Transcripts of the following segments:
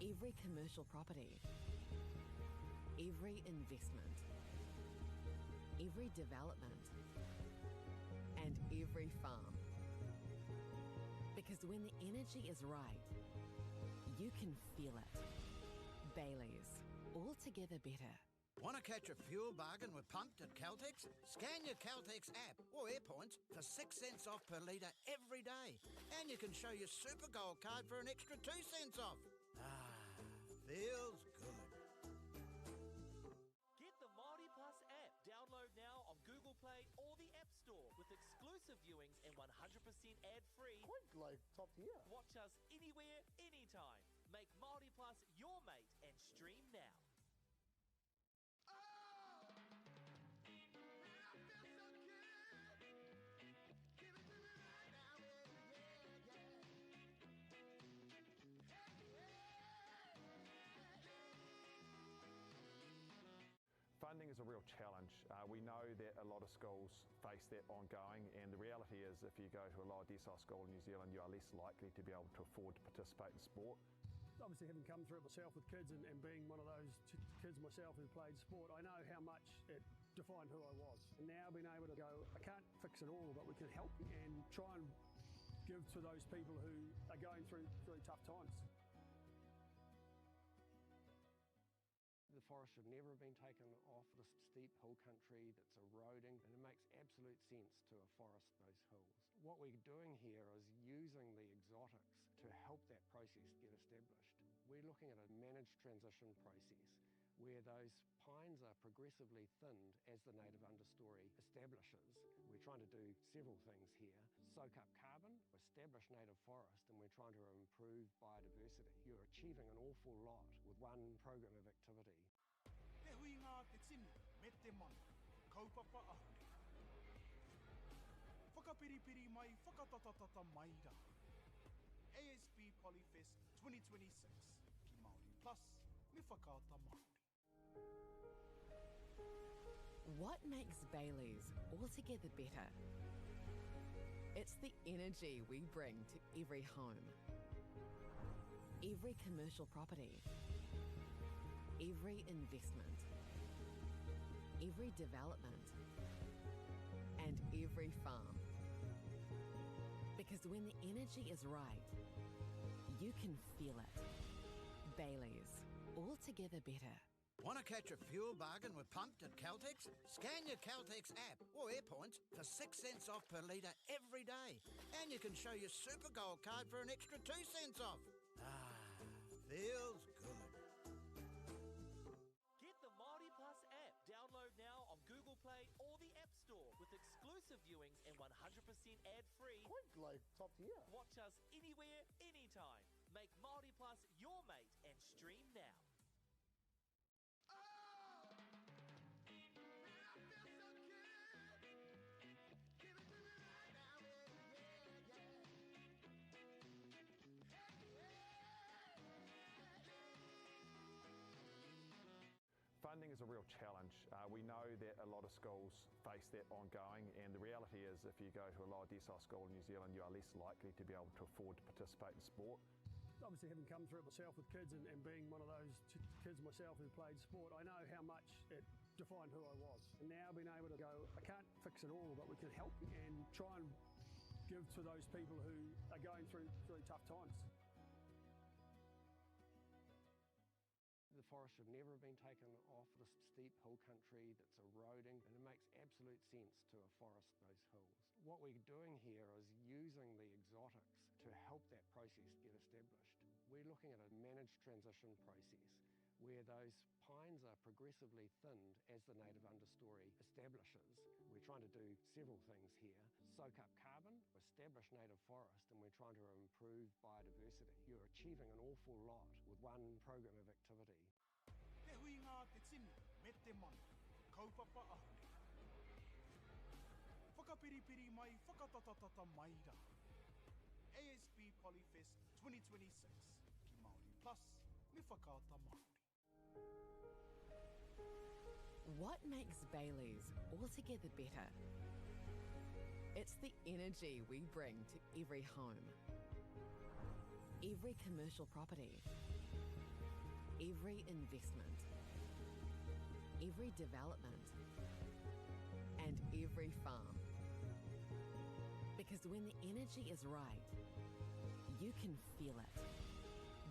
Every commercial property, every investment, every development, and every farm. Because when the energy is right, you can feel it. Baileys, altogether better. Want to catch a fuel bargain with Pumped at Caltex? Scan your Caltex app or AirPoints for 6 cents off per litre every day. And you can show your Super Gold card for an extra 2 cents off. Ah, feels good. Get the Māori Plus app. Download now on Google Play or the App Store with exclusive viewings and 100% ad-free. Quite like top tier. Watch us anywhere, anytime. Make Māori Plus your mate and stream now. Oh! Man, I feel so good. Give it to me right now, yeah, yeah. Hey, yeah. Funding is a real challenge. We know that a lot of schools face that ongoing, and the reality is if you go to a lower decile school in New Zealand, you are less likely to be able to afford to participate in sport. Obviously, having come through it myself with kids and being one of those kids myself who played sport, I know how much it defined who I was. And now being able to go, I can't fix it all, but we can help and try and give to those people who are going through really tough times. The forest should never have been taken off this steep hill country that's eroding, and it makes absolute sense to afforest those hills. What we're doing here is using the exotics to help that process get established. We're looking at a managed transition process where those pines are progressively thinned as the native understory establishes. We're trying to do several things here. Soak up carbon, establish native forest, and we're trying to improve biodiversity. You're achieving an awful lot with one program of activity. Te hui ngā te tini, me te mana, kaupapa ahune. Whakapiripiri mai, whakatatatata mai rā. ASB Polyfest 2026, ki Māori Plus, me whakaata Māori. What makes Baileys altogether better? It's the energy we bring to every home, every commercial property, every investment, every development, and every farm. Because when the energy is right, you can feel it. Baileys, altogether better. Want to catch a fuel bargain with Pumped at Caltex? Scan your Caltex app or AirPoints for 6 cents off per litre every day. And you can show your Super Gold card for an extra 2 cents off. Ah, feels good. Get the Māori Plus app. Download now on Google Play or the App Store with exclusive viewings and 100% ad-free. Quite like top tier. Watch us anywhere, anytime. Make Māori Plus your mate and stream now. Oh! Man, I feel so good. Give it to me right now, yeah, yeah. Funding is a real challenge. We know that a lot of schools face that ongoing, and the reality is if you go to a lower decile school in New Zealand, you are less likely to be able to afford to participate in sport. Obviously, having come through it myself with kids and being one of those kids myself who played sport, I know how much it defined who I was. And now being able to go, I can't fix it all, but we can help and try and give to those people who are going through really tough times. The forest should never have been taken off this steep hill country that's eroding, and it makes absolute sense to afforest those hills. What we're doing here is using the exotics to help that process get established. We're looking at a managed transition process where those pines are progressively thinned as the native understory establishes. We're trying to do several things here. Soak up carbon, establish native forest, and we're trying to improve biodiversity. You're achieving an awful lot with one program of activity. Te hui ngā te tini, me te mana, kaupapa ahune. Whakapiripiri mai, whakatatatata mai rā. ASB Polyfest 2026, ki Māori Plus, me whakaata Māori. What makes Baileys altogether better? It's the energy we bring to every home, every commercial property, every investment, every development, and every farm. Because when the energy is right, you can feel it.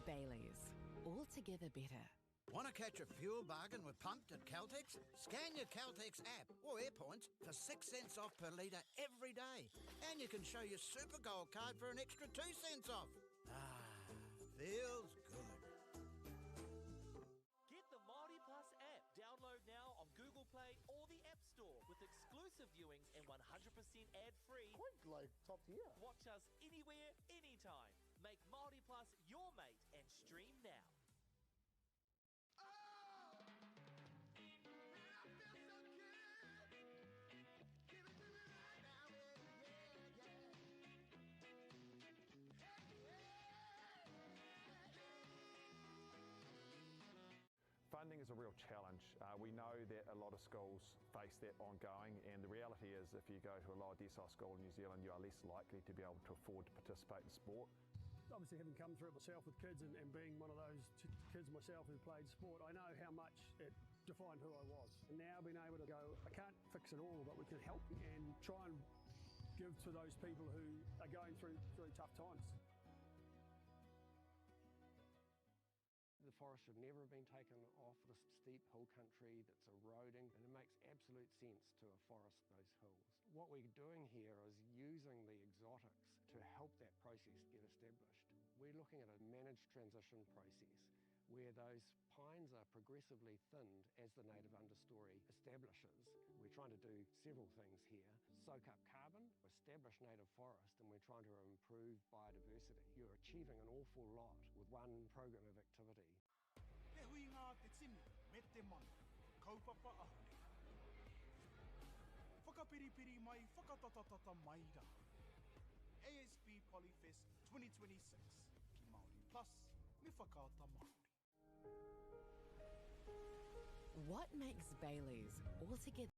Bailey's, altogether better. Want to catch a fuel bargain with Pumped at Caltex? Scan your Caltex app or AirPoints for 6 cents off per litre every day. And you can show your Super Gold card for an extra 2 cents off. Ah, feels good. Get the Māori Plus app. Download now on Google Play or the App Store with exclusive viewings and 100% ad-free. Quite like top tier. Watch us anywhere, anytime. Make Māori Plus your mate and stream now. Funding is a real challenge. We know that a lot of schools face that ongoing, and the reality is if you go to a lower decile school in New Zealand, you are less likely to be able to afford to participate in sport. Obviously, having come through it myself with kids and being one of those kids myself who played sport, I know how much it defined who I was. And now being able to go, I can't fix it all, but we can help and try and give to those people who are going through tough times. The forest should never have been taken off this steep hill country that's eroding, and it makes absolute sense to afforest those hills. What we're doing here is using the exotics to help that process get established. We're looking at a managed transition process where those pines are progressively thinned as the native understory establishes. We're trying to do several things here. Soak up carbon, establish native forest, and we're trying to improve biodiversity. You're achieving an awful lot with one program of activity. Te hui ngā te tini, me te mana, kaupapa ahune. Whakapiripiri mai, whakatatatata mai rā. ASB Polyfest 2026, ki Māori Plus, me whakaata Māori. What makes Bailey's altogether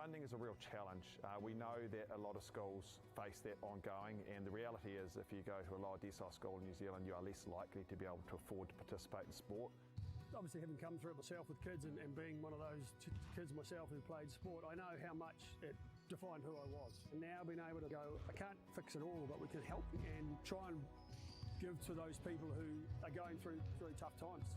Funding is a real challenge. We know that a lot of schools face that ongoing, and the reality is if you go to a lower decile school in New Zealand, you are less likely to be able to afford to participate in sport. Obviously, having come through it myself with kids and being one of those kids myself who played sport, I know how much it defined who I was. And now being able to go, I can't fix it all, but we can help and try and give to those people who are going through tough times.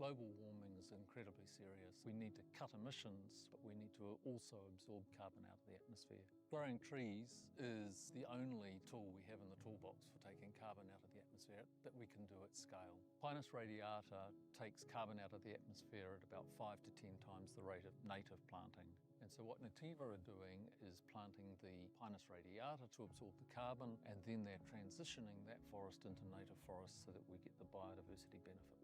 Global warming is incredibly serious. We need to cut emissions, but we need to also absorb carbon out of the atmosphere. Growing trees is the only tool we have in the toolbox for taking carbon out of the atmosphere that we can do at scale. Pinus radiata takes carbon out of the atmosphere at about 5 to 10 times the rate of native planting. And so what Nativa are doing is planting the Pinus radiata to absorb the carbon, and then they're transitioning that forest into native forest so that we get the biodiversity benefit.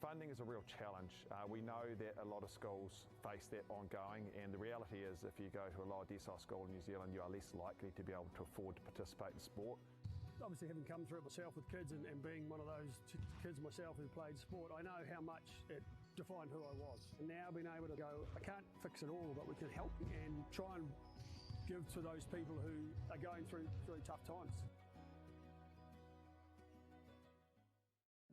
Funding is a real challenge. We know that a lot of schools face that ongoing, and the reality is if you go to a lower decile school in New Zealand, you are less likely to be able to afford to participate in sport. Obviously, having come through it myself with kids and being one of those kids myself who played sport, I know how much it defined who I was. And now being able to go, I can't fix it all, but we can help and try and give to those people who are going through really tough times.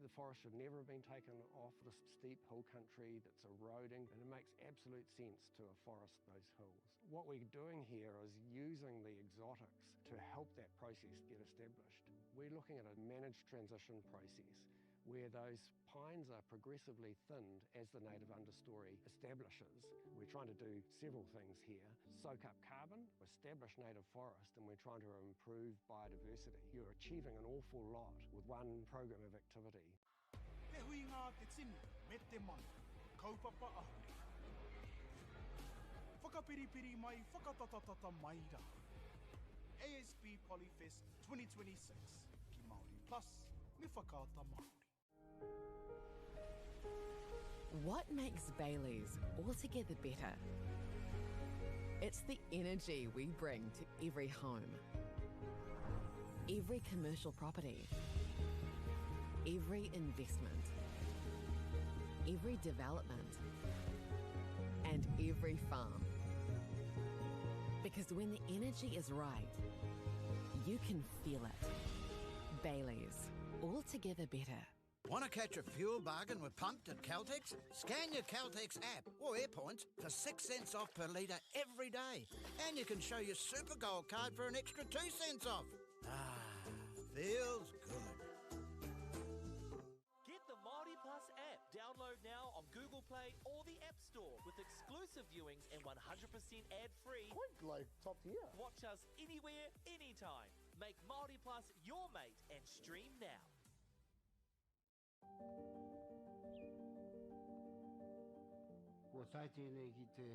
The forest should never have been taken off this steep hill country that's eroding, and it makes absolute sense to afforest those hills. What we're doing here is using the exotics to help that process get established. We're looking at a managed transition process where those pines are progressively thinned as the native understory establishes. We're trying to do several things here. Soak up carbon, establish native forest, and we're trying to improve biodiversity. You're achieving an awful lot with one program of activity. Te hui ngā te tini, me te mana, kaupapa ahuri. Whakapiripiri mai, whakatatatata mai rā. ASB Polyfest 2026, ki Māori Plus, me whakaata Māori. What makes Bailey's altogether better? It's the energy we bring to every home, every commercial property, every investment, every development, and every farm. Because when the energy is right, you can feel it. Bailey's, altogether better. Want to catch a fuel bargain with Pumped at Caltex? Scan your Caltex app or AirPoints for 6 cents off per litre every day. And you can show your Super Gold card for an extra 2 cents off. Ah, feels good. Get the Māori Plus app. Download now on Google Play or the App Store with exclusive viewings and 100% ad-free. Quite like top tier. Watch us anywhere, anytime. Make Māori Plus your mate and stream now. Ko tai tēnei ki te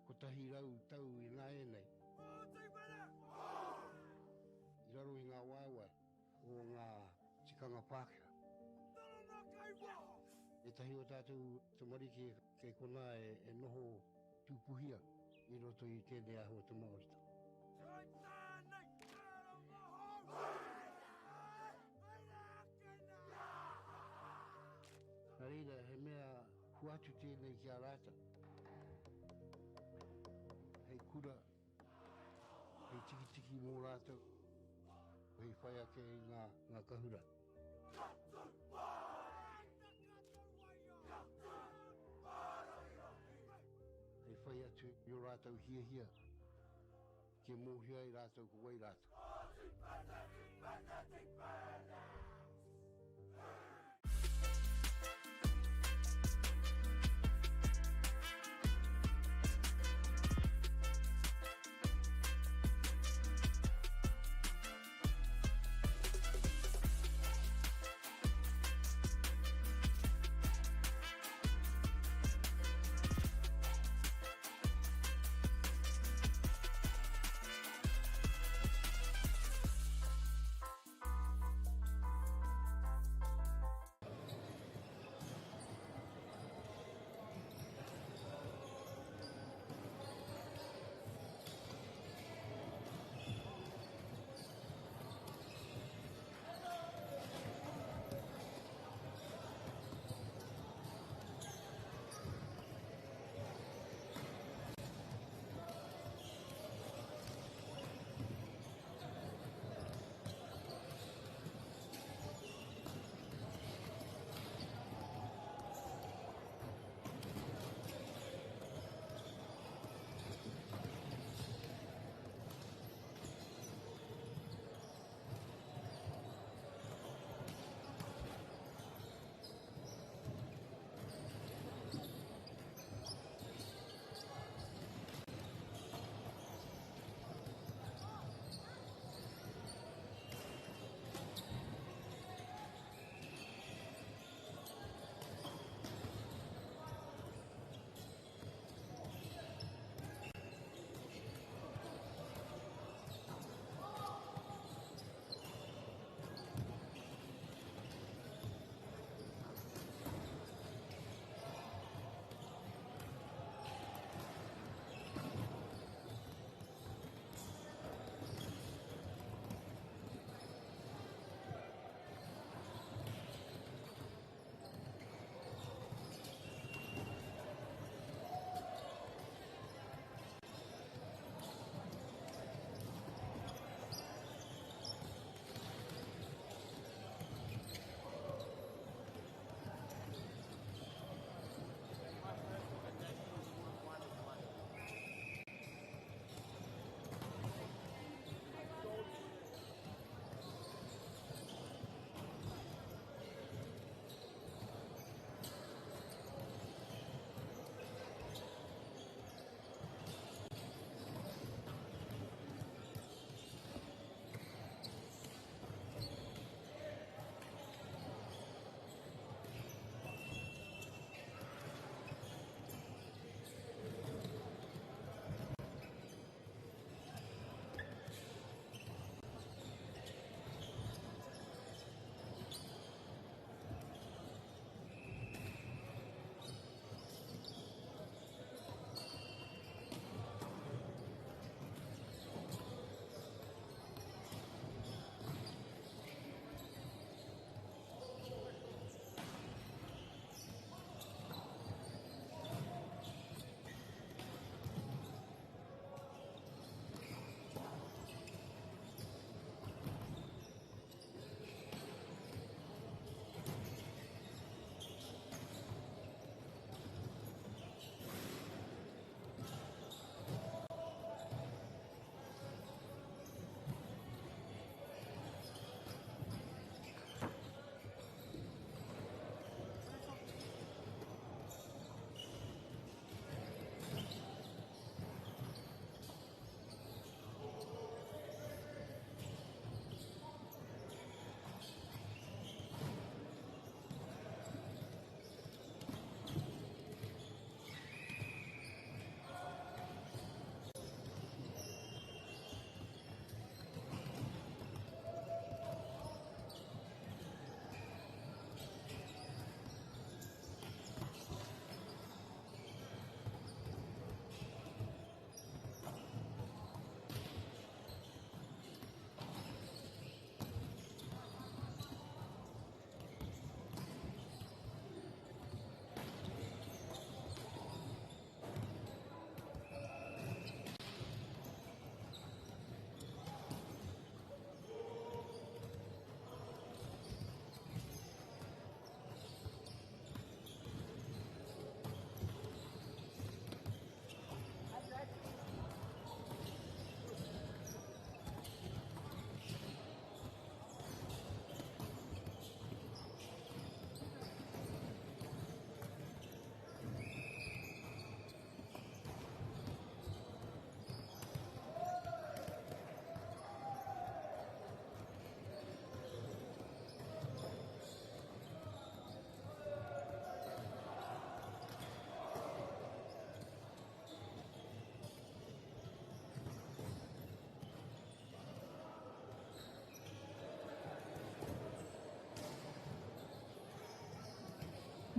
kotahi rau tau I ngā e nei. I raro I ngā waiwai o ngā tikanga Pākehā. E tahi o tātou te marike kei kona e noho tūpuhia I roto I tēnei aho te Māorita. Nā reira, he mea huatu tēnei ki a rāta. Hei kura, hei tiki mō rātou, hei whai ake I ngā kahura. Hei whai atu I o rātou hia, ke mōhia I rātou ko wai rātou.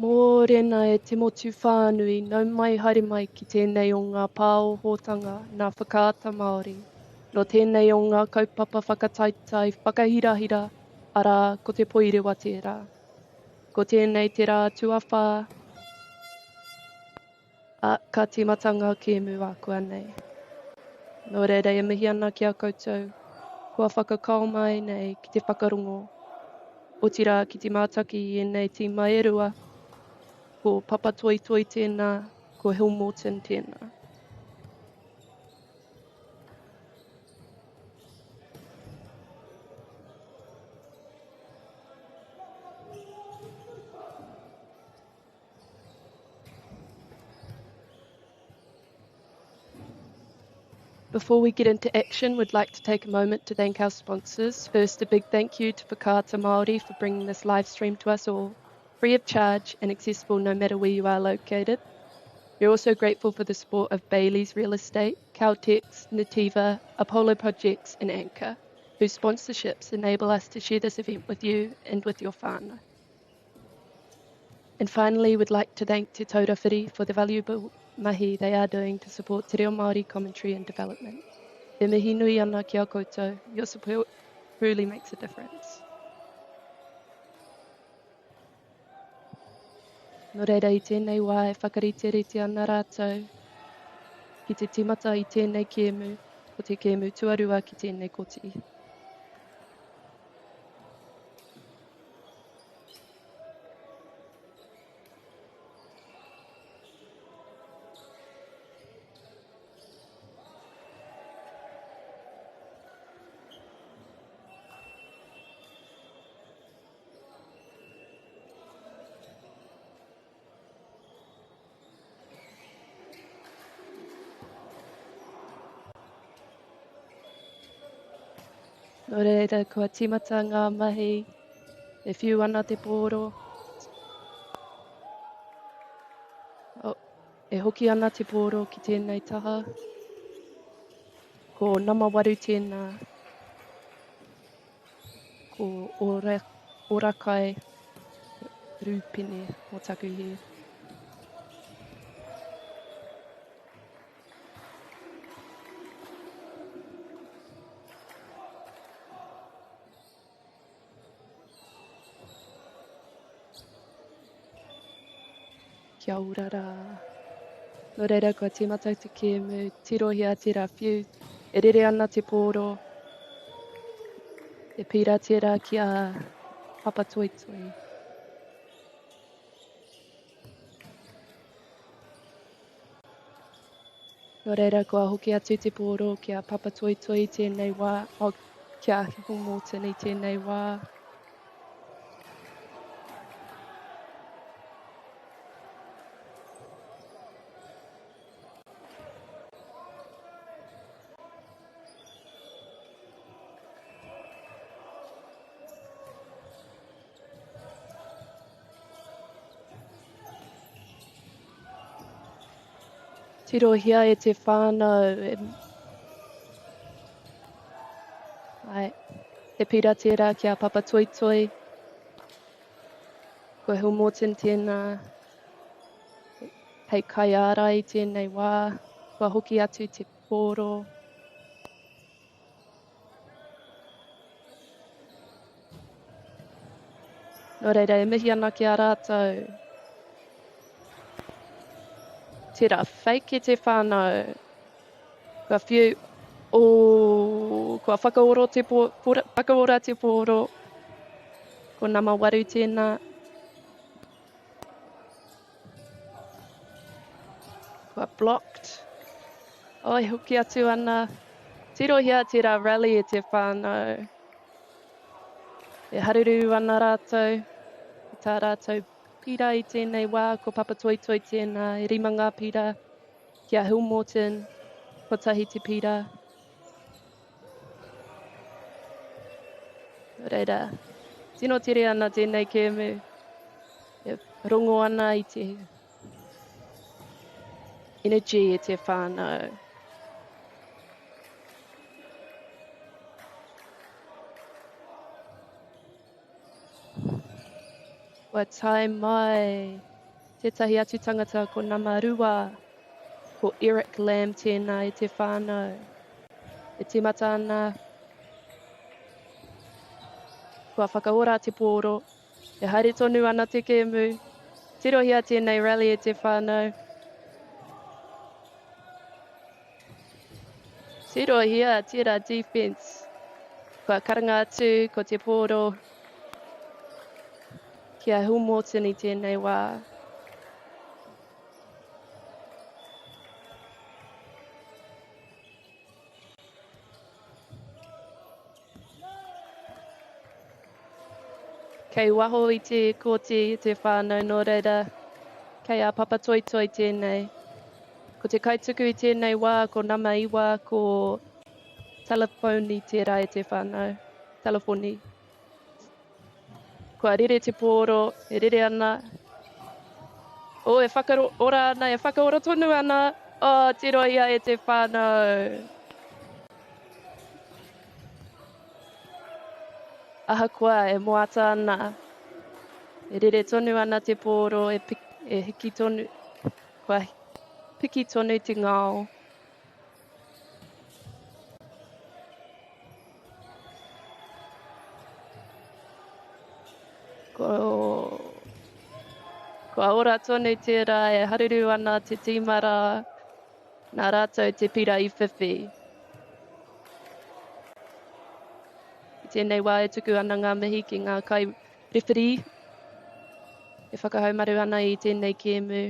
Mō rena e te motu whānui, nau mai haere mai ki tēnei o ngā pāohotanga nā whakaata Māori. No tēnei o ngā kaupapa whakataitai, whakahirahira, arā ko te Poirewa tērā. Ko tēnei te rā tuawha, ka timatanga kēmu aku anei. Nō reira e mihi ana ki a koutou, kua whakakau mai nei ki te whakarongo. O tira ki te mātaki i nei tīma e rua, ko Papa Toi Toi tēnā, ko Hill Morton tēnā. Before we get into action, we'd like to take a moment to thank our sponsors. First, a big thank you to Whakaata Māori for bringing this live stream to us all, free of charge and accessible no matter where you are located. We're also grateful for the support of Bailey's Real Estate, Caltex, Nativa, Apollo Projects and Anchor, whose sponsorships enable us to share this event with you and with your whānau. And finally, we'd like to thank Te Taurawhiri for the valuable mahi they are doing to support Te Reo Māori commentary and development. E mihi nui ana ki a koutou, your support truly makes a difference. Nō reira I tēnei wā e whakaritereti ana rātou, ki te timata I tēnei kēmu, ko te kēmu tuarua ki tēnei koti. Nō reira, kua timata ngā mahi, e whiu ana te pōro. E hoki ana te pōro ki tēnei taha. Ko namawaru tēnā. Ko orakai rūpene o taku hea. Kia ora rā. Nō reira, kua tīmata te kēmu, tirohia tērā whiu, e rere ana te pōro, e pira tērā ki a Papa Toi Toi. Nō reira, kua hoki atu te pōro ki a Papa Toi Toi tēnei wā, ki a Hill Morton I tēnei wā. Tirohia e te whānau, e pira tērā ki a Papa Toi Toi, ko Hill Morton tēnā, hei kai ara I tēnei wā, kua hoki atu te pōro. Nō reira, e mihi ana ki a rātou. Tērā whaike te whānau. Kua whiu, kua whakaora te pōro. Ko namawaru tēnā. Kua blocked. E hoki atu ana. Tirohia tērā rally e te whānau. E haruru ana rātou. I tā rātou pira I tēnei wā, ko Papa Toi Toi tēnā, e rima ngā pira, ki a Hill Morton, ko tahi te pira. Reira, tino tere ana tēnei kēmu, e rongo ana I te energy e te whānau. Wa tai mai Tētahi atu tangata ko Namarua, ko Eric Lamb tēnā I te whānau. E tīmata ana, kua whakaora te pōro, e haere tonu ana te kēmu, tirohia tēnei rally e te whānau. Tirohia, tērā defence, kua karanga atu ko te pōro, kia humotini tēnei wā. Kei waho I te kōti I te whānau nō reira, kei a papatoitoi tēnei. Ko te kaituku I tēnei wā, ko nama iwa, ko telefoni tērā I te whānau, telefoni. Kua rere te pōro, e rere ana. O, e whakaora ana, e whakaora tonu ana. O, tirohia e te whānau. Ahakoa e moata ana. E rere tonu ana te pōro, e hiki tonu, kua piki tonu te ngao. Kua ora tonu tērā e haruru ana te tīmara, nā rātou te pira I whiwhi. I tēnei wā e tuku ana ngā mihi ki ngā kai rewhiri. E whakahaumaru ana I tēnei kēmu.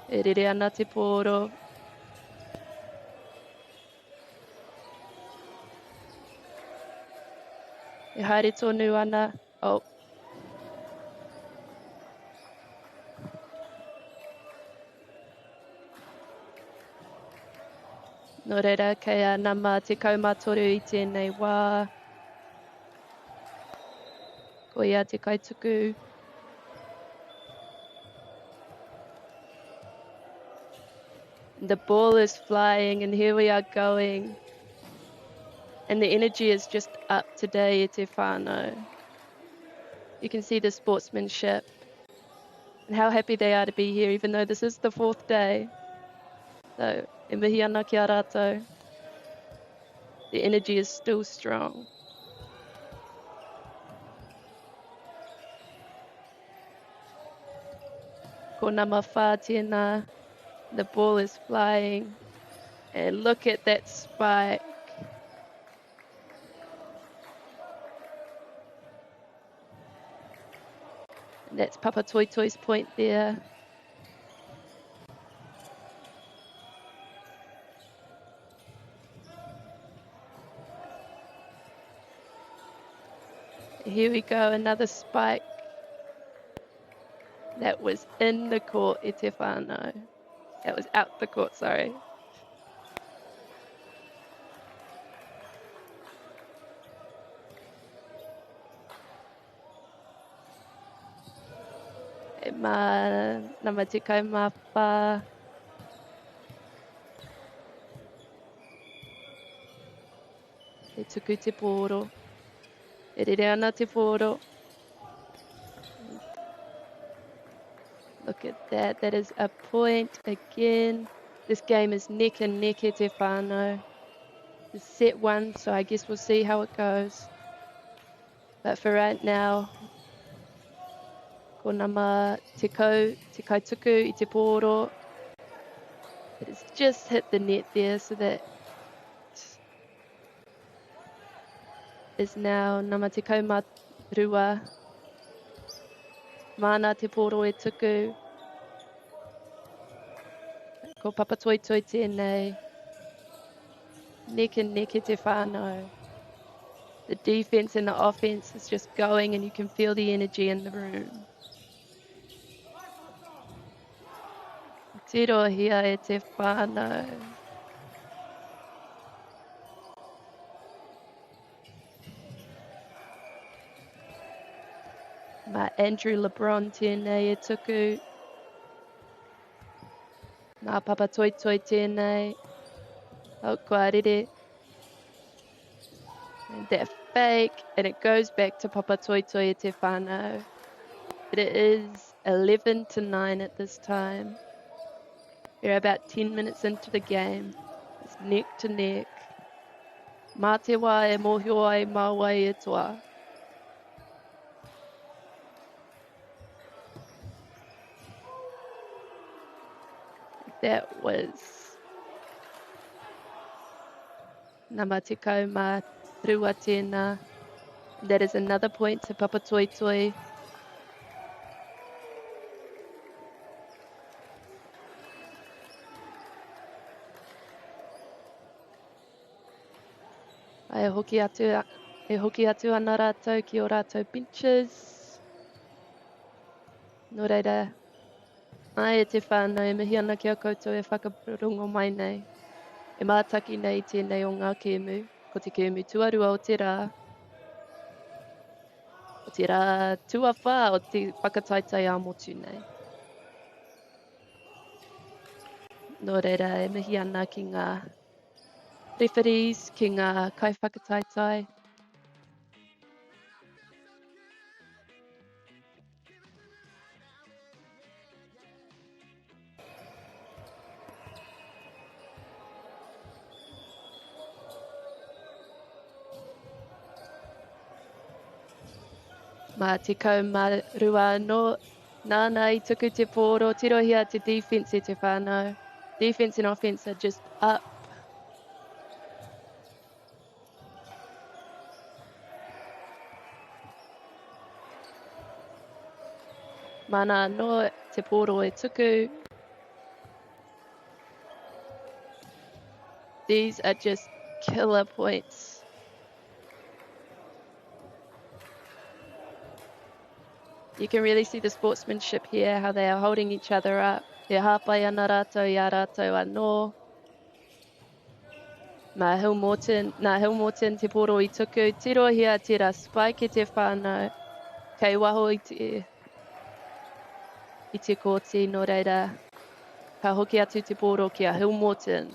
E rere ana te pōro. E haere tonu ana. Oh. Nō reira, kei a nama te kaumatoru I tēnei wā. Ko ia te kaituku. The ball is flying and here we are going. And the energy is just up today, te whānau. You can see the sportsmanship and how happy they are to be here, even though this is the 4th day. So, e mihi ana ki a rātou. The energy is still strong. Ko nama whā tēnā. The ball is flying. And look at that spike. And that's Papa Toitoi's point there. Here we go, another spike. That was in the court, e te whānau. That was out the court, sorry. E mā, nama te kaumapa. E tuku te pōro. E rere ana te pōro. Look at that, that is a point again. This game is neck and neck e te whānau. It's set 1, so I guess we'll see how it goes. But for right now, ko nama te kaituku I te pōro. It has just hit the net there, so that is now nama te kaumarua. Mana te pōro e tuku. Ko Papa Toitoi tēnei. Neck and neck e te whānau. The defense and the offense is just going and you can feel the energy in the room. Tirohia e te whānau. Ma Andrew LeBron tēnei e tuku. Ma Papa Toitoi tēnei. Au kua rere. And that fake, and it goes back to Papatoetoe e te whānau. It is 11-9 at this time. We're about 10 minutes into the game. It's neck to neck. Mā te wā e mōhio ai mā wai e toa. That was Nama te kau mā rua tēnā. That is another point to Papatoetoe. E hoki atu ana rātou ki o rātou benches. Nō reira, ai e te whānau e mihi ana ki a koutou e whakarongo mai nei. E mātaki nei tēnei o ngā kēmu, ko te kēmu tuarua o te rā. O te rā tuawha o te whakataitai a motu nei. Nō reira, e mihi ana ki ngā referees, ki ngā kaiwhakataitai. Mā te kau mā rua anō, nāna I tuku te pōro, tirohia te defence e te whānau. Defence and offence are just up. Mana anō, te pōro e tuku. These are just killer points. You can really see the sportsmanship here, how they are holding each other up. Te hāpai ana rātou I a rātou anō. Nā Hill Morton te poro I tuku. Tirohia tira spike e te whānau. Kei waho I te kōti nō reira. Ka hoki atu te poro ki a Hill Morton.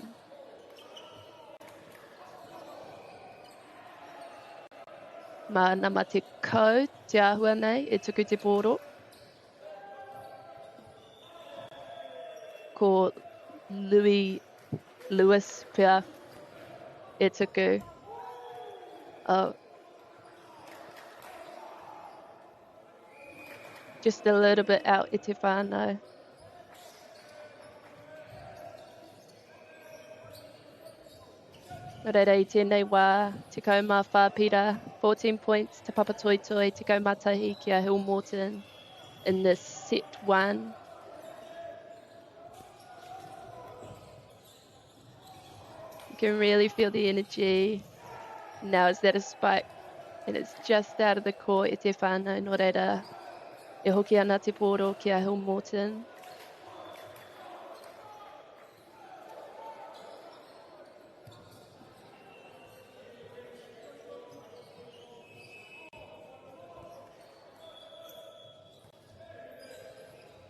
Mā nama te kau, te āhua nei, e tuku te pōro. Ko Lewis pia e tuku. Just a little bit out e te whānau. Reira I tēnei wā, te kau mā whāpira, 14 points to Papatoetoe, te kau mātahi ki a Hill Morton in this set 1. You can really feel the energy. Now is that a spike? And it's just out of the court e te whānau, nō reira. E hoki ana te pōro ki a Hill Morton.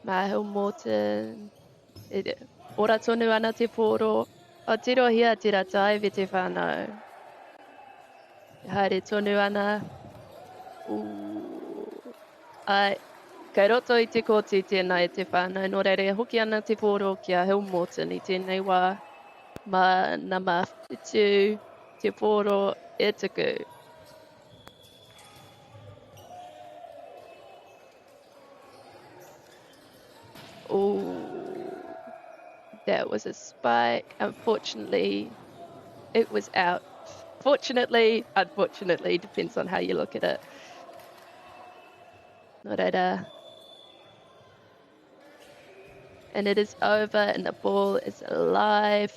Mā Hill Morton, ora tonu ana te pōro, o tirohia tira taiwe te whānau. Haere tonu ana. Ai, kei roto I te kōti tēnā e te whānau, nō reire hoki ana te pōro ki a Hill Morton I tēnei wā. Mā nama whitu te pōro e tuku. That was a spike. Unfortunately, it was out. Fortunately, unfortunately, depends on how you look at it. Nō reira. And it is over and the ball is alive.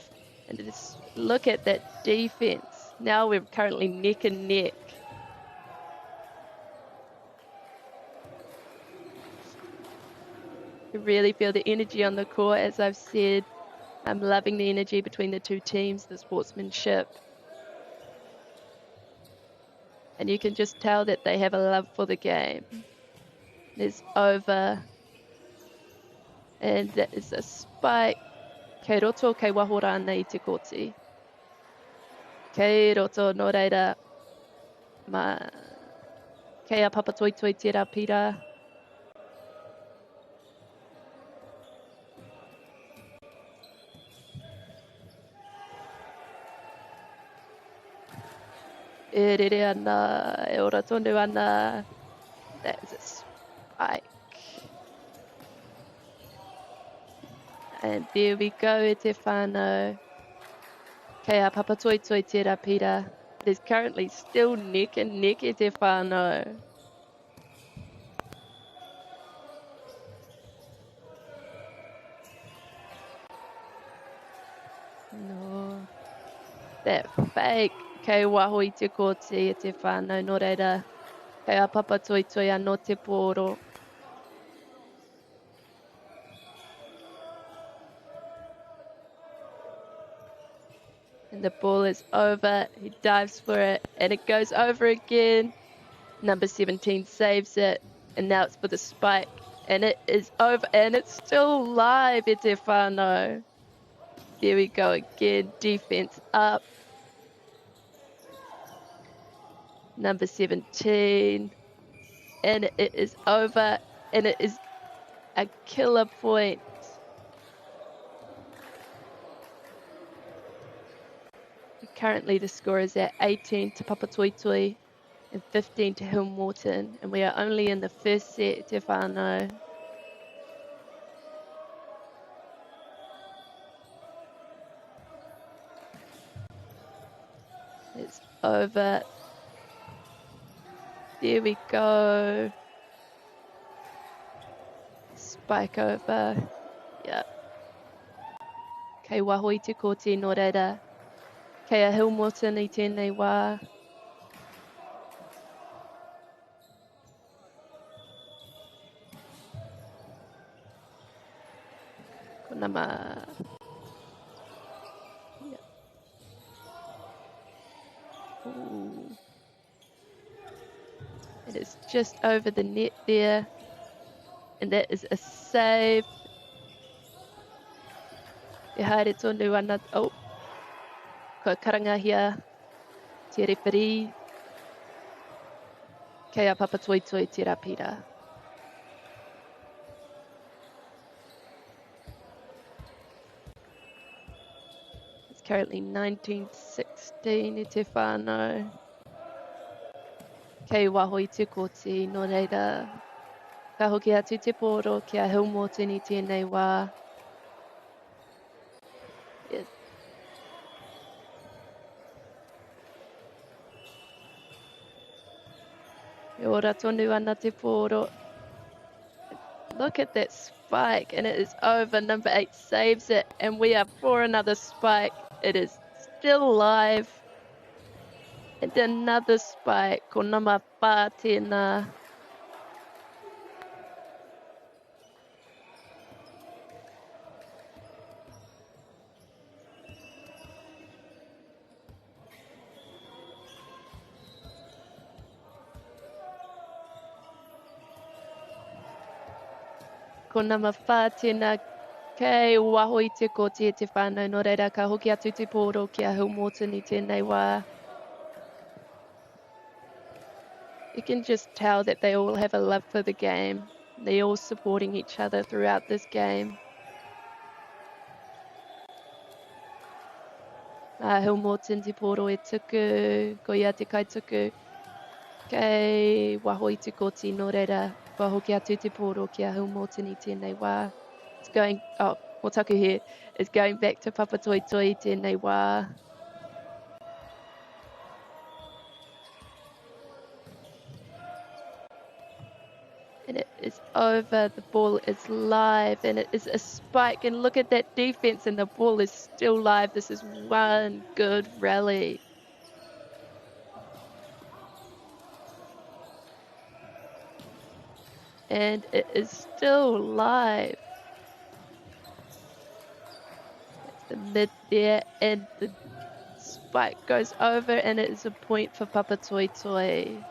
And it is, look at that defense. Now we're currently neck and neck. You really feel the energy on the court, as I've said. I'm loving the energy between the two teams, the sportsmanship. And you can just tell that they have a love for the game. It's over. And that is a spike. Kei roto, kei waho rānei te kōti. Kei roto, nō reira. Kea Papatoitoi tērā pira. E rere ana, e ora tonu ana. That's a spike. And there we go, e te whānau. Kea Papatoitoi tērā pira. It is currently still neck and neck e te whānau. No. That fake. Kei waho I te kōti e te whānau, no reira. Kei a Papatoitoi anō te pōro. And the ball is over. He dives for it, and it goes over again. Number 17 saves it, and now it's for the spike. And it is over, and it's still live, e te whānau. There we go again, defense up. Number 17. And it is over, and it is a killer point. Currently the score is at 18 to Papatoitoi and 15 to Hill Morton, and we are only in the first set, te whānau. It's over. There we go. Spike over. Yep. Kei waho I te kōti no reira. Kei a Hill Morton I tēnei wā. Konama. Yep. Ooh. It is just over the net there. And that is a save. E haere tonu ana. Oh. Ko karangahia. Te referee. Kei a Papatoitoi tērā pira. It's currently 19-16 e te whānau. Kei waho I te kōti, no reira. Ka hoki atu te pōro ki a Hill Morton I tēnei wā. Yeah. E ora tonu ana te pōro. Look at that spike, and it is over. Number 8 saves it, and we are for another spike. It is still live. And another spike, ko nama pā tēnā. Ko nama whā tēnā. Kei waho I te kōti e te whānau, no reira ka hoki atu te pōro ki a Hill Morton I tēnei wā. You can just tell that they all have a love for the game. They're all supporting each other throughout this game. Hill Morton te pōro e tuku, ko ia te kaituku. Kei waho I te kōti no reira, ka hoki atu te pōro ki a Hill Morton I tēnei wā. It's going, oh, motaku here, it's going back to Papatoitoi tēnei wā. And it is over, the ball is live, and it is a spike, and look at that defense, and the ball is still live. This is one good rally. And it is still live. It's the mid there, and the spike goes over, and it is a point for Papatoitoi.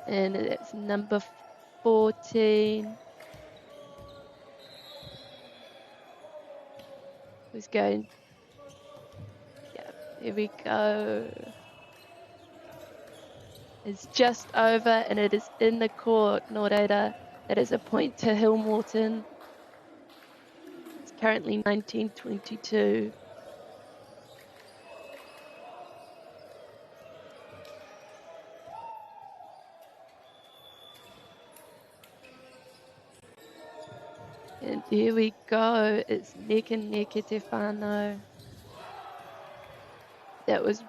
And it's number 14. Who's going? Here we go. It's just over and it is in the court, Nō reira. That is a point to Hill Morton. It's currently 19-22. And here we go. It's neck and neck e te whānau. That was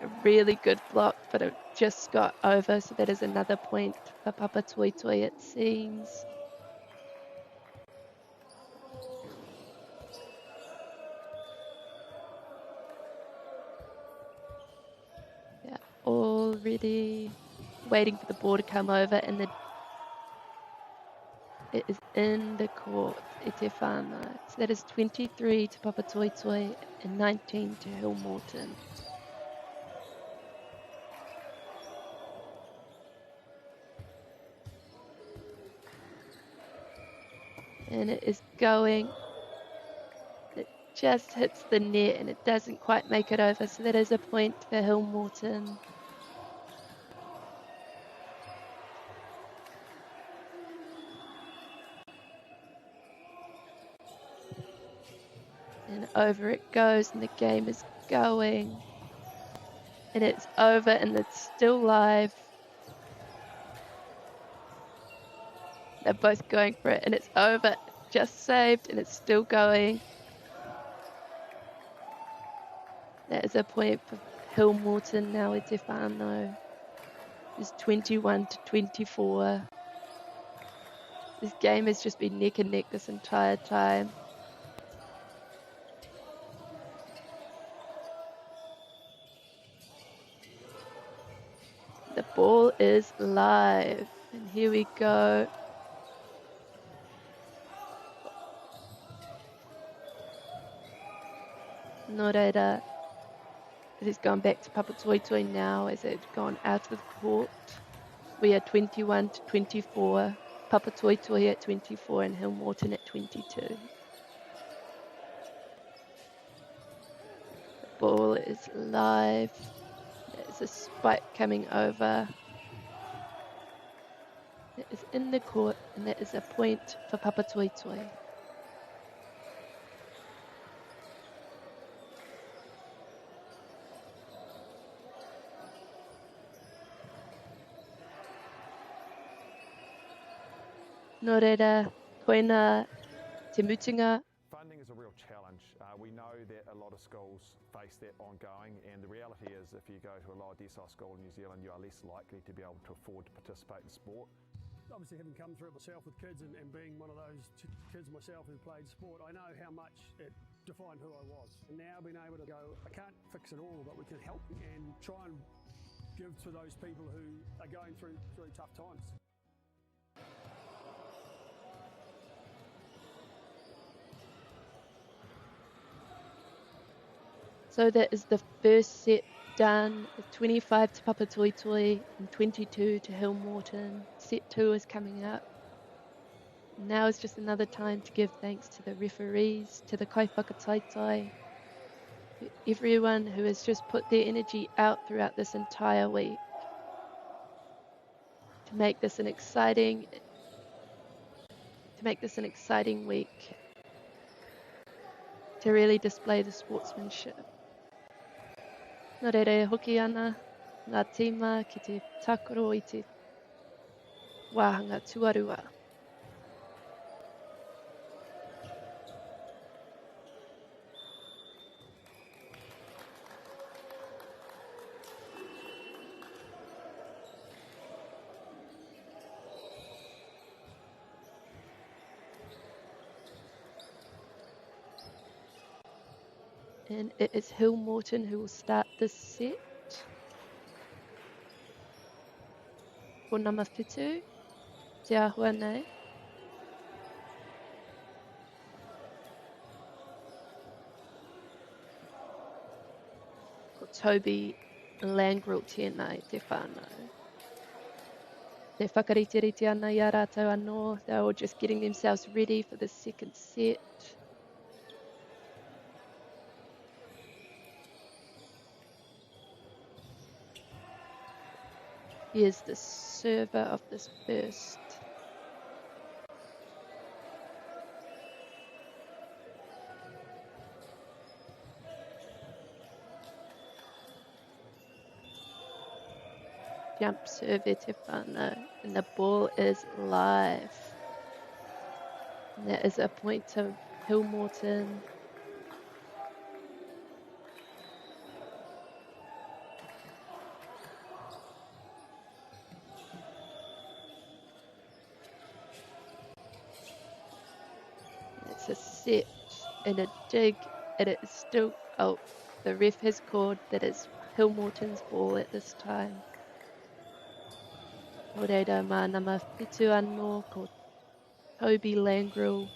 a really good block, but it just got over, so that is another point for Papatoetoe, it seems. Yeah, already waiting for the ball to come over, and it is in the court, e te whānau. So that is 23 to Papatoetoe and 19 to Hill Morton. And it is going, it just hits the net and it doesn't quite make it over, so that is a point for Hill Morton. And over it goes and the game is going. And it's over and it's still live. They're both going for it and it's over, just saved and it's still going. That is a point for Hill Morton now, e te whānau. It's 21-24. This game has just been neck and neck this entire time. The ball is live and here we go. Nō reira, it has gone back to Papatoetoe now as it's gone out of the court. We are 21-24, Papatoetoe at 24 and Hill Morton at 22. The ball is live. There's a spike coming over. It is in the court and that is a point for Papatoetoe. Nō reira, koina te mutunga. Funding is a real challenge. We know that a lot of schools face that ongoing, and the reality is if you go to a lower decile school in New Zealand, you are less likely to be able to afford to participate in sport. Obviously, having come through it myself with kids and being one of those kids myself who played sport, I know how much it defined who I was. And now being able to go, I can't fix it all, but we can help and try and give to those people who are going through really tough times. So that is the first set done, 25 to Papatoetoe and 22 to Hill Morton. Set 2 is coming up. Now is just another time to give thanks to the referees, to the kaiwhakataetae, to everyone who has just put their energy out throughout this entire week to make this an exciting week, to really display the sportsmanship. Nō reira hoki ana, ngā tīma ki te takoro i te wāhanga tuarua. And it is Hill Morton who will start this set. For number 2, te ahua nei. Ko Toby Langrel tēnā i te whānau. Te whakariteriti ana i a rātou anō. They're all just getting themselves ready for the second set. Here's the server of this first. Jump serve e te whānau, and the ball is live. And that is a point to Hill Morton. It's a set and a dig, and it is still out. The ref has called that it's Hill Morton's ball at this time. O reira mā nama whitu anō ko Toby Langrel,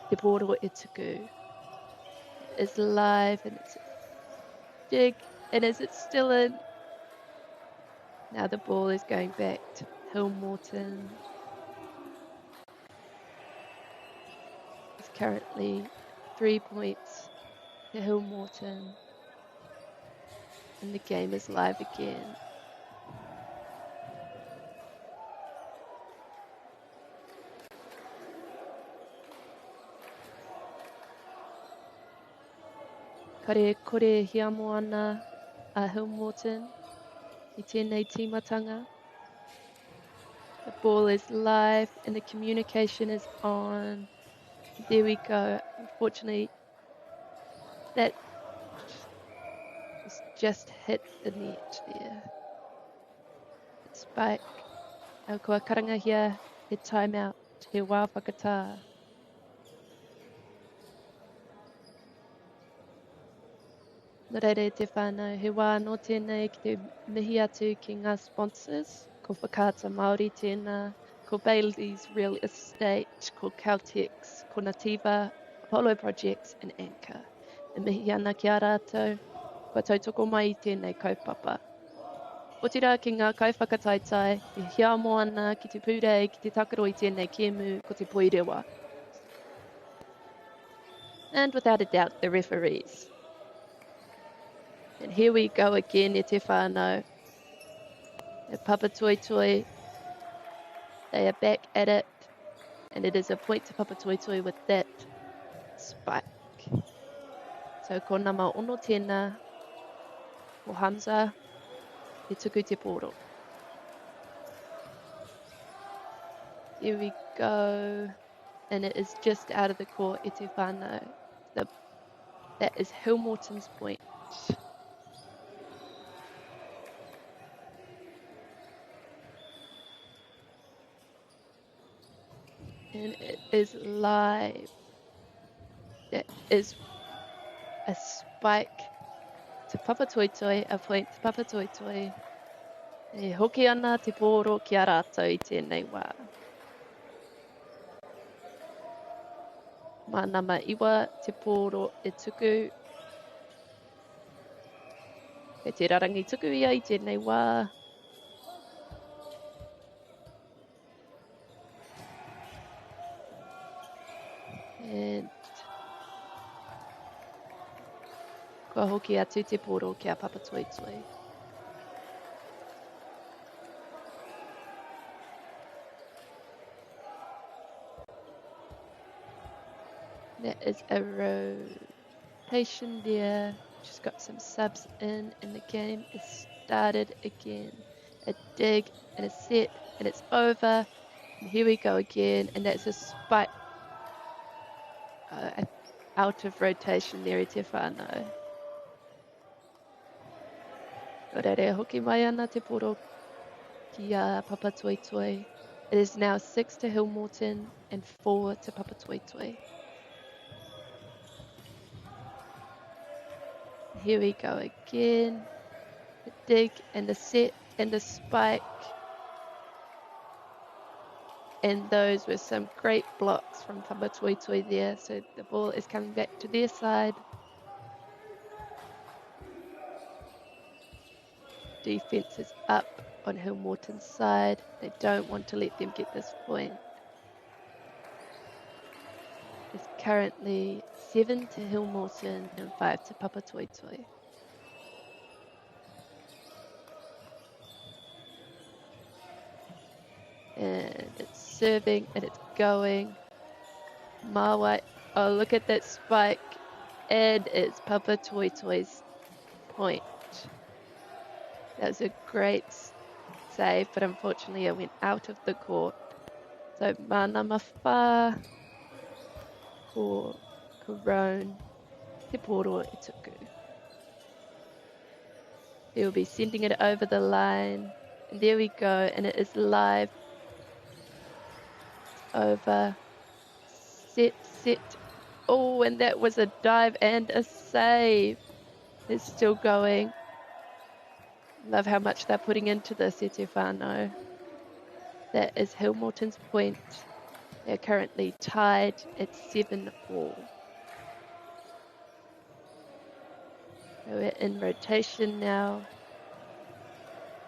te poro e tuku. It's live and it's a dig, and is it still in? Now the ball is going back to Hill Morton. It's currently 3 points to Hill Morton, and the game is live again. Kore hiamo ana a Hill Morton I tēnei tīmatanga. The ball is live and the communication is on. There we go. Unfortunately, that just hit the net there. Spike. Au kua karangahia he timeout he wā whakatā. Nō reire te whānau, he wā no tēnei ki te mihi atu ki ngā sponsors, ko whakāta Māori tēnā, ko Bailey's Real Estate, ko Caltex, ko Nativa, Apollo Projects and Anchor. E mihi ana ki a rātou, kua tautoko mai I tēnei kaupapa. Otira ki ngā kaiwhakataitai, te hiamo ana ki te pūrei, ki te takaro I tēnei kēmu, ko te Poirewa. And without a doubt, the referees. And here we go again, e te whānau. E Papa Toi Toi. They are back at it. And it is a point to Papa Toi Toi with that spike. So ko nama ono tēnā, ko Hamza, e tuku te poro. Here we go. And it is just out of the court, e te whānau. That is Hill Morton's point. And it is live. That is a spike to Papa Toi Toi, a point to Papa Toi Toi. E hoki ana te poro ki a rātou I tēnei wā. Mānama iwa te poro e tuku. E te rarangi tuku ia I tēnei wā. And kua hoki atu te poro ki a Papa Toi Toi. That is a rotation there. Just got some subs in and the game is started again. A dig and a set and it's over. And here we go again, and that's a spike. Out of rotation there I te whānau. Orere hoki mai ana te poro ki a Papa Toi Toi. It is now 6 to Hill Morton and 4 to Papa Toi Toi. Here we go again. The dig and the set and the spike. And those were some great blocks from Papa Toi Toi there. So the ball is coming back to their side. Defense is up on Hill Morton's side. They don't want to let them get this point. It's currently 7 to Hill Morton and 5 to Papa Toi Toi. serving, and it's going. Mawai, oh, look at that spike. And it's Papa Toi Toi's point. That was a great save, but unfortunately it went out of the court. So mana mawha ko Corone Te Poirewa e tuku. He'll be sending it over the line. And there we go, and it is live. Over. Set. Oh, and that was a dive and a save. It's still going. Love how much they're putting into this, e te whānau. That is Hillmorton's point. They're currently tied at 7-all. So we're in rotation now.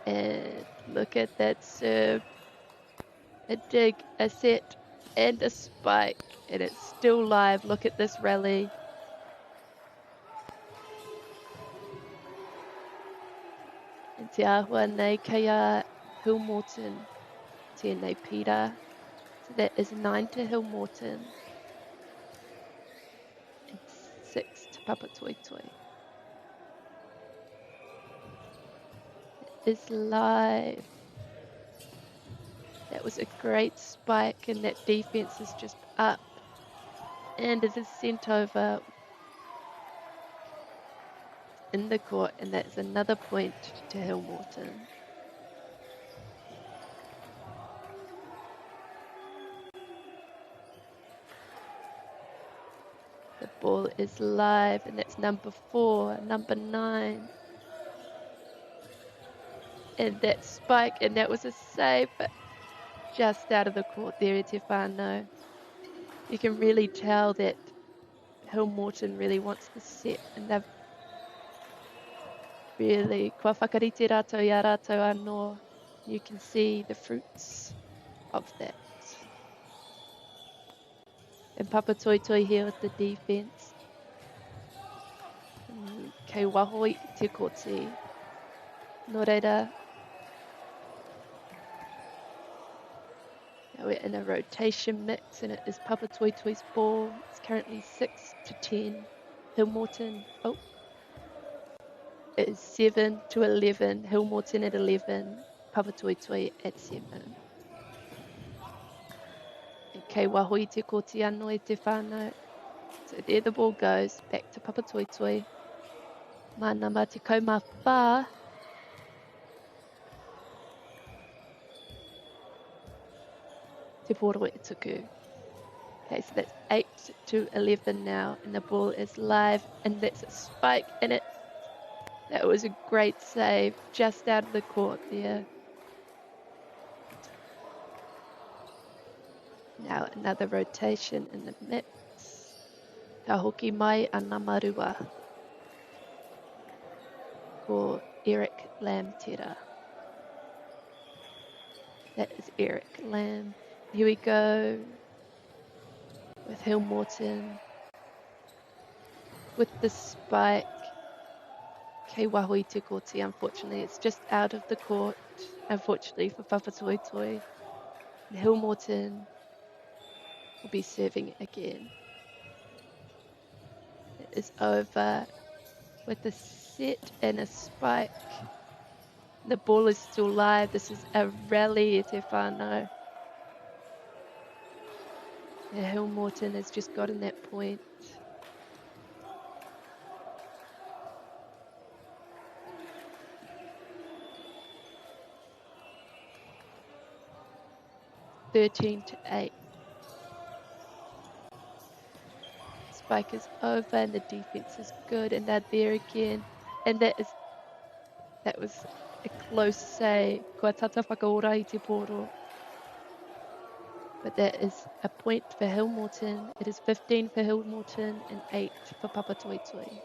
And look at that serve. A dig, a set, and a spike. And it's still live. Look at this rally. And te āhua nei kaya Hillmorton. Tēnei pira. So that is 9 to Hillmorton. And 6 to Papa Toi Toi. It is live. That was a great spike, and that defense is just up. And it is sent over in the court, and that's another point to Hillmorton. The ball is live, and that's number 4, number 9. And that spike, and that was a save, but just out of the court there, e te whānau. You can really tell that Hillmorton really wants the set, and they've really, kua whakarite rātou i a rātou anō, you can see the fruits of that. And Papa Toi Toi here with the defense. Kei waho i te koti. Nō reira, now we're in a rotation mix, and it is Papa Toi Toi's ball. It's currently 6 to 10. Hillmorton, oh, it is 7 to 11. Hillmorton at 11. Papa Toi Toi at 7. And kei waho i te koti anō i te whānau. So there the ball goes, back to Papa Toi Toi. Mana ma te kaumawha. Te Poirewa e tuku. Okay, so that's 8 to 11 now, and the ball is live, and that's a spike in it. That was a great save, just out of the court there. Now another rotation in the mix. Ka hoki mai ana marua. Ko Eric Lamb tera. That is Eric Lamb. Here we go with Hillmorton with the spike. Kei waho i te koti, unfortunately it's just out of the court, unfortunately for Papa Toi Toi. And Hillmorton will be serving again. It is over with a set and a spike. The ball is still live. This is a rally, e te whānau. Hillmorton has just gotten that point. (13 to 8). Spike is over, and the defense is good, and they're there again. And that was a close save. Kua tata whakaora i te poro. But that is a point for Hillmorton. It is 15 for Hillmorton and 8 for Papa Toi Toi.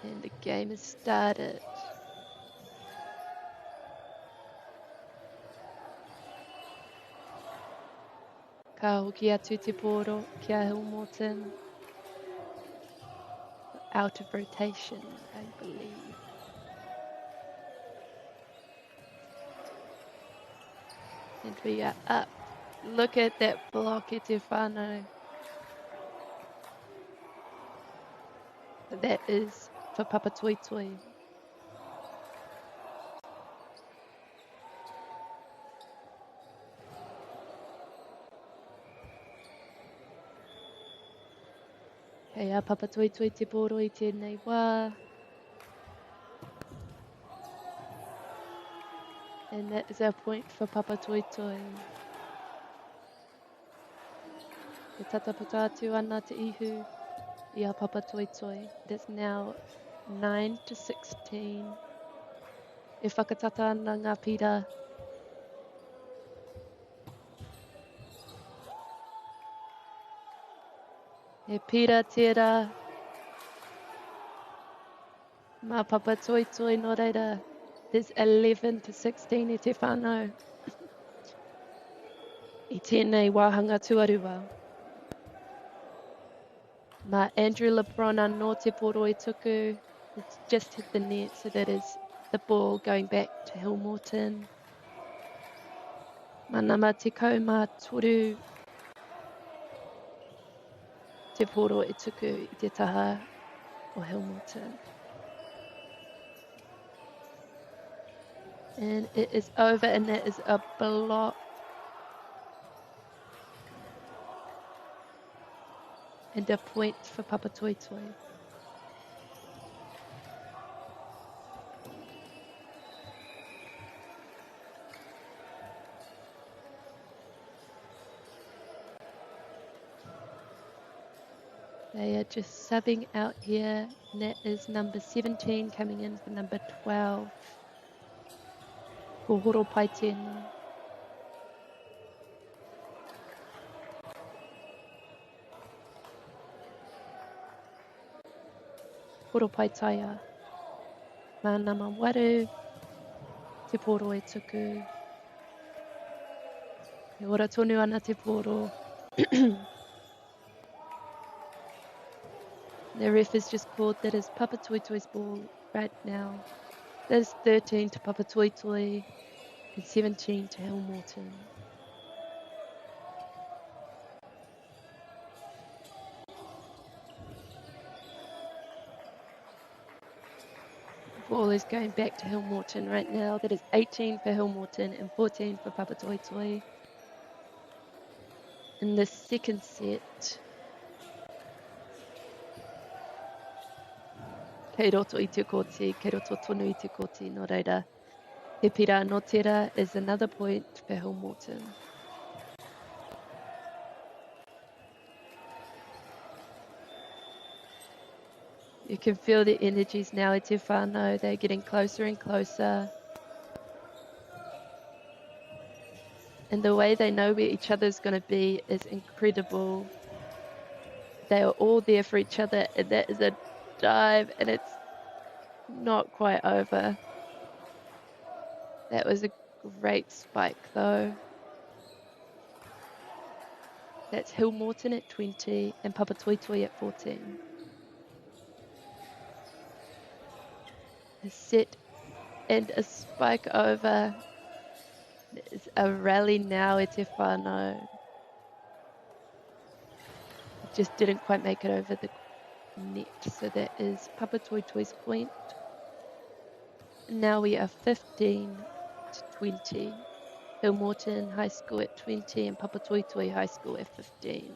And the game has started. Ka hoki atu te poro kia Hillmorton. Out of rotation, I believe. And we are up. Look at that block, e te whānau. That is for Papatoetoe. Hei a Papatoetoe te poro I tēnei wā. And that is our point for Papatoetoe. Te tatapata atu ana te ihu I a Papatoetoe. It is now 9-16. E whakatata ana ngā pira. E pira tērā. Mā Papatoetoe no reira. There's 11-16 e te whānau. I tēnei wāhanga tuarua. Mā Andrew Lebrona no te poro I tuku. It's just hit the net, so that is the ball going back to Hillmorton. Manama te kau mā toru. Te poro I tuku I te taha o Hillmorton. And it is over, and that is a block. And a point for Papatoetoe. They are just subbing out here, and that is number 17 coming in for number 12. Ko horo pai tēnā. Horo pai taia. Mā nama waru, te poro e tuku. E ora tonu ana te poro. The ref has just called that is Papatoetoe's ball right now. That is 13 to Papatoetoe and 17 to Hillmorton. The ball is going back to Hillmorton right now. That is 18 for Hillmorton and 14 for Papatoetoe. In the second set, kei roto I te koti, kei roto tonu I te koti, no reira. He pira no tera is another point for Hillmorton. You can feel the energies now I te whānau. They're getting closer and closer. And the way they know where each other's going to be is incredible. They are all there for each other, and that is a dive, and it's not quite over. That was a great spike though. That's Hillmorton at 20 and Papatoetoe at 14. A set and a spike over. There's a rally now at te whānau. It just didn't quite make it over the net, so that is Papatoetoe's point. Now we are 15 to 20. Hillmorton High School at 20 and Papatoetoe High School at 15.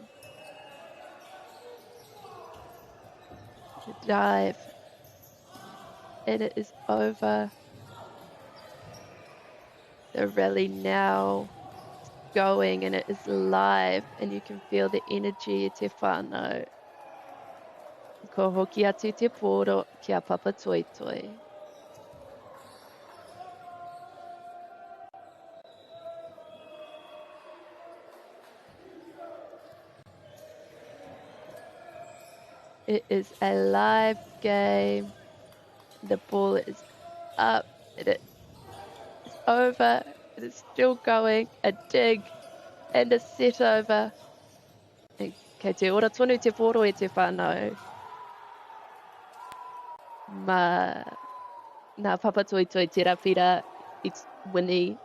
The dive, and it is over. The rally now is going, and it is live, and you can feel the energy te whānau. Ko hoki atu te poro ki a Papatoetoe. It is a live game. The ball is up. It is over. It is still going. A dig and a set over. And kei te ora tonu te poro e te whānau. Nā Papatoetoe te rapira. It's winning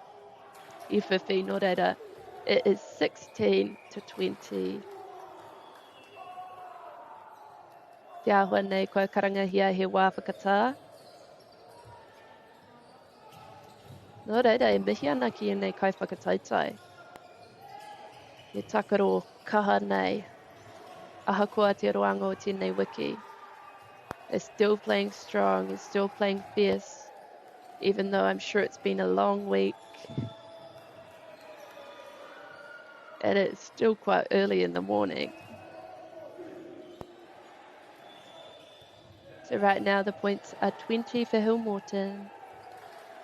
I whiwhi no reira. It is 16-20. Te ahua nei koe karangahia he wā whakatā. No reira, e mihi ana ki nei kai whakataitai. Me takaro kaha nei. Ahakoa te roanga o tēnei wiki. They're still playing strong, and still playing fierce, even though I'm sure it's been a long week. And it's still quite early in the morning. So right now the points are 20 for Hill Morton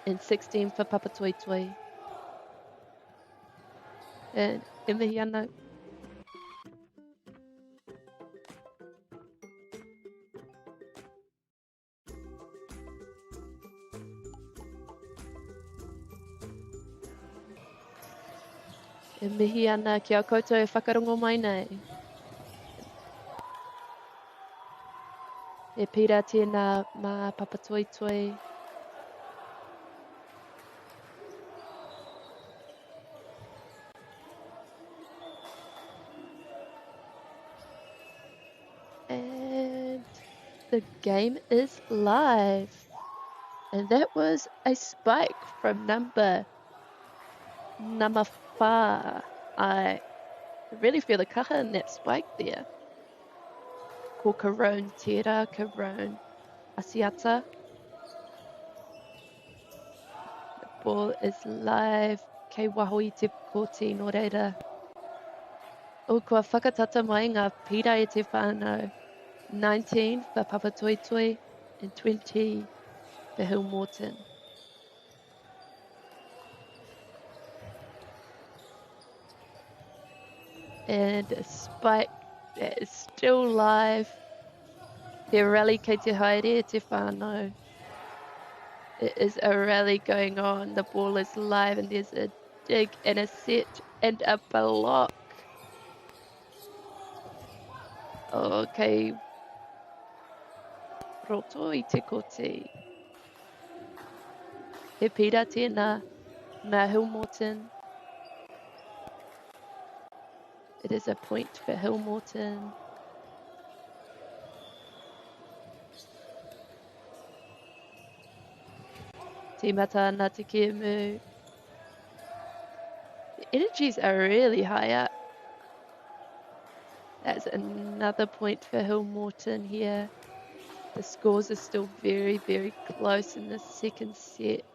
and 16 for Papatoetoe. And e mihi ana. E mihi ana ki a koutou e whakarongo mai nei. E pira tēnā mā Papatoetoe. And the game is live. And that was a spike from number 4. I really feel the kaha in that spike there. Ko Karone Tera, Karone Asiata. The ball is live. Kei waho I te koti no reira. O kua whakatata mai ngā pira e te whānau. 19 for Papatoetoe and 20 for Hill Morton. And a spike that is still live. Te rally kei te haere te whānau. It is a rally going on. The ball is live and there's a dig and a set and a block. Okay. Roto I te koti. He pira tēnā mā Hill Morton. It is a point for Hill Morton. Te mata ana te kēmu. The energies are really high up. That's another point for Hill Morton here. The scores are still very, very close in the second set.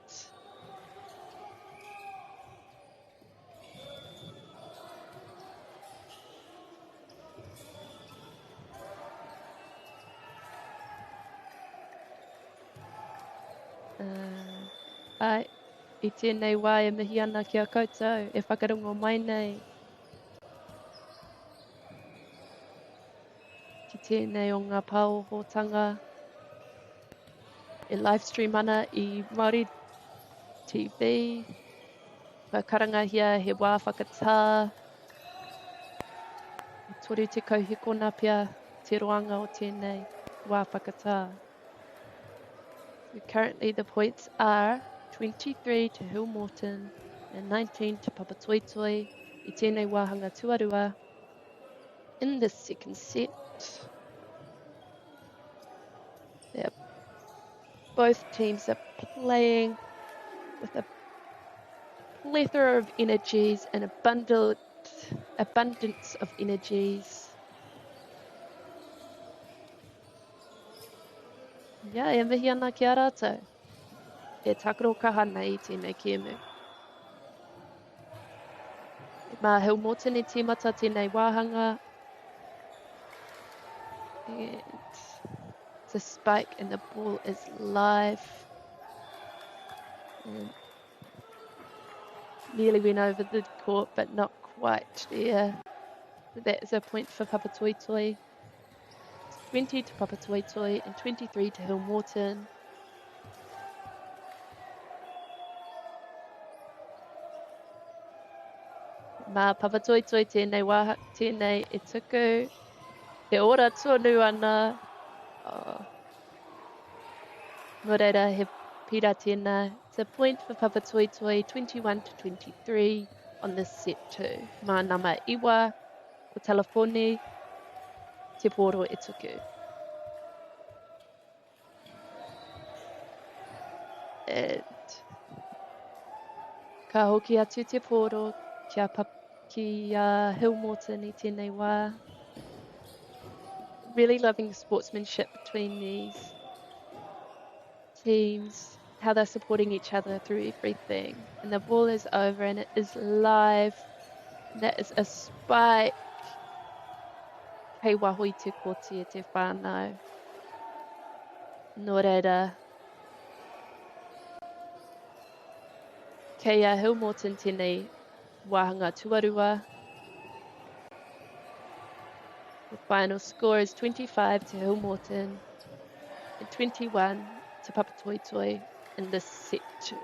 Ai, I tēnei wā e mihi ana ki a koutou, e whakarongo mai nei. Ki tēnei o ngā pāohotanga. E livestream ana I Māori TV. Ka karangahia he wā whakatā. E toru te kauhikona pia te roanga o tēnei wā whakatā. So currently the points are 23 to Hill Morton and 19 to Papatoetoe I tēnei wāhanga tuarua in the second set. Yeah. Both teams are playing with a plethora of energies and abundance of energies. Yeah, e mihi ana ki a rātou. E takaro kaha nei I tēnei kēmu. Mā Hill Morton I tīmata tēnei wāhanga. And it's a spike and the ball is live. And nearly went over the court but not quite there. That is a point for Papatoetoe. 20 to Papatoetoe and 23 to Hill Morton. Mā Papatoetoe tēnei wā, tēnei e tuku. E ora tonu ana. No reira he pira tēnā It's a point for Papatoetoe, 21-23 on this set 2. Mā nama iwa, ko telefone, te poro e tuku. And ka hoki atu te poro ki Hill Morton I tēnei wā. Really loving the sportsmanship between these teams, how they're supporting each other through everything. And the ball is over and it is live. That is a spike. Kei wahui te koti e te whānau. Nō reira. Kei Hill Morton tēnei wāhanga tuarua. The final score is 25 to Hill Morton and 21 to Papatoetoe in this set 2.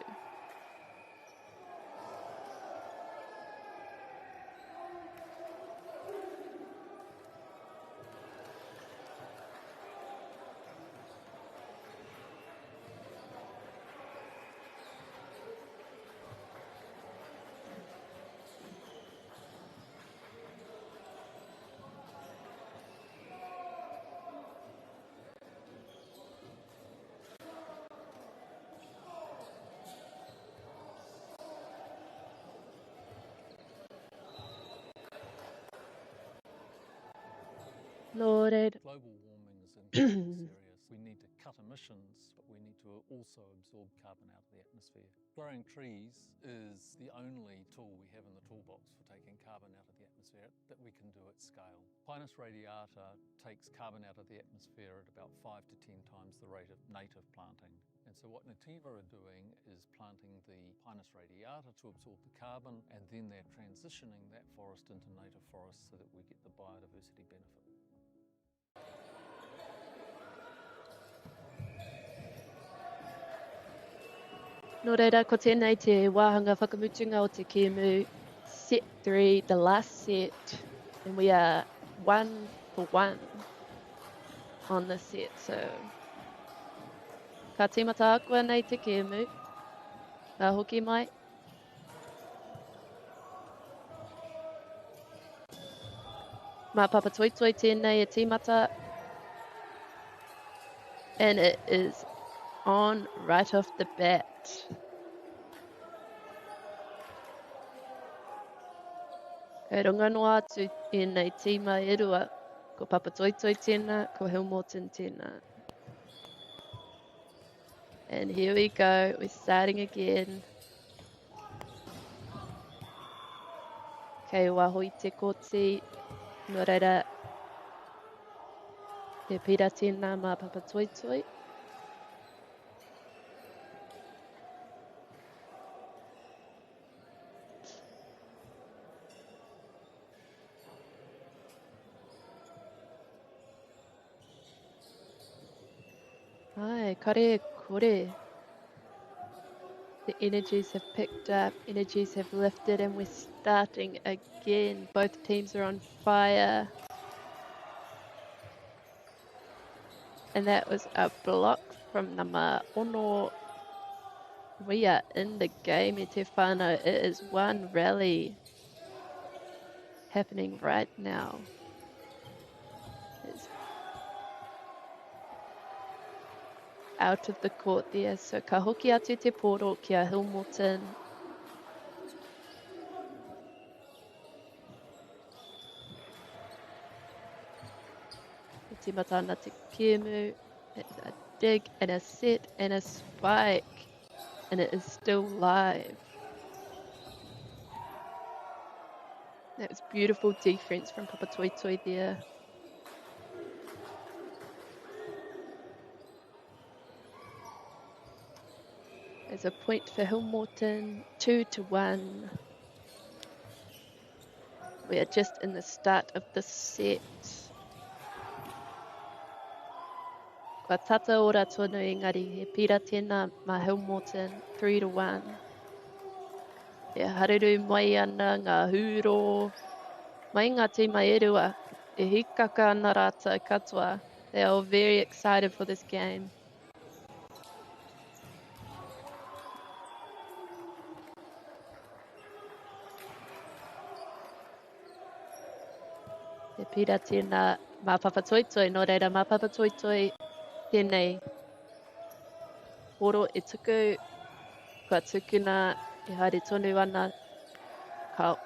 Noted. Global warming is incredibly serious. We need to cut emissions, but we need to also absorb carbon out of the atmosphere. Growing trees is the only tool we have in the toolbox for taking carbon out of the atmosphere that we can do at scale. Pinus radiata takes carbon out of the atmosphere at about 5 to 10 times the rate of native planting. And so what Nativa are doing is planting the Pinus radiata to absorb the carbon, and then they're transitioning that forest into native forest so that we get the biodiversity benefit. Nō reira, ko tēnei te wāhanga whakamutunga o te kēmu, set 3, the last set, and we are 1 for 1 on the set, so ka tīmata akua nei te kēmu, ka hoki mai. Mā Papatoetoe tēnei e tīmata, and it is on right off the bat. Kei runga noa atu I nei tīma e rua, ko Papatoetoe tēnā, ko Hill Morton tēnā. And here we go, we're starting again. Kei wahui te koti, nō reira, te pira tēnā mā Papatoetoe. Ai, kare kore. The energies have picked up, energies have lifted, and we're starting again. Both teams are on fire. And that was a block from Nama Ono. We are in the game, e te whānau. It is one rally happening right now. It's out of the court there, so ka hoki atu te poro kia Hill Morton. Te matana te kēmu, it's a dig and a set and a spike, and it is still live. That was beautiful defense from Papatoetoe there. There's a point for Hill Morton, 2-1. We are just in the start of the set. Kua tata ora tonu engari, he pira tēnā mā Hill Morton, 3-1. E hareru mai ana ngā hūro, mai ngā tīma e rua, e hikaka ana rātou katoa. They are all very excited for this game. He pira tēnā mā papatoitoi, nō reira mā papatoitoi tēnei horo e tuku, kua tukuna e haere tonu ana ka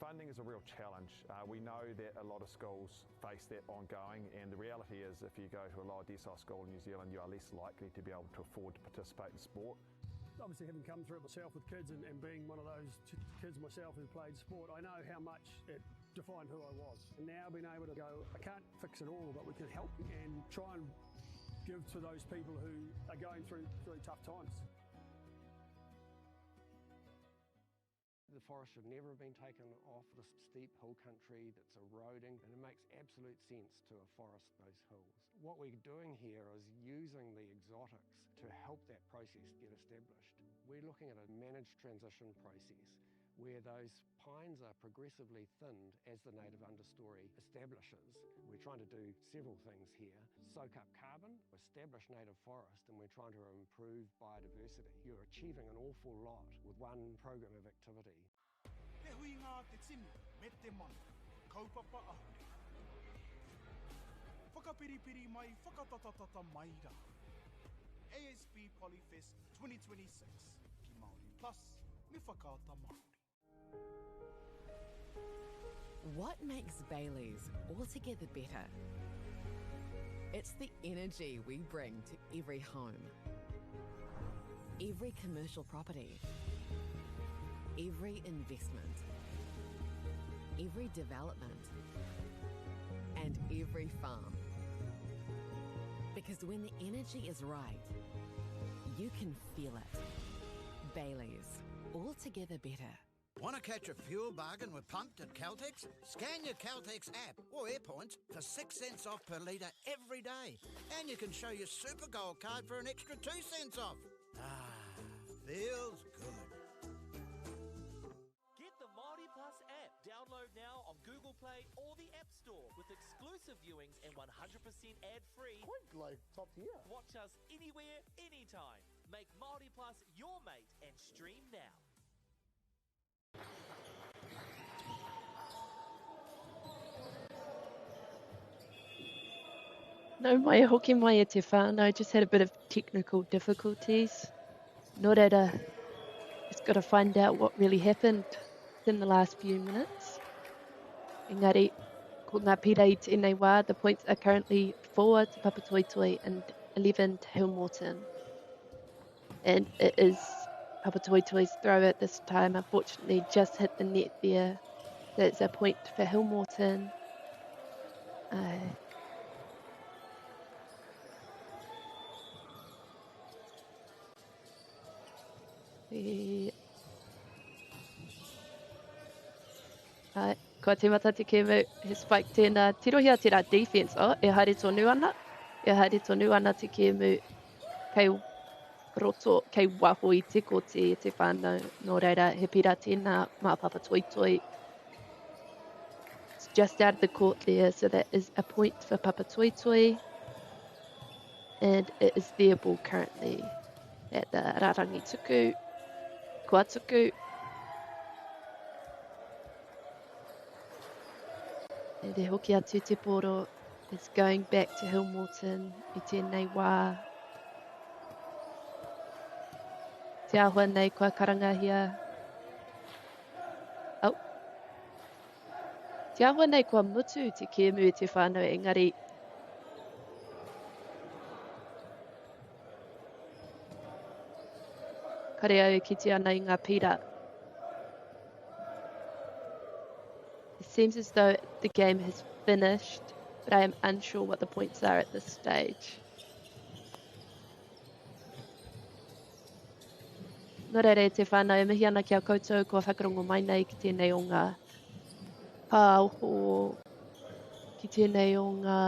Funding is a real challenge. We know that a lot of schools face that ongoing, and the reality is if you go to a lower decile school in New Zealand, you are less likely to be able to afford to participate in sport. Obviously, having come through it myself with kids and being one of those kids myself who played sport, I know how much it defined who I was. And now being able to go, I can't fix it all, but we can help and try and give to those people who are going through tough times. The forest should never have been taken off this steep hill country that's eroding, and it makes absolute sense to afforest those hills. What we're doing here is using the exotics to help that process get established. We're looking at a managed transition process where those pines are progressively thinned as the native understory establishes. We're trying to do several things here. Soak up carbon, establish native forest, and we're trying to improve biodiversity. You're achieving an awful lot with one program of activity. Te hui ngā te tini, me te mana, kaupapa ahuri. Whakapiripiri mai, whakatatatata mai rā. ASB Polyfest 2026, ki Māori Plus, me whakaata Māori. What makes Bailey's altogether better? It's the energy we bring to every home, every commercial property, every investment, every development, and every farm. Because when the energy is right, you can feel it. Bailey's, altogether better. Want to catch a fuel bargain with Pumped at Caltex? Scan your Caltex app or AirPoints for 6 cents off per litre every day. And you can show your Super Gold card for an extra 2 cents off. Feels good. Get the Māori Plus app. Download now on Google Play or the App Store with exclusive viewings and 100% ad-free. Quite like top tier. Watch us anywhere, anytime. Make Māori Plus your mate and stream now. No mai hoki mai e te whānau, just had a bit of technical difficulties. Nō reira, just got to find out what really happened in the last few minutes. Engari, ko ngā pira I tēnei wā, the points are currently 4 to Papatoetoe and 11 to Hillmorton. And it is Papatoetoe's throw at this time, unfortunately just hit the net there. That's a point for Hillmorton. Ko te mata te kēmu, he spike tēnā, tirohia tērā defense, e haere tonu ana te kēmu, kei roto, kei waho I te kote e te whānau, nō reira, he pira tēnā mā Papatoetoe. It's just out of the court there, so that is a point for Papatoetoe. And it is their ball currently at the Rarangi tuku, kua tuku. E te hoki atu te poro is going back to Hillmorton I tēnei wā. Te ahua nei kua karangahia. Oh. Te ahua nei kua mutu te kēmu te whānau engari. Kare au ki te ana I ngā pira. It seems as though the game has finished, but I am unsure what the points are at this stage. Nō reire te whānau e mihi ana ki a koutou kua whakarongo mai nei ki tēnei o ngā pāoho, ki tēnei o ngā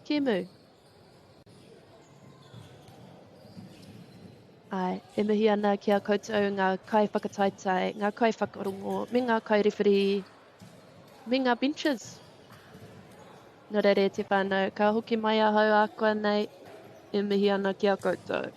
kēmu. Ai, e mihi ana ki a koutou ngā kai whakataitai, ngā kai whakarongo, me ngā kai referee, me ngā benches. Nō reire te whānau, ka hoki mai ahau a koa nei, e mihi ana ki a koutou.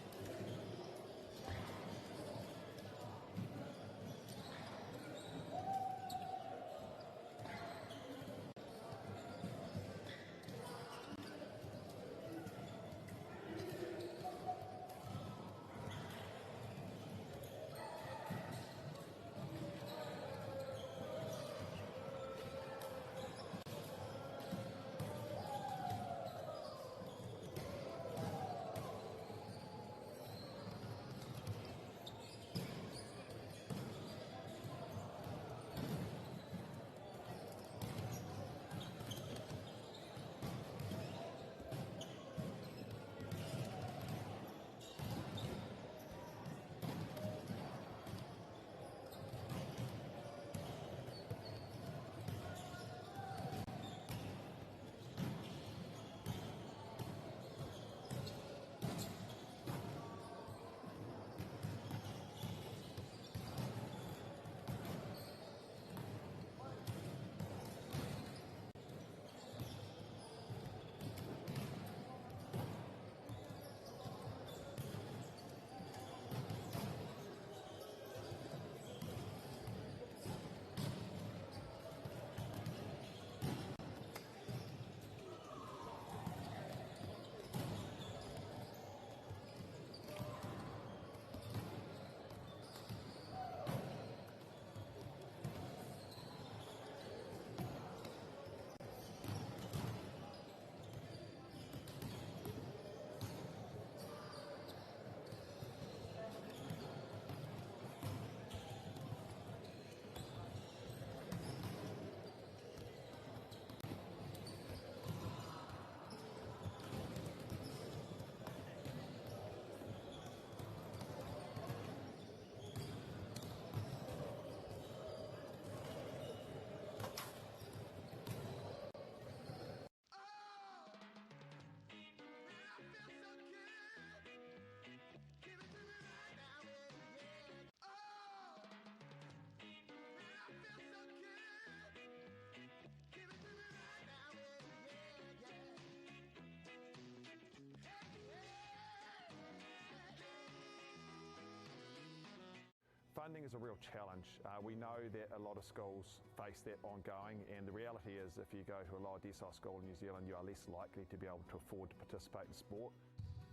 Funding is a real challenge. We know that a lot of schools face that ongoing, and the reality is if you go to a lower decile school in New Zealand, you are less likely to be able to afford to participate in sport.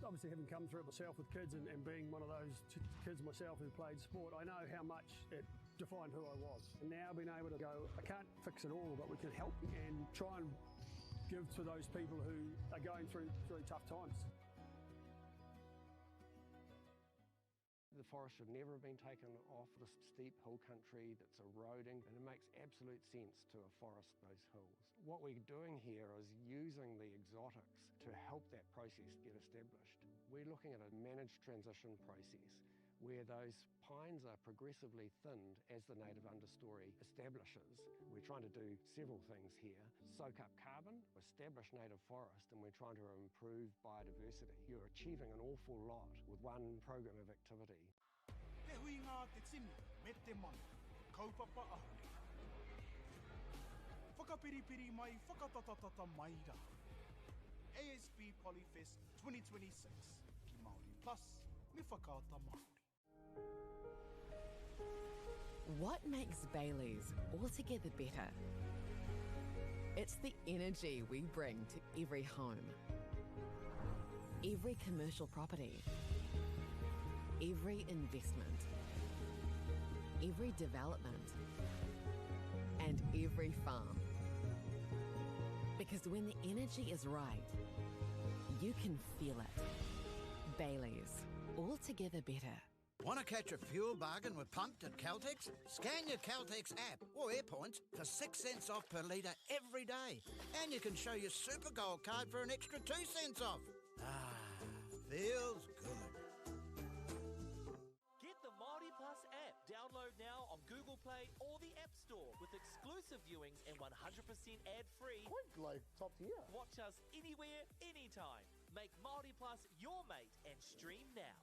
Obviously, having come through it myself with kids and being one of those kids myself who played sport, I know how much it defined who I was. And now being able to go, I can't fix it all, but we can help and try and give to those people who are going through really tough times. The forest should never have been taken off this steep hill country that's eroding, and it makes absolute sense to afforest those hills. What we're doing here is using the exotics to help that process get established. We're looking at a managed transition process where those pines are progressively thinned as the native understory establishes. We're trying to do several things here. Soak up carbon, establish native forest, and we're trying to improve biodiversity. You're achieving an awful lot with one program of activity. Te hui ngā te tini, me te mana, kaupapa ahuri. Whakapiripiri mai, whakatatatata mai rā. ASB Polyfest 2026, ki Māori Plus, me whakaata Māori. What makes Bailey's altogether better? It's the energy we bring to every home, every commercial property, every investment, every development, and every farm. Because when the energy is right, you can feel it. Baileys, altogether better. Want to catch a fuel bargain with Pumped at Caltex? Scan your Caltex app or AirPoints for 6 cents off per litre every day. And you can show your Super Gold card for an extra 2 cents off. Ah, feels good. Get the Māori Plus app. Download now on Google Play or the App Store with exclusive viewings and 100% ad-free. Quite like top tier. Watch us anywhere, anytime. Make Māori Plus your mate and stream now.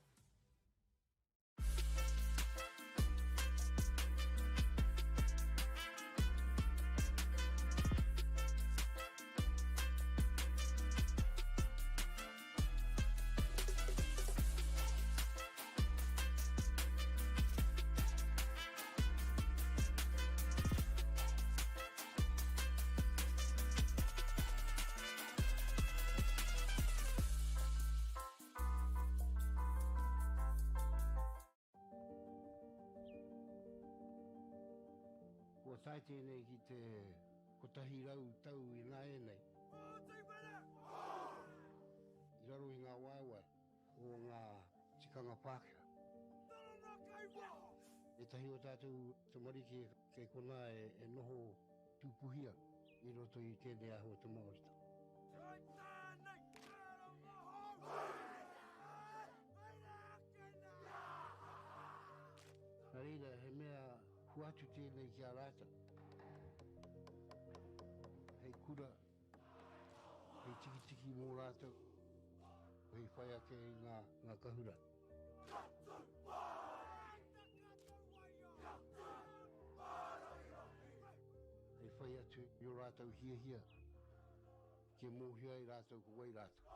Ko tai tēnei ki te kotahi rau tau I ngā e nei. I raro I ngā waiwai o ngā tikanga Pākehā. E tahi o tātou te marike kei kona e noho tūpuhia I roto I tēnei aho te Māorita. Nā reira, he mea huatu tēnei ki a rāta. Hei kura, hei tiki mō rātou, hei whai ake I ngā kahura. Hei whai atu I o rātou hia, ke mōhia I rātou ko wai rātou.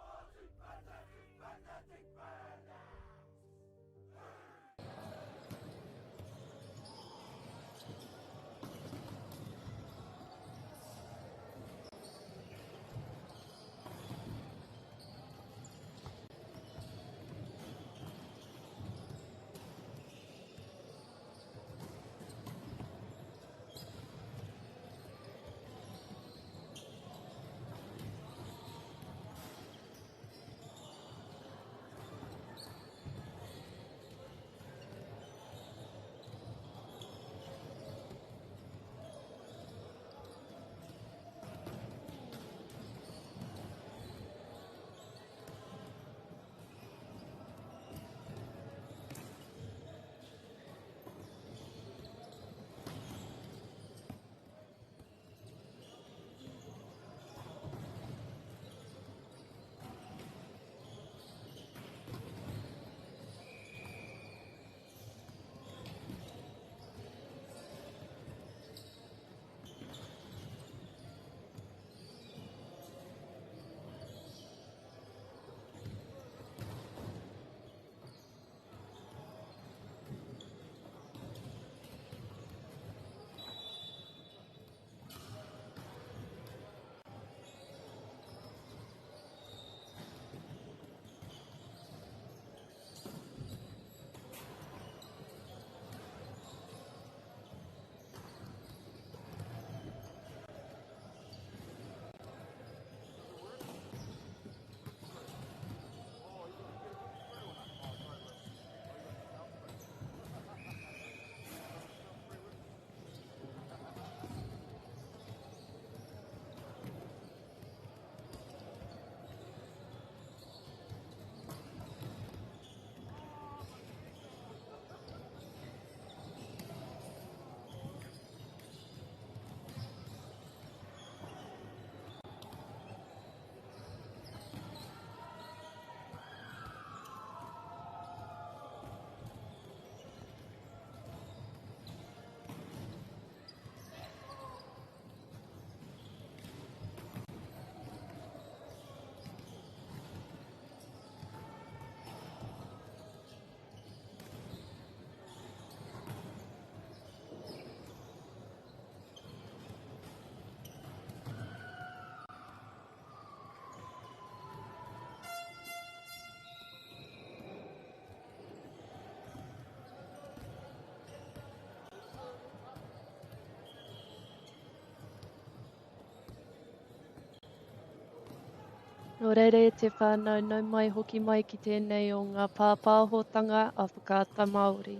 Nō reire te whānau nau mai hoki mai ki tēnei o ngā pāpāhotanga a whakaata Māori.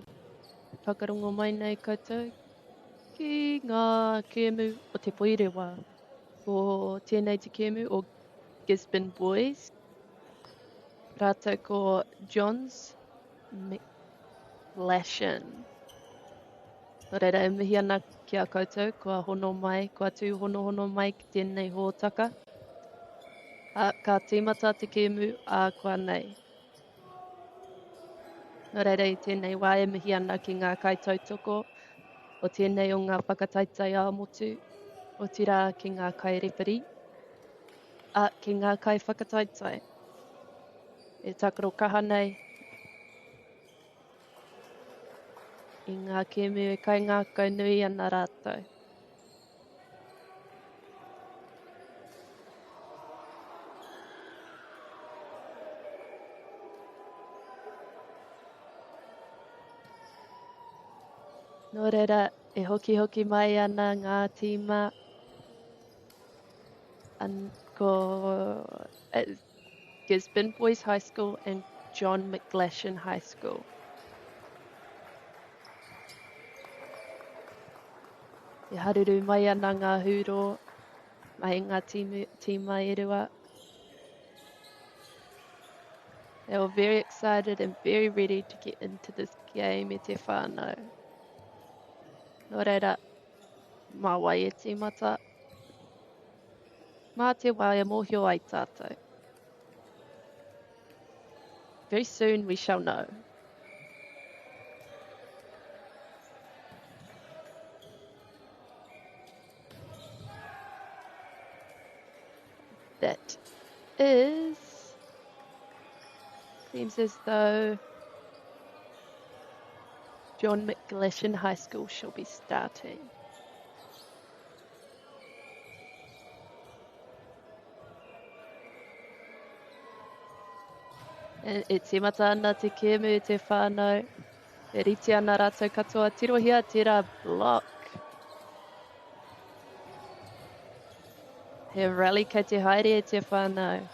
Whakarongo mai nei koutou ki ngā kēmu o te Poirewa. Ko tēnei te kēmu o Gisborne Boys. Rātou ko Johns McLashin. Nō reira e mihi ana ki a koutou, kua hono mai, kua tū hono mai ki tēnei hōtaka. Ka tīmata te kēmu a kua nei. Nō reira I tēnei wā e mihi ana ki ngā kaitautoko, o tēnei o ngā whakataitai a motu, o tira ki ngā kairepari, ki ngā kai whakataitai. E takaro kaha nei, I ngā kēmu e kai ngā kaunui ana rātou. Nō reira, e hoki mai ana ngā tīma ko Gisborne Boys High School and John McLashin High School. E haruru mai ana ngā huro, mai ngā tīma e rua. They were very excited and very ready to get into this game e te whānau. Nō reira, mā wai e tīmata. Mā te wai e mōhio ai tātou. Very soon we shall know. That is... Seems as though John McLashin High School shall be starting. E tīmata ana te kēmu te whānau. E riti ana rātou katoa tirohia tira block. He rally kei te haere e te whānau.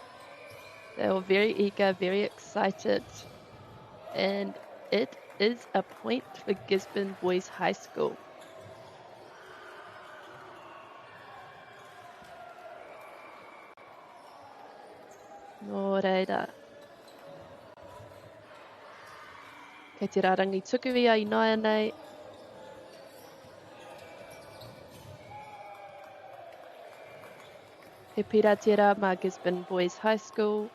They were very eager, very excited. And it is a point for Gisborne Boys High School. Nō reira. Kei te rārangi tukuhi a inoia nei. He pira tira mā Gisborne Boys High School.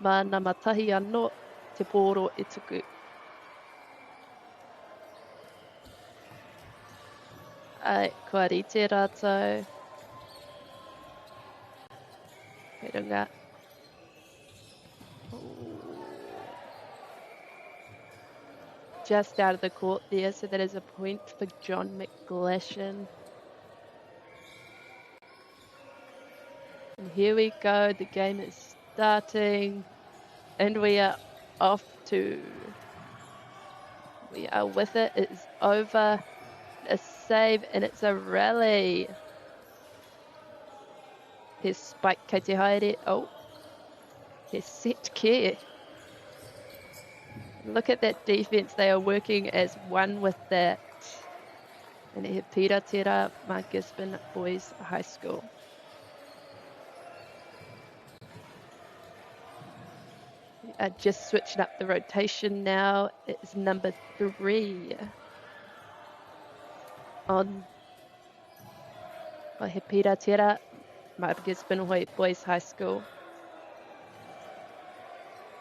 Mā nā matahi anō te pōro e tuku. Ai, kua rite rātou. Hei runga. Just out of the court there, so that is a point for John McLashin. And here we go, the game is starting, and we are off to, we are with it, it's over, a save, and it's a rally. Here's Spike kei te haere, oh, here's set care. Look at that defense, they are working as one with that. And he pira tira mā Gisborne Boys High School. Just switching up the rotation now. It's number 3 on he pira tira mā Gisborne Boys High School.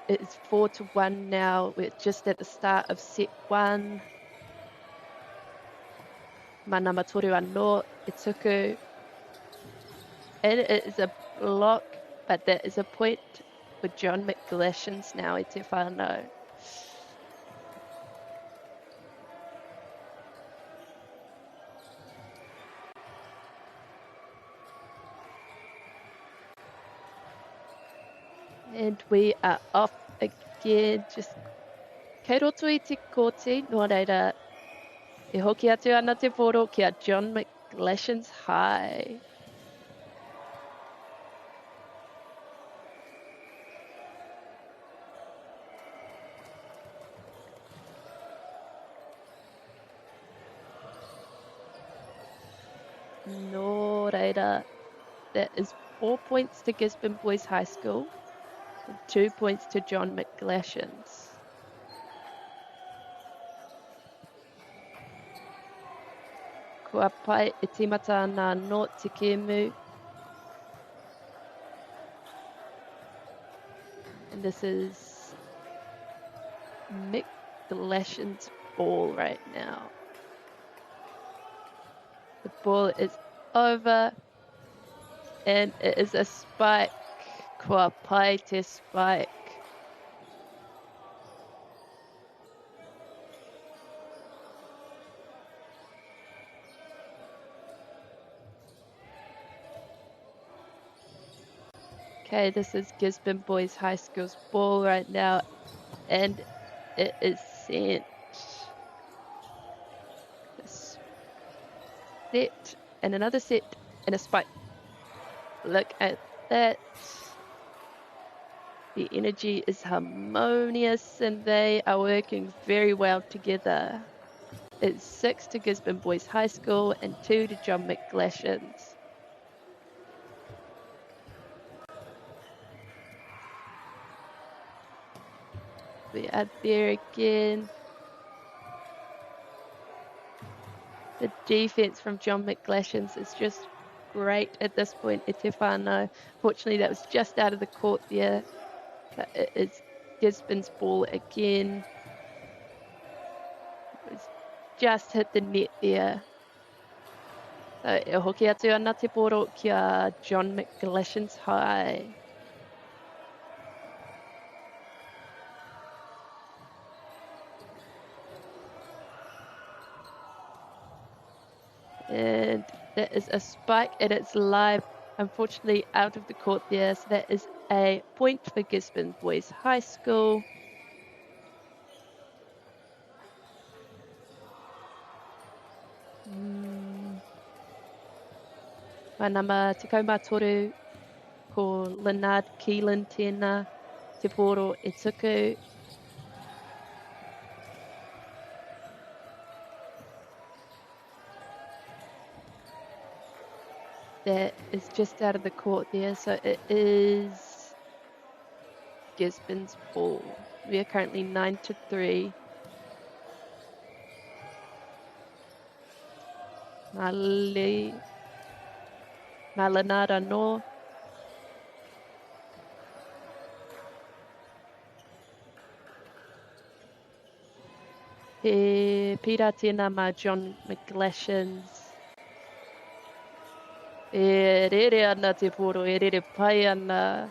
It's 4-1 now. We're just at the start of set 1. Mana matoru anō, e tuku. And it is a block, but that is a point for John McLashin's now e te whānau. And we are off again, just kei roto I te kōti, nō reira, e hoki atu ana te pōro ki a John McLashin's High. later. That is 4 points to Gisborne Boys High School and 2 points to John McGlashan's. Kua pai e timata nā no te kemu. And this is McGlashan's ball right now. The ball is over and it is a spike. Kua pai te spike. Okay, this is Gisborne Boys High School's ball right now, and it is sent. Set, and another set, and a spike. Look at that. The energy is harmonious, and they are working very well together. It's 6 to Gisborne Boys High School, and 2 to John McGlashan's. We are there again. The defense from John McGlashan's is just great at this point. E te whānau. Fortunately, that was just out of the court there. But it is Gisborne's ball again. It's just hit the net there. So e hoki atu ana te poro kia John McGlashan's high. And that is a spike, and it's live, unfortunately, out of the court there. So that is a point for Gisborne Boys High School. Manama te kaumatoru ko Leonard Keelan tēnā, te poro e tuku. That is just out of the court there, so it is Gisborne's ball. We are currently 9-3. Malanara no. He pira tēnā mā John McGlashan's. E rere ana te poro, e rere pai ana.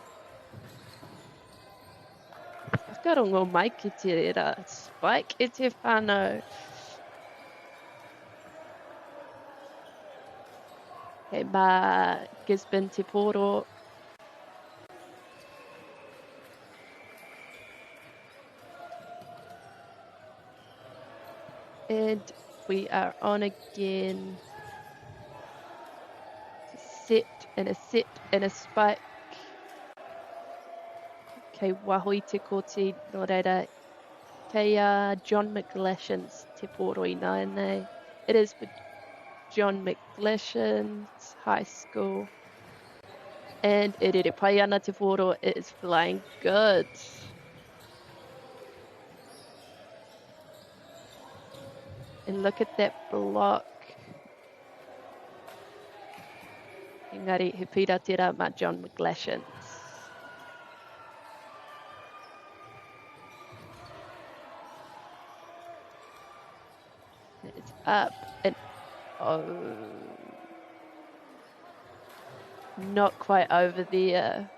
Whakarongo mai ki te rera. Spike e te whānau. Hei mā Gisborne te poro. And we are on again. Set and a spike. Kei wahui te koti no reira. Kei John McGlashan's te poro I nei. It is for John McGlashan's High School. And e rere pai ana te poro. It is flying good. And look at that block. Engari, he pira tira mā John McGlashan's. It's up and not quite over there.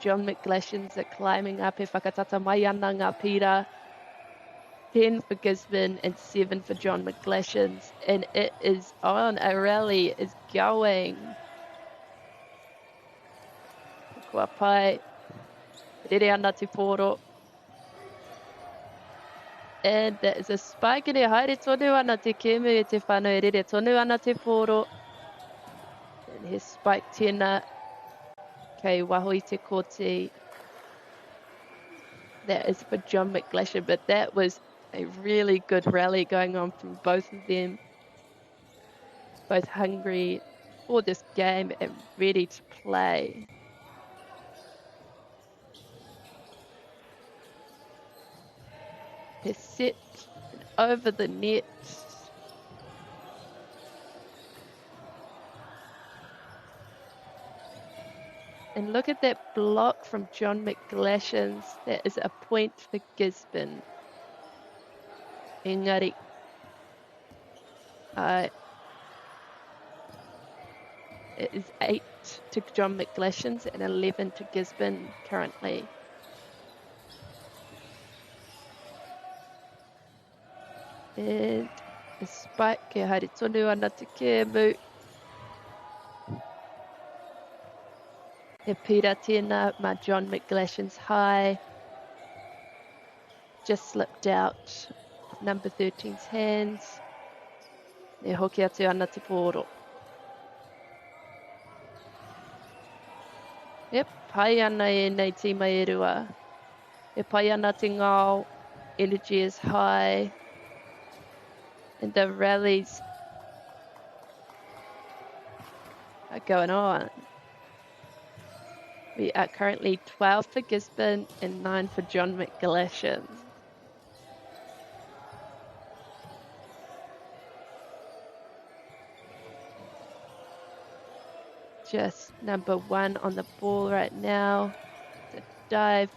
John McGlashan's are climbing up. He whakatata mai ana ngā pira. 10 for Gisborne and 7 for John McGlashan's, and it is on. A rally is going. Kua pai, rere ana te poro. And that is a spike in e haere tonu ana te kemu e te whānau e rere tonu ana te poro. And he spike tēnā kei wahui te koti. That is for John McGlashan, but that was a really good rally going on from both of them. both hungry for this game and ready to play. They're set over the net. And look at that block from John McGlashan's. That is a point for Gisborne. Engari. It is 8 to John McGlashan's and 11 to Gisborne currently. And a spike ke haere tonu ana te kēmu. E pira tēnā ma John McGlashan's high. Just slipped out of number 13's hands. E hoki atu ana te pōro. Yep, pai ana e nei tīma e rua. E pai ana te ngao. Energy is high. And the rallies are going on. We are currently 12 for Gisborne and 9 for John McGlashan. Just number 1 on the ball right now. The dive.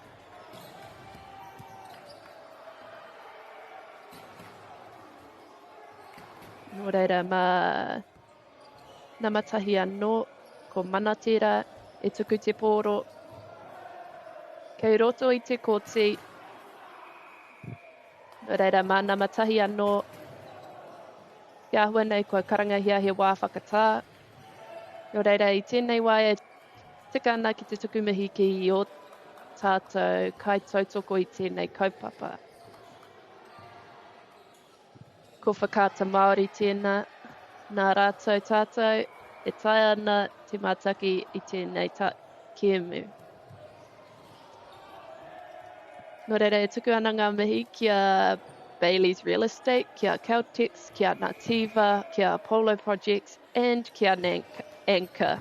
Nō reira mā namatahi anō ko manatira e tuku te pōro. Kei roto i te kōti. Nō reira mā namatahi anō. Kia hua nei kua karangahia he wā whakatā. Nō reira i tēnei wā e tika ana ki te tuku mihi ki i o tātou kai tautoko i tēnei kaupapa. Ko whakata Māori tēnā, nā rātou tātou, e tae ana te mātaki i tēnei kēmu. Nō reira e tuku ana ngā mihi kia Bailey's Real Estate, kia Caltex, kia Nativa, kia Apollo Projects, and kia Anchor.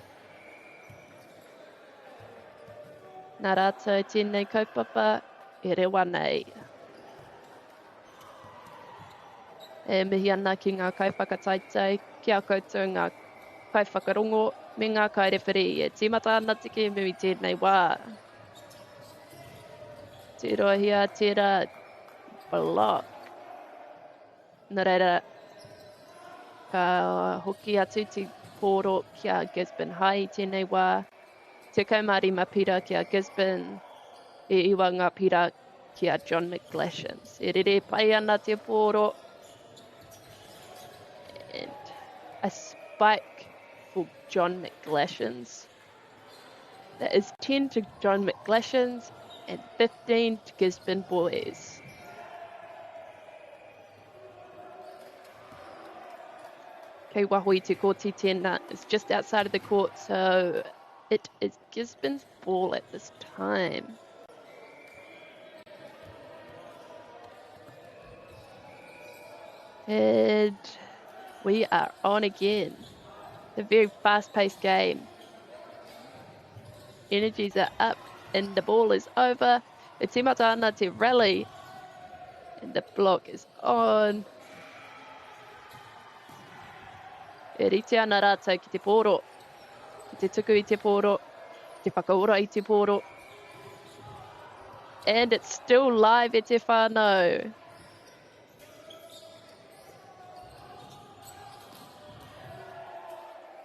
Nā rātou tēnei kaupapa, e rewa nei. E mihi ana ki ngā kaiwhakataitei, kia koutou ngā kaiwhakarongo, me ngā kairewhiri, e tīmata ana te kēmu i tēnei wā. Te rohia tērā block. Nā reira, ka hoki atu te pōro kia Gisborne High i tēnei wā. Te kaumari mapira kia Gisborne, e iwa ngā pira kia John McGlashan's. E rere pai ana te pōro. And a spike for John McGlashan's. That is 10 to John McGlashan's and 15 to Gisborne boys. Kei waho i te kōti tēnā is just outside of the court, so it is Gisborne's ball at this time. And we are on again. A very fast-paced game. Energies are up and the ball is over. E tīmata ana te rally. And the block is on. E rite ana rātou ki te pōro. Ki te tuku i te pōro. Ki te whakaora i te pōro. And it's still live e te whānau.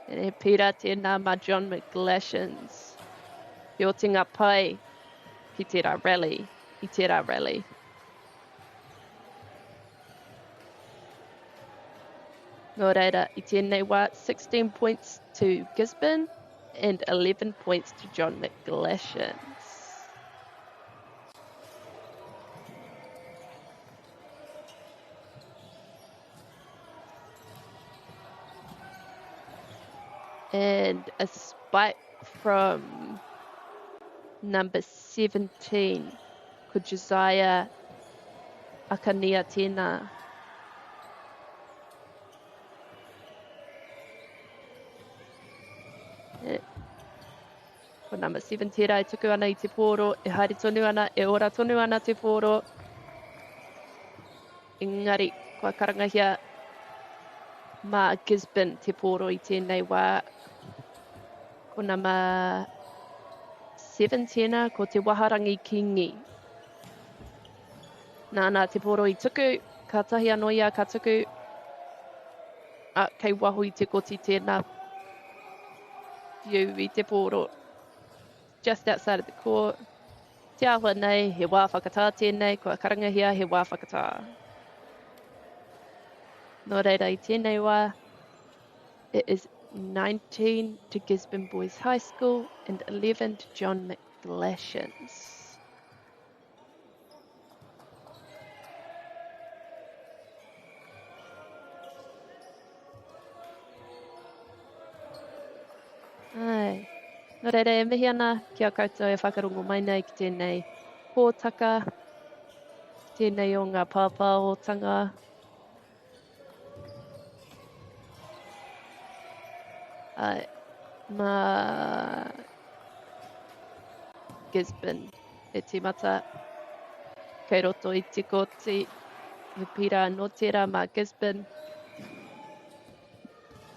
And e pira tēnā ma John McGlashan's. I o tinga pai ki tērā rally, i tērā rally. Nō reira, i tēnei wā, 16 points to Gisborne and 11 points to John McGlashan's. And a spike from number 17, ko Josiah Akania tēnā. Ko number 7 tērā e tuku ana I te pōro, e haere tonu ana, e ora tonu ana te pōro. Engari, kua karangahia mā Gisborne te pōro I tēnei wā. Ko number 7 tēnā, ko te waharangi kingi. Nāna te pōro I tuku, ka tahi anō ia ka tuku. Kei wahu I te koti tēnā. View I te pōro. Just outside of the court. Te ahua nei, he wā whakatā tēnei, kua karangahia he wā whakatā. Nō reira I tēnei wā, it is 19 to Gisborne Boys High School and 11 to John McGlashan's. Ai. Nō reira e mihi ana, kia koutou e whakarongo mai nei ki tēnei pōtaka, tēnei o ngā pāpāotanga. Ai, mā Gisborne e tīmata, kei roto I te koti, he pira no tērā mā Gisborne.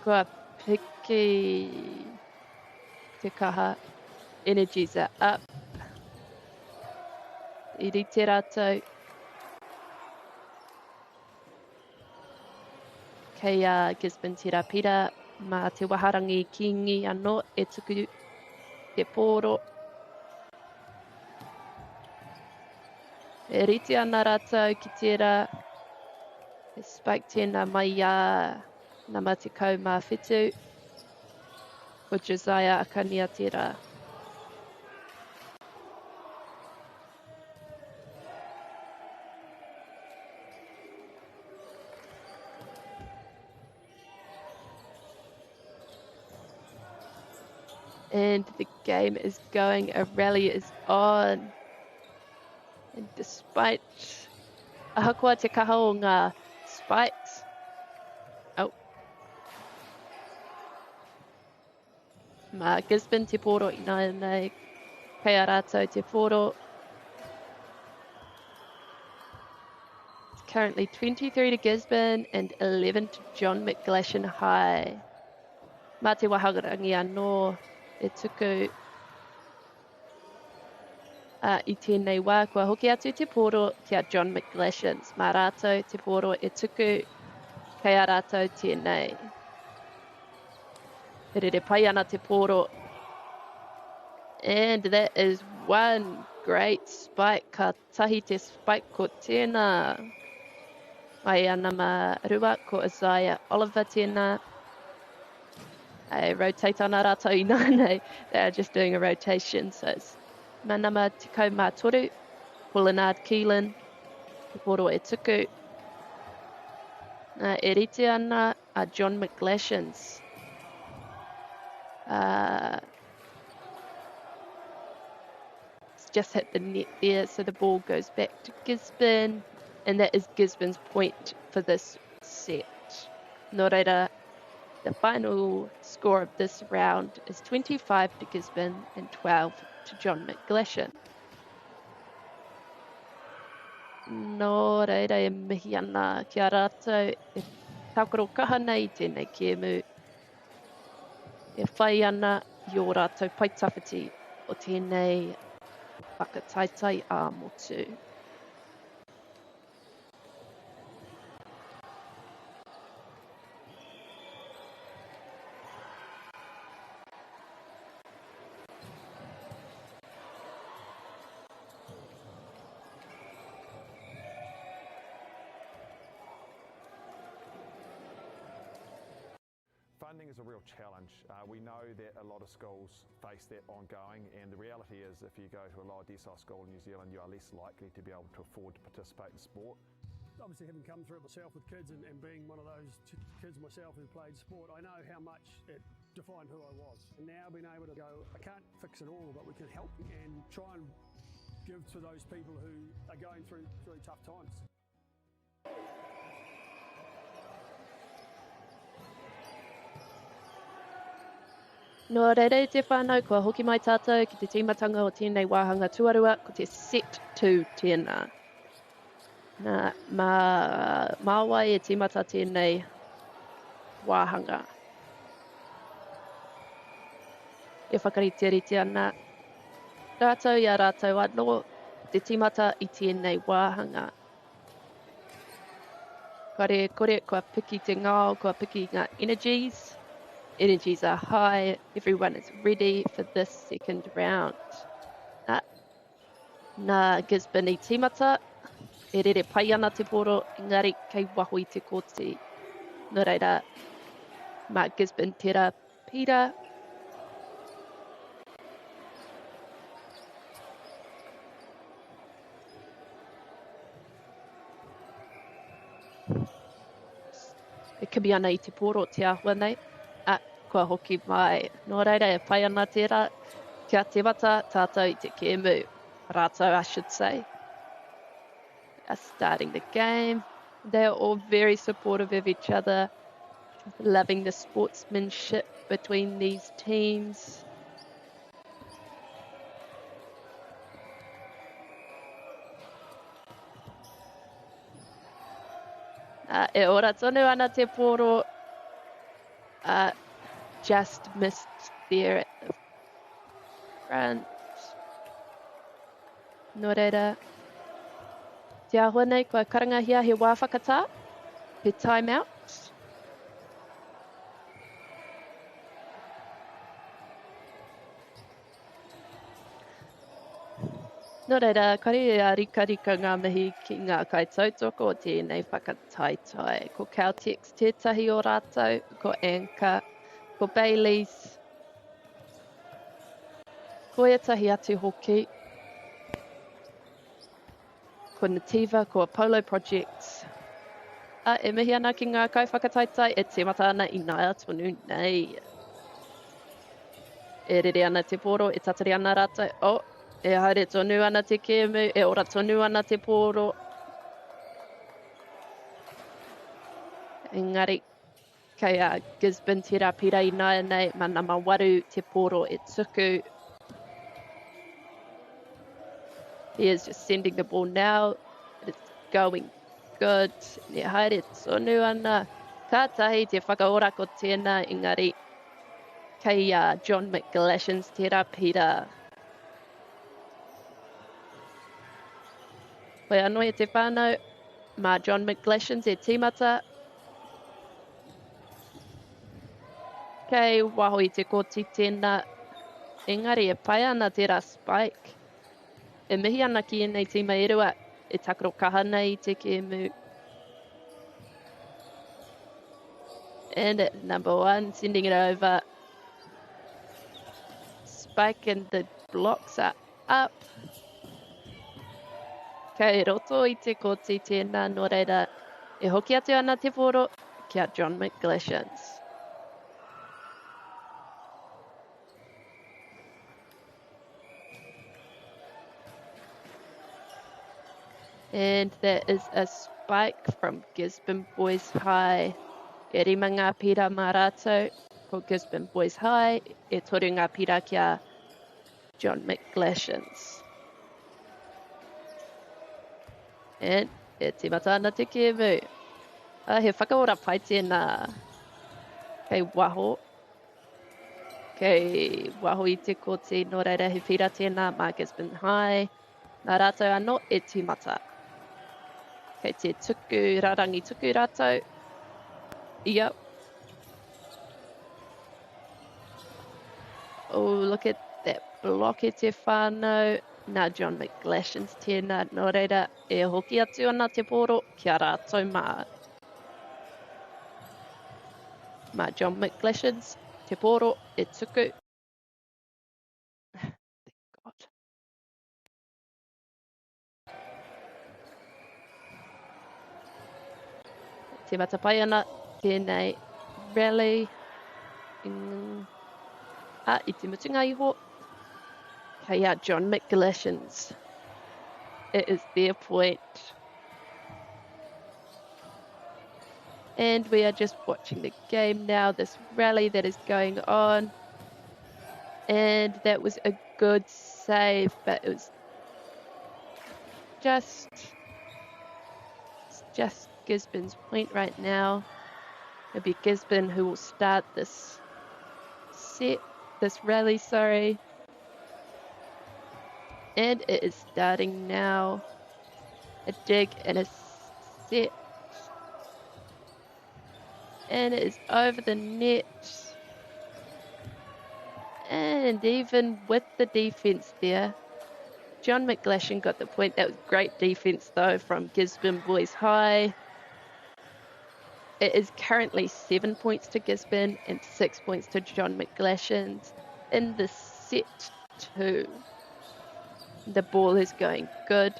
Kua piki te kaha, energies are up. I rite rātou. Kei Gisborne tērā pira, mā te waharangi kingi anō e tuku te pōro. E rite ana rātou ki tērā, e spike tēnā mai nama te kau mā whetū. Ko Josiah Akania tērā. And the game is going, a rally is on. And despite ahakoa te kaha o ngā spikes, mā Gisborne te pōro I nei, kei a rātou te pōro. It's currently 23 to Gisborne and 11 to John McGlashan High. Mā te waharangi anō e tuku I tēnei wā, kua hoki atu te pōro kia John McGlashan's. Mā rātou te pōro e tuku, kei a rātou tēnei. Rere pai ana te pōro. And that is one great spike. Ka tahi te spike ko tēnā. Mai ana mā rua ko Isaiah Oliver tēnā. Rotate ana rātou I nānei. They are just doing a rotation. So it's manama te kau mā toru. Ko Leonard Keelan. Te pōro e tuku. E rite ana a John McGlashan's. It's just hit the net there, so the ball goes back to Gisborne, and that is Gisborne's point for this set. Nō reira, the final score of this round is 25 to Gisborne and 12 to John McGlashan. Nō reira e mihi ana kia rātou e tākoro kaha nei tēnei kēmu. E whai ana I o rātou paitawhiti o tēnei whakataitai a motu. Funding is a real challenge. We know that a lot of schools face that ongoing, and the reality is if you go to a lower decile school in New Zealand, you are less likely to be able to afford to participate in sport. Obviously, having come through it myself with kids and being one of those kids myself who played sport, I know how much it defined who I was. And now being able to go, I can't fix it all, but we can help and try and give to those people who are going through really tough times. No reire te whānau, kua hoki mai tātou ki te tīmatanga o tēnei wāhanga tuarua, ko te set 2 tēnā. Nā, māwai e tīmata tēnei wāhanga. E whakariteriti ana. Rātou ia rātou anō, te tīmata i tēnei wāhanga. Kore, kua piki te ngao, kua piki ngā energies. Energies are high. Everyone is ready for this second round. Nā Gisborne I tīmata. E rere pai ana te poro, engari kei waho I te kōti. Nō reira, mā Gisborne tērā pira. E kimi ana I te poro te ahua nei. Kua hoki mai. Nō reira e pai ana tērā. Kia te wata tātou I te kēmu. Rātou, I should say. Are starting the game. They're all very supportive of each other. Loving the sportsmanship between these teams. E ora tonu ana te poro. Just missed there at the front. Nō reira. Te ahua nei, kua karangahia he wāwhakatā. He time out. Nō reira, kare a rika ngā mihi ki ngā kaitautoko o tēnei whakataitai. Ko Caltex tētahi o rātou, ko Anchor, ko Bailey's. Ko etahi atu hoki. Ko Nativa, ko Apollo Projects. E mihi ana ki ngā kaiwhakataitai, e te mata ana I nāia tonu nei. E rere ana te poro, e tatari ana rātou. E haere tonu ana te kēmu, e ora tonu ana te poro. Engari, kei a Gisborne tērā pira I nāia nei, ma nama waru te poro e tuku. He is just sending the ball now. It's going good. Ne haere tonu ana. Kātahi te whakaora ko tēnā, engari, kei a John McGlashan's tērā pira. Koe anō e te whānau, mā John McGlashan's e tīmata. Kei waho I te kōti tēnā, engari e pai ana tērā spike. E mihi ana ki nei tīma erua, e takaro kahana I te kēmu. And at number 1, sending it over. Spike and the blocks are up. Kei roto I te kōti tēnā, nō reira, e hoki atu ana te poro, kia John McGlashan's. And there is a spike from Gisborne Boys High. E rima ngā pira mā rātou, ko Gisborne Boys High, e toru ngā pira kia John McGlashan's. And e tīmata ana te kēmu. He whakaora pai tēnā. Kei waho. Kei waho I te kōti, nō reira he pira tēnā mā Gisborne High. Nā rātou anō e tīmata. Kei te tuku, rarangi tuku rātou. Yep. Oh, look at that block e te whānau. Nā John McGlashan's tēnā, nō reira, e hoki atu ana te poro, kia rātou mā. Mā John McGlashan's, te poro, e tuku. Thank God. Te matapai ana, tēnei rally. I te mutunga iho. Kei a John McGlashan's. It is their point. And we are just watching the game now, this rally that is going on. And that was a good save, but it was just Gisborne's point right now. It'll be Gisborne who will start this rally, sorry. And it is starting now. A dig and a set. And it is over the net. And even with the defence there, John McGlashan got the point. That was great defence though from Gisborne Boys High. It is currently 7 points to Gisborne and 6 points to John McGlashan's in the set 2. The ball is going good.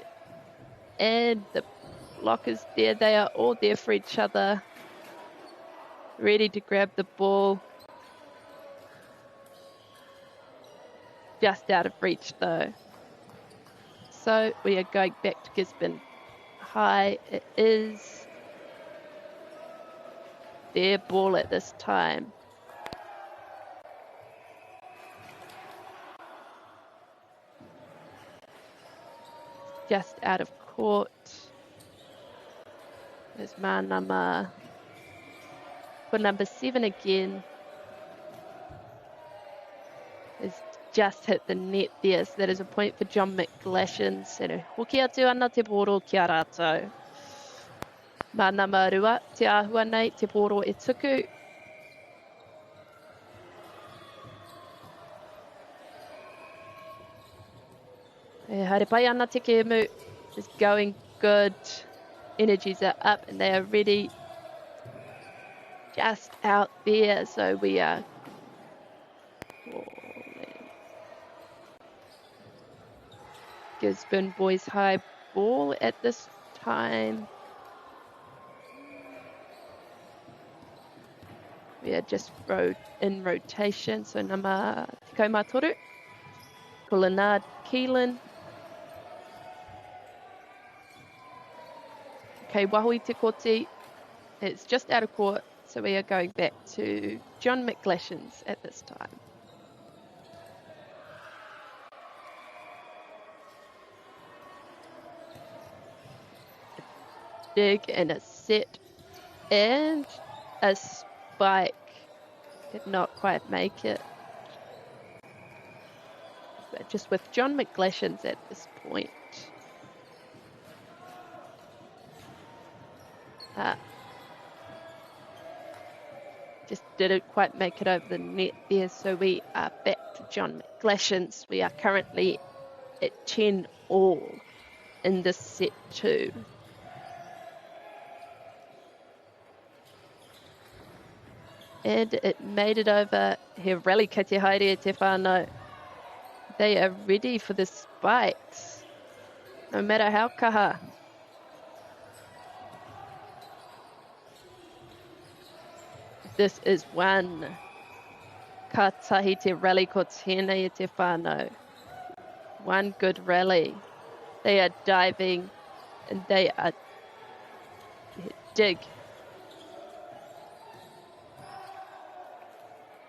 And the blockers there, they are all there for each other. Ready to grab the ball. Just out of reach though. So we are going back to Gisborne High. It is their ball at this time. Just out of court. There's Manama for number 7 again. Has just hit the net there, so that is a point for John McGlashan. Senu hoki atu ana te poro ki a rātou. Manama rua, te āhua nei, te poro e tuku. Haere pai ana te kēmu is going good. Energies are up and they are ready. Just out there, so we are Gisborne Boys High ball at this time. We are just in rotation, so nama Tikau Mātoru, Kulanard Keelan. Okay, Wahui Te Koti, it's just out of court, so we are going back to John McGlashan's at this time. A dig and a set, and a spike. Did not quite make it. But just with John McGlashan's at this point. Just didn't quite make it over the net there, so we are back to John McGlashan's. We are currently at 10 all in this set 2. And it made it over. He rally ka te haere e te whānau. They are ready for the spikes, no matter how kaha. This is one. Ka tahi te rally ko tēnei e te whānau. One good rally. They are diving and they are dig.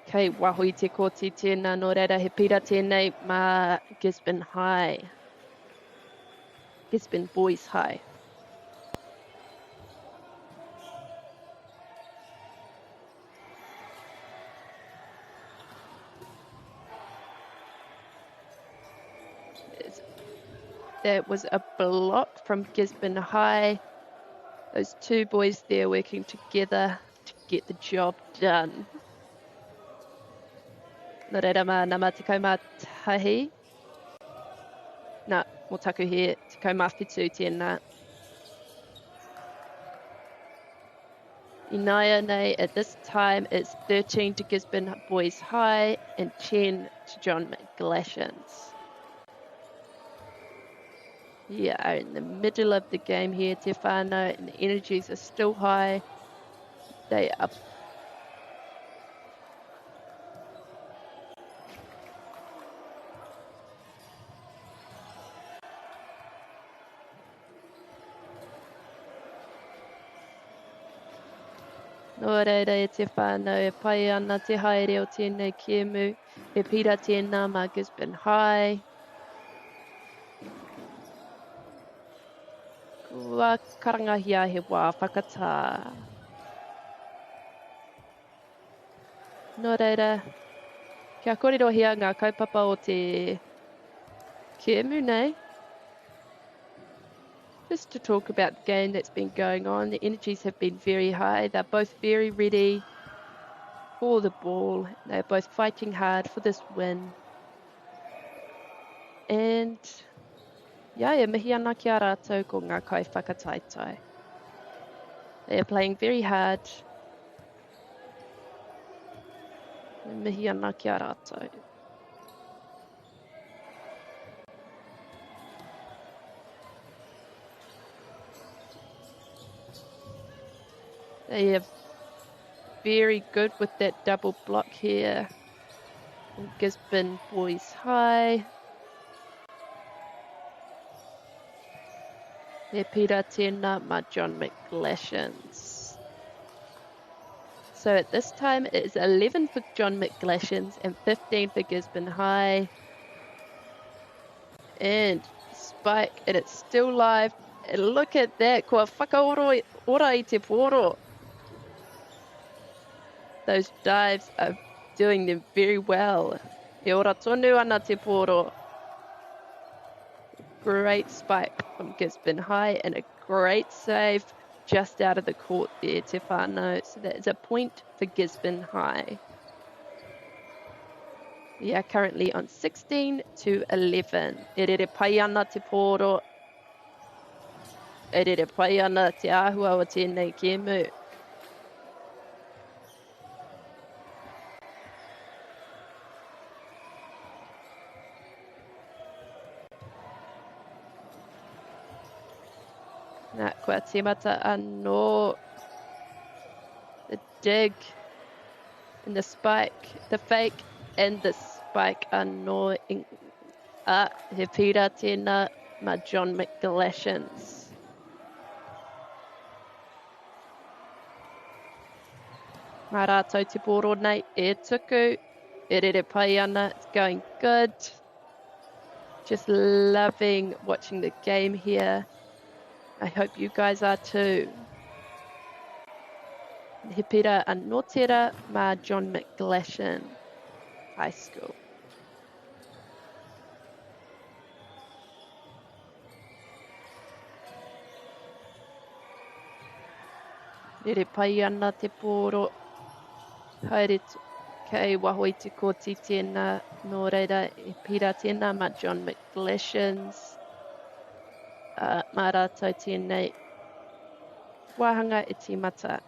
Kei wahui te koti tēnā no reira he pira tēnei mā Gisborne High. Gisborne Boys High. There was a block from Gisborne High. Those two boys there working together to get the job done. Nō reira mā nama tikau mā tahi. Nā, mō taku here, tikau mā whitu tēnā. Inaya nei, at this time it's 13 to Gisborne Boys High and 10 to John McGlashan's. We are in the middle of the game here, te whānau, and the energies are still high. They are No reira e te whānau e pai ana te haere o tēnei kiemu. He pira tēnā mā Gisborne High. Kua karangahia he wā whakatā. No reira, kia korirohia ngā kaupapa o te kiemu nei. Just to talk about the game that's been going on, the energies have been very high. They're both very ready for the ball. They're both fighting hard for this win. And yeah, e mihi ana ki a rātou ko ngā kai whakataitai. They are playing very hard. E mihi ana ki a rātou. They are very good with that double block here. Gisborne Boys High. He pira tēnā mā John McGlashans. So at this time it is 11 for John McGlashans and 15 for Gisborne High. And spike, and it's still live. And look at that, kua whakaoro ora I te poro. Those dives are doing them very well. He ora tonu ana te poro. Great spike from Gisborne High and a great save just out of the court there, te whānau. So that is a point for Gisborne High. We are currently on 16-11. E rere pai ana te poro. E rere pai ana te āhua o tēnei kēmu. Nā kua tīmata anō. The dig and the spike, the fake and the spike anō. He pira tēnā mā John McGlashans. Mā rātou te poro nei e tuku. E rere pai ana, it's going good. Just loving watching the game here. I hope you guys are too. He pira anō tērā mā John McGlashan High School. Rere pai ana te poro. Haere kei waho I te koti tēnā. Nō reira e pira tēnā mā John McGlashans. Mā rātou tēnei wāhanga e tīmata.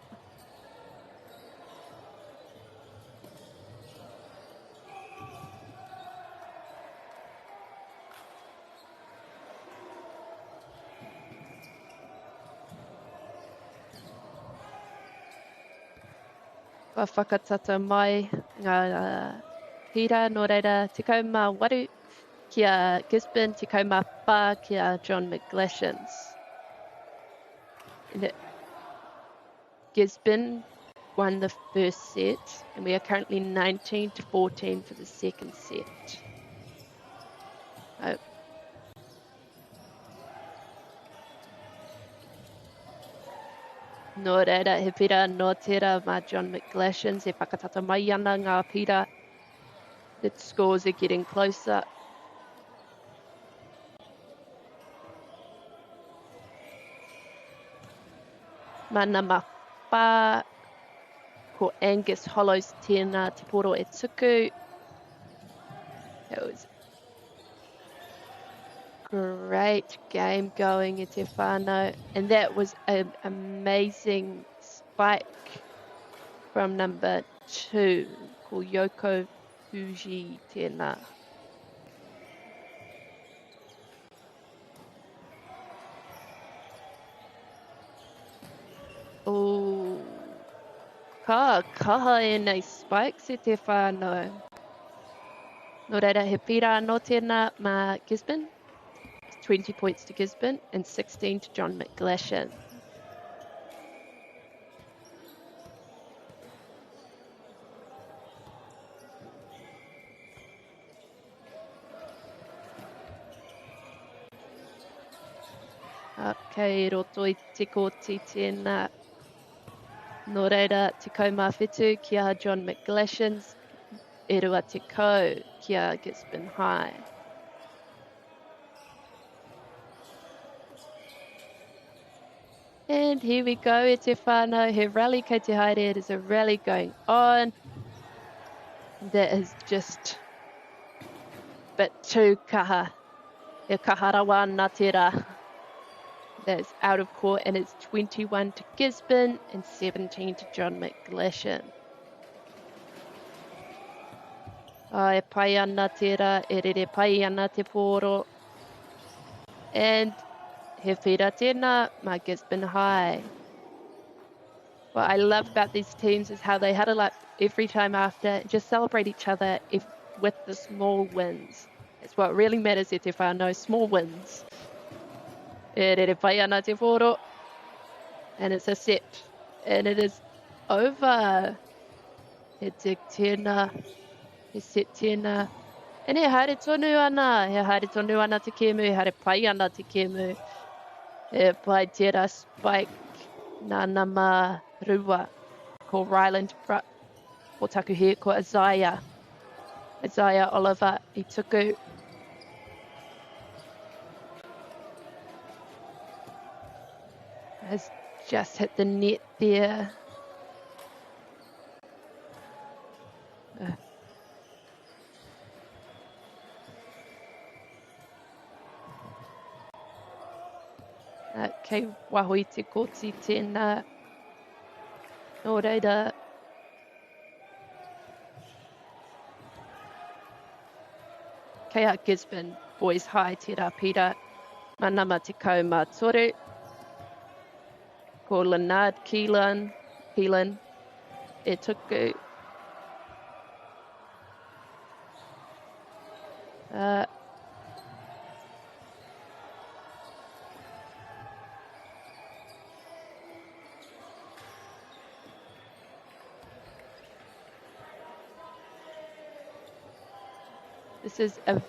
Ka whakatata mai ngā hira nō reira tekau mā waru kia Gisborne, tekau mā whā kia John McGlashans. Gisborne won the first set and we are currently 19-14 for the second set. Nō reira, he pira nō tērā mā John McGlashans, he whakatata mai ana ngā pira. The scores are getting closer. Mana mā whā, ko Angus Hollows tēnā te poro e tuku. That was great game going e te whānau. And that was an amazing spike from number 2, ko Yoko Fuji tēnā. Oh, ka kaha e nei spikes e te whānau. Nō reira, he pira anō tēnā mā Gisborne. 20 points to Gisborne and 16 to John McGlashan. Kei roto I te kōti tēnā. Nō reira, te kaumawhitu kia John McGlashan's, e rua te kau kia Gisborne High. And here we go, e te whānau, he rally kei te haere, it is a rally going on. That is just a bit too kaha. E kaharawa nā te rā. That is out of court, and it's 21 to Gisborne and 17 to John McGlashan. E pai ana te rā, e rere pai ana te pōro. And he whira tēnā, mā Gisborne High. What I love about these teams is how they huddle up every time after, just celebrate each other with the small wins. It's what really matters e te whānau, small wins. E rere pai ana te pōro. And it's a set. And it is over. He tig tēnā. He set tēnā. And he haere tonu ana. He haere tonu ana te kēmu. He haere pai ana te kēmu. He pai tērā spike. Nāna mā rua. Ko Ryland Bruck. Ko taku he ko Isaiah. Isaiah Oliver I tuku. Has just hit the net there. Kei wahui te kōti tēnā. Nō reira. Kei a Gisborne Boys High tērā pira. Manama te kaumā toru. Ko Leonard Keelan, e tuku. This is a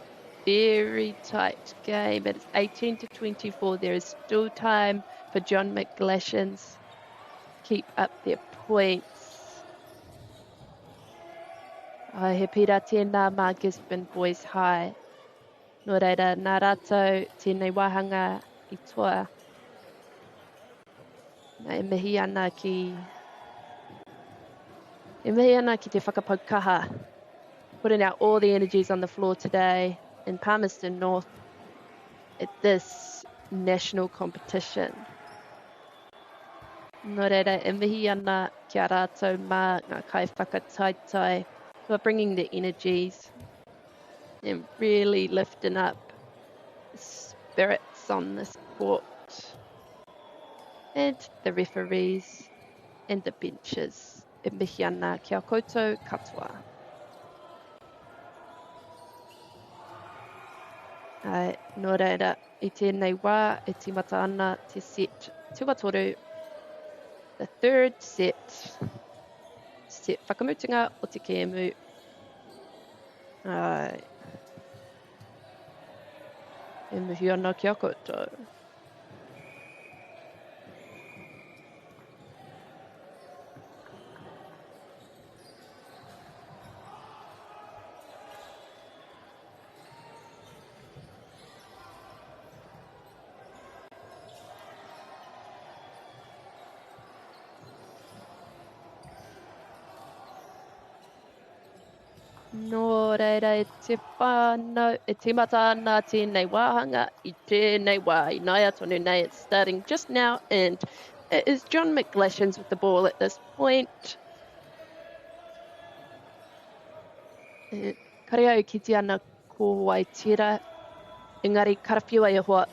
very tight game. It's 18 to 24. There is still time for John McGlashan's keep up their points. He pira tēnā mā Gisborne Boys High. Nō reira, nā rātou tēnei wāhanga I toa. Nā e mihi ana ki te whakapaukaha. Putting out all the energies on the floor today in Palmerston North at this national competition. Nō reira, e mihi ana kia rātou mā ngā kai whakataitae who are bringing the energies and really lifting up the spirits on this court. And the referees and the benches. E mihi ana kia koutou katoa. Nō reira, I tēnei wā, e timata ana te set tuatoru. The third set. Set whakamutunga o te kēmu. E mihi ana kia koutou. Nō reira, e te whānau, e timata ana tēnei wāhanga, I tēnei wā, I nāia tonu nei, it's starting just now, and it is John McGlashan's with the ball at this point. Kare au ki te ana ko Waitira, engari karawhiua I hoa.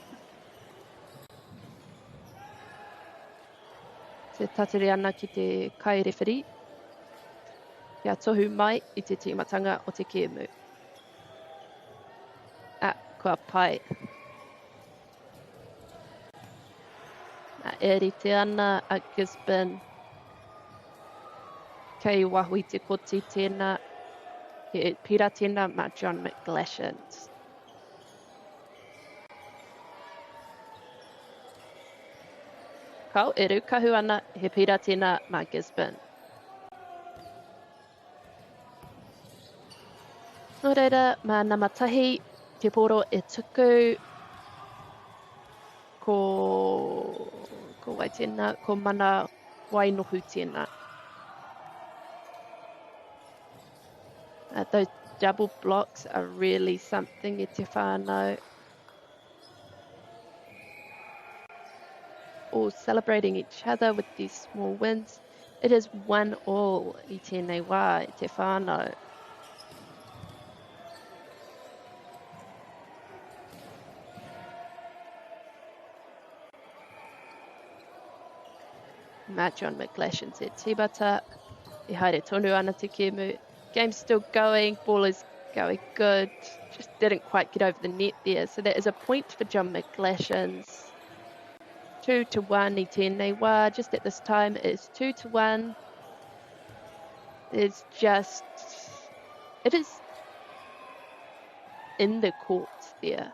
Te tateri ana ki te kai referee. Kia tohu mai I te timatanga o te kēmu. Kua pai. Nā eri te ana a Gisborne. Kei wahui te koti tēnā. He pira tēnā mā John McGlashan. Kau eru kahu ana he pira tēnā mā Gisborne. Nō reira, mā ngā matahi, te poro e tuku ko wai tēnā, ko mana wainohu tēnā. Those double blocks are really something e te whānau. All celebrating each other with these small wins. It is 1-1 I tēnei wā, I te whānau. Mā John McGlashan's e tibata. I haere tonu ana te kemu. Game's still going, ball is going good. Just didn't quite get over the net there. So that is a point for John McGlashan's. 2-1 I tēnei wā. Just at this time it is 2-1. It is in the court there.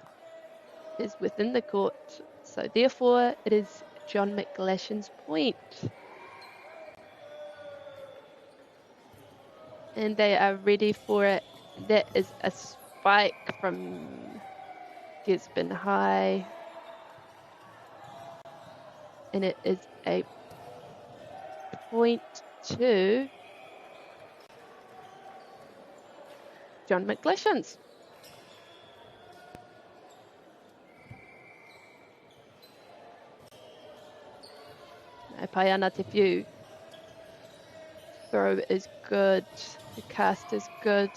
It is within the court. So therefore it is John McGlashan's point. And they are ready for it. That is a spike from Gisborne High. And it is a point to John McGlashan's. I pai ana te whiu. Throw is good. The cast is good.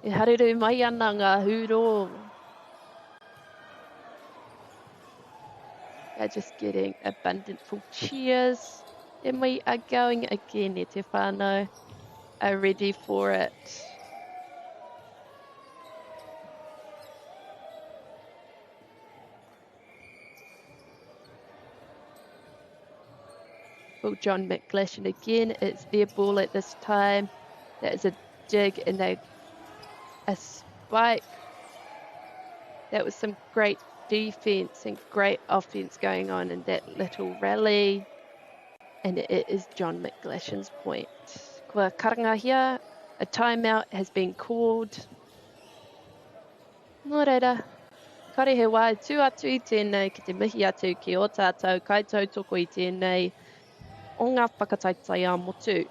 E hareru mai ana ngā huro. They're just getting abundant full cheers. And we are going again, e te whānau. Are ready for it. John McGlashan again. It's their ball at this time. That is a dig and a spike. That was some great defense and great offense going on in that little rally. And it is John McGlashan's point. Kua karangahia, a timeout has been called. Nō reira, kare he wā tū atu I tēnei ki te mihi atu ki o tātou kaitautoko I tēnei o ngā whakataitai a motu.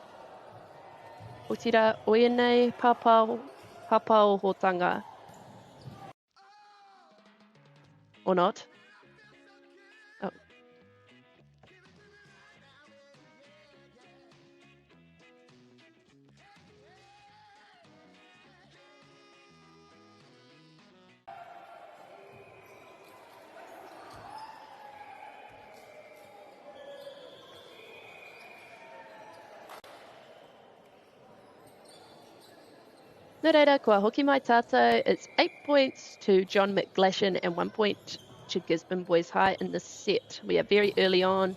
O tira, oia nei, pāpao hotanga. Or not? Oh. Nō reira, kua hoki mai tātou. It's 8 points to John McGlashan and 1 point to Gisborne Boys High in this set. We are very early on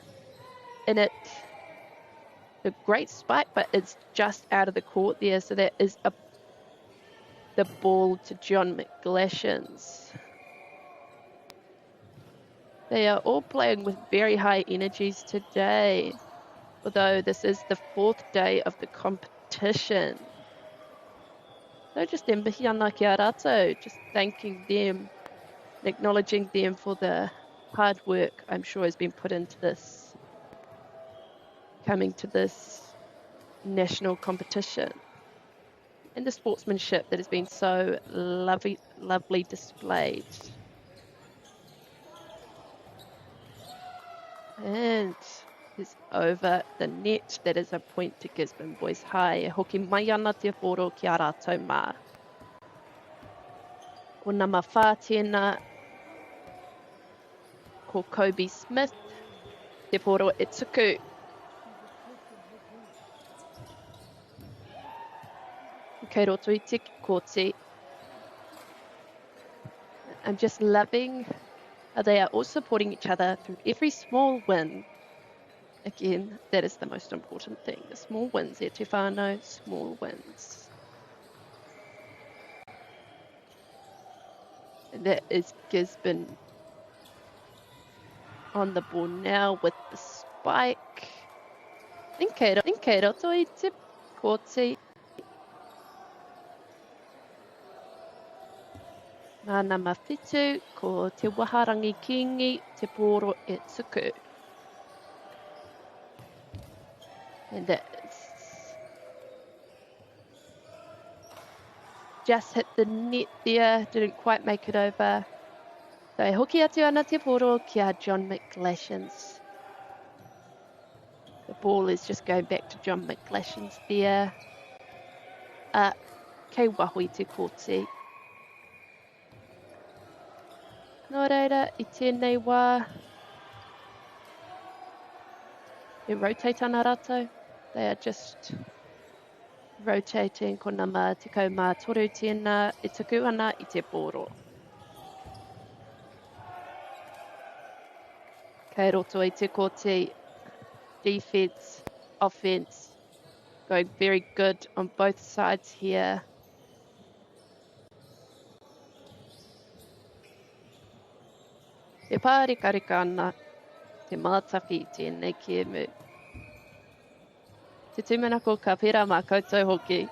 in it. A great spike, but it's just out of the court there. So that is the ball to John McGlashan's. They are all playing with very high energies today, although this is the 4th day of the competition. So just mihi ana ki a rātou, just thanking them, acknowledging them for the hard work I'm sure has been put into this, coming to this national competition, and the sportsmanship that has been so lovely displayed. And is over the net. That is a point to Gisborne Boys High. E hoki mai ana te poro ki a rātou mā. Ko ngā mawhā tēnā, ko Kobe Smith, te poro e tuku. Kei roto I te kōti. I'm just loving how they are all supporting each other through every small win. Again, that is the most important thing. The small wins, e te whānau, small wins. And that is Gisborne on the ball now with the spike. Kei roto I te kōti. Mana mawhitu, ko te waharangi kingi, te pōro e tuku. And that's just hit the net there, didn't quite make it over. So e hoki atu ana te pōro kia John McGlashan's. The ball is just going back to John McGlashan's there. Kei wahui te kōti. Nō reira, I tēnei wā. E rotate ana rātou. They are just rotating ko ngā mā tekau mā toru tēnā e tuku ana I te pōro. Kei roto I te kōti. Defense, offense, going very good on both sides here. E pārika ana te mātawhi tēnei kiemu. Te tūmanako ka pera mā koutou hoki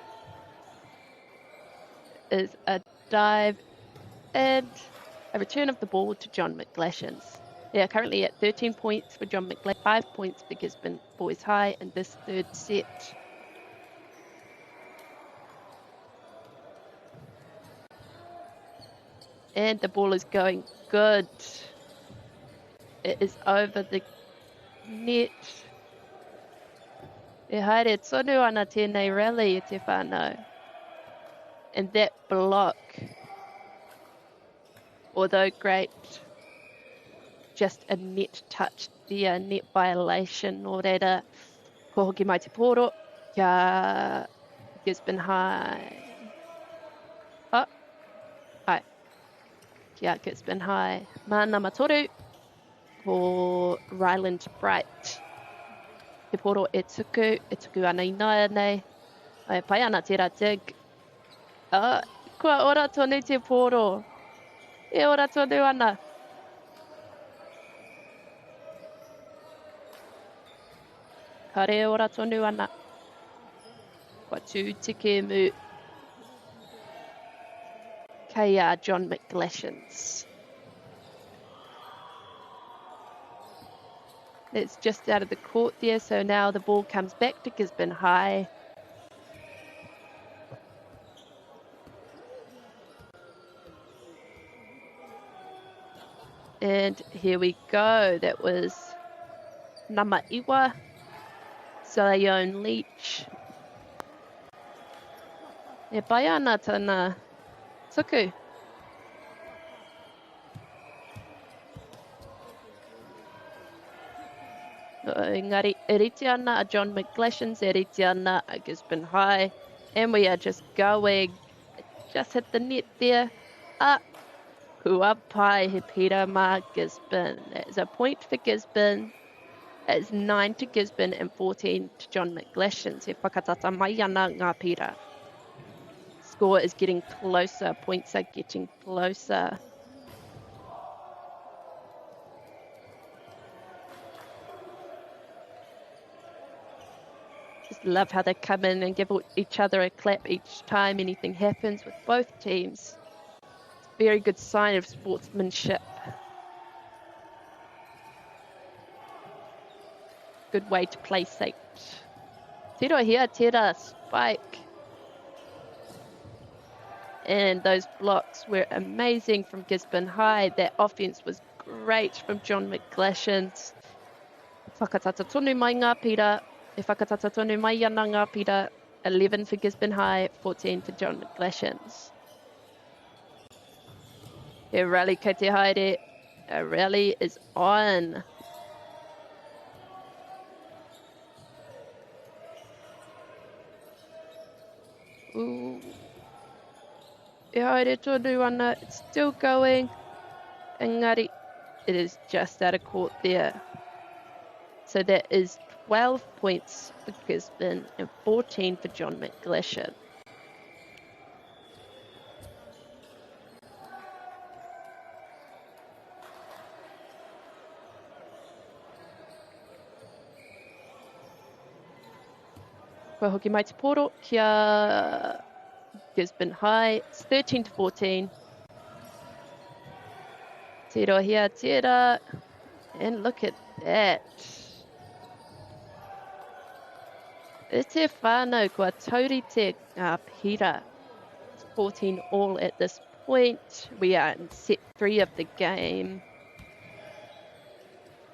is a dive and a return of the ball to John McGlashan's. They are currently at 13 points for John McGlashan, 5 points for Gisborne Boys High in this third set. And the ball is going good. It is over the net. E haere tonu ana tēnei rally e te whānau. And that block, although great, just a net touch there, net violation. Nō reira, ko hoki mai te pōro, kia Gisborne High. Kia Gisborne High. Mana matoru, ko Ryland Bright. Te pōro e tuku ana I nāia nei. Ai pai ana tērā dig. Kua ora tonu te pōro. E ora tonu ana. Kare ora tonu ana. Kua tū te kēmu. Kei John McGlashan's. It's just out of the court there, so now the ball comes back to Gisborne High. And here we go. That was Nama Iwa, Zion Leach. E pai ana tana tuku. Engari, e rite ana a John McGlashan's, e rite ana a Gisborne High. And we are just going. Just hit the net there. Kua pai he pira mā Gisborne. That is a point for Gisborne. That is 9 to Gisborne and 14 to John McGlashan's. He whakatata mai ana ngā pira. Score is getting closer. Points are getting closer. Just love how they come in and give each other a clap each time anything happens with both teams. It's a very good sign of sportsmanship. Good way to play safe. Tira here, tira, spike. And those blocks were amazing from Gisborne High. That offense was great from John McGlashan's. Whakatata tonu mai ngā pira. E whakatata tonu mai ana ngā pira. 11 for Gisborne High, 14 for John McGlashan's. E rally kei te haere. A rally is on. Ooh. E haere tonu ana, it's still going. Engari, it is just out of court there. So that is 12 points for Gisborne and 14 for John McGlashan. Ko hoki mai te poro kia Gisborne High. It's 13-14. Tiro here, tira. And look at that. E te whānau kua taurite ngā pira. It's 14 all at this point. We are in set 3 of the game.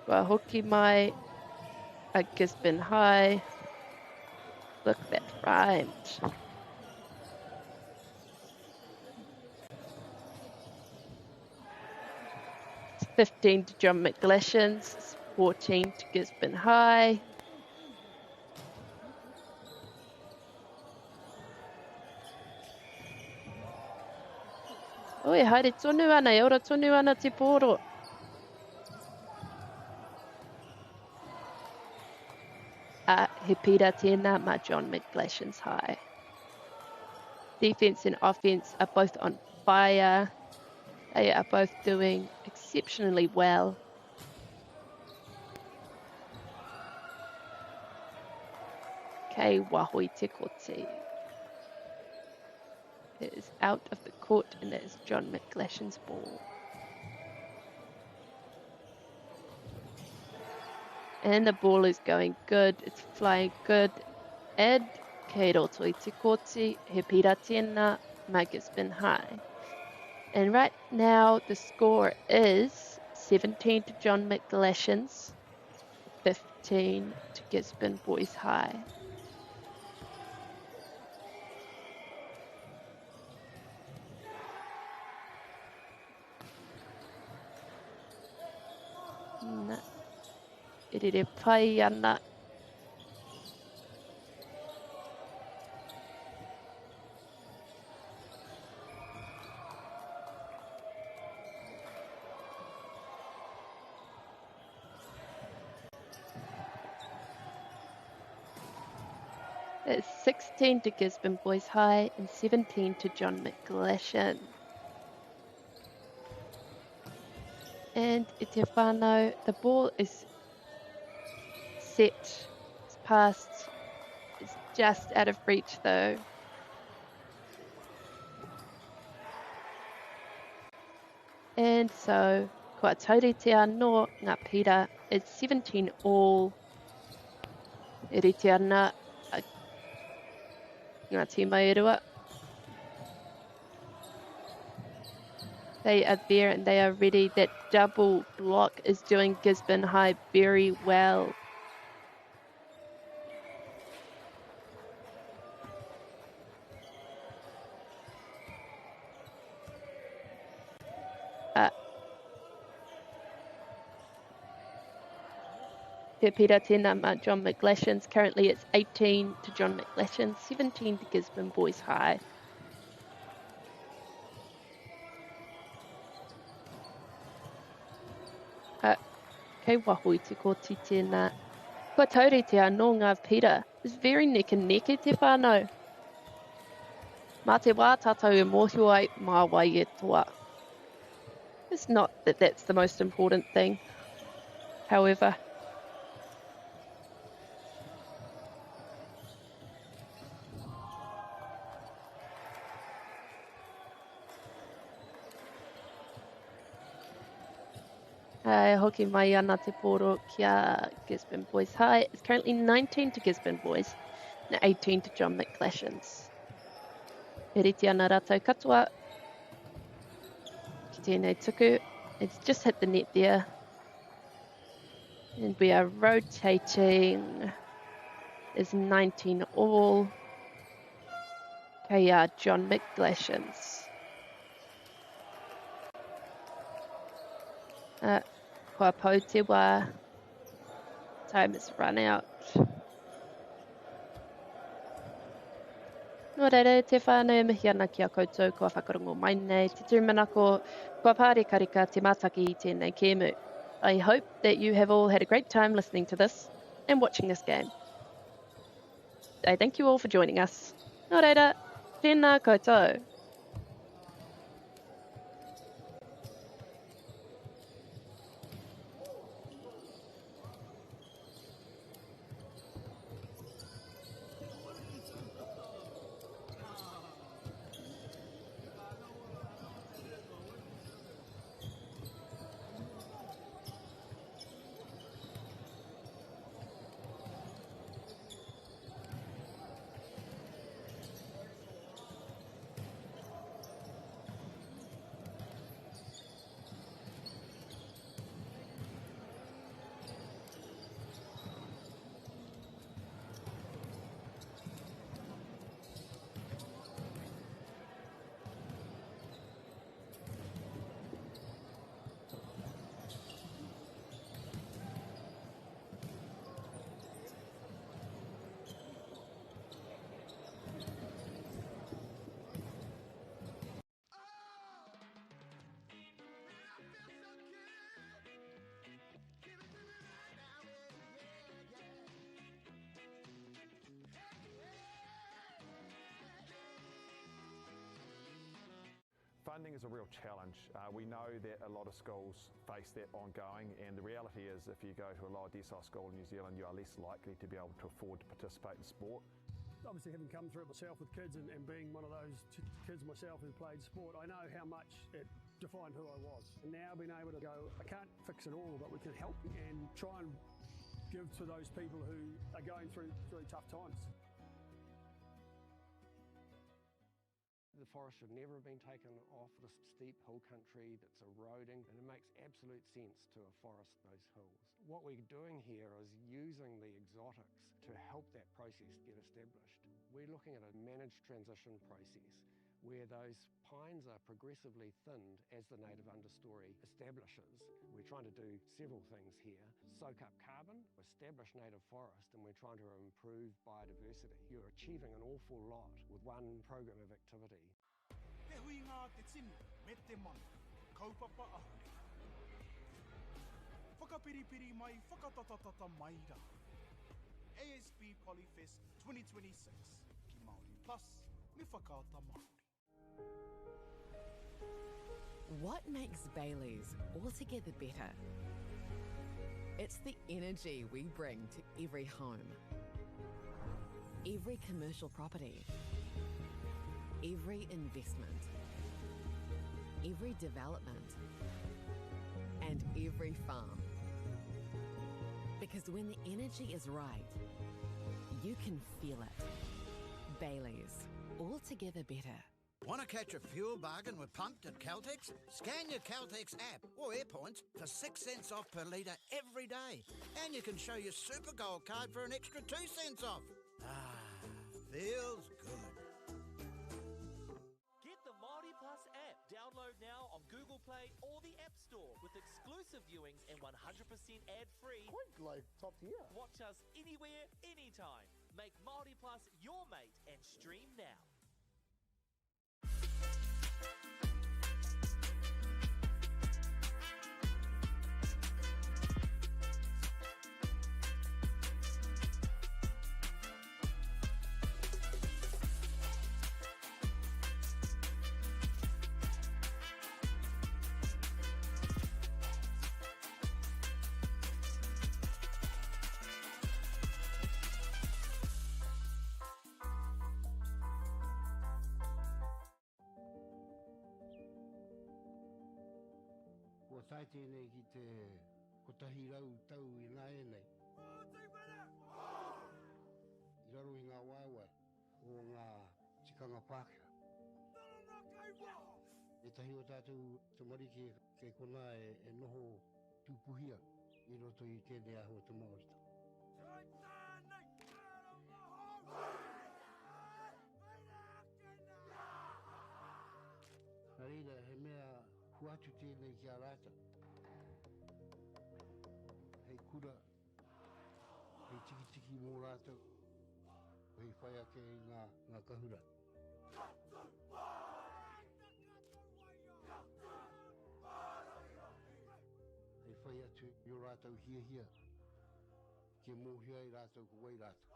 Kua hoki mai a Gisborne High. Look, that rhymed. It's 15 to John McGlashan's. It's 14 to Gisborne High. Oi, haere tonu ana, e ora tonu ana te poro. He pira tēnā ma John McGlashan's High. Defence and offence are both on fire. They are both doing exceptionally well. Kei wahoi te koti. It is out of the court, and that is John McGlashan's ball. And the ball is going good. It's flying good. Ed, kei roto I te koti, he pira tēnā ma Gisborne High. And right now the score is 17 to John McGlashan's, 15 to Gisborne Boys High. Irere pai ana. It's 16 to Gisborne Boys High and 17 to John McGlashan. And I te whānau, the ball is set, it's passed, it's just out of reach though. And so, kua taurite anō ngā pira, it's 17 all. E rite ana ngā te Poirewa. They are there and they are ready. That double block is doing Gisborne High very well. Te pira tēnā ma John McGlashan's. Currently it's 18 to John McGlashan, 17 to Gisborne Boys High. Kei wahui te koti tēnā. Kua taurite anō ngā pira. It's very neck and neck e te whānau. Mā te wā tātou e mōhio ai, mā wai e toa. It's not that that's the most important thing. However, hoki mai ana te poro kia Gisborne Boys High. It's currently 19 to Gisborne Boys and 18 to John McGlashan's. E rite ana rātou katoa. Ki tēnei tuku. It's just hit the net there. And we are rotating. There's 19 all. Kei John McGlashan's. Kua pau te wā. Time has run out. Nō reira, te whānau e mihi ana ki a koutou kua whakarongo mai nei. Te tūmanako kua pāre karika te mātaki I tēnei kēmu. I hope that you have all had a great time listening to this and watching this game. I thank you all for joining us. Nō reira, tēnā koutou. Funding is a real challenge. We know that a lot of schools face that ongoing, and the reality is if you go to a lower decile school in New Zealand, you are less likely to be able to afford to participate in sport. Obviously, having come through it myself with kids and being one of those kids myself who played sport, I know how much it defined who I was. And now being able to go, I can't fix it all, but we can help and try and give to those people who are going through really tough times. The forest should never have been taken off this steep hill country that's eroding, and it makes absolute sense to afforest those hills. What we're doing here is using the exotics to help that process get established. We're looking at a managed transition process where those pines are progressively thinned as the native understory establishes. We're trying to do several things here. Soak up carbon, establish native forest, and we're trying to improve biodiversity. You're achieving an awful lot with one program of activity. Te hui ngā te tini, me te mana, kaupapa ahuri. Whakapiripiri mai, whakatatatata mai rā. ASB Polyfest 2026, ki Māori Plus, me whakaata Māori. What makes Bailey's altogether better? It's the energy we bring to every home, every commercial property, every investment, every development, and every farm. Because when the energy is right, you can feel it. Bailey's, altogether better. Want to catch a fuel bargain with Pumped at Caltex? Scan your Caltex app or AirPoints for 6 cents off per litre every day. And you can show your Super Gold card for an extra 2 cents off. Ah, feels good. Get the Māori Plus app. Download now on Google Play or the App Store with exclusive viewings and 100% ad-free. Quite like top tier. Watch us anywhere, anytime. Make Māori Plus your mate and stream now. Ko tai tēnei ki te kotahi rau tau I ngā enei. I raro I ngā waiwai o ngā tikanga Pākehā. E tahi o tātou te marike kei kona e noho tūpuhia I roto I tēnei aho te Māorita. Nā reira, he mea huatu tēnei ki a rāta. Hei kura, hei tiki mō rātou, hei whai ake I ngā kahura. Hei whai atu I o rātou hia, ke mōhia I rātou ko wai rātou.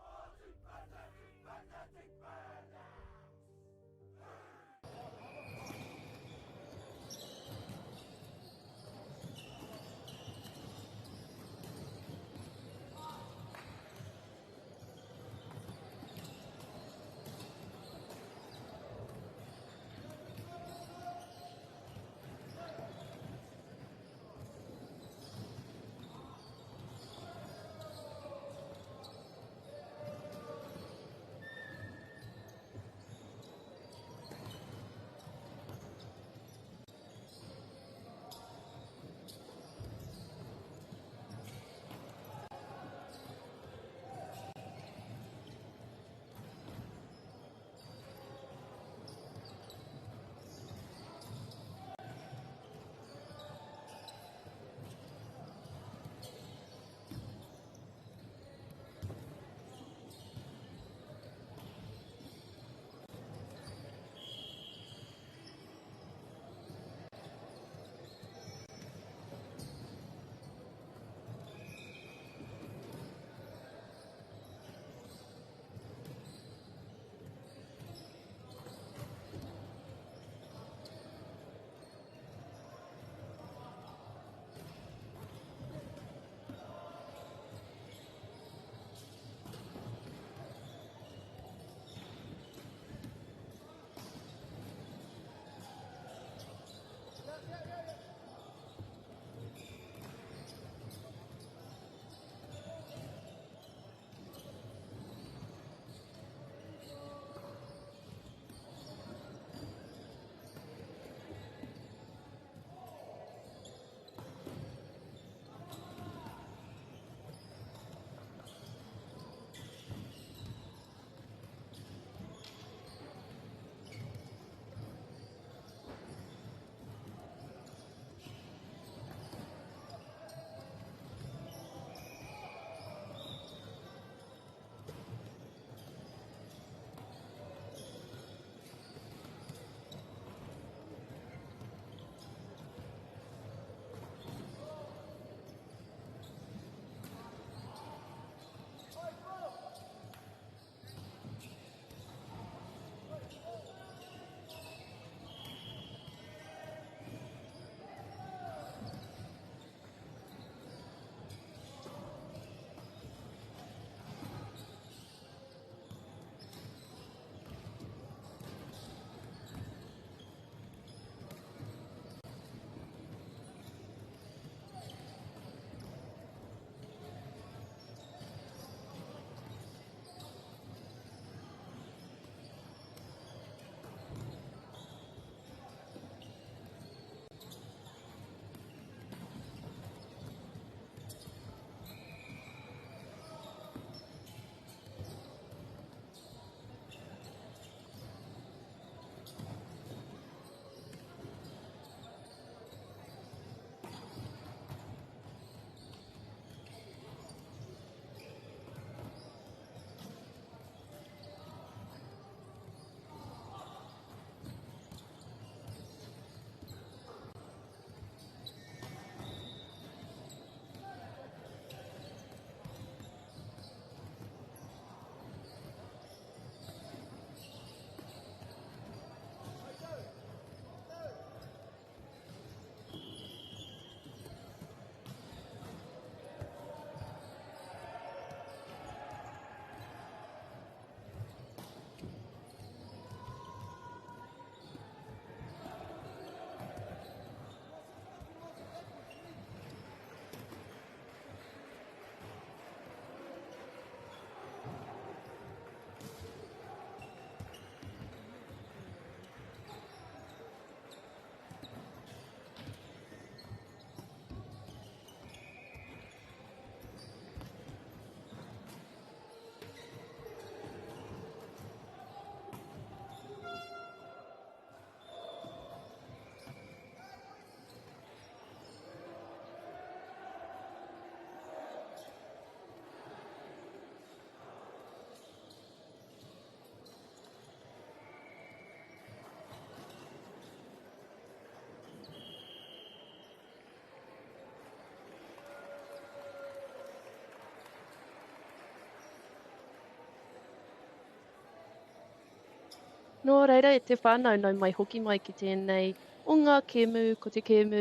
Nō reira, e te whānau nau mai hoki mai ki tēnei o ngā kēmu, ko te kēmu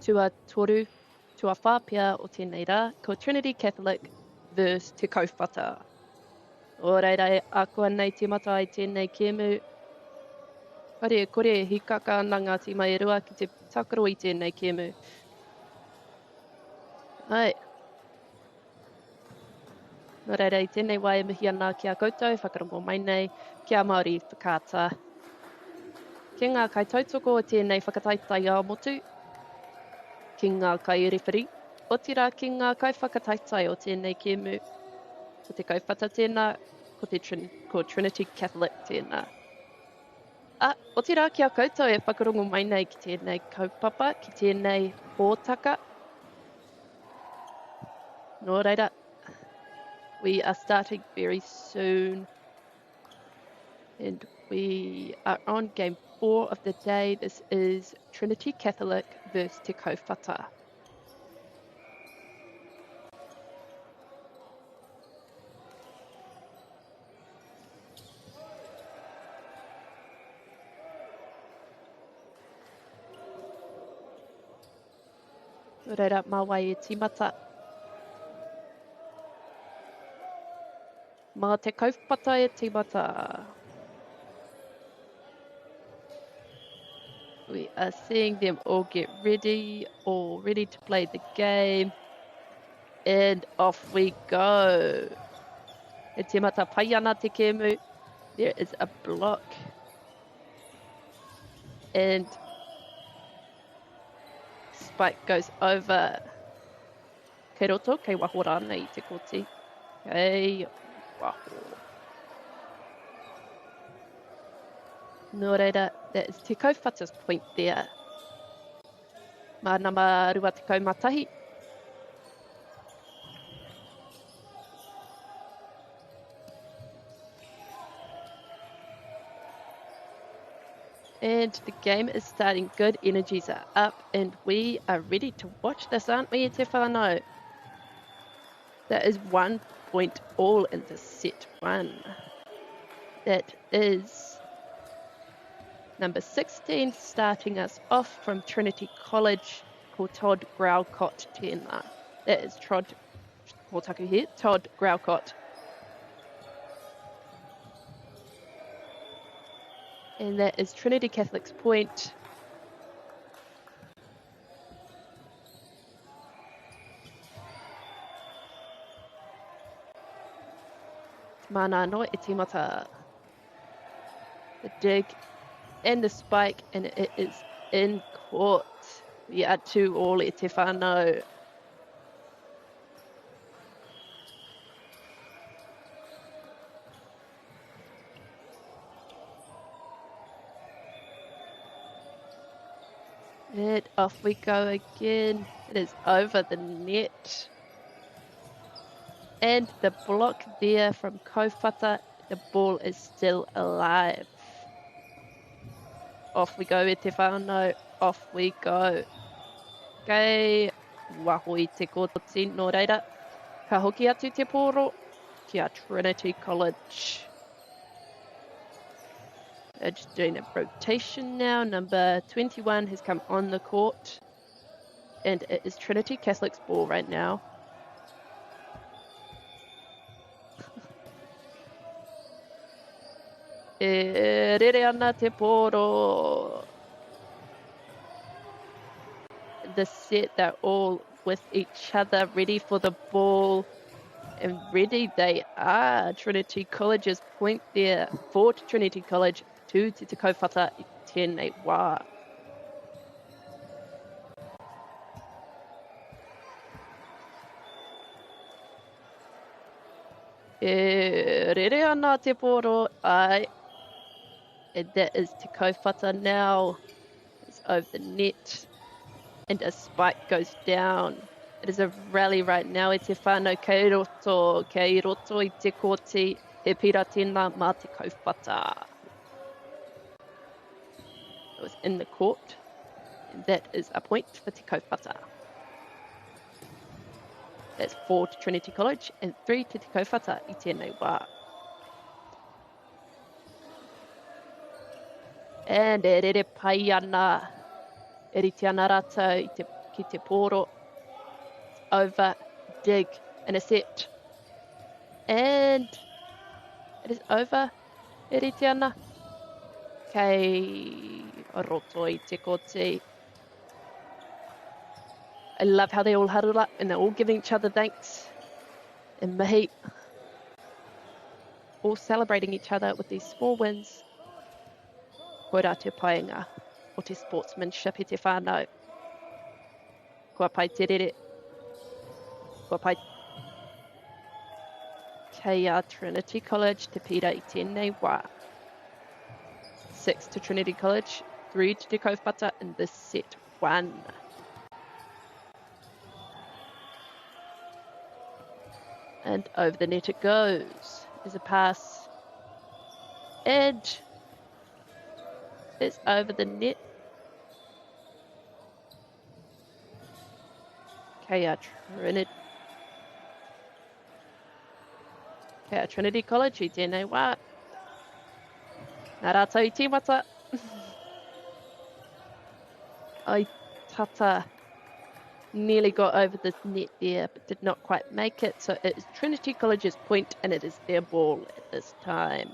tua toru, tua whāpea o tēnei rā, ko Trinity Catholic versus te kauwhata. Nō reira, e akua nei te mata i tēnei kēmu. Kore e hikaka ana Ngāti mai e rua ki te takaro i tēnei kēmu. Ai. Nō reira, i tēnei wai e mihi ana ki a koutou, whakarongo mai nei, ki a Māori whakāta. Ki ngā kaitautoko o tēnei whakataitai a motu, ki ngā kai rewhiri, o tira ki ngā kai whakataitai o tēnei kēmu, ko te kauwhata tēnā, ko Trinity Catholic tēnā. O tira ki a koutou e whakarongo mai nei ki tēnei kaupapa, ki tēnei hōtaka. Nō reira, we are starting very soon. And we are on game 4 of the day. This is Trinity Catholic versus Te Kauwhata. Reira, mā wai e tīmata. Mā te kauwhata e tīmata. We are seeing them all get ready, all ready to play the game. And off we go. E tīmata pai ana te kēmu. There is a block. And spike goes over. Kei roto, kei waho rāna i te koti. Kei waho. Nō reira, that is Te Kauwhata's point there. Mā nama rua te kaumatahi. And the game is starting good, energies are up, and we are ready to watch this, aren't we, te whānau? That is 1 point all in the set 1. That is number 16 starting us off from Trinity College, ko Todd Graucott tēnā. That is Todd Graucott. And that is Trinity Catholic's point. Mana no e tīmata. The dig and the spike, and it is in court. We are 2-all e te whānau. And off we go again. It is over the net. And the block there from Kauwhata, the ball is still alive. Off we go e te whānau, off we go. Kei waho i te kōtoti nō reira. Ka hoki atu te pōro ki a Trinity College. They're just doing a rotation now. Number 21 has come on the court. And it is Trinity Catholic's ball right now. E rere ana te pōro. The set, they're all with each other, ready for the ball. And ready they are. Trinity College's point there for Trinity College. Te kauwhata I tēnei wā. E rere ana te pōro ai. And that is Te Kauwhata now. It's over the net. And a spike goes down. It is a rally right now e te whānau kei roto I te koti. He pira tēnā mā Te Kauwhata. It was in the court. And that is a point for Te Kauwhata. That's 4 to Trinity College and 3 to Te Kauwhata I tēnei wā. And e rere pai ana. E riti ana rātou ki te pōro. Over, dig, and a set. And it is over. E riti ana. Kei roto I te koti. I love how they all huddle up and they're all giving each other thanks. And mihi. All celebrating each other with these small wins. Koira te paenga o te sportsmanship I te whānau. Kua pai te rere. Kua pai kei a Trinity College te pira I tēnei wā. 6 to Trinity College, 3 to Te Kaupata in this set 1. And over the net it goes. There's a pass. Edge. It's over the net. Kei Trinity College I tēnei wā. Nā rātou I tīmata. I tata nearly got over the net there, but did not quite make it. So it is Trinity College's point, and it is their ball at this time.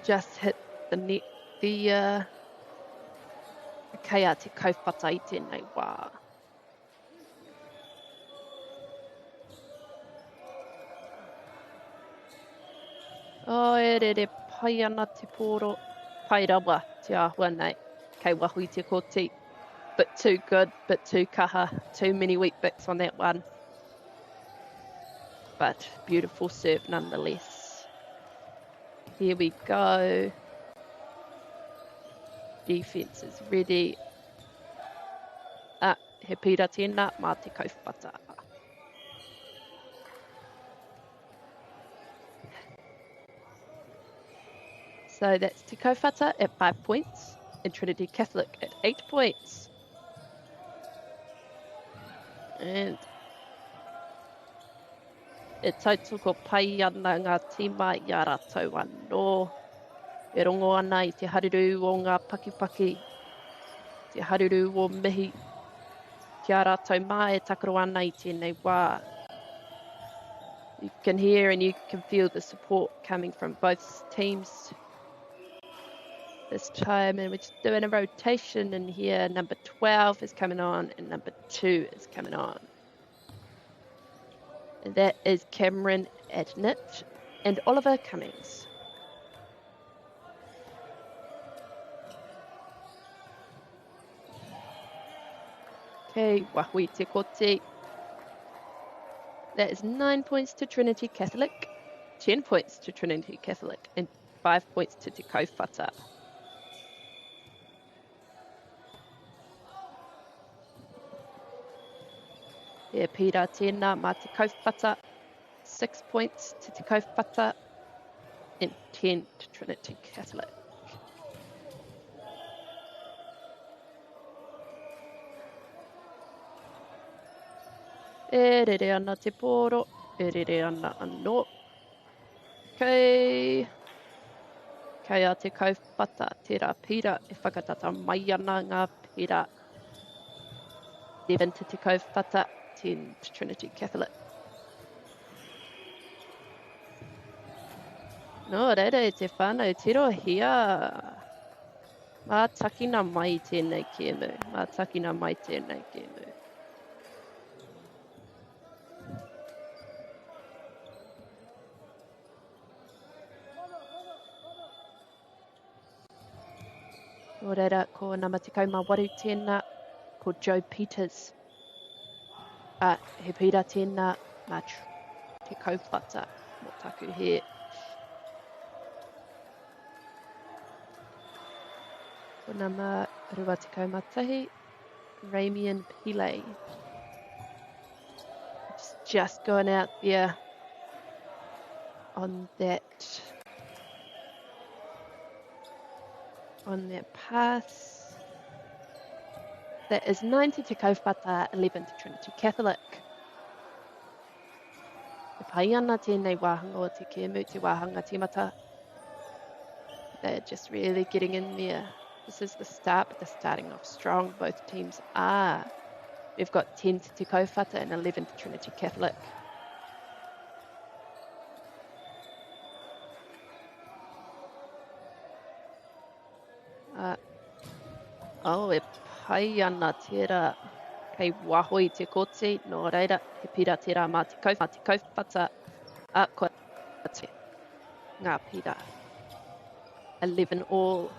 Just hit the net, the kei te kaupata I tēnei wā. O e rere pai ana te pōro. Poirewa te āhua nei. Kei wahui te koti. Bit too good, bit too kaha. Too many wheat bix on that one. But beautiful serve nonetheless. Here we go. Defense is ready. He pira tēnā mā te kaupata. So that's Te Kaupata at 5 points and Trinity Catholic at 8 points. And e tautoko pai ana ngā tīma I a rātou anō. E rongo ana I te haruru o ngā pakipaki. Te haruru o mihi. Ki a rātou mā e takaro ana I tēnei wā. You can hear and you can feel the support coming from both teams. This time, and we're just doing a rotation in here. Number 12 is coming on and number 2 is coming on. And that is Cameron Adnett and Oliver Cummings. Okay, wahui te koti. That is 9 points to Trinity Catholic, 10 points to Trinity Catholic, and 5 points to Te Kaupata. E pira tēnā mā Te Kaupata, 6 points to Te Kaupata, and 10 to Trinity Catholic. E rere ana te pōro, e rere ana anō. Kei a Te Kaupata, tērā pira, e whakatata mai ana ngā pira. 7 to Te Kaupata, 10 to Trinity Catholic. No, rere te whānau tiro hia. Mā takina mai tēnei kēmu. Mā takina mai tēnei kēmu. Nō reira, ko nama te kaumāwaru tēnā, ko Joe Peters. He pira tēnā mā Te Kaupata, mō taku he. Ko nama rua te kaumatahi, Ramian Pillay. Just going out there on that pass. That is 9 to Te Kaupata, 11 to Trinity Catholic. pai ana tēnei wāhanga o te kēmu, te wāhanga tīmata. They're just really getting in there. This is the start, but they're starting off strong. Both teams are. We've got 10 to Te Kaupata and 11 to Trinity Catholic. E pai ana tērā kei wahoi te koti, nō reira, he pira tērā mā te kaupata. Koa te ngā pira. 11 all.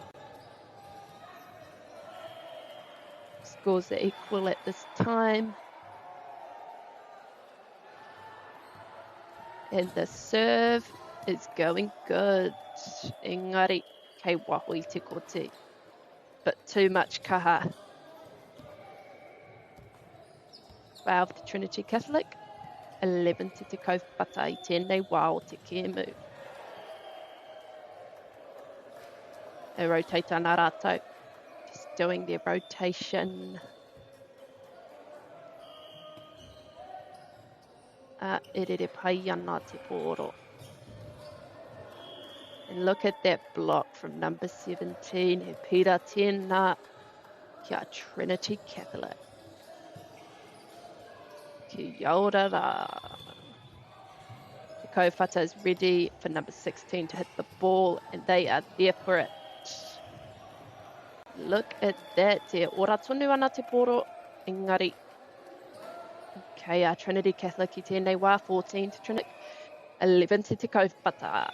Scores are equal at this time. And the serve is going good. Engari, kei wahoi te koti. But too much kaha. 12 to Trinity Catholic. 11 to Te Kaupata I tēnei wā o te kēmu. They rotate ana rātou. Just doing their rotation. Erere pai ana te pōro. And look at that block from number 17. He pira tēnā kia Trinity Catholic. Ki Aotearoa. The Kaupata is ready for number 16 to hit the ball, and they are there for it. Look at that. Te ora tonu ana te pōro. Engari. Okay, Trinity Catholic I tēnei wā, 14 to Trinity, 11 to Te Kaupata.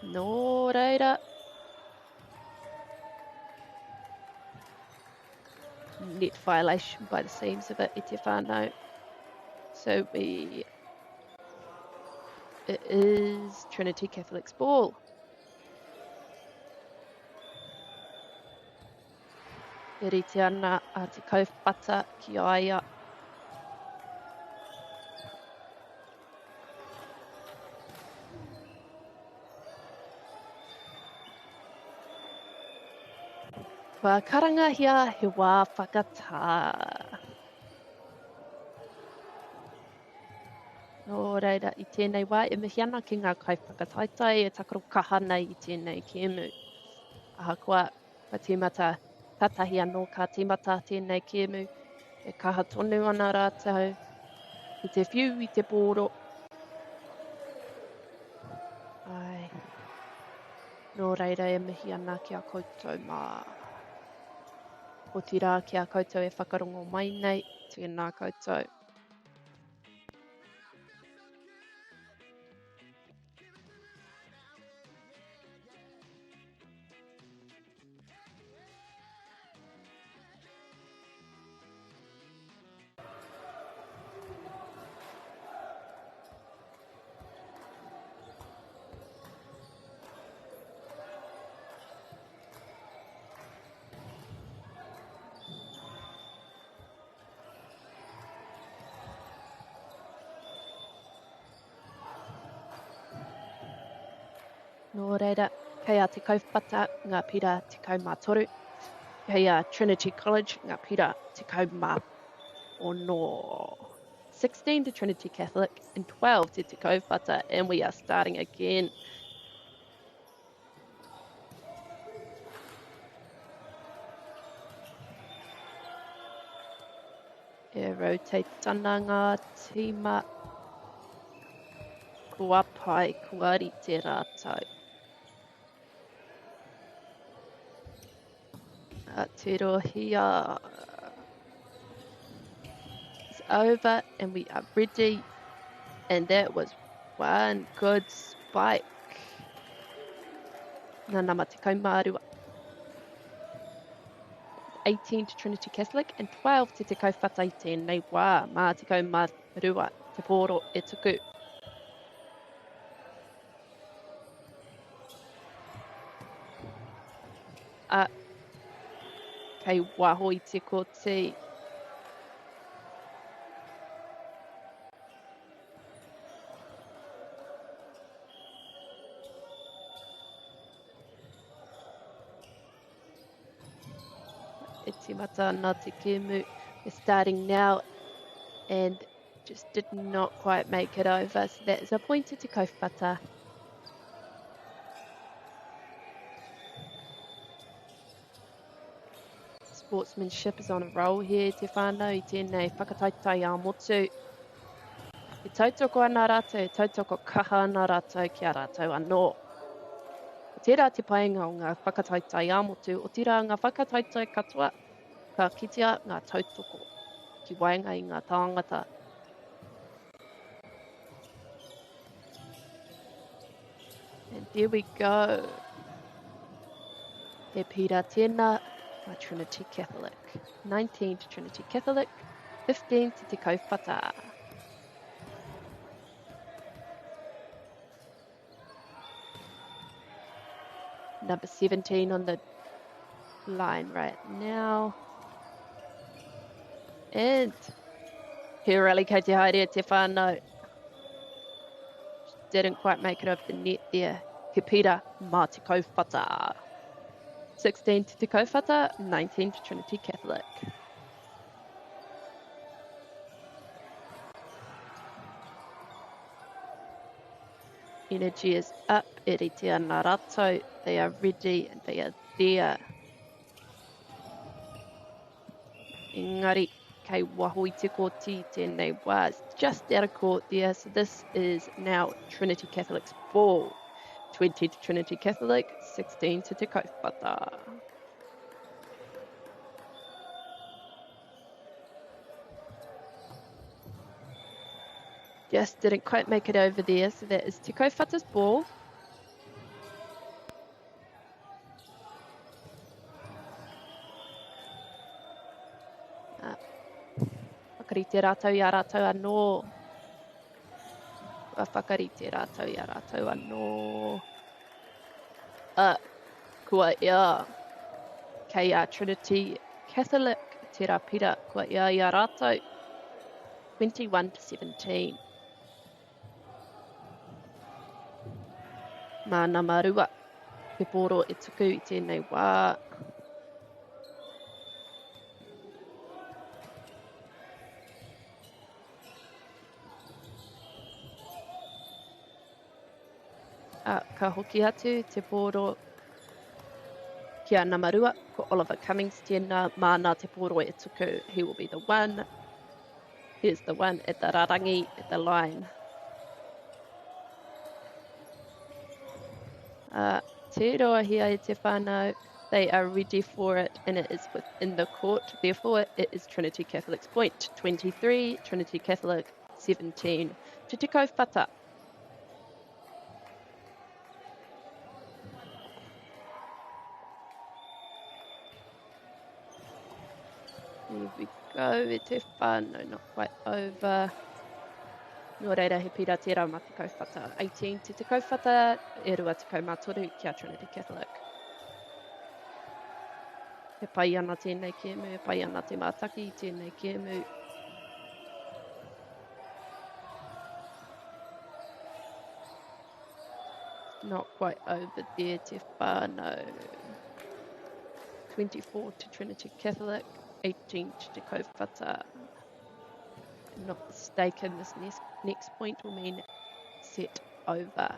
Nō reira. Net violation by the seams of it, te whānau. So it is Trinity Catholic's ball. E rite ana a Te Kaupata ki aia. Whakarangahia he wā whakatā. Nō reira, I tēnei wā, e mihi ana ki ngā kaiwhakataitai, e takaro kahana I tēnei kēmu. Ahakoa, ka tīmata, tatahi anō ka tīmata tēnei kēmu, e kaha tonu ana rātou, I te whiu, I te pōro. Ai, nō reira, e mihi ana ki a koutou mā. Ko tira ki a koutou e whakarongo mai nei, tēnā koutou. Nō reira, kei a Te Kaupata, ngā pira te kaumātoru. Kei a Trinity College, ngā pira te kaumā ono. 16 to Trinity Catholic and 12 to Te Kaupata, and we are starting again. E rotate tana ngā tīma. Kua pai, kua rite rātou. Te rohia is over and we are ready, and that was one good spike. Nā nama te kaumārua. 18 to Trinity Catholic and 12 to Te Kaupata I tēnei wā, mā te kaumārua, te pōro e tuku. Kei waho I te koti. e timata nā te kēmu. They're starting now and just did not quite make it over. So that is a point to Te Kaupata. Sportsmanship is on a roll here, te whānau, I tēnei whakataitai a motu. E tautoko ana rātou, e tautoko kaha ana rātou ki a rātou anō. O tērā te paenga o ngā whakataitai a motu, o tērā ngā whakataitai katoa, ka kitea ngā tautoko ki waenga I ngā tāngata. And there we go. He pira tēnā by Trinity Catholic. 19 to Trinity Catholic, 15 to Te Kaupata. Number 17 on the line right now. And Hirali kei te haere te whānau. Didn't quite make it over the net there. He pira mā Te Kaupata. 16 to Te Kaupata, 19 to Trinity Catholic. Energy is up, Eritea nā rātou. They are ready and they are there. Engari, kei waho I te kōti tēnei wā. It's just out of court there, so this is now Trinity Catholic's ball. 20 to Trinity Catholic, 16 to Te Kaupata. Just didn't quite make it over there, so that is Te Kaupata's ball. Whakarite rātou I a rātou anō. Whakarite rātou I a rātou anō. Kua ia. Kei a Trinity Catholic, te rapira, kua ia I a rātou. 21 to 17. Mana marua. He poro e tuku I tēnei wā. Ka hoki atu te poro ki a Namarua, ko Oliver Cummings tēnā, māna te poro e tuku. He will be the one. Here's the one at the rarangi, at the line. Te roa hia e te whānau. They are ready for it and it is within the court. Therefore, it is Trinity Catholic's point. 23, Trinity Catholic, 17. Te Te Kaupata. Here we go, e te whānau, not quite over. Nō reira he pira tērā mā Te Kaupata. 18 te Te Kaupata, e rua te kaumātoru ki a Trinity Catholic. He pai ana tēnei kēmu, he pai ana te mātaki tēnei kēmu. Not quite over there te whānau. 24 to Trinity Catholic, 18 to Te Kaupata. I'm not mistaken, this next point will mean set over.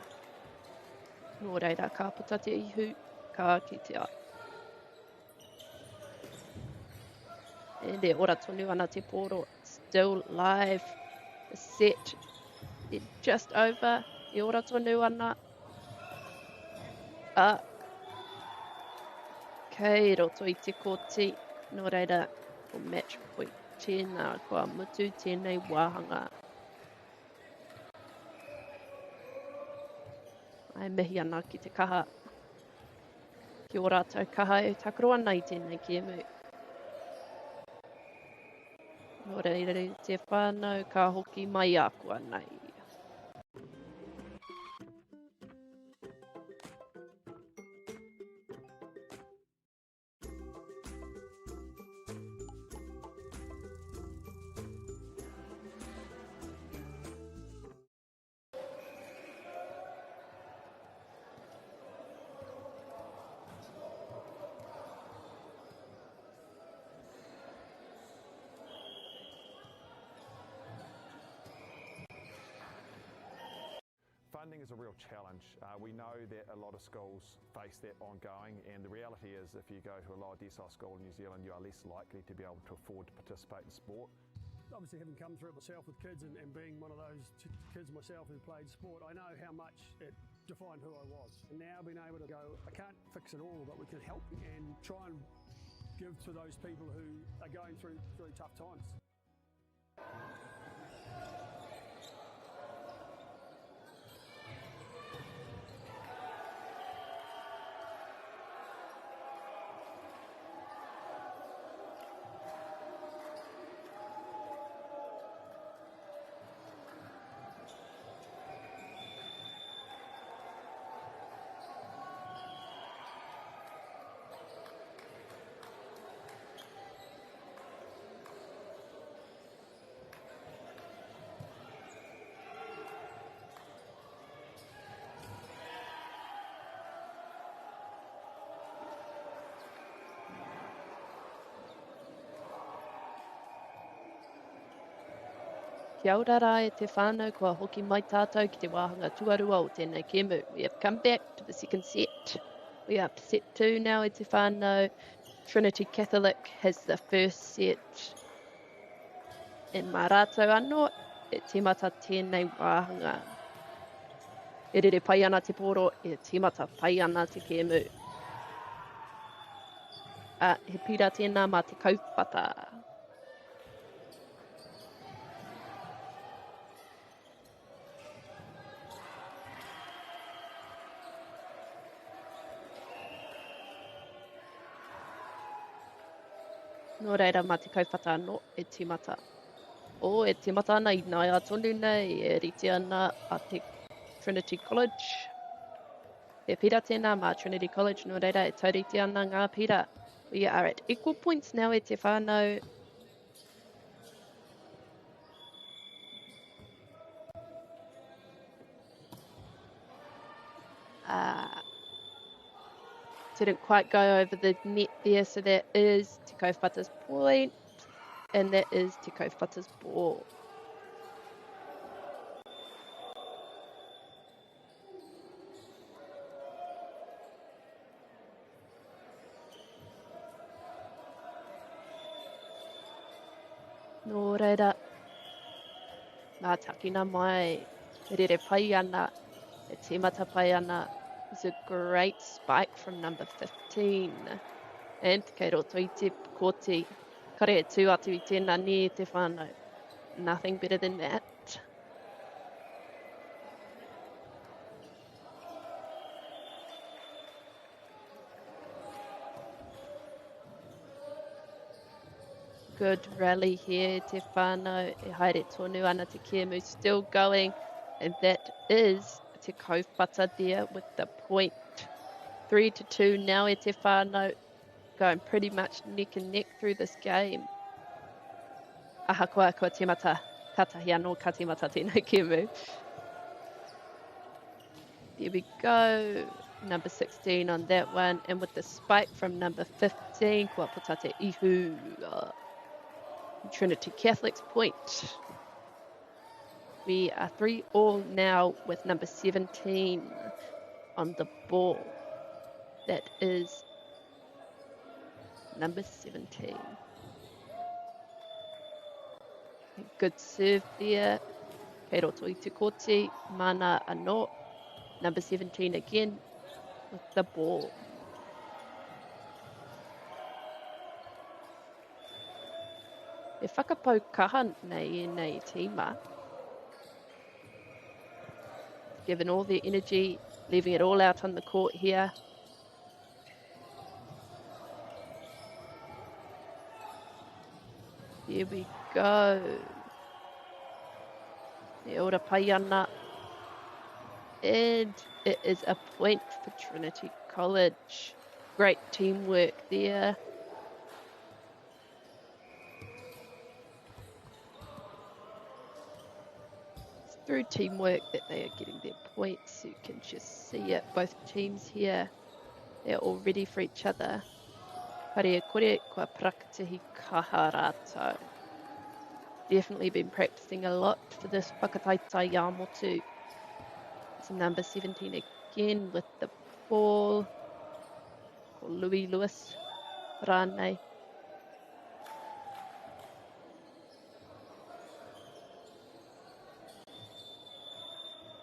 Nō reira, ka puta te ihu, ka kitea. And e ora tonu ana te poro, still live. The set, they're just over. E ora tonu ana. Kei roto I te koti. Nō reira, ko match point. Tēnā kua mutu tēnei wāhanga. Ai mihi ana ki te kaha. Ki o rātou kaha e takaro ana I tēnei kēmu. Nō reira te whānau ka hoki mai aku anai. is a real challenge. We know that a lot of schools face that ongoing, and the reality is if you go to a lower decile school in New Zealand, you are less likely to be able to afford to participate in sport. Obviously, having come through it myself with kids and being one of those kids myself who played sport, I know how much it defined who I was. And now being able to go, I can't fix it all, but we can help and try and give to those people who are going through very tough times. Kia ora rā e te whānau kua hoki mai tātou ki te wāhanga tuarua o tēnei kēmu. We have come back to the second set. We are up to set 2 now e te whānau. Trinity Catholic has the first set. And mā rātou anō e tīmata tēnei wāhanga. E rere pai ana te pōro, e tīmata pai ana te kēmu. He pira tēnā mā te kaupata. Nō reira, mā te kaupata anō, e tīmata. E tīmata ana i nai a tonu nei, e rite ana a te Trinity College. E pira tēnā mā Trinity College, nō reira, e taurite ana ngā pira. We are at equal points now e te whānau. Didn't quite go over the net there, so that is Te Kaupata's point, and that is Te Kaupata's ball. Nō reira, nā takina mai, e rere pai ana, e tīmata pai ana. It's a great spike from number 15. And kei roto i te koti. Kare e tū atu i tēnā ni e te whānau. Nothing better than that. Good rally here, te whānau. E haere tonu ana te kēmu still going. And that is Te Kaupata there with the point. 3-2 now e te whānau, going pretty much neck and neck through this game. Ahakoa kua tīmata, tatahi anō ka tīmata tēnei kēmu. There we go, number 16 on that one, and with the spike from number 15, kua puta te ihu. Trinity Catholic's point. We are 3-all now with number 17 on the ball. That is number 17. Good serve there. Kei roto i te koti, mana anō. Number 17 again with the ball. E whakapau kaha nei e nei tīma. Given all their energy, leaving it all out on the court here. Here we go. E ora pai ana. And it is a point for Trinity College. Great teamwork there. Through teamwork that they are getting their points. You can just see it. Both teams here, they're all ready for each other. Pare kore kua prakatihi kaha rātou. Definitely been practicing a lot for this whakataitai Yamotu. It's number 17 again with the ball. Ko Louis Lewis. Rānei.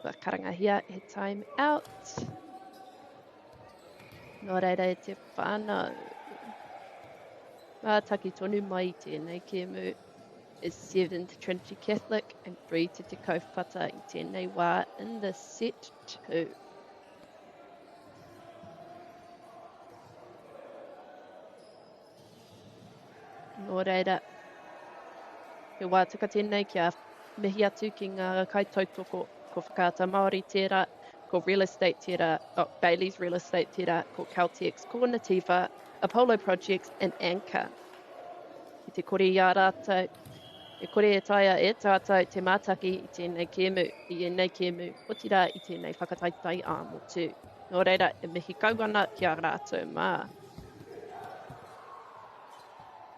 Kua karangahia he time out. Nō reira e te whānau. Mātaki tonu mai I tēnei kēmu is 7 to Trinity Catholic and 3 to Te Kaupata I tēnei wā in the set 2. Nō reira, he wātuka tēnei kia mihi atu ki ngā kaitautoko ko whakaata Māori tērā, ko real estate tērā, Bailey's real estate tērā, ko Caltex, ko Nativa, Apollo Projects and Anchor. I te kore I a rātou, e kore e taia e tātou te mātaki I tēnei kēmu, I ēnei kēmu, hotira I tēnei whakataitai āmotu. Nō reira, e mihi kauana ki a rātou mā.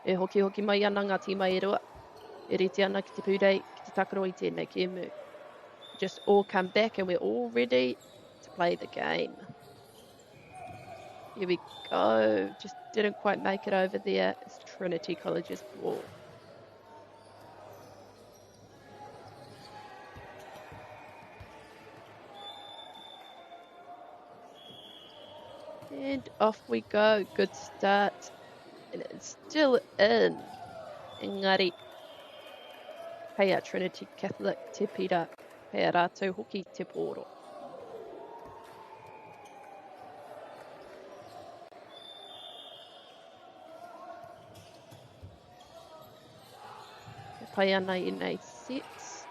E hoki mai ana ngā tīma e rua, e reti ana ki te pūrei, ki te takaro I tēnei kēmu. Just all come back and we're all ready to play the game. Here we go. Just didn't quite make it over there. It's Trinity College's ball. And off we go. Good start. And it's still in. Engari. Hei a Trinity Catholic te pira. Hei a rātou hoki te pōro. Pai ana I nei sets.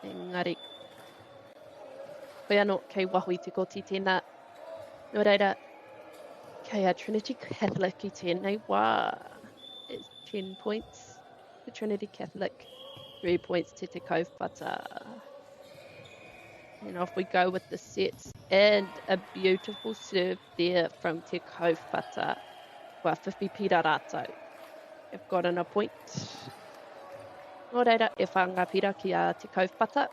Engari. Koe anō kei wahui te koti tēnā. Nō reira, kei a Trinity Catholic I tēnei wā. It's 10 points to Trinity Catholic, 3 points to Te Kaupata. And off we go with the sets. And a beautiful serve there from Te Kaupata. Kua whiwhi pira rātou. I've gotten a point. Nō reira, e wha ngā pira ki a Te Kaupata.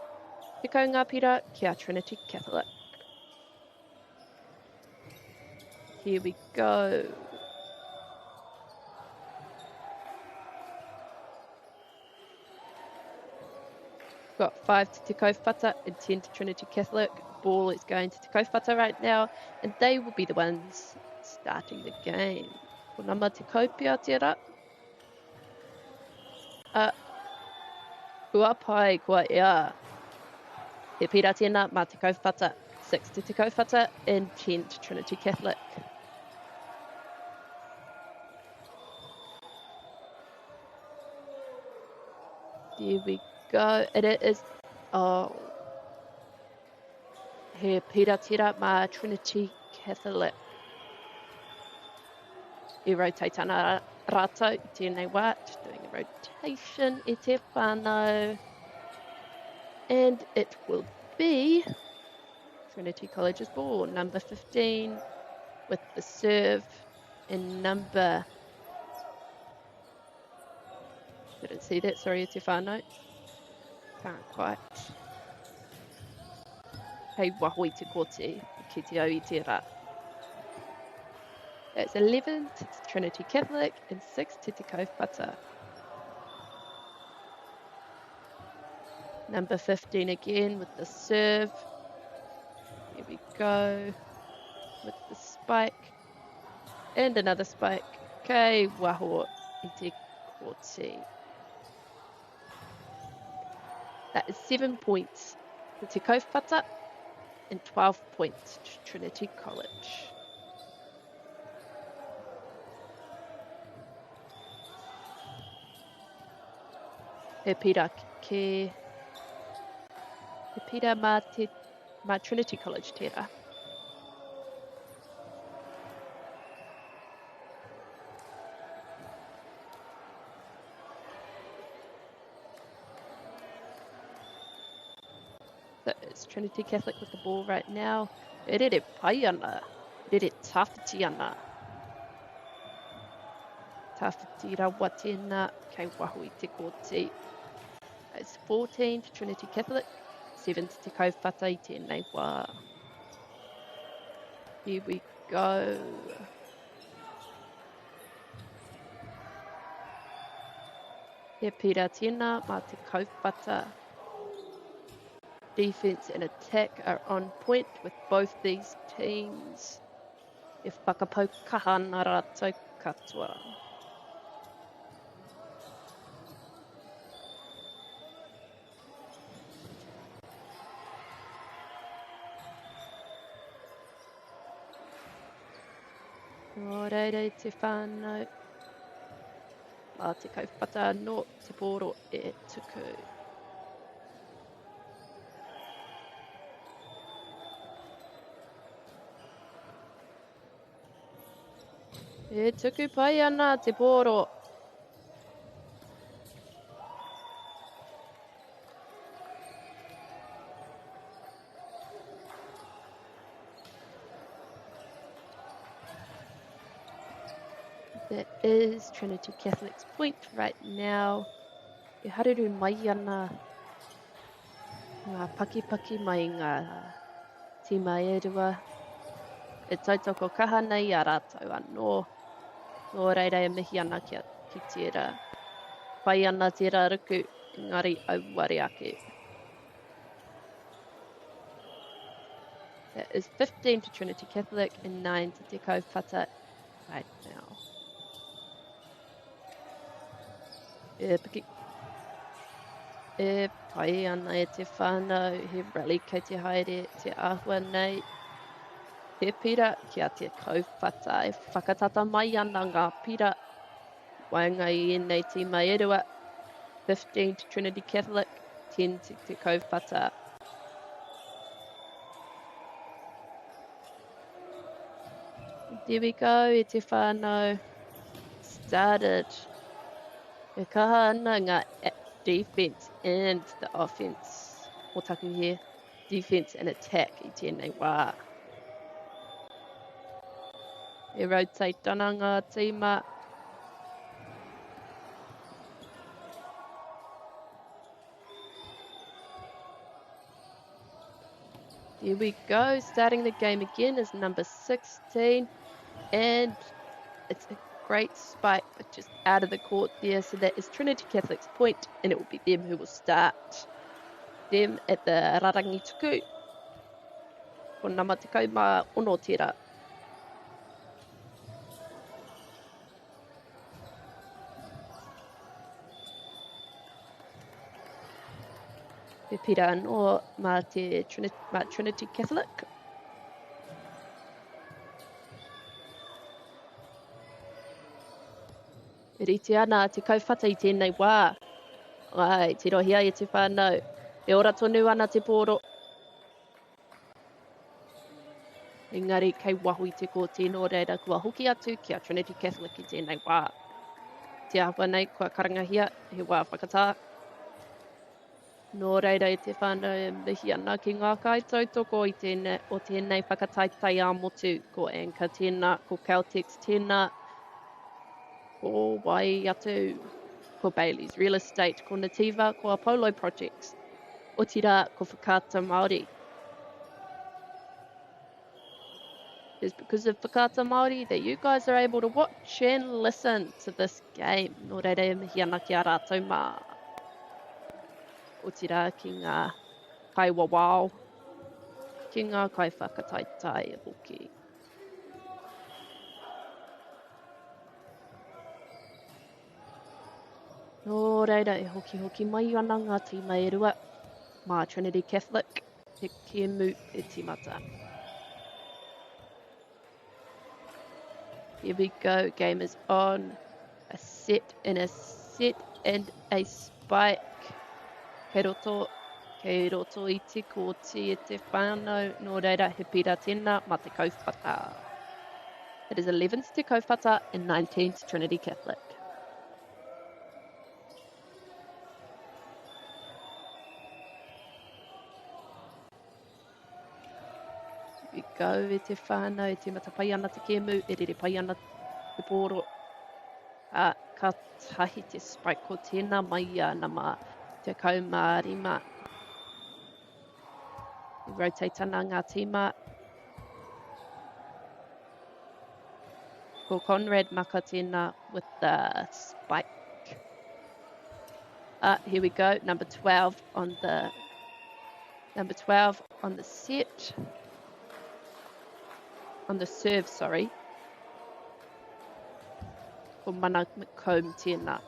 Te kau ngā pira ki a Trinity Catholic. Here we go. Got 5 to Te Kaupata and 10 to Trinity Catholic. Ball is going to Te Kaupata right now, and they will be the ones starting the game. Ko nama Te Kaupia tērā. Kua pai kua ea. He pira tēnā mā Te Kaupata. 6 to Te Kaupata and 10 to Trinity Catholic. There we go. And it is... Oh. He pira tērā mā Trinity Catholic. E rotate ana rātou I tēnei wā. Just doing a rotation I te whānau. And it will be Trinity College's ball. Number 15 with the serve. And number... Didn't see that, sorry, te whānau. Can't quite. Hei wahui te koti, ki te au I tērā. That's 11 to Trinity Catholic and 6 to Te Kaupata. Number 15 again with the serve. Here we go. With the spike. And another spike. Kei waho I te koti. That is 7 points to Te Kaupata and 12 points to Trinity College. He pira ke... He pira mā Trinity College tērā. So it's Trinity Catholic with the ball right now. E rere pai ana. E rere tawhiti ana. Tawhiti rawa tēnā kei wahu I te koti. It's 14 to Trinity Catholic, 7 to Te Kaupata I tēnei wā. Here we go. He pira tēnā mā Te Kaupata. Defense and attack are on point with both these teams. E whakapau kahana rātou katoa. Nō reire te whānau. Mā Te Kaupata no te pōro e tuku. E tuku pai ana te pōro. That is Trinity Catholic's point right now. E hareru mai ana ngā paki mai ngā tīma Aotearoa. E tautoko kaha nei a rātou anō. Nō reira e mihi ana ki tērā. Pai ana tērā ruku, engari auware ake. That is 15 to Trinity Catholic and 9 to Te Kaupata right now. E pai ana e te whānau, he rally kei te haere te āhua nei. He pira kia te kaupata, e whakatata mai ana ngā pira. Wainga I nei tīma Aotearoa, 15 to Trinity Catholic, 10 to te kaupata. There we go, e te whānau started. E kaha ana ngā defense and the offense. O taku here, defense and attack I tēnei wā. E rotate ana ngā tīma. There we go, starting the game again is number 16, and it's a great spike, but just out of the court there, so that is Trinity Catholic's point, and it will be them who will start. Them at the Rarangi tuku. Ko nama tekau mā ono tērā. He pira anō mā te Trinity Catholic. E rite ana te kauwhata I tēnei wā. Ai, te rohia I te whānau. E ora tonu ana te pōro. Engari, kei wahu I te kōti nō reira kua hoki atu kia Trinity Catholic I tēnei wā. Te ahua nei kua karangahia, he wā whakatā. Nō reira I te whānau e mihi ana ki ngā kaitautoko I tēnei, o tēnei whakataitai ā-motu, ko Anchor tēnā, ko Caltex tēnā, ko Wai atu, ko Bailey's Real Estate, ko Nativa, ko Apollo Projects, o tira ko Whakata Māori. It's because of Whakata Māori that you guys are able to watch and listen to this game. Nō reira e mihi ana ki a rātou mā. O tira ki ngā kai wawao, ki ngā kai whakataitai e hoki. Nō reira e hoki mai ana ngā tīma Aotearoa, mā Trinity Catholic, he kēmu e tīmata. Here we go, game is on. A set and a spike. Kei roto I te kōti e te whānau, nō reira he pira tēnā mā te kaupata. It is 11 to te kaupata and 19 to Trinity Catholic. We go e te whānau, e te matapai ana te kēmu, e rere pai ana te pōro. Ka tahi te spike ko tēnā mai ana mā te kaumārima. We rotate ana ngā tīma. Ko Conrad Makatina with the spike. Here we go, number 12 on the set. On the serve, sorry. For Mana McComb tēnā.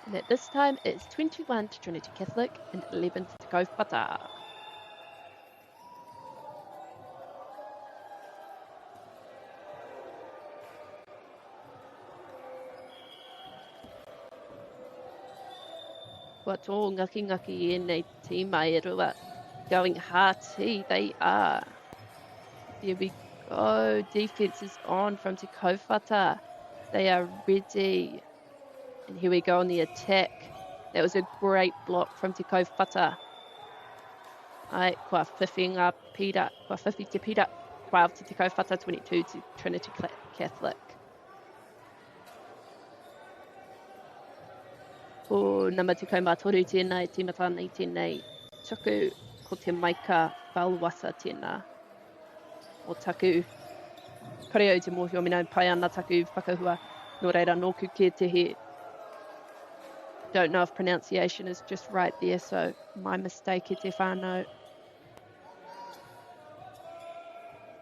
And at this time, it's 21 to Trinity Catholic and 11 to Te Kaupata. Kua tō ngaki e nei tīma e rua. Going hearty, they are. Here we go. Defense is on from Te Kaupata. They are ready. And here we go on the attack. That was a great block from Te Kaupata. Ai, kua whiwhi ngā pira. Kua whiwhi te pira. 12 to Te Kaupata, 22 to Trinity Catholic. O nama te kaumātoru tēnā, e tīmatana I tēnei. Tuku ko te maika whalwasa tēnā. O taku. Kore au te mōhio mina pai ana taku whakahua. Nō reira nōku kia te he. Don't know if pronunciation is just right there, so my mistake e te whānau.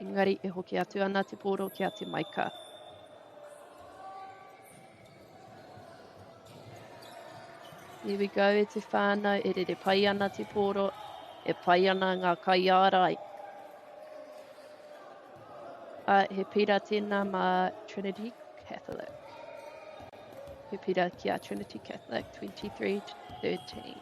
Engari e hoki atu ana te pōro kia te maika. Here we go, e te whānau, e re pai ana te pōro, e pai ana ngā kaiarai. He pira tēnā mā Trinity Catholic. He pira kia Trinity Catholic, 23 to 13.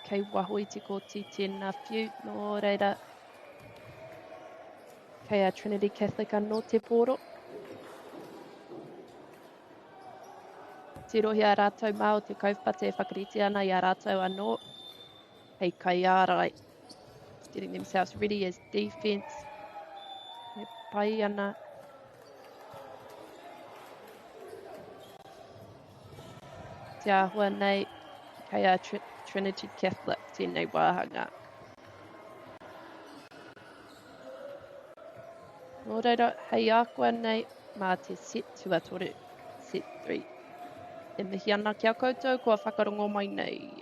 Kei wahoi te koti tēnā whiu, nō reira. Kei a Trinity Catholic anō te pōro. Te rohi a rātou mao te kaupate e whakarite ana I a rātou anō. Hei kaiarai. Getting themselves ready as defence. He pai ana. Te āhua nei. Kei a Trinity Catholic tēnei wāhanga. Nō reira, hei ākua nei, mā te set tuatoru, set 3. E mihi ana kia koutou, kua whakarongo mai nei.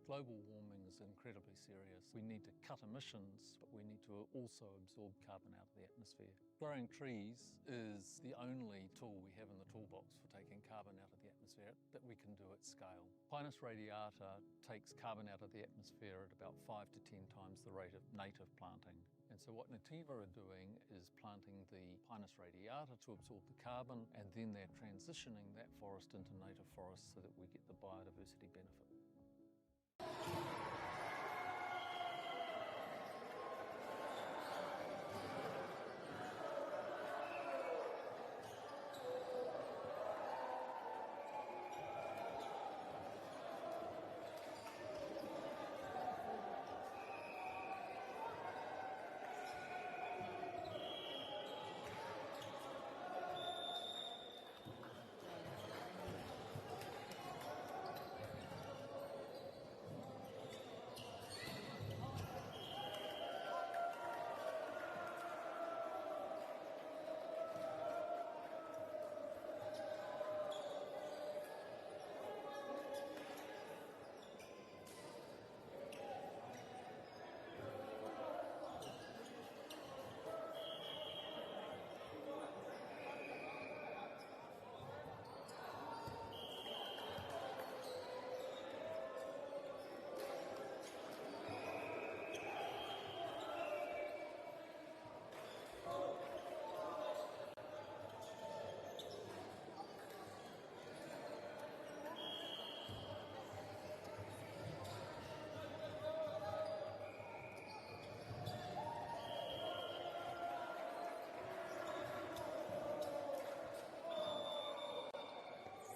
Global warming is incredibly serious. We need to cut emissions, but we need to also absorb carbon out of the atmosphere. Growing trees is the only tool we have in the toolbox for taking carbon out of the atmosphere that we can do at scale. Pinus radiata takes carbon out of the atmosphere at about 5 to 10 times the rate of native planting. And so what Nativa are doing is planting the Pinus radiata to absorb the carbon, and then they're transitioning that forest into native forest so that we get the biodiversity benefit.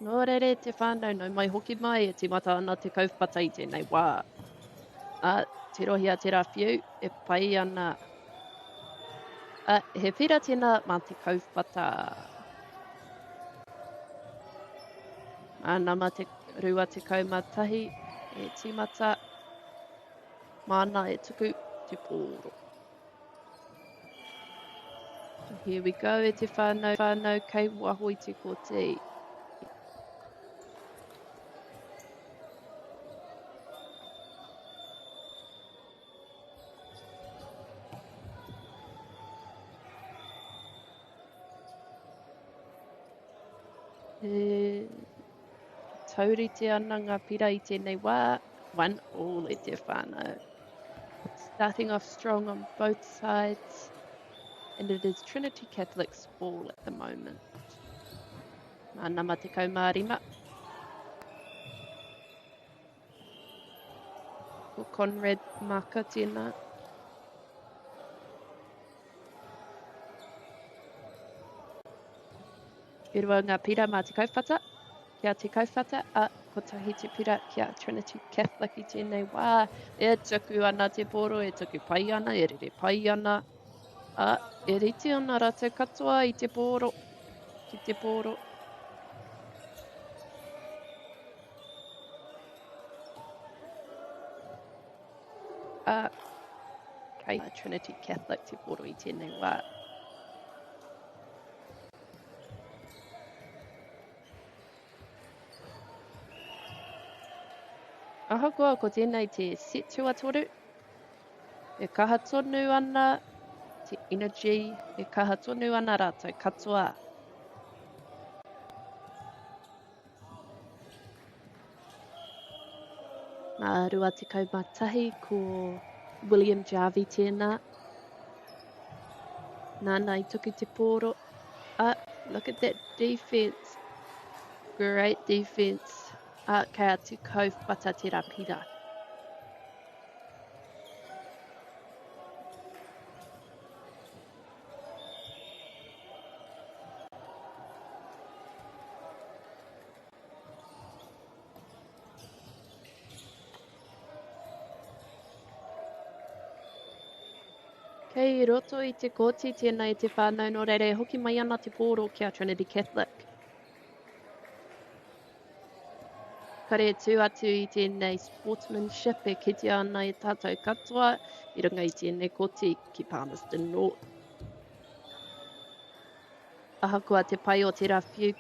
Nō rere te whānau no mai hoki mai e te mata ana te kaupata I tēnei wā. Te rohi a te rāwhiu e pai ana. He whira tēnā mā te kaupata. Nama te rua te kaumatahi e tīmata. Mana e tuku te pōro. Here we go e te whānau kei wahoi te kōtei. Taurite ana ngā pira I tēnei wā, 1-1 e te whānau. Starting off strong on both sides, and it is Trinity Catholic's ball at the moment. Nama te kaumārima. Ko Conrad Maka tēnā. E rua ngā pira mā te kauwhata. Kia te kauwhata, ko tahi te pira kia Trinity Catholic I tēnei wā. E tuku ana te poro, e tuku pai ana, e rere pai ana. E riti ana rātou katoa I te poro, ki te poro. Kei Trinity Catholic te poro I tēnei wā. Ahakoa ko tēnei te set tuatoru. E kaha tonu ana te energy, e kaha tonu ana rātou katoa. Nā rua te kaumatahi ko William Jarvie tēnā. Nāna I tuku te pōro. Look at that defense. Great defense. Kei atu kauwhata te rapira. Kei roto I te kōti tēnā I te whānau no rere hoki mai ana te pōro kia Trinity Catholic. Kare tū atu I tēnei sportsmanship e kite ana I tātou katoa I runga I tēnei koti ki Palmerston North. Ahakoa te pai o te rāwhiu,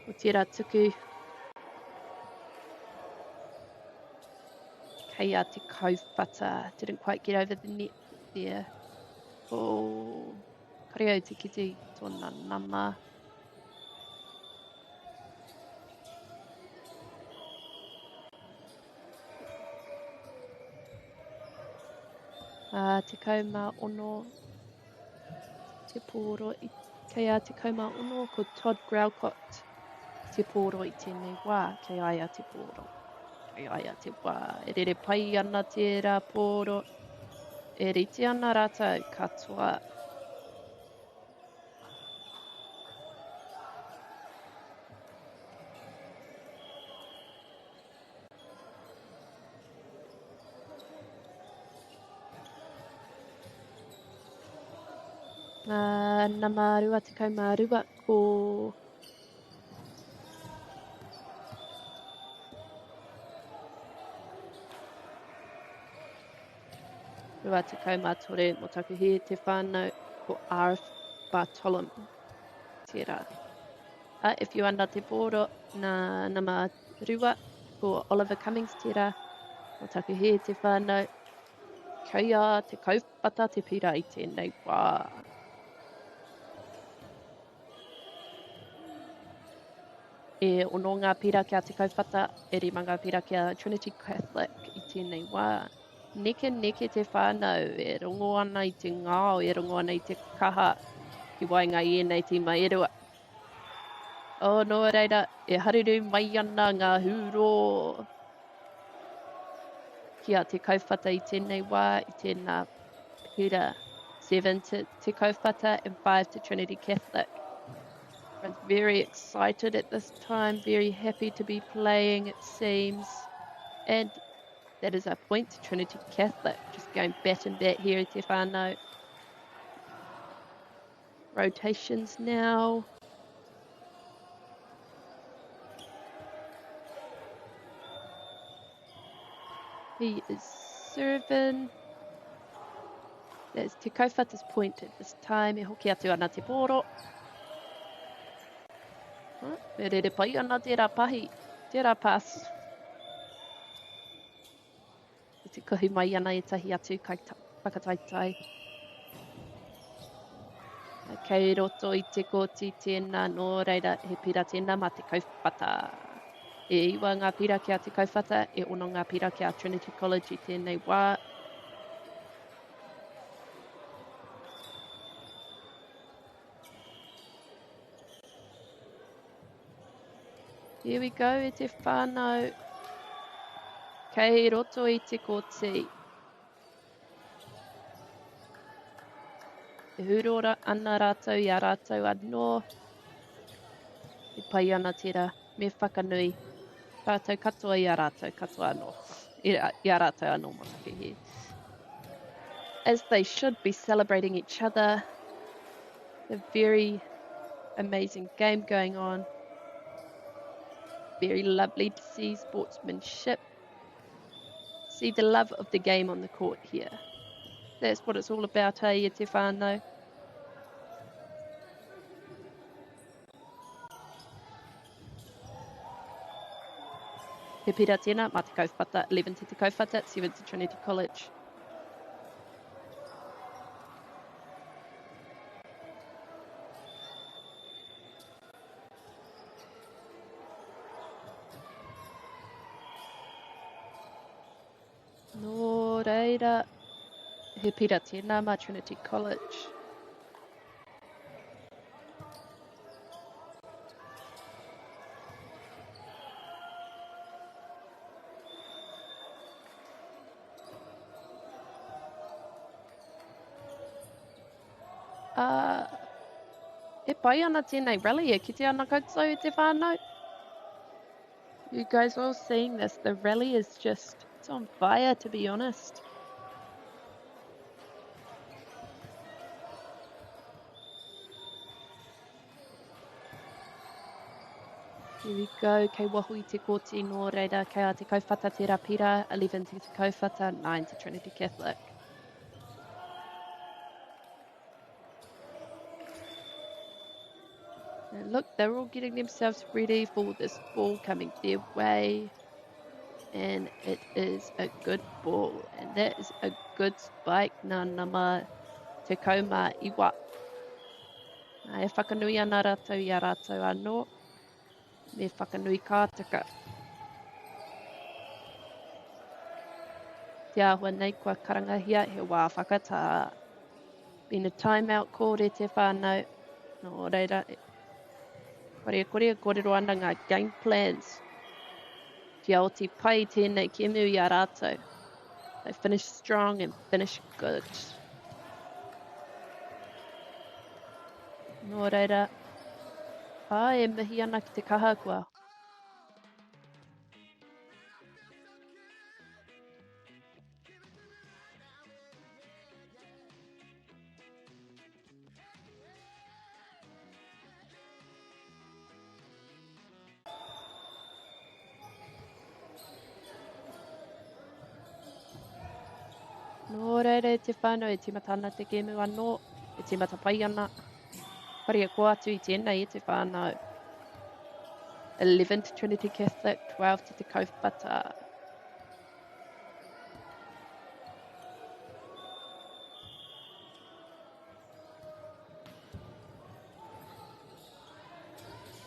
o te rā tuku. Kei a te kauwhata, didn't quite get over the net there. Kare au te kite tōna nama. Te kaumā ono, te pōro, kei a te kaumā ono ko Todd Graucott, te pōro I tēnei wā, kei aia te pōro, kei aia te wā, e rere pai ana te rā pōro, e riti ana rātou katoa. Nā mārua te kaumārua ko rua te kaumātore mo taku he te whānau ko R. Bartolom tērā. If you ana te pōro nā mārua ko Oliver Cummings tērā mo taku he te whānau kia te kaupata te pira I tēnei wā. E ono ngā pira kia te kauwhata, e rima ngā pira kia Trinity Catholic I tēnei wā. Neke te whānau, e rongo ana I te ngāo, e rongo ana I te kaha, ki wainga I enei te maerua. No reira, e haruru mai ana ngā hūro. Kia te kauwhata I tēnei wā, I tēnā pira. 7 to kauwhata and 5 to Trinity Catholic. Everyone's very excited at this time, very happy to be playing, it seems. And that is a point to Trinity Catholic, just going bat and bat here at Te Whānau. Rotations now. He is serving. There's Te Kauwhata's point at this time. E hoki atu ana te pōro. Me rere pai ana tērā pahi. Tērā pass. E te kuhi mai ana e tahi atu kai whakataitai. Kei roto i te koti tēnā nō reira he pira tēnā ma te kauwhata. E iwa ngā pira kia te kauwhata, e ono ngā pira kia Trinity College i tēnei wā. Here we go, e te whānau. Kei roto i te koti. E hurora ana rātou i a rātou anō. E pai ana tērā me whakanui. Rātou katoa i a rātou katoa anō. I a rātou anō motaki here. As they should be celebrating each other. A very amazing game going on. Very lovely to see sportsmanship. See the love of the game on the court here. That's what it's all about, hey, e te whānau. He pira tēnā, mā te kauwhata, 11 te kauwhata, 7 to Trinity College. Nō reira. He pira tēnā mā Trinity College. E pai ana tēnei rally e kite ana koutou te whānau. You guys all seeing this, the rally is just, it's on fire to be honest. Here we go, kei wahu I te koti nō reira, kei a te kauwhata te rapira, 11 te kauwhata, 9 to Trinity Catholic. And look, they're all getting themselves ready for this ball coming their way. And it is a good ball. And that is a good spike, nā nama te kaumā iwa. E whakanui ana rātou I a rātou anō. Me whakanui kātaka. Te āhua nei kua karangahia he wā whakatā. Been a timeout called e te whānau. Nō reira. Korea kōrero ana ngā game plans. Te aoti pai tēnei kemu I a rātou. They finish strong and finish good. Nō reira. E mihi ana ki te kaha kua. Nō reira te whānau e timata ana te kemu anō. E timata pai ana. Paria ko atu I tēnei e te whānau. 11 to Trinity Catholic, 12 to te kauwhata.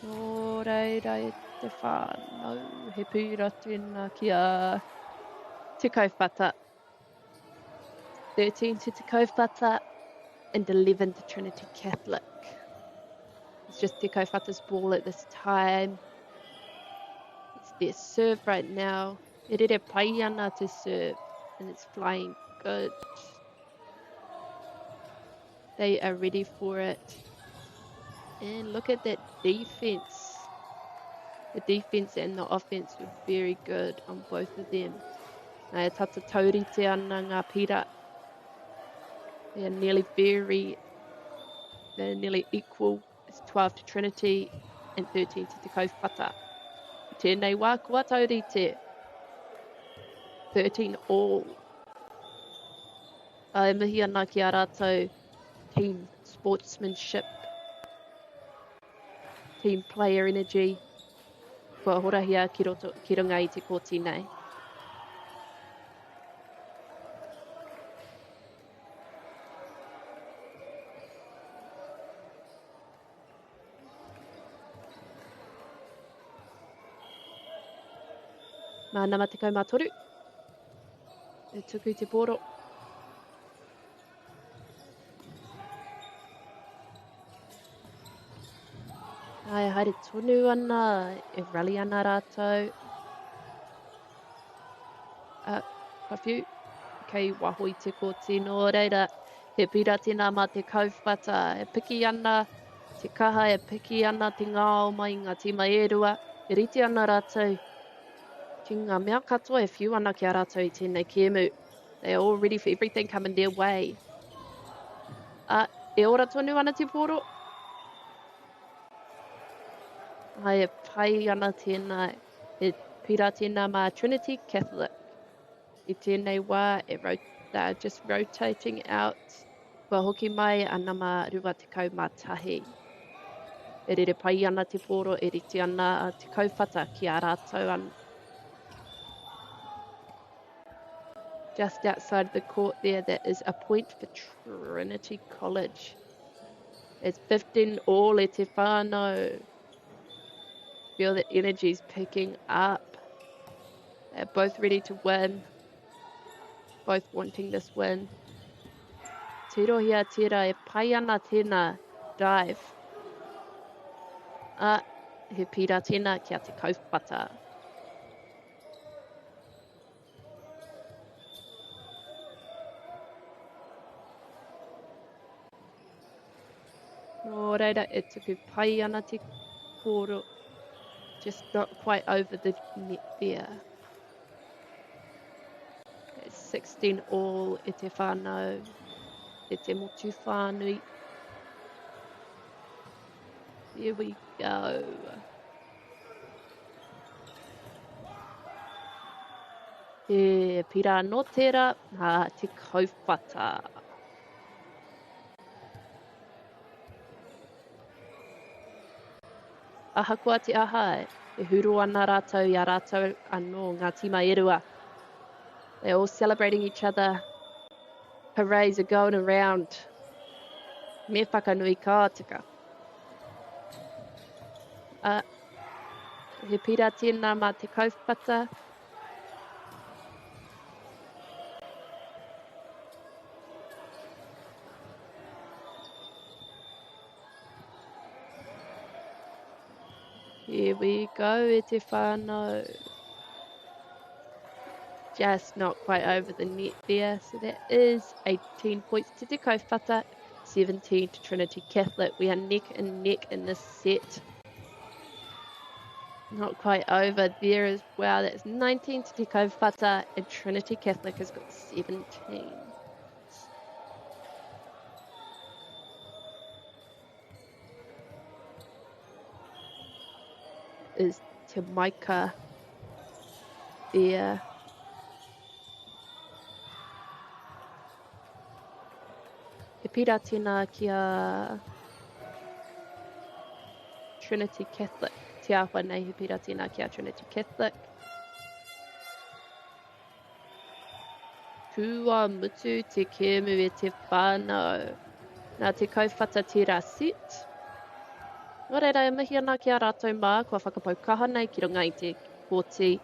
Nō reira e te whānau. He pūra tēnā ki a te kauwhata. 13 to te kauwhata and 11 to Trinity Catholic. It's just Te Kauwhata's ball at this time. It's their serve right now. E rere pai ana to serve and it's flying good. They are ready for it. And look at that defense. The defense and the offense were very good on both of them. Nā e tata taurite ana ngā pira. They're nearly equal. It's 12 to Trinity and 13 to Te Kaupata. Tēnei wā kua taurite. 13 all. E mihi ana ki a rātou team sportsmanship, team player energy. Kua horahia ki runga i te kōti nei. Mā nama te kaumatoru. E tuku te pōro. Ai haere tonu ana, e rally ana rātou. Kawhiu, kei waho i te kōti nō reira. He pira tēnā mā te kaupata, e piki ana te kaha, e piki ana te ngāo mai ngā tīma erua. E riti ana rātou. Ki ngā mea katoa e whiu ana ki a rātou i tēnei kēmu. They are all ready for everything coming their way. E ora tonu ana te pōro. Ai e pai ana tēnā, e pira tēnā mā Trinity Catholic. I tēnei wā, they're just rotating out. Kua hoki mai ana mā rua te kau mā tahi. E rere pai ana te pōro, e riti ana te kaupata ki a rātou ana. Just outside the court there, that is a point for Trinity College. It's 15 all e te whānau. Feel the energy's picking up. They're both ready to win. Both wanting this win. Tirohia tira e pai ana tēnā dive. He pira tēnā kia te kaupata. Nō reira, e tuku pai ana te kōro. Just not quite over the net there. It's 16 all e te whānau. E te motu whānui. Here we go. E pira no tera, te kaupata. Aha kua te aha, e huru ana rātou i a rātou anō ngā tīma erua. They're all celebrating each other. Hoorays are going around. Me whakanui kātika. He pira tēnā mā te kaupata. Here we go, e te whānau. Just not quite over the net there. So that is 18 points to Te Kaupata, 17 to Trinity Catholic. We are neck and neck in this set. Not quite over there as well. That's 19 to Te Kaupata, and Trinity Catholic has got 17. Is Te Maika there. E pira tēnā kia Trinity Catholic. Te ahua nei he pira tēnā kia Trinity Catholic. Kua mutu te kēmu e te whānau. Nā te kauwhata tērā set. Nō reira, e mihi ana ki a rātou mā, kua whakapau kaha nei ki runga i te kōti.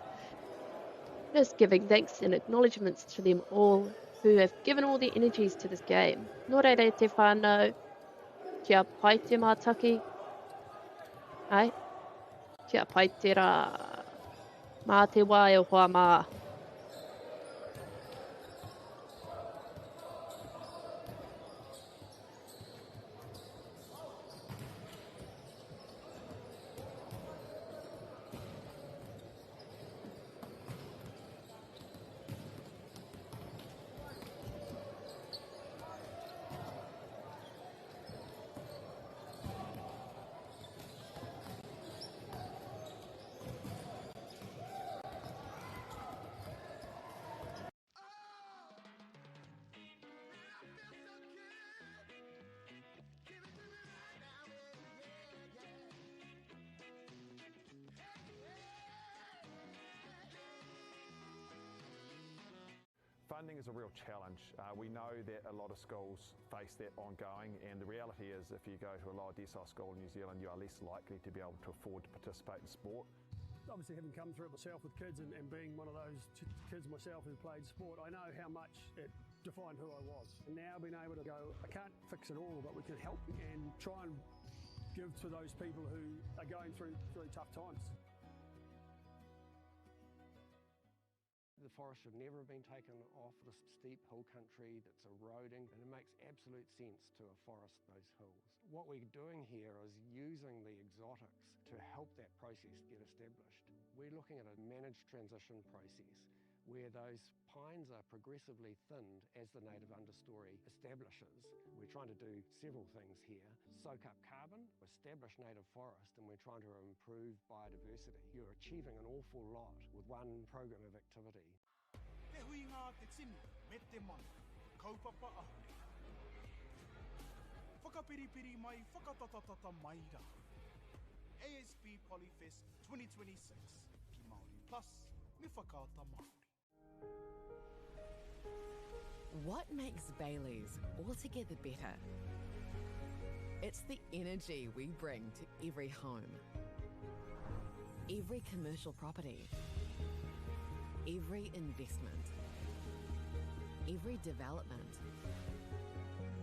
Just giving thanks and acknowledgements to them all who have given all their energies to this game. Nō reira te whānau, kia pai te mātaki. Ai, kia pai te rā. Mā te wā e hoa mā. Funding is a real challenge. We know that a lot of schools face that ongoing, and the reality is if you go to a lower decile school in New Zealand, you are less likely to be able to afford to participate in sport. Obviously, having come through it myself with kids and being one of those kids myself who played sport, I know how much it defined who I was. And now being able to go, I can't fix it all, but we can help and try and give to those people who are going through really tough times. The forest should never have been taken off this steep hill country that's eroding, and it makes absolute sense to afforest those hills. What we're doing here is using the exotics to help that process get established. We're looking at a managed transition process where those pines are progressively thinned as the native understory establishes. We're trying to do several things here. Soak up carbon, establish native forest, and we're trying to improve biodiversity. You're achieving an awful lot with one program of activity. Te hui ngā te tini, me te mana, kaupapa ahuri. Whakapiripiri mai, whakatatatata mai rā. ASB Polyfest 2026, ki Māori Plus, me whakaata Māori. What makes Bailey's altogether better? It's the energy we bring to every home, every commercial property, every investment, every development,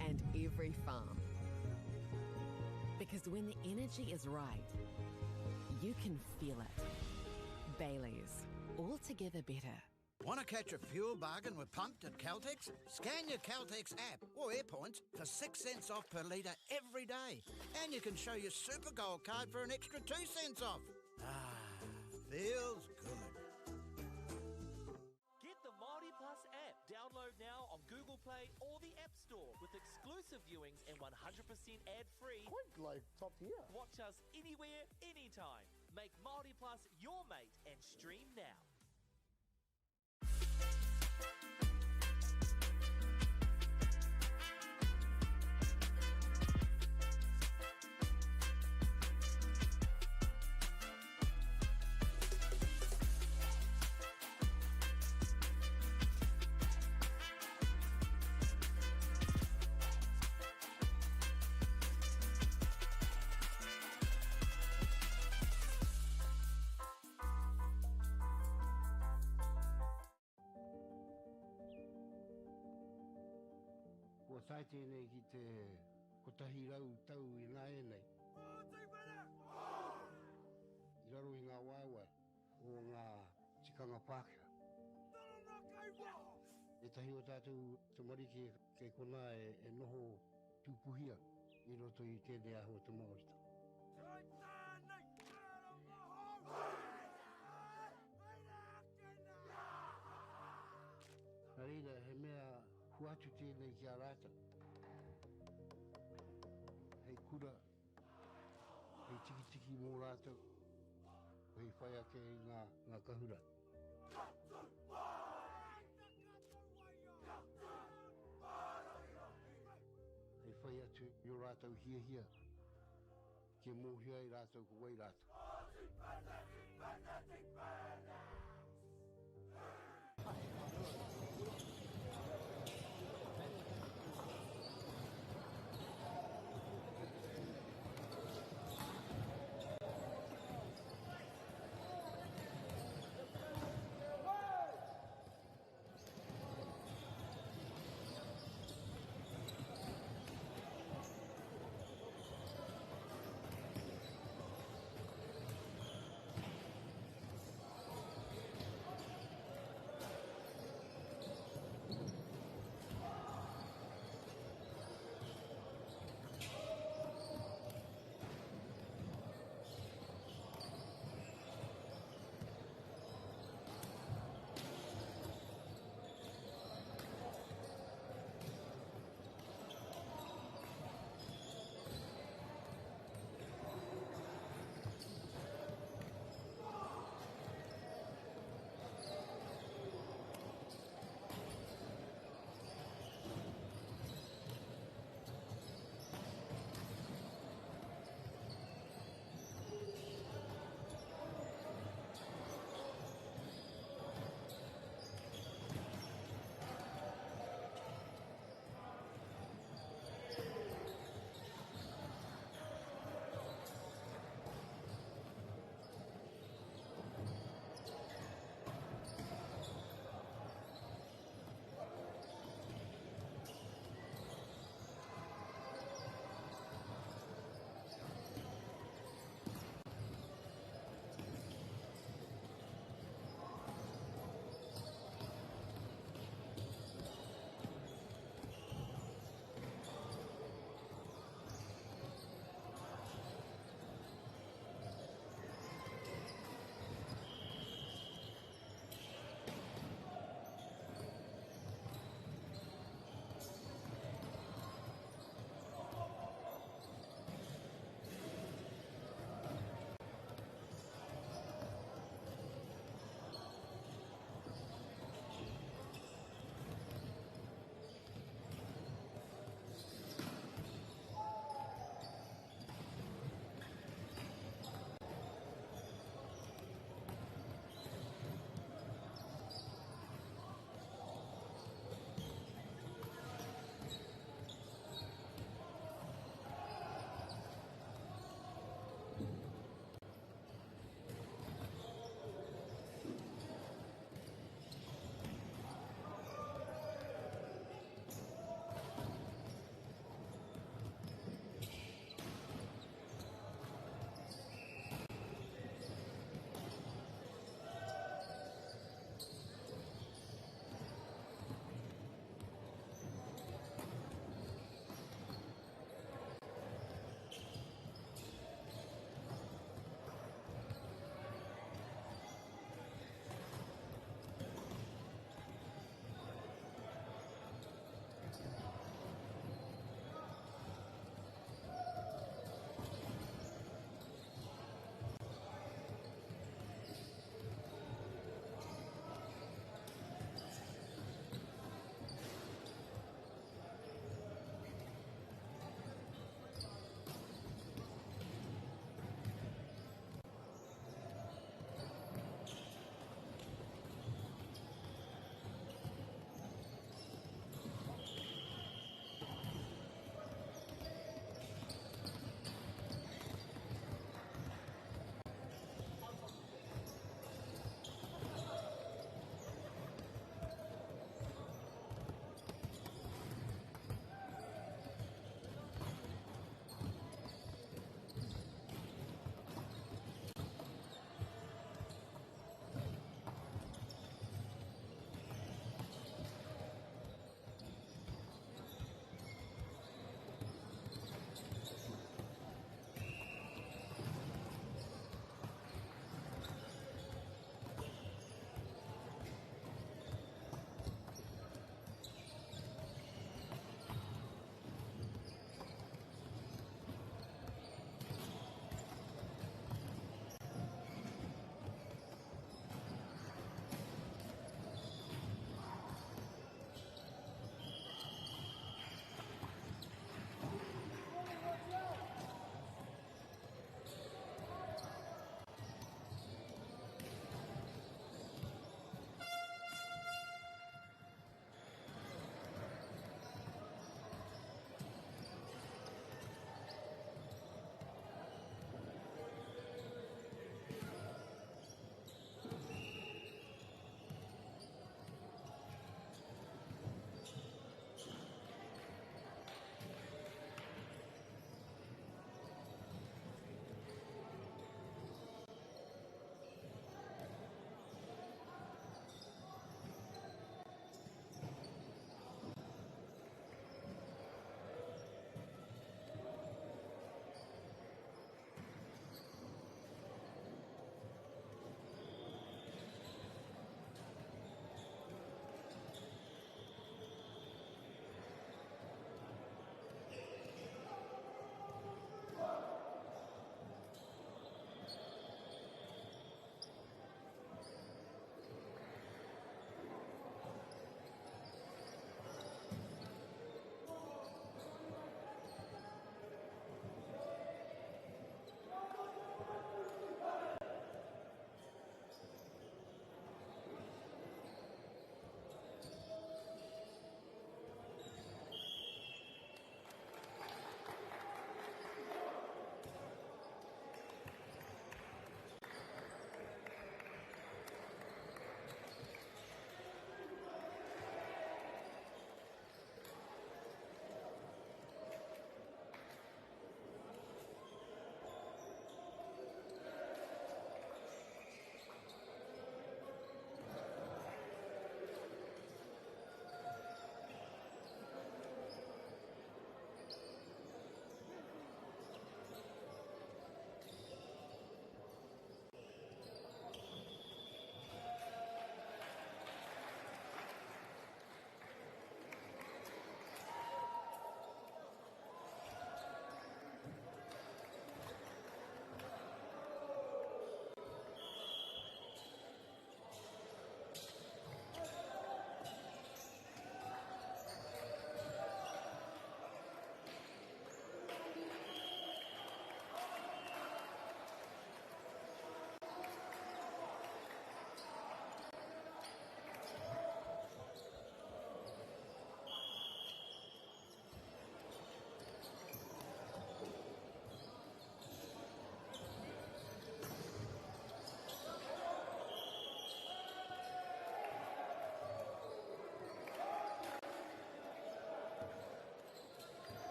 and every farm. Because when the energy is right, you can feel it. Bailey's, altogether better. Want to catch a fuel bargain with Pumped at Caltex? Scan your Caltex app or AirPoints for 6 cents off per litre every day. And you can show your Super Gold card for an extra 2 cents off. Feels good. Get the Māori Plus app. Download now on Google Play or the App Store with exclusive viewings and 100% ad-free. Quite like top tier. Watch us anywhere, anytime. Make Māori Plus your mate and stream now. Tai tēnei ki te kotahi rau tau I ngā e nei. I raro I ngā waiwai o ngā tikanga Pākehā. E tahi o tātou te marike kei kona e noho tūpuhia I roto I tēnei aho te Māorita. Nā reira, he mea huatu tēnei ki a rāta. Hei kura, hei tiki mō rātou, hei whai ake I ngā kahura. Hei whai atu I rātou hia, ke mōhia I rātou ko wai rātou.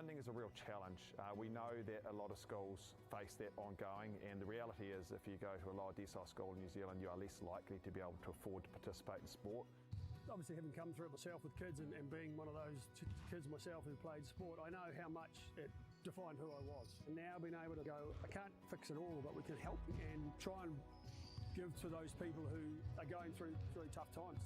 Funding is a real challenge. We know that a lot of schools face that ongoing, and the reality is if you go to a lower decile school in New Zealand, you are less likely to be able to afford to participate in sport. Obviously, having come through it myself with kids and being one of those kids myself who played sport, I know how much it defined who I was. And now being able to go, I can't fix it all, but we can help and try and give to those people who are going through tough times.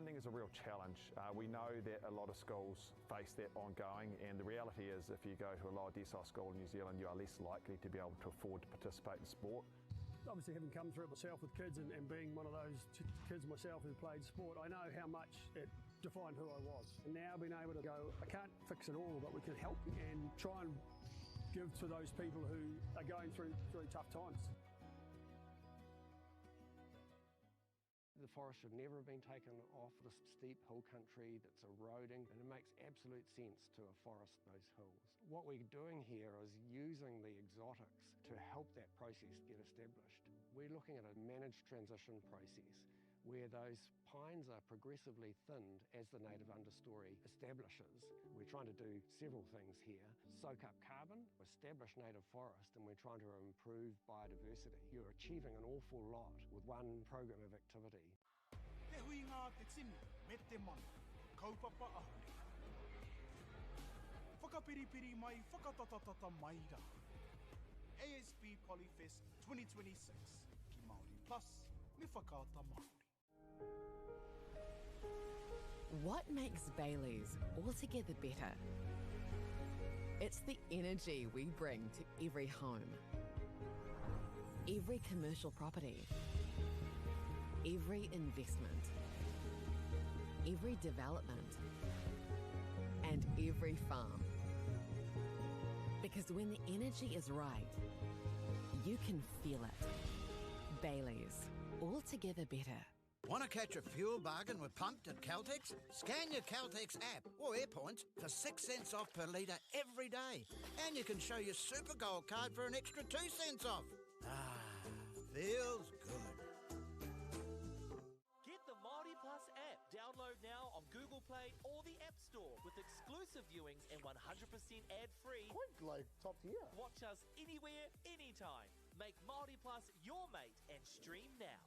Funding is a real challenge. We know that a lot of schools face that ongoing, and the reality is if you go to a lower decile school in New Zealand, you are less likely to be able to afford to participate in sport. Obviously, having come through it myself with kids and being one of those kids myself who played sport, I know how much it defined who I was. And now being able to go, I can't fix it all, but we can help and try and give to those people who are going through tough times. The forest should never have been taken off this steep hill country that's eroding, and it makes absolute sense to afforest those hills. What we're doing here is using the exotics to help that process get established. We're looking at a managed transition process where those pines are progressively thinned as the native understory establishes. We're trying to do several things here. Soak up carbon, establish native forest, and we're trying to improve biodiversity. You're achieving an awful lot with one program of activity. Te hui ngā te tini, me te mana, kaupapa ahuri. Whakapiripiri mai, whakatatatata mai rā. ASB Polyfest 2026, ki Māori Plus, me whakaata Māori. What makes Bailey's altogether better? It's the energy we bring to every home, every commercial property, every investment, every development, and every farm. Because when the energy is right, you can feel it. Bailey's, altogether better. Want to catch a fuel bargain with Pumped at Caltex? Scan your Caltex app or AirPoints for 6 cents off per litre every day. And you can show your Super Gold card for an extra 2 cents off. Ah, feels good. Get the Māori Plus app. Download now on Google Play or the App Store with exclusive viewings and 100% ad-free. Quite like top tier. Watch us anywhere, anytime. Make Māori Plus your mate and stream now.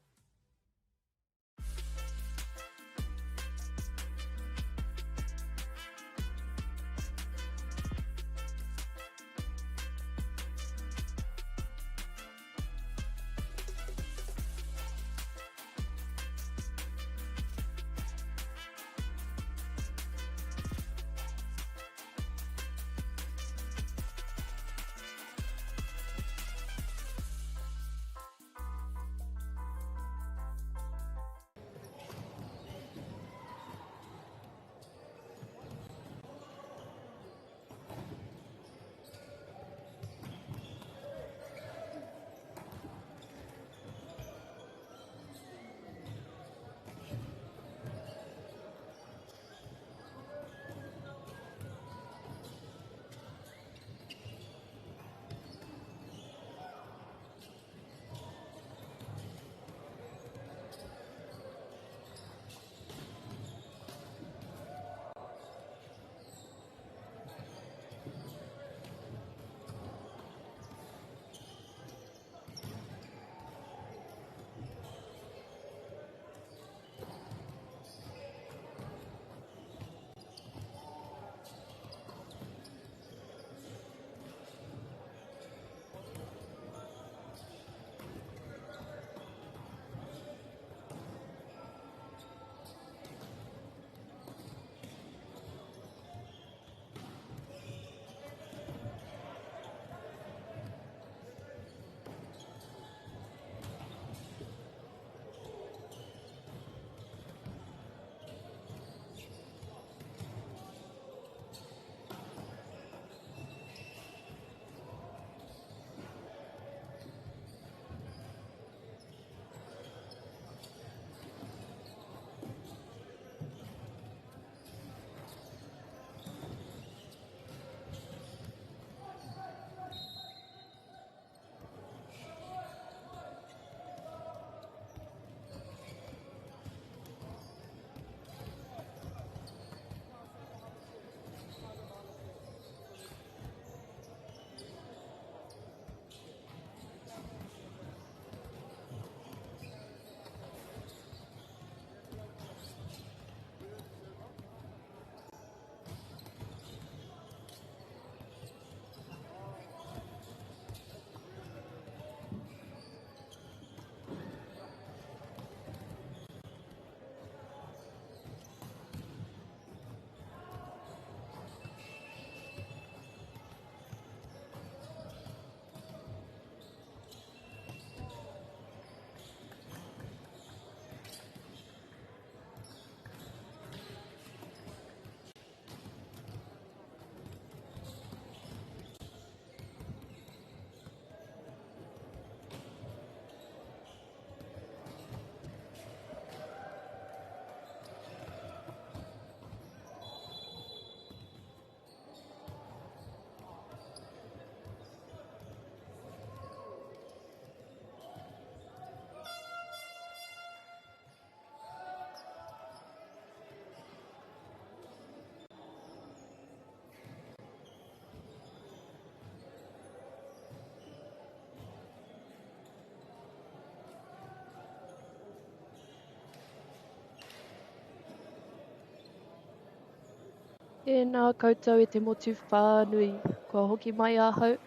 E nā koutou e te motu whānui. Kua hoki mai ahau,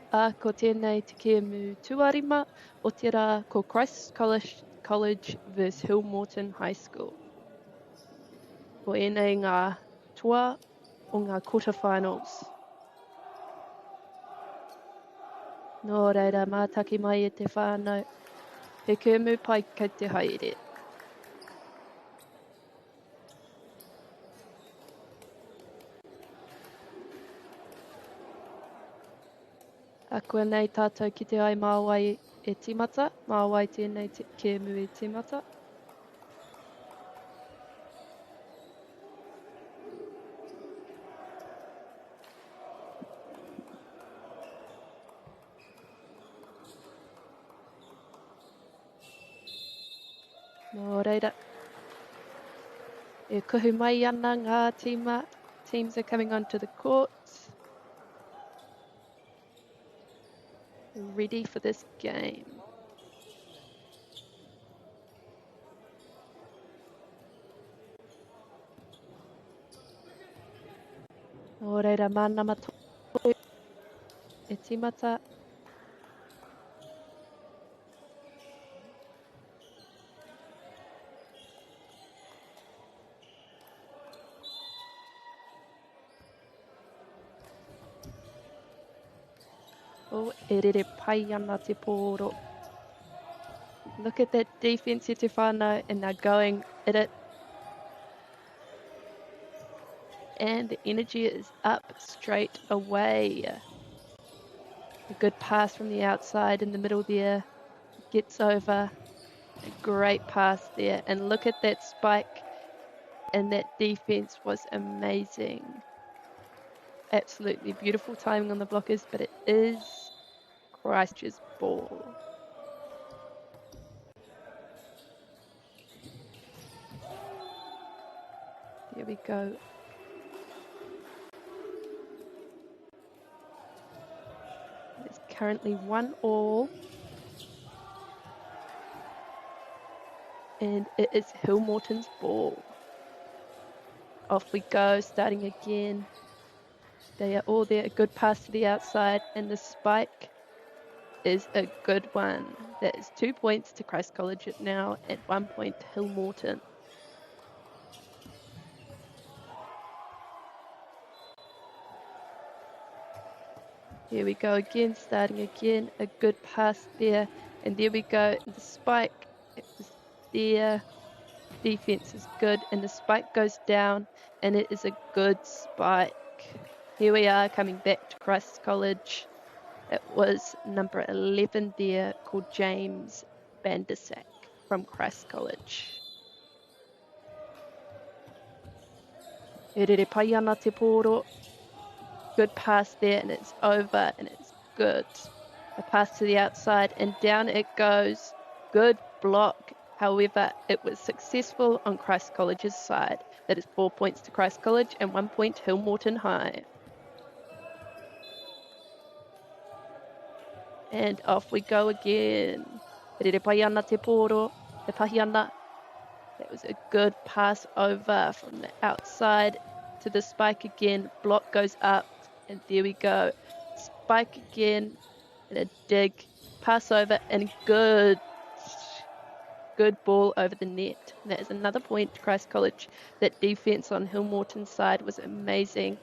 ko tēnei te kēmu tuarima o te rā ko Christ College vs Hill Morton High School. Ko ēnei ngā toa o ngā quarterfinals. Nō reira, mātaki mai e te whānau. He kēmu pai kei te haere. A koe nei tātou ki te ai māwai e timata, māwai tēnei te kēmu e timata. Nō reira. E kuhu mai ana ngā teams are coming onto the court. Ready for this game. Nō reira, mānama tō e timata. Oh, e rere pai ana te pōro. Look at that defense, te whānau, and they're going at it. And the energy is up straight away. A good pass from the outside in the middle there. Gets over. A great pass there. And look at that spike. And that defense was amazing. Absolutely beautiful timing on the blockers, but it is Christchurch's ball. There we go. It's currently 1-1. And it is Hill Morton's ball. Off we go, starting again. They are all there. A good pass to the outside, and the spike is a good one. That is 2 points to Christ College now, at 1 point to Hill Morton. Here we go again, starting again. A good pass there, and there we go. The spike is there. Defense is good, and the spike goes down, and it is a good spike. Here we are coming back to Christ College. It was number 11 there, called James Bandersack from Christ College. E rere pai ana te pōro. Good pass there, and it's over, and it's good. A pass to the outside, and down it goes. Good block. However, it was successful on Christ College's side. That is 4 points to Christ College and 1 point to Hill Morton High. And off we go again. Rere pai ana te pōro, te pahi ana. That was a good pass over from the outside to the spike again. Block goes up, and there we go. Spike again, and a dig. Pass over, and good ball over the net. And that is another point to Christ College. That defense on Hill Morton's side was amazing.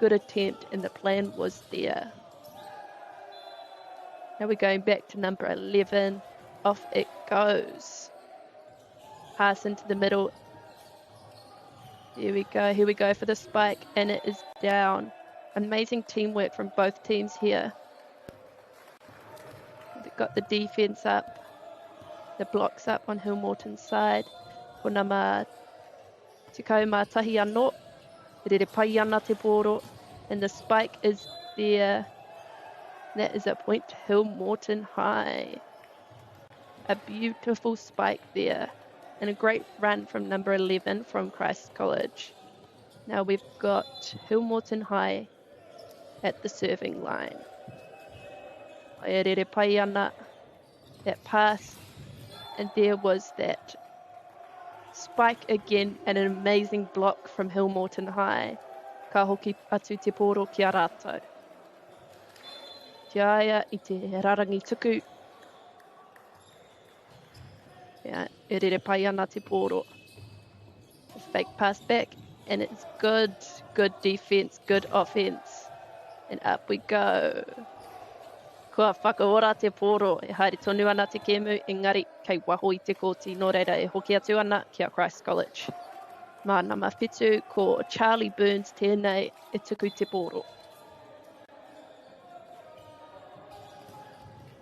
Good attempt, and the plan was there. Now we're going back to number 11. Off it goes. Pass into the middle. Here we go for the spike, and it is down. Amazing teamwork from both teams here. They've got the defense up. The blocks up on Hill Morton's side. Kona mā tikau mā tahi anō. Rere pai ana te pōro. And the spike is there. That is a point to Hill Morton High. A beautiful spike there. And a great run from number 11 from Christ College. Now we've got Hill Morton High at the serving line. Ai rere pai ana. That pass. And there was that spike again, and an amazing block from Hill Morton High. ka hoki atu te pōro ki a rātou. Te aia I te rarangi tuku. Yeah, e rere pai ana te pōro. A fake pass back, and it's good defense, good offense. And up we go. Kua whakaora te pōro, e haere tonu ana te kēmu, engari kei waho I te kōti, nō reira e hoki atu ana ki a Christ College. Mā nama whitu ko Charlie Burns tēnei e tuku te pōro.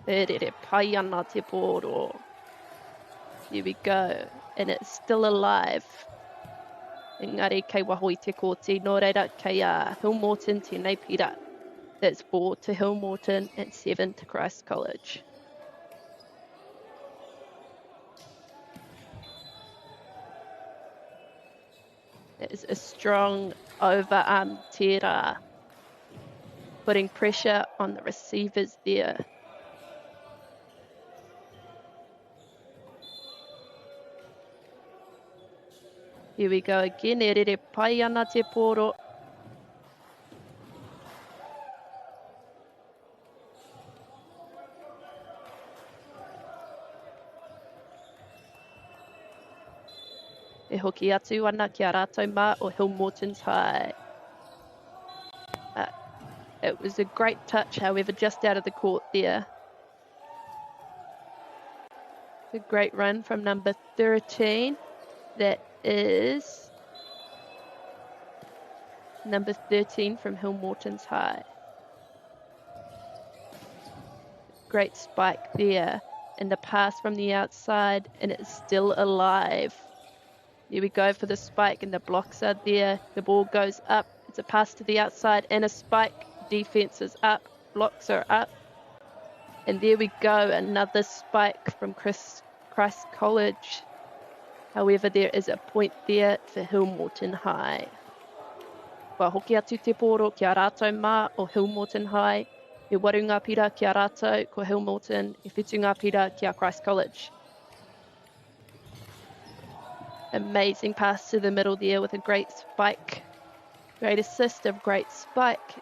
E rere pai ana te pōro. Here we go, and it's still alive. Engari kei waho I te kōti, nō reira kei a Hillmorton tēnei pira. That's 4 to Hillmorton and 7 to Christ College. That is a strong overarm tērā, putting pressure on the receivers there. Here we go again, e rere pai ana te pōro. E hoki atu ana ki a rātou mā o Hillmorton's High. It was a great touch, however, just out of the court there. A great run from number 13. That is number 13 from Hillmorton's High. Great spike there. And the pass from the outside, and it's still alive. Here we go for the spike, and the blocks are there. The ball goes up. It's a pass to the outside and a spike. Defense is up. Blocks are up. And there we go, another spike from Christ College. However, there is a point there for Hillmorton High. Wa hoki atu te pōro ki a rātou mā o Hillmorton High. E waru ngā pira ki a rātou ko Hillmorton. E whitu ngā pira ki a Christ College. Amazing pass to the middle there with a great spike. Great assist of great spike.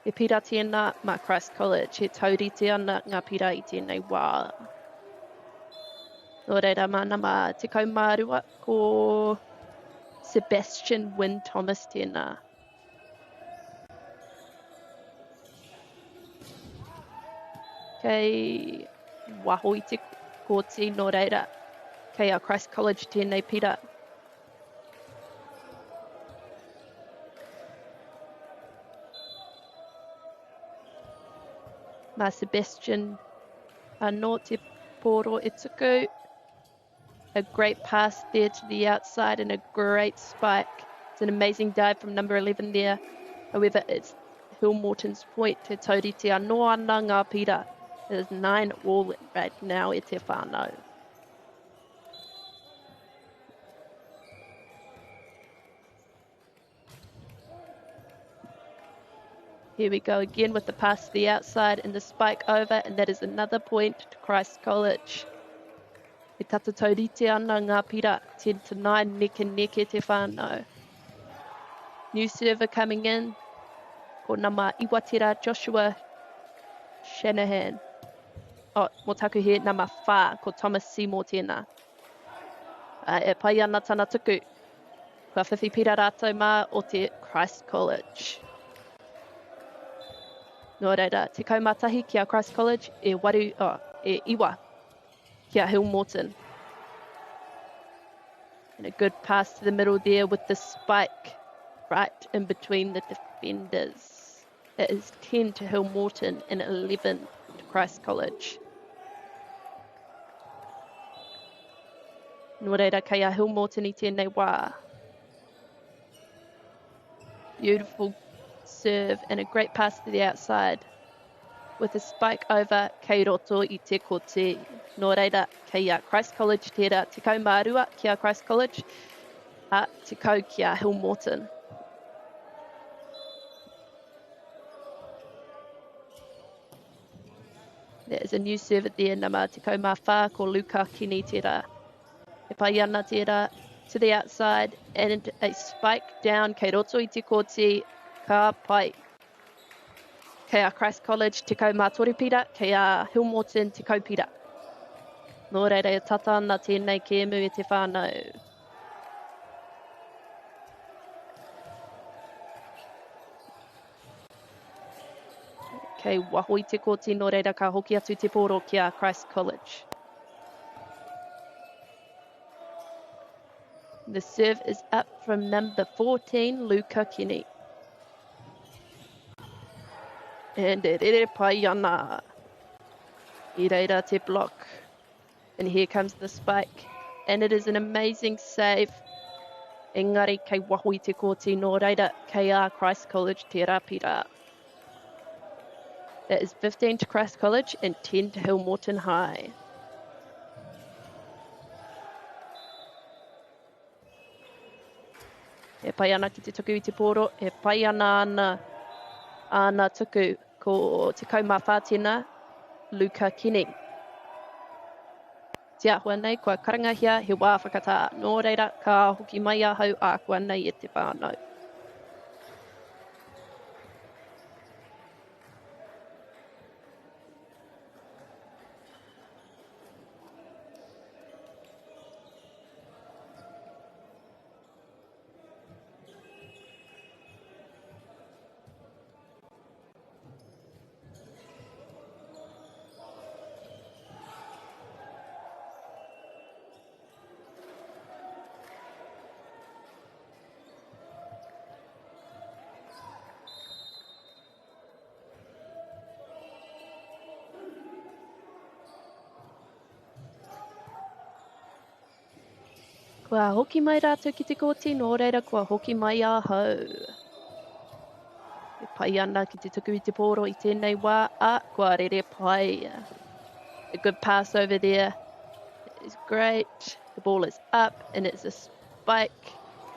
E pira tēnā mā Christ College. He taurite ana ngā pira I tēnei wā. Nō reira mana mā te kaumārua ko Sebastian Wynne Thomas tēnā. Kei waho I te kōti nō reira. Kei a Christ College tēnei pira. Mā Sebastian anō te pōro e tuku. A great pass there to the outside and a great spike. It's an amazing dive from number 11 there. However, it's Hillmorton's point te taurite anō ana ngā pira. It is 9-all right now e te whānau. Here we go again with the pass to the outside and the spike over, and that is another point to Christ College. E tata taurite ana ngā pira, 10 to 9, neck and neck e te whānau. New server coming in, ko nama Iwatira Joshua Shanahan. Oh, mō taku he nama whā, ko Thomas Seymour tēnā. E pai ana tana tuku. Kua whiwhi pira rātou mā o te Christ College. Nō reira, te kaumatahi ki a Christ College, e iwa ki a Hillmorton. And a good pass to the middle there with the spike right in between the defenders. It is 10 to Hillmorton and 11 to Christ College. Nō reira, kei a Hillmorton I tēnei wā. Beautiful serve and a great pass to the outside. With a spike over, kei roto I te kōti. Nō reira, kei a Christ College tērā, te kaumārua ki a Christ College, te kau ki a Hillmorton. There is a new server there, nama te kaumā whā ko Luka Kini tērā. E pai ana tērā, to the outside and a spike down. Kei roto I te kōti, ka pai. Kei a Christ College, te kau mātoripira, kei a Hillmorton, te kaupira. Nō reira e tata ana tēnei kēmu e te whānau. Kei waho I te kōti, nō reira ka hoki atu te pōro ki a Christ College. The serve is up from number 14, Luka Kenny. And e rere pai ana. I reira te block. And here comes the spike. And it is an amazing save. Engari kei waho I te kōti nō reira kei a Christ College te rapira. That is 15 to Christ College and 10 to Hillmorton High. E pai ana ki te tuku I te pōro, e pai ana tuku ko te kaumawhātena, Luka Kenny. Te ahua nei, kua karangahia, he wā whakatā. Nō reira, ka hoki mai ahau ākua nei e te whānau. Kua hoki mai rātou ki te kōti, nō reira kua hoki mai ahau. E pai ana ki te tuku I te pōro I tēnei wā, kua rere pai. A good pass over there. It is great. The ball is up and it's a spike.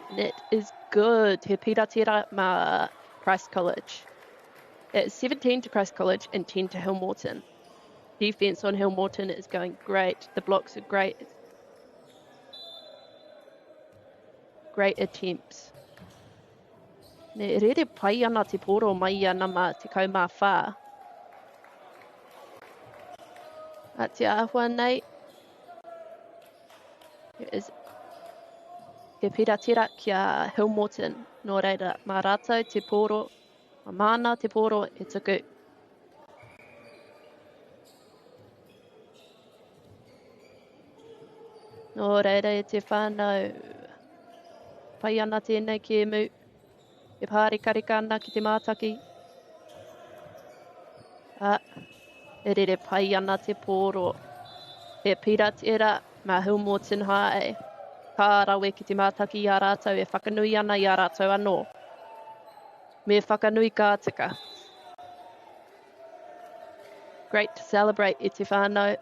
And it is good. He piratira mā Christ College. It's 17 to Christ College and 10 to Hillmorton. Defense on Hillmorton is going great. The blocks are great. Great attempts. Ne rere pai ana te pōro mai ana mā te kaumā whā. A te ahua nei. He piratira kia Hillmorton. Nō reira, mā rātou te pōro, mā mana te pōro e tuku. Nō reira e te whānau. Pai ana tēnei kēmu. E pārikarika ana ki te mātaki. E rere pai ana te pōro. E piratira mā Hillmorton High. Ka rawe ki te mātaki I a rātou e whakanui ana I a rātou anō. Me whakanui kātika. Great to celebrate I te whānau.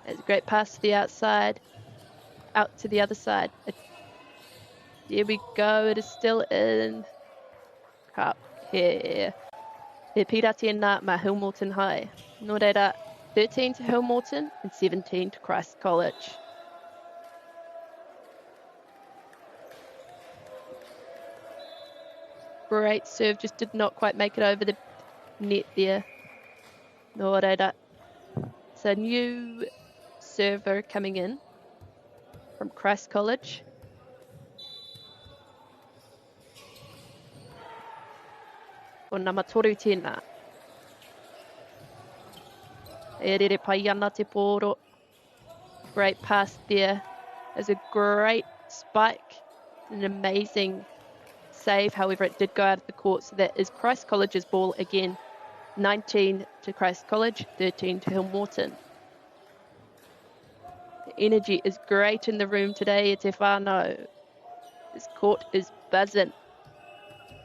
It's a great pass to the outside. Out to the other side. There we go, it is still in. Up here. He pira tēnā mā Hillmorton High. Nō reira, 13 to Hillmorton and 17 to Christ College. Great serve, just did not quite make it over the net there. Nō reira. So new server coming in from Christ College. O Namatoru tēnā. E rere pai ana te pōro. Great pass there. There's a great spike. An amazing save. However, it did go out of the court. So that is Christ College's ball again. 19 to Christ College, 13 to Hillmorton. The energy is great in the room today, e te whānau. This court is buzzing.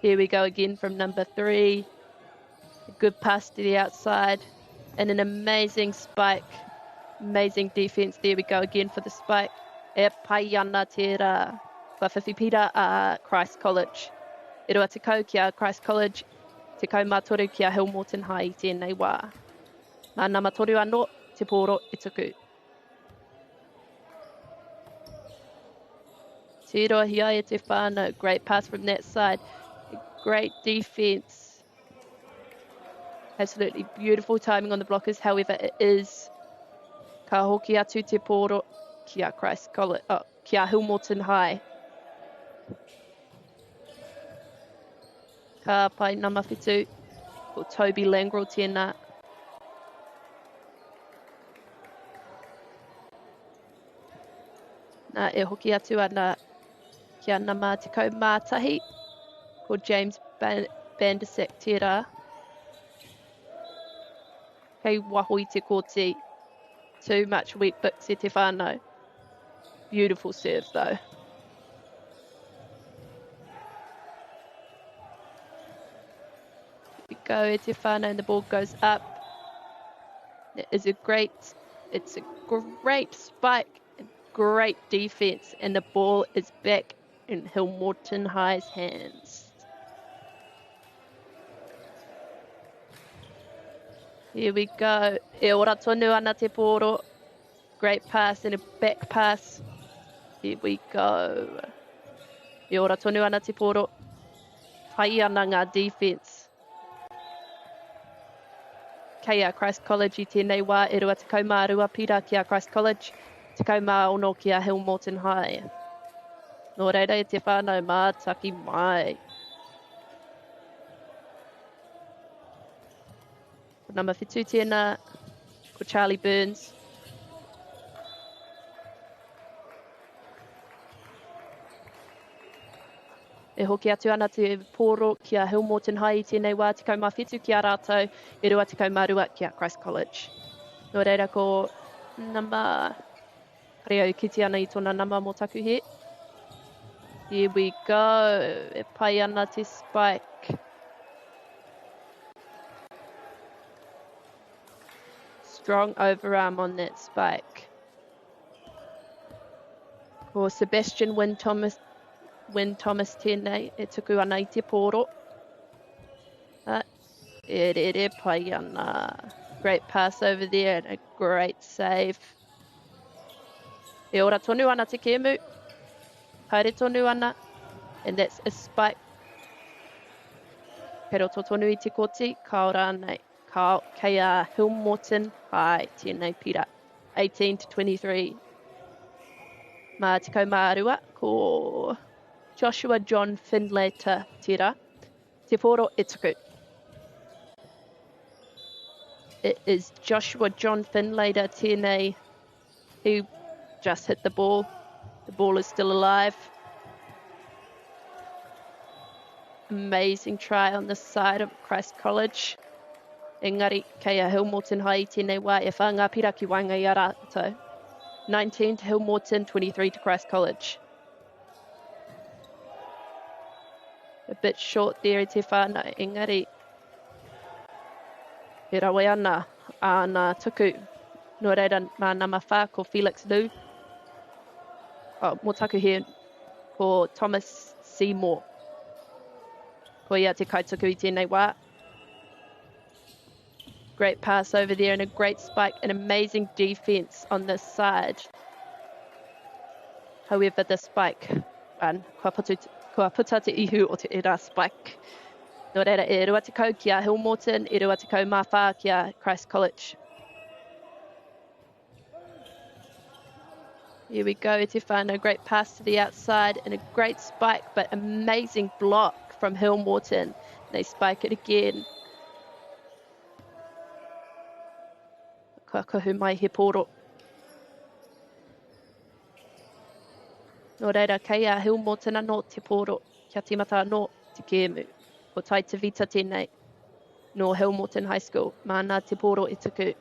Here we go again from number 3. A good pass to the outside. And an amazing spike. Amazing defense. There we go again for the spike. E pai ana te rā. Kua whiwhipira a Christ College. E roa te kau ki a Christ College. Te kau mātoru ki a Hillmorton High I tēnei wā. Mā nā mātoru anō, te pōro e tuku. Te rohi ai e te whānau. Great pass from that side. Great defence. Absolutely beautiful timing on the blockers. However, it is ka hoki atu te pōro kia Christ College, kia Hamilton High. Ka pai nama whitu o Toby Langrel tēnā. Nā e hoki atu ana kia nama te kau mātahi ko James Bandersack tērā. Kei waho I te kōti. Too much wet bix e te whānau. Beautiful serve though. Here we go e te whānau and the ball goes up. It's a great spike. Great defence, and the ball is back in Hamilton High's hands. Here we go. E ora tonu ana te pōro. Great pass and a back pass. Here we go. E ora tonu ana te pōro. Pai ana ngā defence. Kia Christ College I tēnei wā e rua te kaumārua pira kia Christ College. Te kaumāono kia Hamilton High. Nō reira e te whānau mātaki mai. Ko number 52 tēnā, ko Charlie Burns. E hoki atu ana te pōro kia Hamilton High I tēnei wā te kaumāwhitu kia rātou, e rua te kaumārua kia Christ College. Nō reira ko number... Reo kiti ana I tōna nama mō taku he. Here we go. E pai ana te spike. Strong overarm on that spike. Ko Sebastian Wynne Thomas tēnei. E tuku ana I te pōro. E re pai ana. Great pass over there and a great save. E ora tonu ana te kēmu. Haere tonu ana. And that's a spike. Kei roto tonu I te koti. Ka ora nei. Kei a Hamilton High tēnei pira. 18-23. Mā te kaumārua ko Joshua John Finlater tērā. Te pōro e tuku. It is Joshua John Finlater tēnei who just hit the ball. The ball is still alive. Amazing try on the side of Christ College. Engari, kei a Hamilton High tēnei wā e whanga pira ki wanga I a rātou. 19 to Hamilton, 23 to Christ College. A bit short there I te whānau, engari. E rawe ana, ana tuku. Nō reira mā nama whā ko Felix Liu. Mō taku here ko Thomas Seymour. Ko ia te kaituku I tēnei wā. Great pass over there and a great spike, an amazing defence on this side. However, the spike, kua puta te ihu o te era spike. Nō reira e rua te kau kia Hamilton, e rua te kau mawhā kia Christ College. Here we go, te whānau, great pass to the outside and a great spike, but amazing block from Hamilton. They spike it again. Ka kahu mai he pōro. Nō reira, kei a Hamilton anō te pōro, kia timata anō te kēmu. Ko tai te vita tēnei, no Hamilton High School. Mana te pōro e tuku.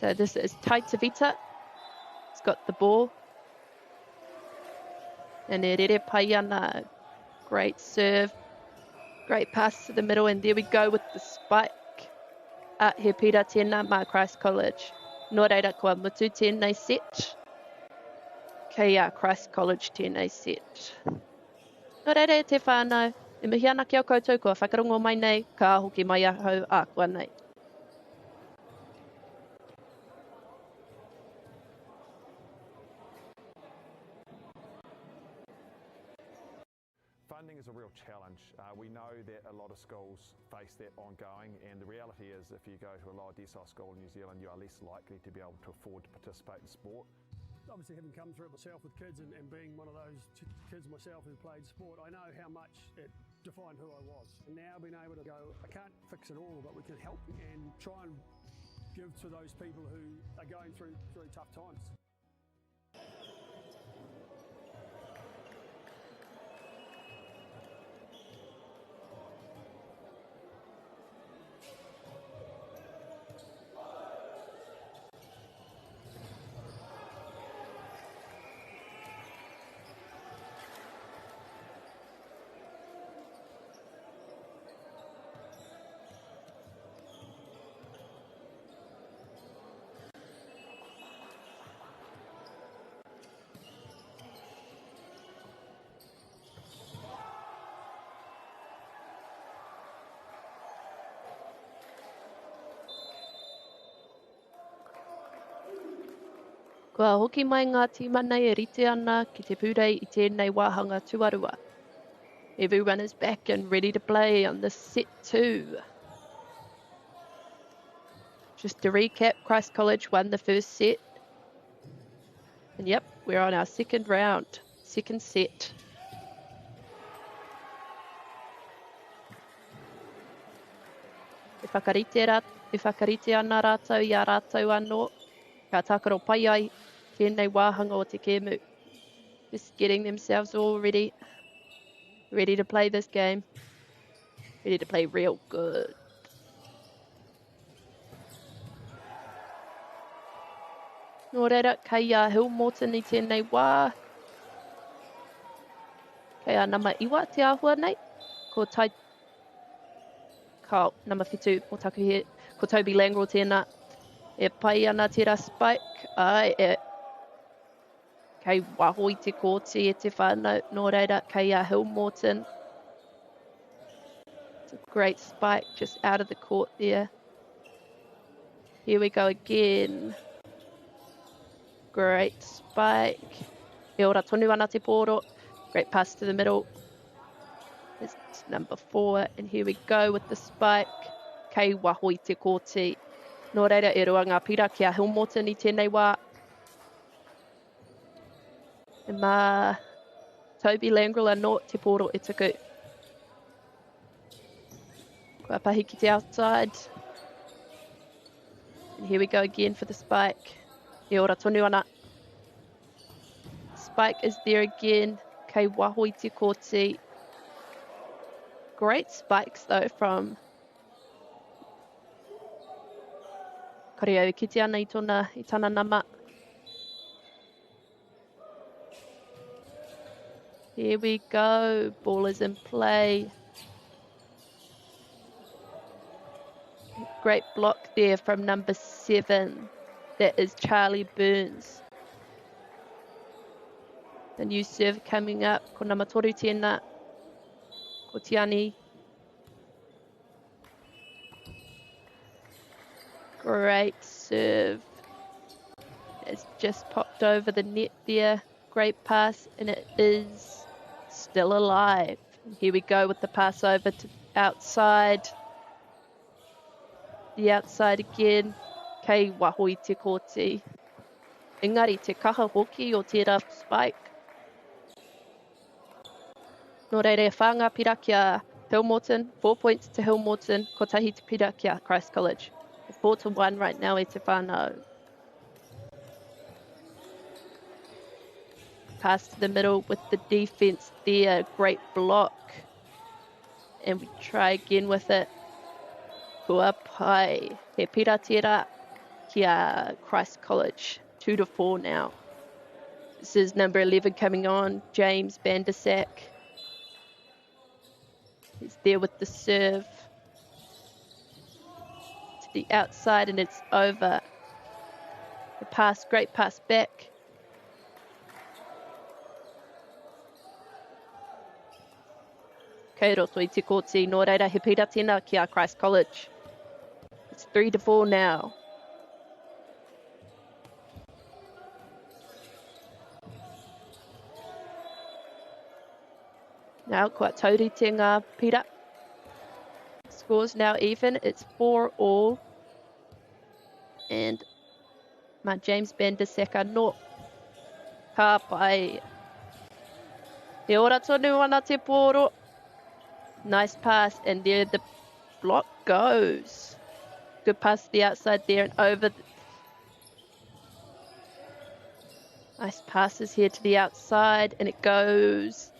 So this is Tai Tavita. He's got the ball. And e rere pai ana. Great serve. Great pass to the middle. And there we go with the spike. He pira tēnā mā Christ College. Nō reira kua mutu tēnei set. Kei a Christ College tēnei set. Nō reira e te whānau. E mihi ana ki au koutou kua whakarongo mai nei, ka hoki mai ahau a kua nei. Funding is a real challenge. We know that a lot of schools face that ongoing, and the reality is if you go to a lower decile school in New Zealand, you are less likely to be able to afford to participate in sport. Obviously, having come through it myself with kids and being one of those kids myself who played sport, I know how much it defined who I was. And now being able to go, I can't fix it all, but we can help and try and give to those people who are going through tough times. Kua hoki mai ngā tīma nei e rite ana ki te pūrei I tēnei wāhanga tuarua. Everyone is back and ready to play on this set 2. Just to recap, Christ College won the first set. And yep, we're on our second round, second set. E whakarite ana rātou I a rātou anō, ka tākaro pai ai tēnei wāhanga o te kēmu. Just getting themselves all ready to play this game, ready to play real good. Nō reira, kei a Hill Morton I tēnei wā. Kei a nama iwa te āhua nei, ko tai... Kao, nama whitu o taku he, ko Toby Langro tēnā. E pai ana tērā spike, ai e... Kei waho I te kōti e te whānau, nō reira, kei a Hill Morton. It's a great spike, just out of the court there. Here we go again. Great spike. E ora tonu ana te pōro. Great pass to the middle. It's number 4, and here we go with the spike. Kei waho I te kōti. Nō reira, e rua ngā pira ki a Hill Morton I tēnei wā. E mā Toby Langrel anō te pōro e tuku. Kua pahi ki te outside. And here we go again for the spike. E ora tonu ana. Spike is there again. Kei waho I te kōti. Great spikes though from Kariau kite ana I tana nama. Here we go. Ball is in play. Great block there from number 7. That is Charlie Burns. The new serve coming up. Ko nama toru tēnā. Ko Tiani. Great serve. It's just popped over the net there. Great pass, and it is still alive. And here we go with the pass over to outside. The outside again. Kei waho I te kōti. Engari te kaha hoki o tērā spike. Nō reire e whānga pira kia Hill Morton. 4 points to Hill Morton. Ko tahi te pira kia Christ College. 4-1 right now e te whānau. Pass to the middle with the defense there. Great block. And we try again with it. Kua pai. He pira tērā kia Christ College. 2-4 now. This is number 11 coming on. James Bandersack. He's there with the serve. To the outside and it's over. The pass, great pass back. Kei roto I te kōti, nō reira he pira tēnā ki a Christ College. It's 3-4 now. Now, kua taurite ngā pira. Scores now even, it's 4-all. And James Bendaseka no. Ka pai. He ora tonu ana te pōro. Nice pass, and there the block goes. Good pass to the outside there and over. Nice passes here to the outside, and it goes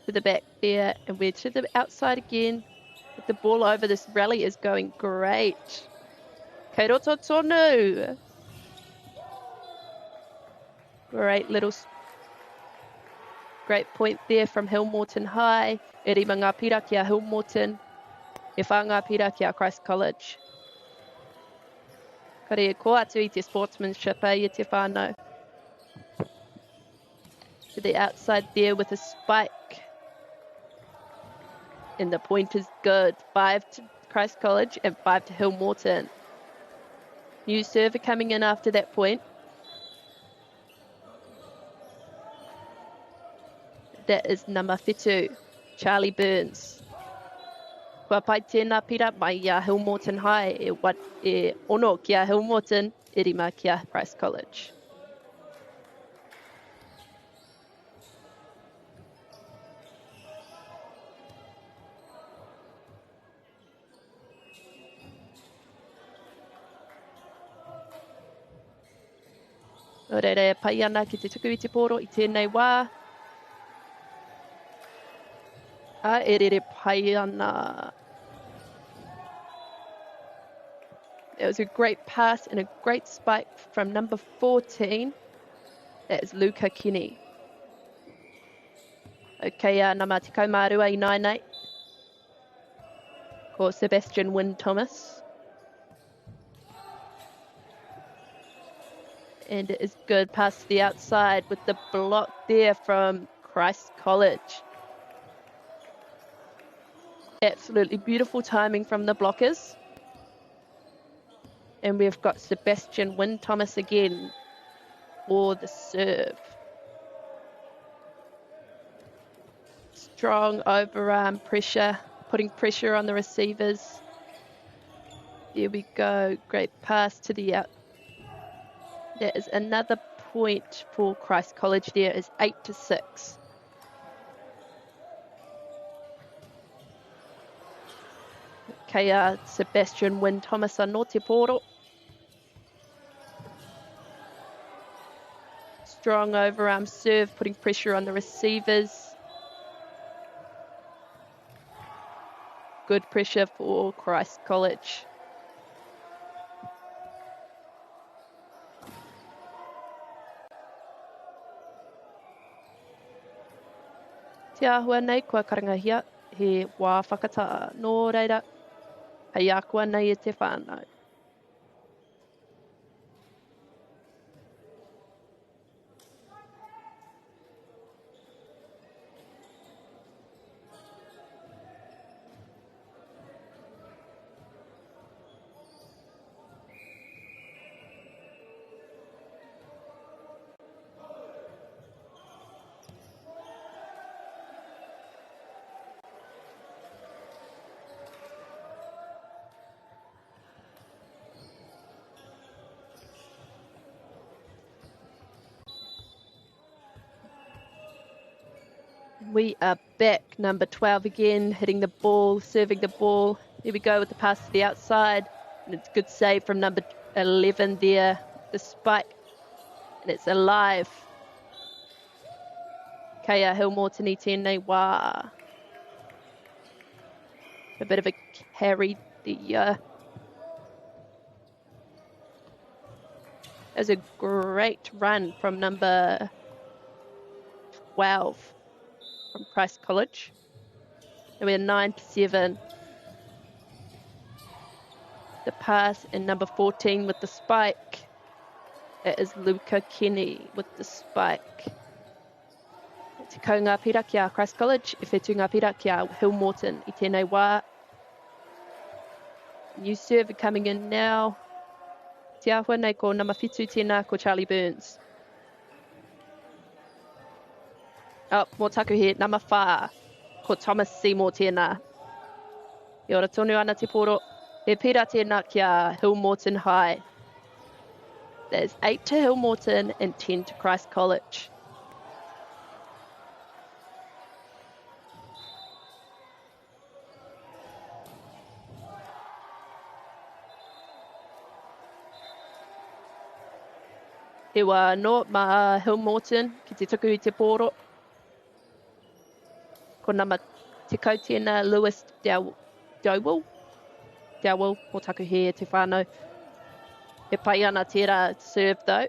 to the back there, and we're to the outside again. With the ball over, this rally is going great. Kei roto tonu. Great point there from Hillmorton High. E rima ngā pira ki a Hillmorton. E whā ngā pira ki a Christ College. Kare e ko atu I te sportsmanship I te whānau. To the outside there with a spike. And the point is good. 5 to Christ College and 5 to Hillmorton. New server coming in after that point. That is number 52, Charlie Burns. Kua pai tēnā pira mai a Hillmorton High e ono ki a Hillmorton, e rima ki a Christ College. O reire pai ana ki te tuku I te pōro I tēnei wā. E rere pai ana. It was a great pass and a great spike from number 14. That is Luca Kinney. Okay, nā mā te kaumārua I nainei. Ko Sebastian Wynne-Thomas. And it is good pass to the outside with the block there from Christ College. Absolutely beautiful timing from the blockers. And we've got Sebastian Wynne-Thomas again for the serve. Strong overarm pressure, putting pressure on the receivers. There we go. Great pass to the out. That is another point for Christ College there. Is 8-6. Okay, Sebastian Wynne-Thomas anō te pōro. Strong overarm serve, putting pressure on the receivers. Good pressure for Christ College. Te āhua nei kua karangahia he wā whakataa nō reira. Hei ākua nei e te whānau. We are back, number 12 again, hitting the ball, serving the ball. Here we go with the pass to the outside. And it's a good save from number 11 there, the spike. And it's alive. Kea Hillmorton I tēnei wā. A bit of a carry there. That was a great run from number 12. From Christ College. And we're 9-7. The pass and number 14 with the spike. That is Luca Kinney with the spike. te kau ngā pira ki a Christ College, e whetu ngā pira ki a Hill Morton I tēnei wā. New serve coming in now. Te ahua nei ko number 5 tēnā ko Charlie Burns. Oh, mō taku he, number 4, ko Thomas Seymour tēnā. I ora tonu ana te poro, he pira tēnā ki a Hill Morton High. There's 8 to Hill Morton and 10 to Christ College. He wā no ma Hill Morton ki te tuku I te poro. Ko nama te kau tēnā Lewis Dowell, mō taku he te whānau. He pai ana tērā serve though.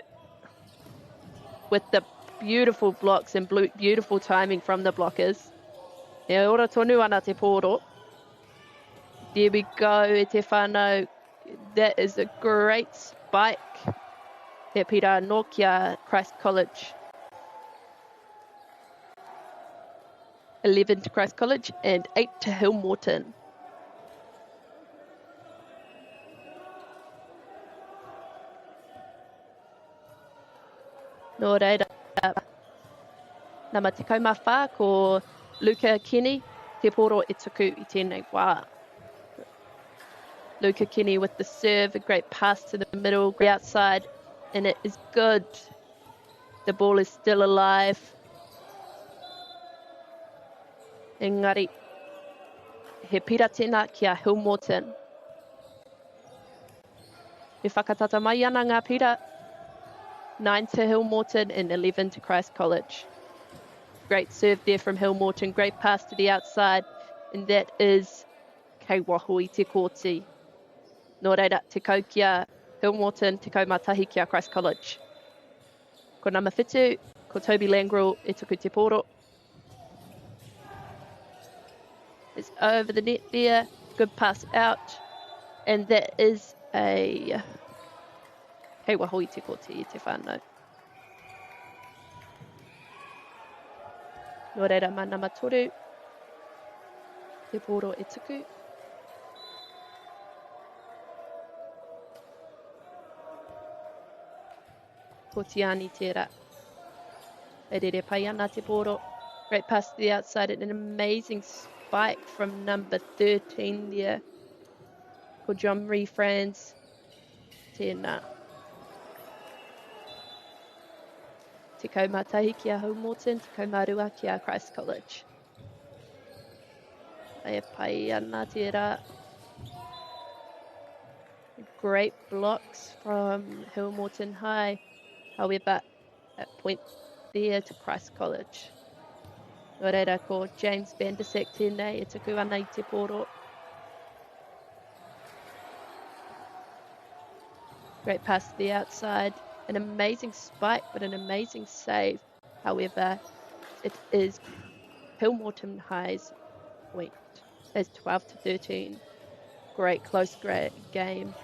With the beautiful blocks and beautiful timing from the blockers. E ora tonu ana te poro. There we go, e te whānau. That is a great spike. He pira no kia Christ College. 11 to Christ College and 8 to Hill Morton. Nō reira, nama te kaumawha ko Luca Kenny, te poro e tuku I tēnei wā. Luca Kenny with the serve, a great pass to the middle, great outside, and it is good. The ball is still alive. Engari, he pira tēnā ki a Hill Morton. He whakatata mai ana ngā pira. 9 to Hill Morton and 11 to Christ College. Great serve there from Hill Morton. Great pass to the outside. And that is kei waho I te kōti. Nō reira, te kau kia Hill Morton, te kau mātahi kia Christ College. Ko nama whitu, ko Toby Langrel e tuku te poro. It's over the net there. Good pass out. And that is a kei waho I te kōti I te whānau. Nō reira mā nama toru. Te poro e tuku. Ko Tiani tērā. E rere pai ana te poro. Great pass to the outside and an amazing spike from number 13 there. Ko John Refrans tēnā. Te kau mātahi ki a Hill Morton, te kau mārua ki a Christ College. E pai ana tērā. Great blocks from Hill Morton High. However, at point there to Christ College. Nō reira ko James Vandersack tēnei, e tuku ana I te poro. Great pass to the outside. An amazing spike, but an amazing save. However, it is Hill Morton High's point. It's 12 to 13. Great close game.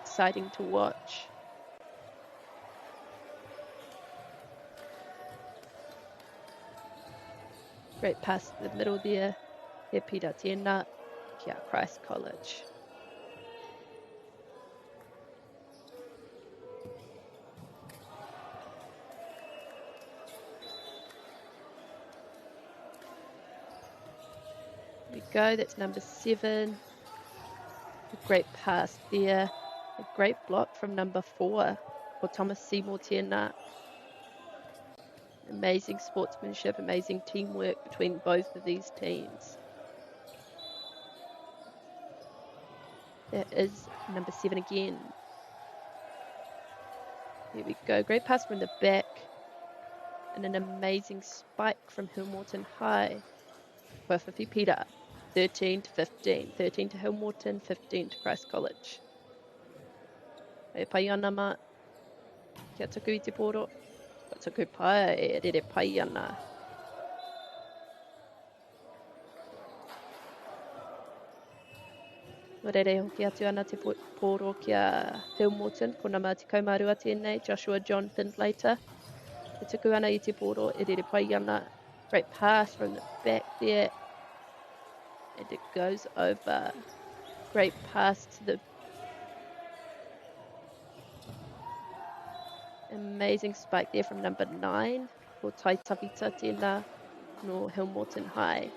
Exciting to watch. Great pass to the middle there. He pira tēnā kia Christ College. There we go, that's number 7. A great pass there. A great block from number 4 for Thomas Seymour tēnā. Amazing sportsmanship, amazing teamwork between both of these teams. That is number 7 again. There we go, great pass from the back. And an amazing spike from Hill Morton High. Whawhawhi Peter, 13 to 15. 13 to Hill Morton, 15 to Christ College. E pai ana mā, kia tuku I te poro. Ka tuku pai, e rere pai ana. Nō rere hoki atu ana te poro kia Hill Morton, ko nama te kaumārua tēnei, Joshua John Findlater. E tuku ana I te poro, e rere pai ana Great pass from the back there. And it goes over. Great pass to the amazing spike there from number 9 for Tai Tawhita tēnā no Hamilton High.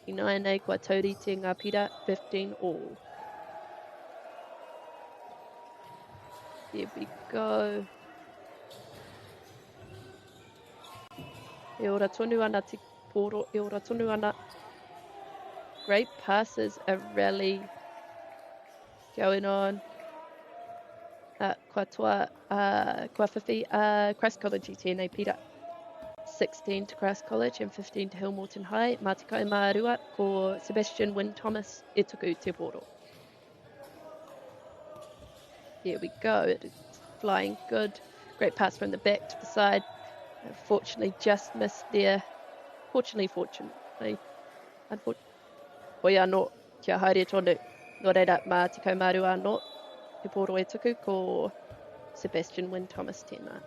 I nai nei kua tauri te ngā pira, 15 all. There we go. E ora tonu ana te poro, e ora tonu ana. Great passes, a rally going on. Kua toa, kua whiwhi, Christ College I tēnei pira. 16 to Christ College and 15 to Hamilton High. Mā te kaimārua ko Sebastian Wynne Thomas e tuku te poro. Here we go, it is flying good. Great pass from the back to the side. Unfortunately, just missed there. Fortunately. Unfortunately. Hoi anō, kia haere tonu. Nō reira, mā te kaumārua anō. Te poro e tuku ko Sebastian Wynne Thomas tēnā.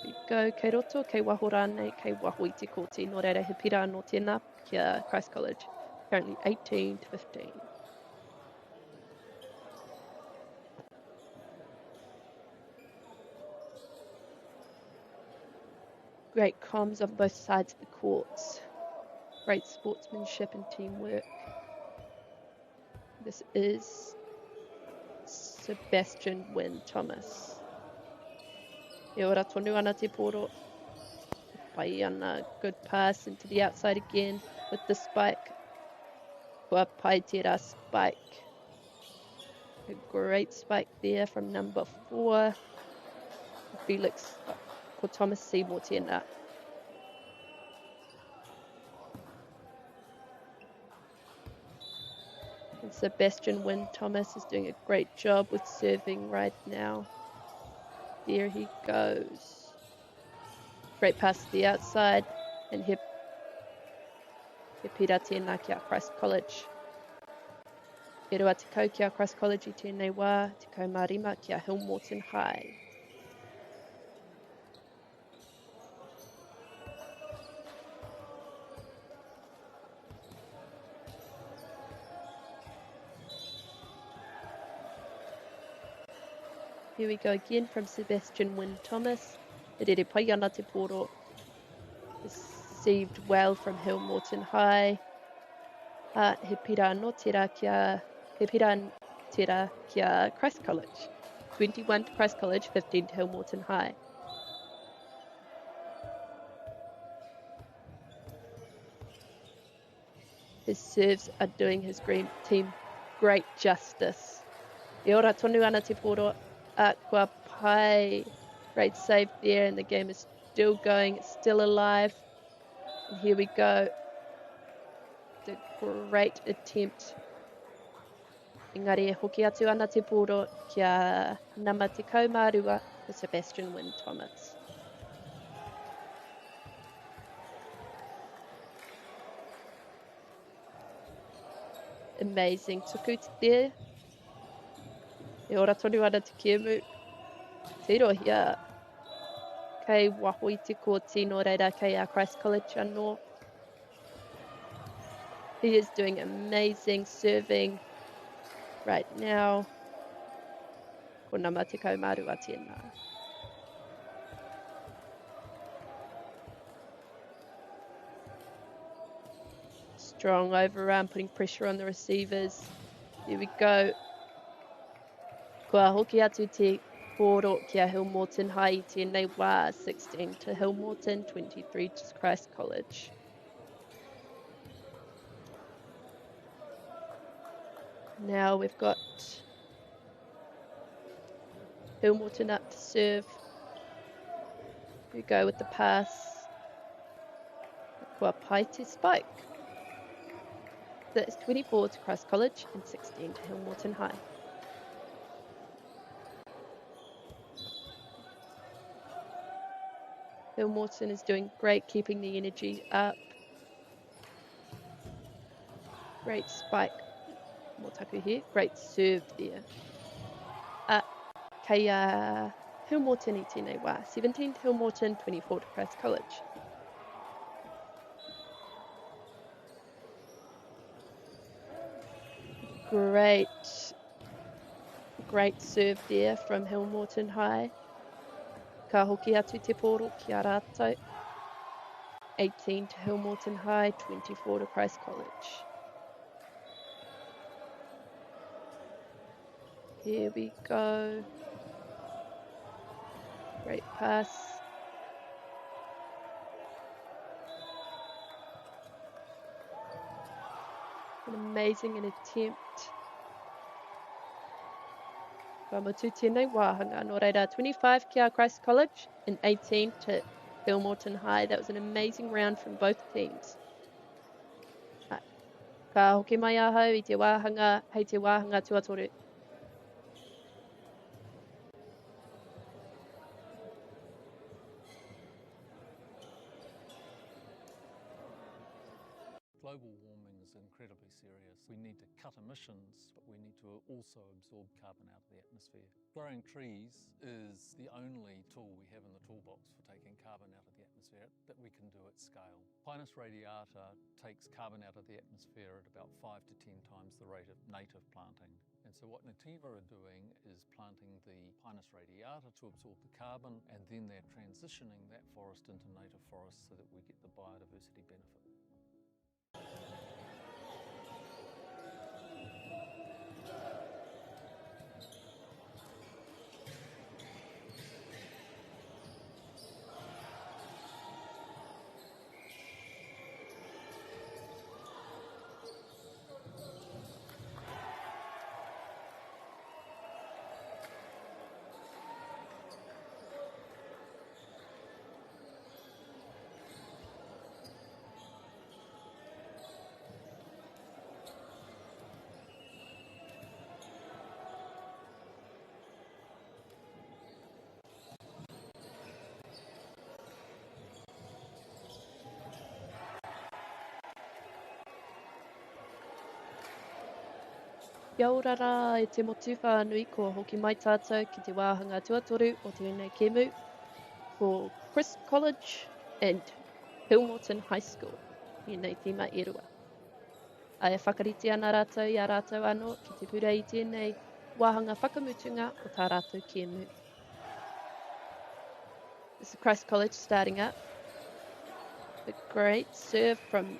Here we go, kei roto, kei waho rānei, kei waho I te kōti. Nō reira, he pira anō tēnā kia Christ College. Currently 18 to 15. Great comms on both sides of the courts. Great sportsmanship and teamwork. This is Sebastian Wynne Thomas. E ora tonu ana te poro. Pai ana, good pass into the outside again with the spike. Kua pai tērā spike. A great spike there from number 4. Felix ko Thomas Seymour tēnā. And Sebastian Wynne Thomas is doing a great job with serving right now. There he goes. Great pass to the outside and he pira tēnā kia Christ College. E rua te kau kia Christ College I tēnei wā, te kau marima kia Hamilton High. Here we go again from Sebastian Wynne Thomas. E rere pai ana te poro. Received well from Hamilton High. He pira no tērā kia Christ College. 21 to Christ College, 15 to Hamilton High. His serves are doing his team great justice. E ora tonu ana te poro. Kua pai. Great save there and the game is still going, it's still alive. And here we go. The great attempt. Engari e hoki atu ana te poro kia nama te kaumārua for Sebastian Wynne Thomas. Amazing tuku there. E ora tonu ana te kemu. Te rohia. Kei waho I te kōti nō reira kei a Christ College anō. He is doing amazing serving right now. Ko nama te kaumārua tēnā. Strong overrun, putting pressure on the receivers. Here we go. Kua hoki atu te poro kia Hamilton High tēnei wā, 16 to Hamilton, 23 to Christ College. Now we've got Hamilton up to serve. We go with the pass. Kua pai te spike. That is 24 to Christ College and 16 to Hamilton High. Hamilton is doing great, keeping the energy up. Great spike. Motaku here. Great serve there. Kei Hillmorton I tēnei wā. 17 to Hillmorton, 24 to Christ College. Great serve there from Hillmorton High. Ka hoki atu te poro ki a rātou. 18 to Hillmorton High, 24 to Christ College. Here we go. Great pass. An amazing attempt. Ka motu tēnei wāhanga. Nō reira, 25 ki a Christ College and 18 to Hillmorton High. That was an amazing round from both teams. Ka hoki mai ahau I te wāhanga, hei te wāhanga tuatoru. Global warming is incredibly serious. We need to cut emissions, but we need to also absorb carbon out of the atmosphere. Growing trees is the only tool we have in the toolbox for taking carbon out of the atmosphere that we can do at scale. Pinus radiata takes carbon out of the atmosphere at about 5 to 10 times the rate of native planting. And so what Nativa are doing is planting the Pinus radiata to absorb the carbon, and then they're transitioning that forest into native forest so that we get the biodiversity benefit. Kia ora rā, e te motu whānui ko hoki mai tātou ki te wāhanga tuatoru o tēnei kēmu for Christ College and Hillmorton High School I nei te Māorewa. Ai e whakarite ana rātou I a rātou anō ki te pura I tēnei wāhanga whakamutunga o tā rātou kēmu. This is Christ College starting up. A great serve from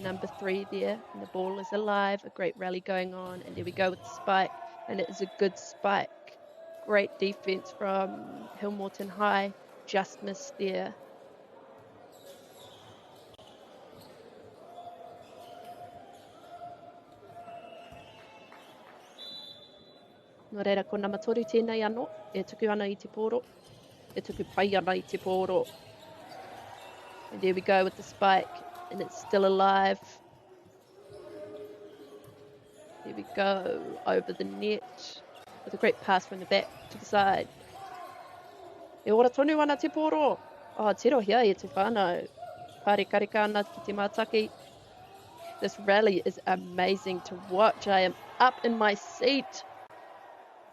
number 3 there, and the ball is alive, a great rally going on, and there we go with the spike, and it is a good spike. Great defense from Hillmorton High, just missed there. Nō reira, ko nama toru tēnei anō, e tuku ana I te pōro, e tuku pai ana I te pōro. And there we go with the spike, and it's still alive. There we go, over the net, with a great pass from the back to the side. E ora tonu ana te pōro. Oh, te rohia e te whānau. Pāre kareka ana ki te mātaki. This rally is amazing to watch. I am up in my seat.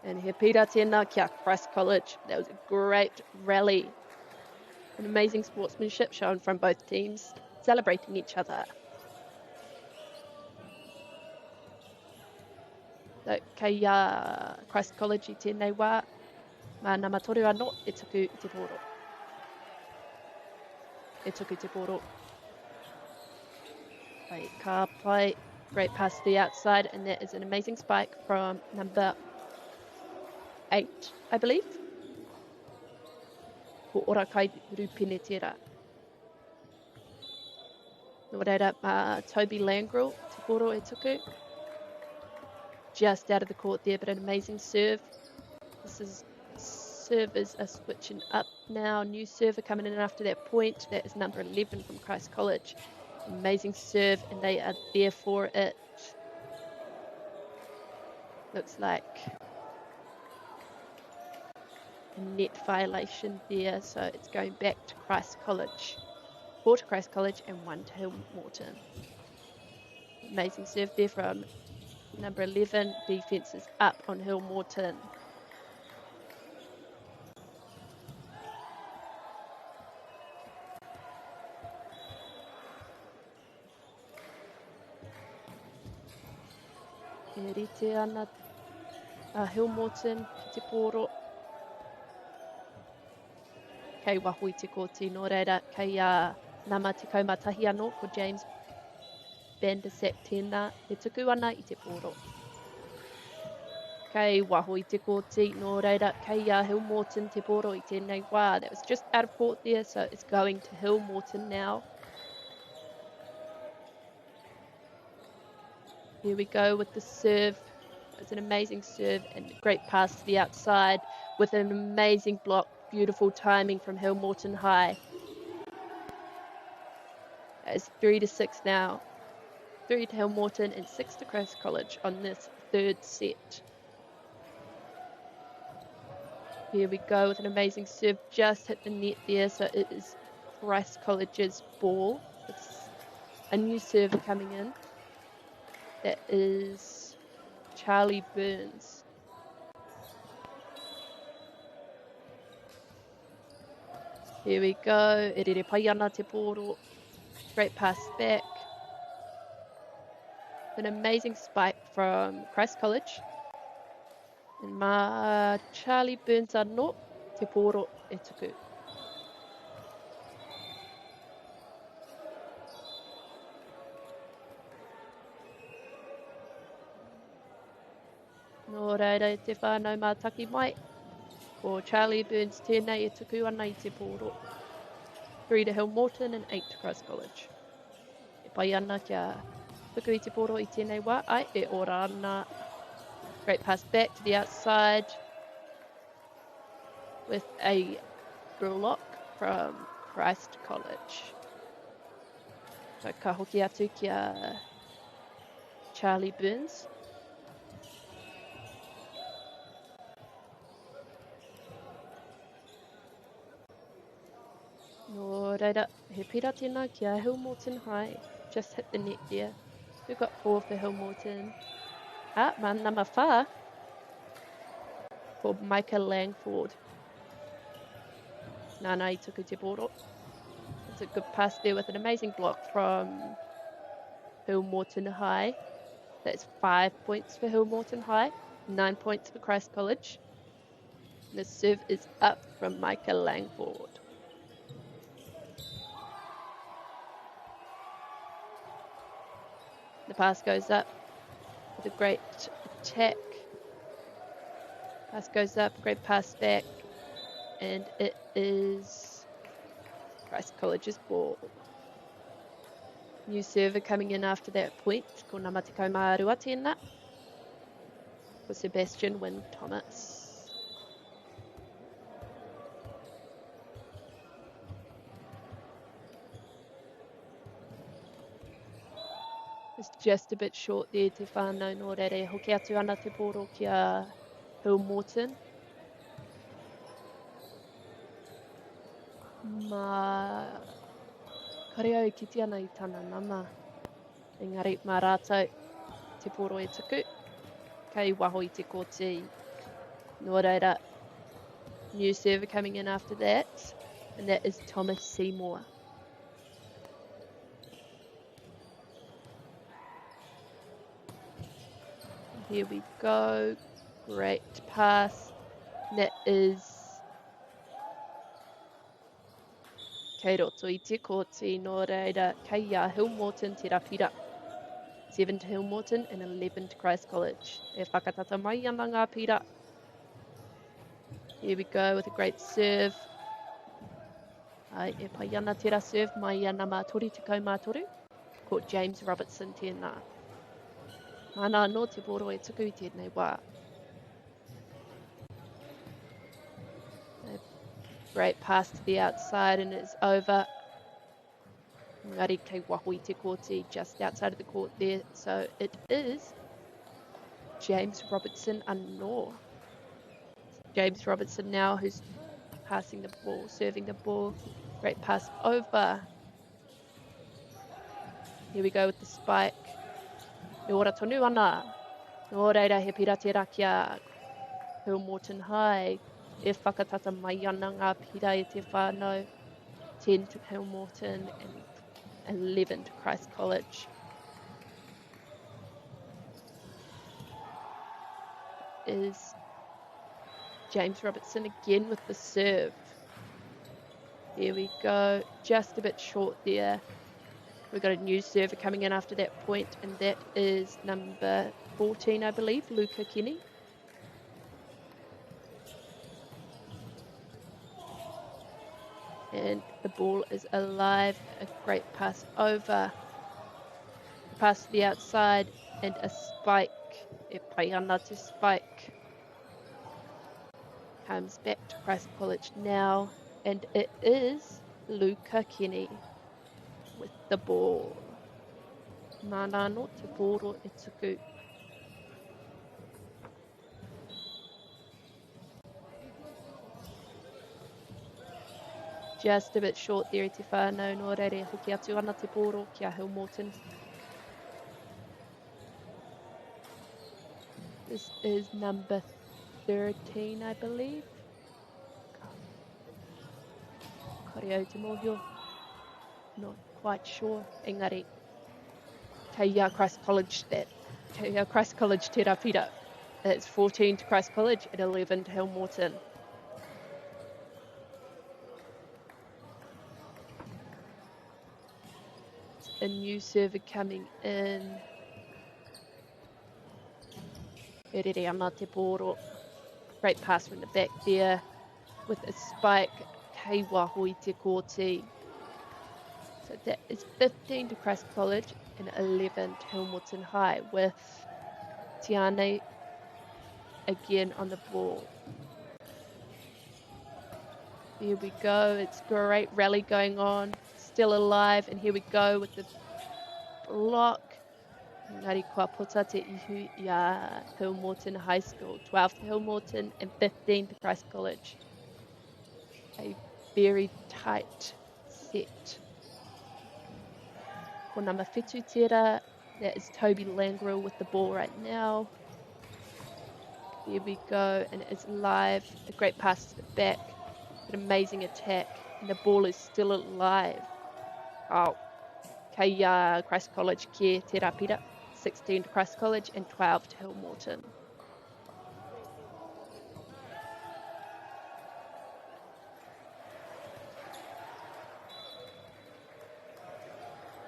And he pira tēnā kia Christ College. That was a great rally. An amazing sportsmanship shown from both teams, celebrating each other. So, kei Christ College I tēnei wā, mā nama toru anō, e tuku I te pōro. E tuku te pōro. Pai, ka pai, great pass to the outside, and that is an amazing spike from number 8, I believe. Ko ora kai rupine tērā. Nō reira, Toby Langrel, te pōro e tuku. Just out of the court there, but an amazing serve. Servers are switching up now. New server coming in after that point. That is number 11 from Christ College. Amazing serve, and they are there for it. Looks like a net violation there, so it's going back to Christ College. 4 to Christ College and 1 to Hillmorton. Amazing serve there from number 11. Defense is up on Hillmorton. E rite ana Hill Morton ki te pōro. Kei wahui te kōti nō reira, kei nama te kaumatahi anō ko James Bandersack tēnā, e tuku ana i te pōro. Kei waho i te kōti nō reira, kei Hill Morton te pōro i tēnei wā. That was just out of court there, so it's going to Hill Morton now. Here we go with the serve. It's an amazing serve and great pass to the outside with an amazing block. Beautiful timing from Hill Morton High. It's 3-6 now. 3 to Hill Morton and 6 to Christ College on this third set. Here we go with an amazing serve. Just hit the net there, so it is Christ College's ball. It's a new server coming in. That is Charlie Burns. Here we go. E rere pai ana te pōro. Great pass back. An amazing spike from Christ College. And Charlie Burns anō te pōro e tuku. Nō reira e te whānau mātaki mai. Ko Charlie Burns tēnei e tuku ana i te pōro. 3 to Hill Morton and 8 to Christ College. E pai ana kia tuku i te pōro i tēnei wā. Ai, e ora ana. Great pass back to the outside. With a block from Christ College. So ka hoki atu kia Charlie Burns. Nō reira, he pira tēnā kia Hill Morton High. Just hit the net there. We've got 4 for Hill Morton. Number 4 for Micah Langford. Nāna I tuku te pōro. It's a good pass there with an amazing block from Hill Morton High. That's 5 points for Hill Morton High, 9 points for Christ College. The serve is up from Micah Langford. The pass goes up with a great attack. Pass goes up, great pass back. And it is Christ College's ball. New server coming in after that point. Ko ngā matikau mārua tēnā. For Sebastian Wynne Thomas. It's just a bit short there te whānau nō reire. Hoki atu ana te pōro kia Hill Morton. Kareau kiti ana i tāna nama. Engari, mā rātou te pōro e tuku. Kei waho i te kōti. Nō reira, new server coming in after that. And that is Thomas Seymour. Here we go. Great pass. That is kei roto i te kōti nō reira. Kei Hill Morton te rapira. 7 to Hill Morton and 11 to Christ College. E whakatata mai ana ngā pira. Here we go with a great serve. Ai, e pai ana tera serve mai ana mātori te kaumātoru. Ko James Robertson tēnā. Mana no te pōro e tuku I tēnei wā. A great pass to the outside and it's over. Ngari kei waho I te kōti just outside of the court there. So it is James Robertson anō. James Robertson now who's passing the ball, serving the ball. Great pass over. Here we go with the spike. E ora tonu ana. Nō reira he pira tērā kia Hill Morton High. E whakatata mai ana ngā pira e te whānau. 10 to Hill Morton and 11 to Christ College. is James Robertson again with the serve. There we go, just a bit short there. We've got a new server coming in after that point, and that is number 14, I believe, Luca Kenny. And the ball is alive, a great pass over, pass to the outside, and a spike, e pai ana te spike. Comes back to Christ College now, and it is Luca Kenny with the ball. Mana no te poro e tuku. Just a bit short there, te whānau no reire hoki atu ana te poro kia Hamilton. This is number 13, I believe. Kare au te mōhio. Not quite sure. Engari. Kei Christ College that. Kei Christ College te rapira. It's 14 to Christ College and 11 to Hamilton. A new server coming in. Erere ana te poro. Great pass from the back there with a spike. Kei wahoi te kōti. So that is 15 to Christ College and 11 to Hamilton High with Tiane again on the ball. Here we go. It's great rally going on. Still alive, and here we go with the block. Ngari kua puta te ihu ia Hamilton High School. 12 to Hamilton and 15 to Christ College. A very tight set. For number Whetu Tera, that is Toby Langrill with the ball right now. Here we go, and it's live. A great pass to the back. An amazing attack, and the ball is still alive. Oh, kei Christ College kia te rapira. 16 to Christ College and 12 to Hamilton.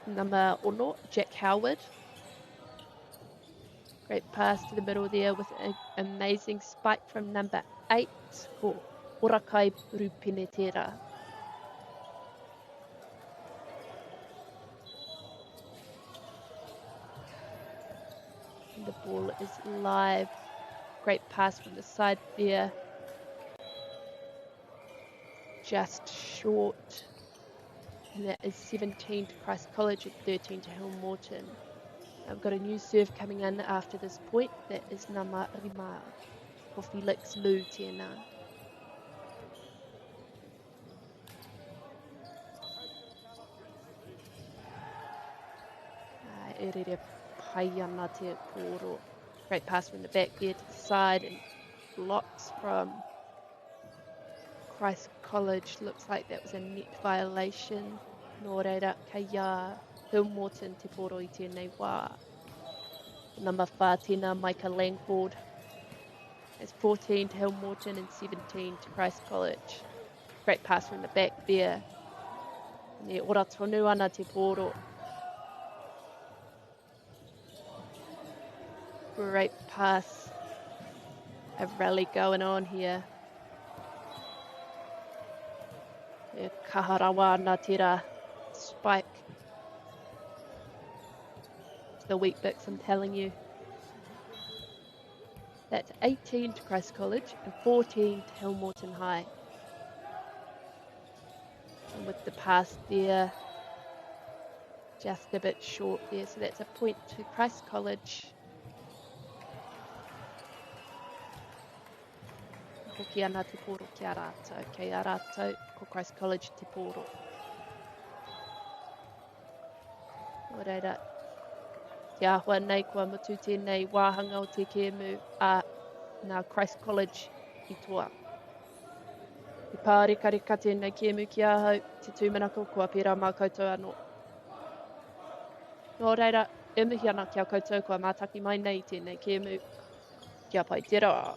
Number ono, Jack Howard. Great pass to the middle there with an amazing spike from number 8, ko Orakai Rupenetera. And the ball is live. Great pass from the side there. Just short. And that is 17 to Christ College and 13 to Hamilton. I've got a new serve coming in after this point. That is Nama Rima for Felix Lu tēnā. Erere pai ana te poro. Great pass from the back there to the side and blocks from Christ College. Looks like that was a net violation. Nō reira, kei Hamilton te poro i tēnei wā. Number 14, Micah Langford. It's 14 to Hamilton and 17 to Christ College. Great pass from the back there. Ne ora tonu ana te poro. Great pass. A rally going on here. E kaharawa ana tira. Spike. It's the weak bits, I'm telling you. That's 18 to Christ College and 14 to Hamilton High. And with the pass there, just a bit short there, so that's a point to Christ College. Hoki ana te poro ki a rātou, kei a rātou ko Christ College te poro. O reira, te āhua nei kua mutu tēnei wāhanga o te kēmu a ngā Christ College i toa. I pārekareka tēnei kēmu ki ahau, te tūmanako kua pērā mā koutou anō. Nō reira, e mihi ana ki a koutou kua mātaki mai nei tēnei kēmu. Kia Poirewa.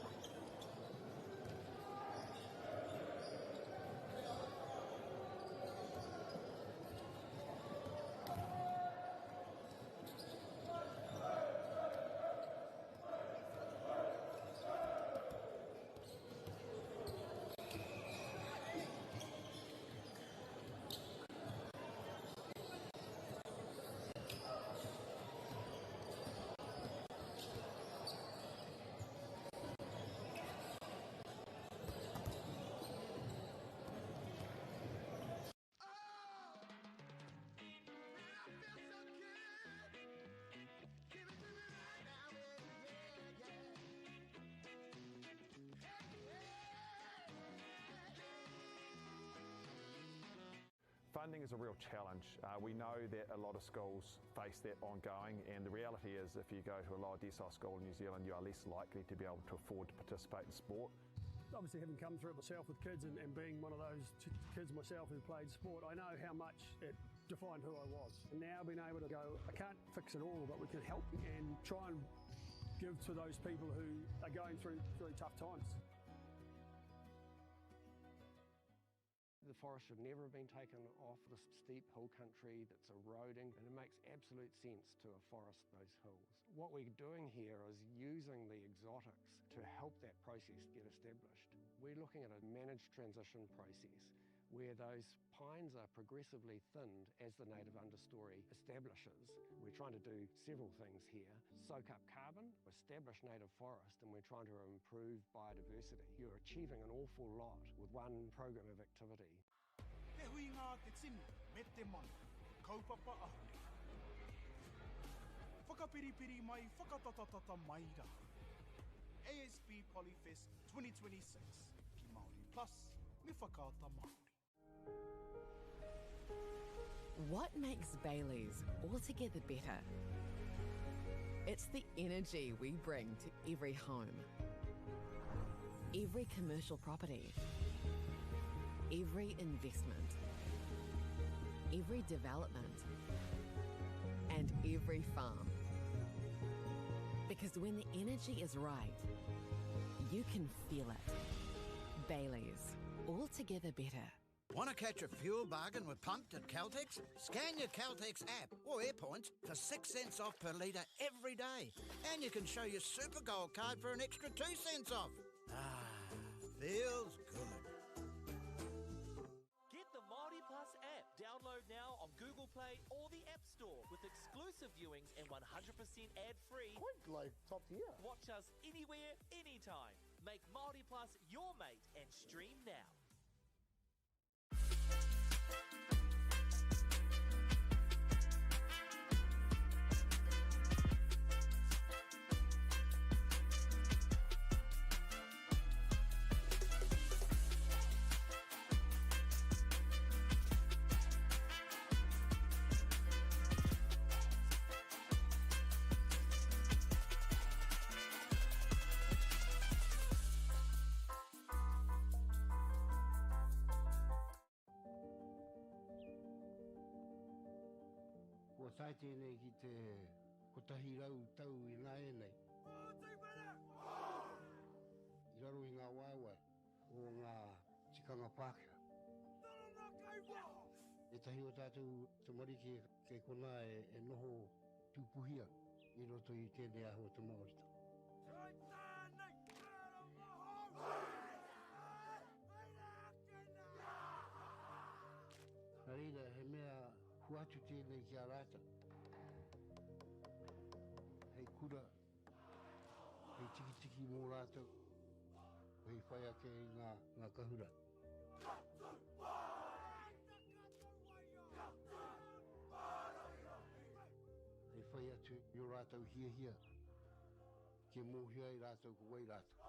Funding is a real challenge. We know that a lot of schools face that ongoing, and the reality is if you go to a lower decile school in New Zealand, you are less likely to be able to afford to participate in sport. Obviously, having come through it myself with kids and being one of those kids myself who played sport, I know how much it defined who I was. And now being able to go, I can't fix it all, but we can help and try and give to those people who are going through really tough times. The forest should never have been taken off this steep hill country that's eroding, and it makes absolute sense to afforest those hills. What we're doing here is using the exotics to help that process get established. We're looking at a managed transition process where those pines are progressively thinned as the native understory establishes. We're trying to do several things here. Soak up carbon, establish native forest, and we're trying to improve biodiversity. You're achieving an awful lot with one program of activity. Te hui ngā te tini, me te mana, kaupapa ahuri. Whakapiripiri mai, whakatatatata mai rā. ASB Polyfest 2026, ki Māori Plus, me whakaata Māori. What makes Bailey's altogether better? It's the energy we bring to every home, every commercial property, every investment, every development, and every farm. Because when the energy is right, you can feel it. Bailey's, altogether better. Want to catch a fuel bargain with Pumped at Caltex? Scan your Caltex app or AirPoints for 6 cents off per litre every day. And you can show your Super Gold card for an extra 2 cents off. Ah, feels good. Get the Māori Plus app. Download now on Google Play or the App Store with exclusive viewings and 100% ad-free. Quite like top tier. Watch us anywhere, anytime. Make Māori Plus your mate and stream now. Kua tai tēnei ki te kotahi rau tau I ngā e nei. I raro I ngā waiwai o ngā tikanga Pākehā. E tahi o tātou te marike kei kona e noho tūpuhia I roto I tēnei aho te Māorita. Nā reira, he mea huatu tēnei ki a rāta. Hei kura, hei tiki mō rātou, hei whai ake I ngā kahura. Hei whai atu I o rātou hia, ke mōhia I rātou ko wai rātou.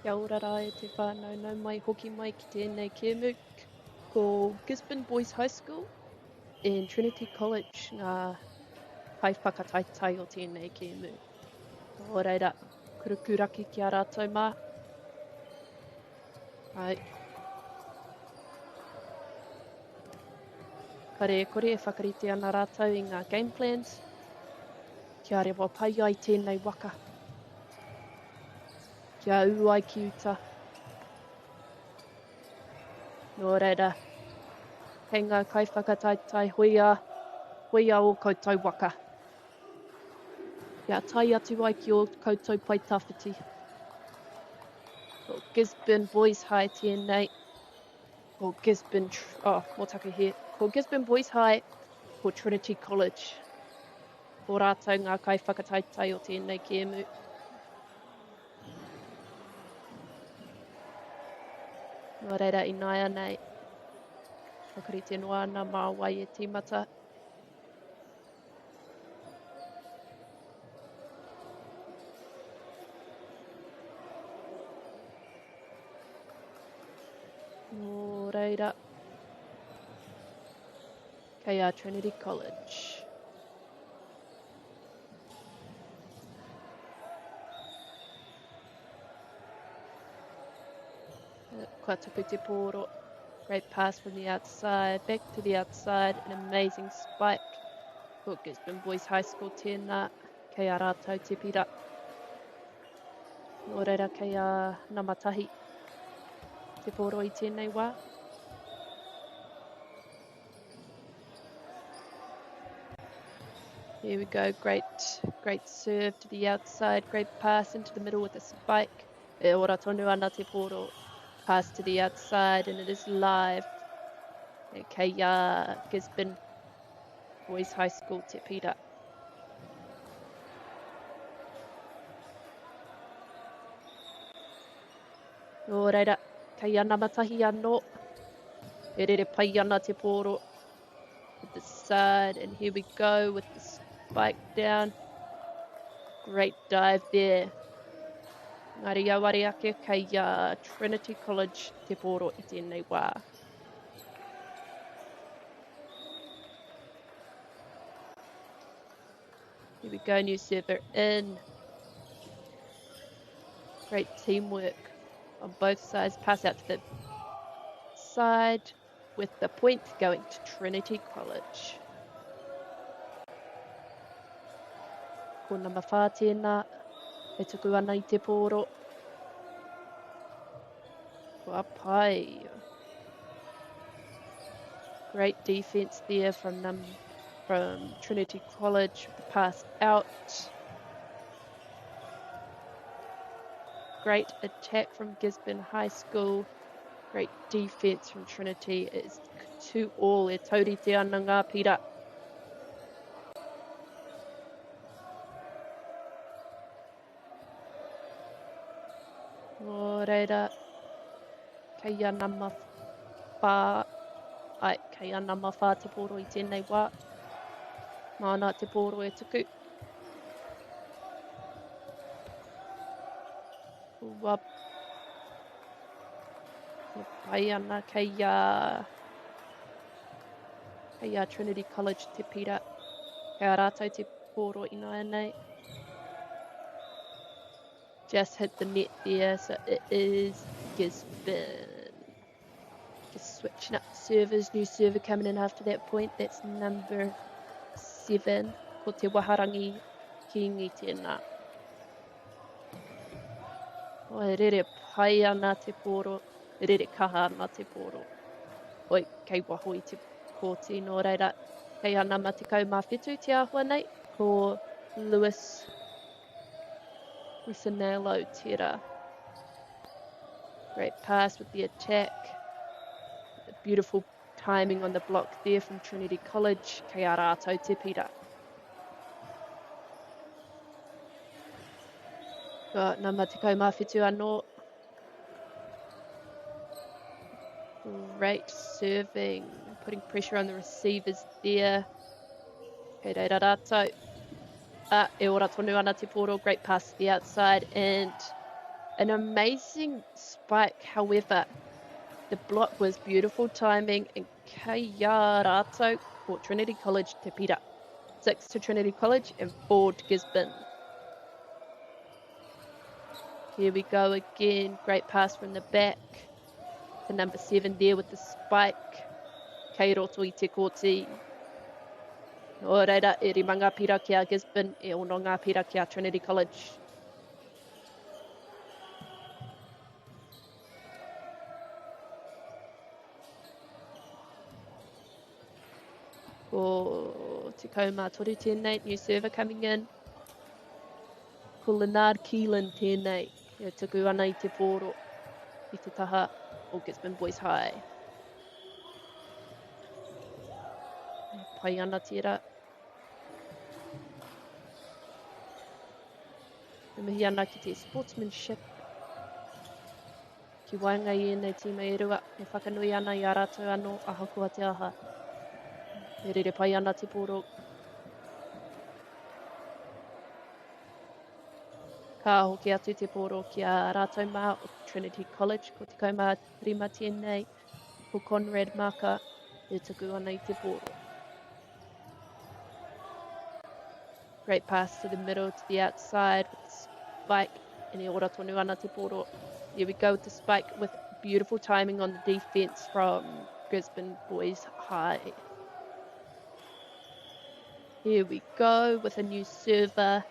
Kia ora rā e te whānau nau mai hoki mai ki tēnei kēmu ko Gisborne Boys High School and Trinity College ngā pai whakataitai o tēnei kēmu. Nō reira, kurukuraki ki a rātou mā. Ai. Kare kore e whakarite ana rātou i ngā game plans. Kia rewa pai ai tēnei waka. Kia uu ai ki uta. Nō reira, hei ngā kai whakataitai hoia o koutou waka. Kia tai atu ai ki o koutou pai tawhiti. Ko Gisborne Boys High tēnei. Ko Gisborne, mō taku he. Ko Gisborne Boys High, ko Trinity College. Ko rātou ngā kai whakataitai o tēnei kēmu. Nō reira i nāia nei. Whakarite noa ana mā wai e tīmata. Nō reira. Kei a Trinity College. Kua tuku te pōro. Great pass from the outside, back to the outside, an amazing spike. Ko Gisborne Boys High School tēnā, kei a rātou te pira. Nō reira kei a namatahi. Te pōro i tēnei wā. Here we go, great serve to the outside, great pass into the middle with a spike. E ora tonu ana te pōro. Pass to the outside and it is live. E kei a Gisborne Boys High School te pira. Nō reira, kei a namatahi anō. E rere pai ana te pōro. With the side, and here we go with the spike down. Great dive there. Ngāri awari ake kei a Trinity College te pōro i tēnei wā. Here we go, new server in. Great teamwork on both sides. Pass out to the side with the point going to Trinity College. Ko number 4 tēnā. E tuku ana i te pōro. Kua pai. Great defense there from Trinity College. The pass out. Great attack from Gisborne High School. Great defense from Trinity. It's 2-2. E taurite ana ngā pira. Nō reira, kei a nama whā, kei a nama whā te pōro i tēnei wā. Māna te pōro e tuku. Ua pai ana kei a Trinity College te pira. Kei a rātou te pōro i nāia nei. Just hit the net there, so it is Gisborne. Just switching up servers, new server coming in after that point. That's number 7. Ko te waharangi kingi tēnā. O e rere pai ana te pōro, e rere kaha ana te pōro. Oi, kei wahoi te kōti nō reira. Kei ana ma te kaumawhetu te āhua nei, ko Lewis Rusanello tira. Great pass with the attack. Beautiful timing on the block there from Trinity College. Kei a rātou te pira. Nā ma te kaumawhetu anō. Great serving, putting pressure on the receivers there. Kei reira rātou. E ora tonu ana te pōro, great pass to the outside and An amazing spike, however. The block was beautiful timing, and kia rātou for Trinity College te pira. 6 to Trinity College and 4 to Gisborne. Here we go again. Great pass from the back to number 7 there with the spike. Kei roto i te kōti. Nō reira, e rima ngā pira kia Gisborne, e ono ngā pira kia Trinity College. Ko te kaumā toru tēnei, new server coming in. Ko Leonard Keelan tēnei, e tuku ana i te pōro, i te taha o Gisborne Boys High. E pai ana tērā. E mihi ana ki te sportsmanship. Ki wainga i enei tīma e rua, e whakanui ana i a rātou anō, aha kua te aha. E rere pai ana te pōro. Ka hoki atu te pōro ki a rātou mā o Trinity College, ko te kaumā rima tēnei, ko Conrad Maka, e tuku ana i te pōro. Great pass to the middle, to the outside, with the spike, and e ora tonu ana te pōro. Here we go with the spike, with beautiful timing on the defence from Gisborne Boys High. Here we go with a new server.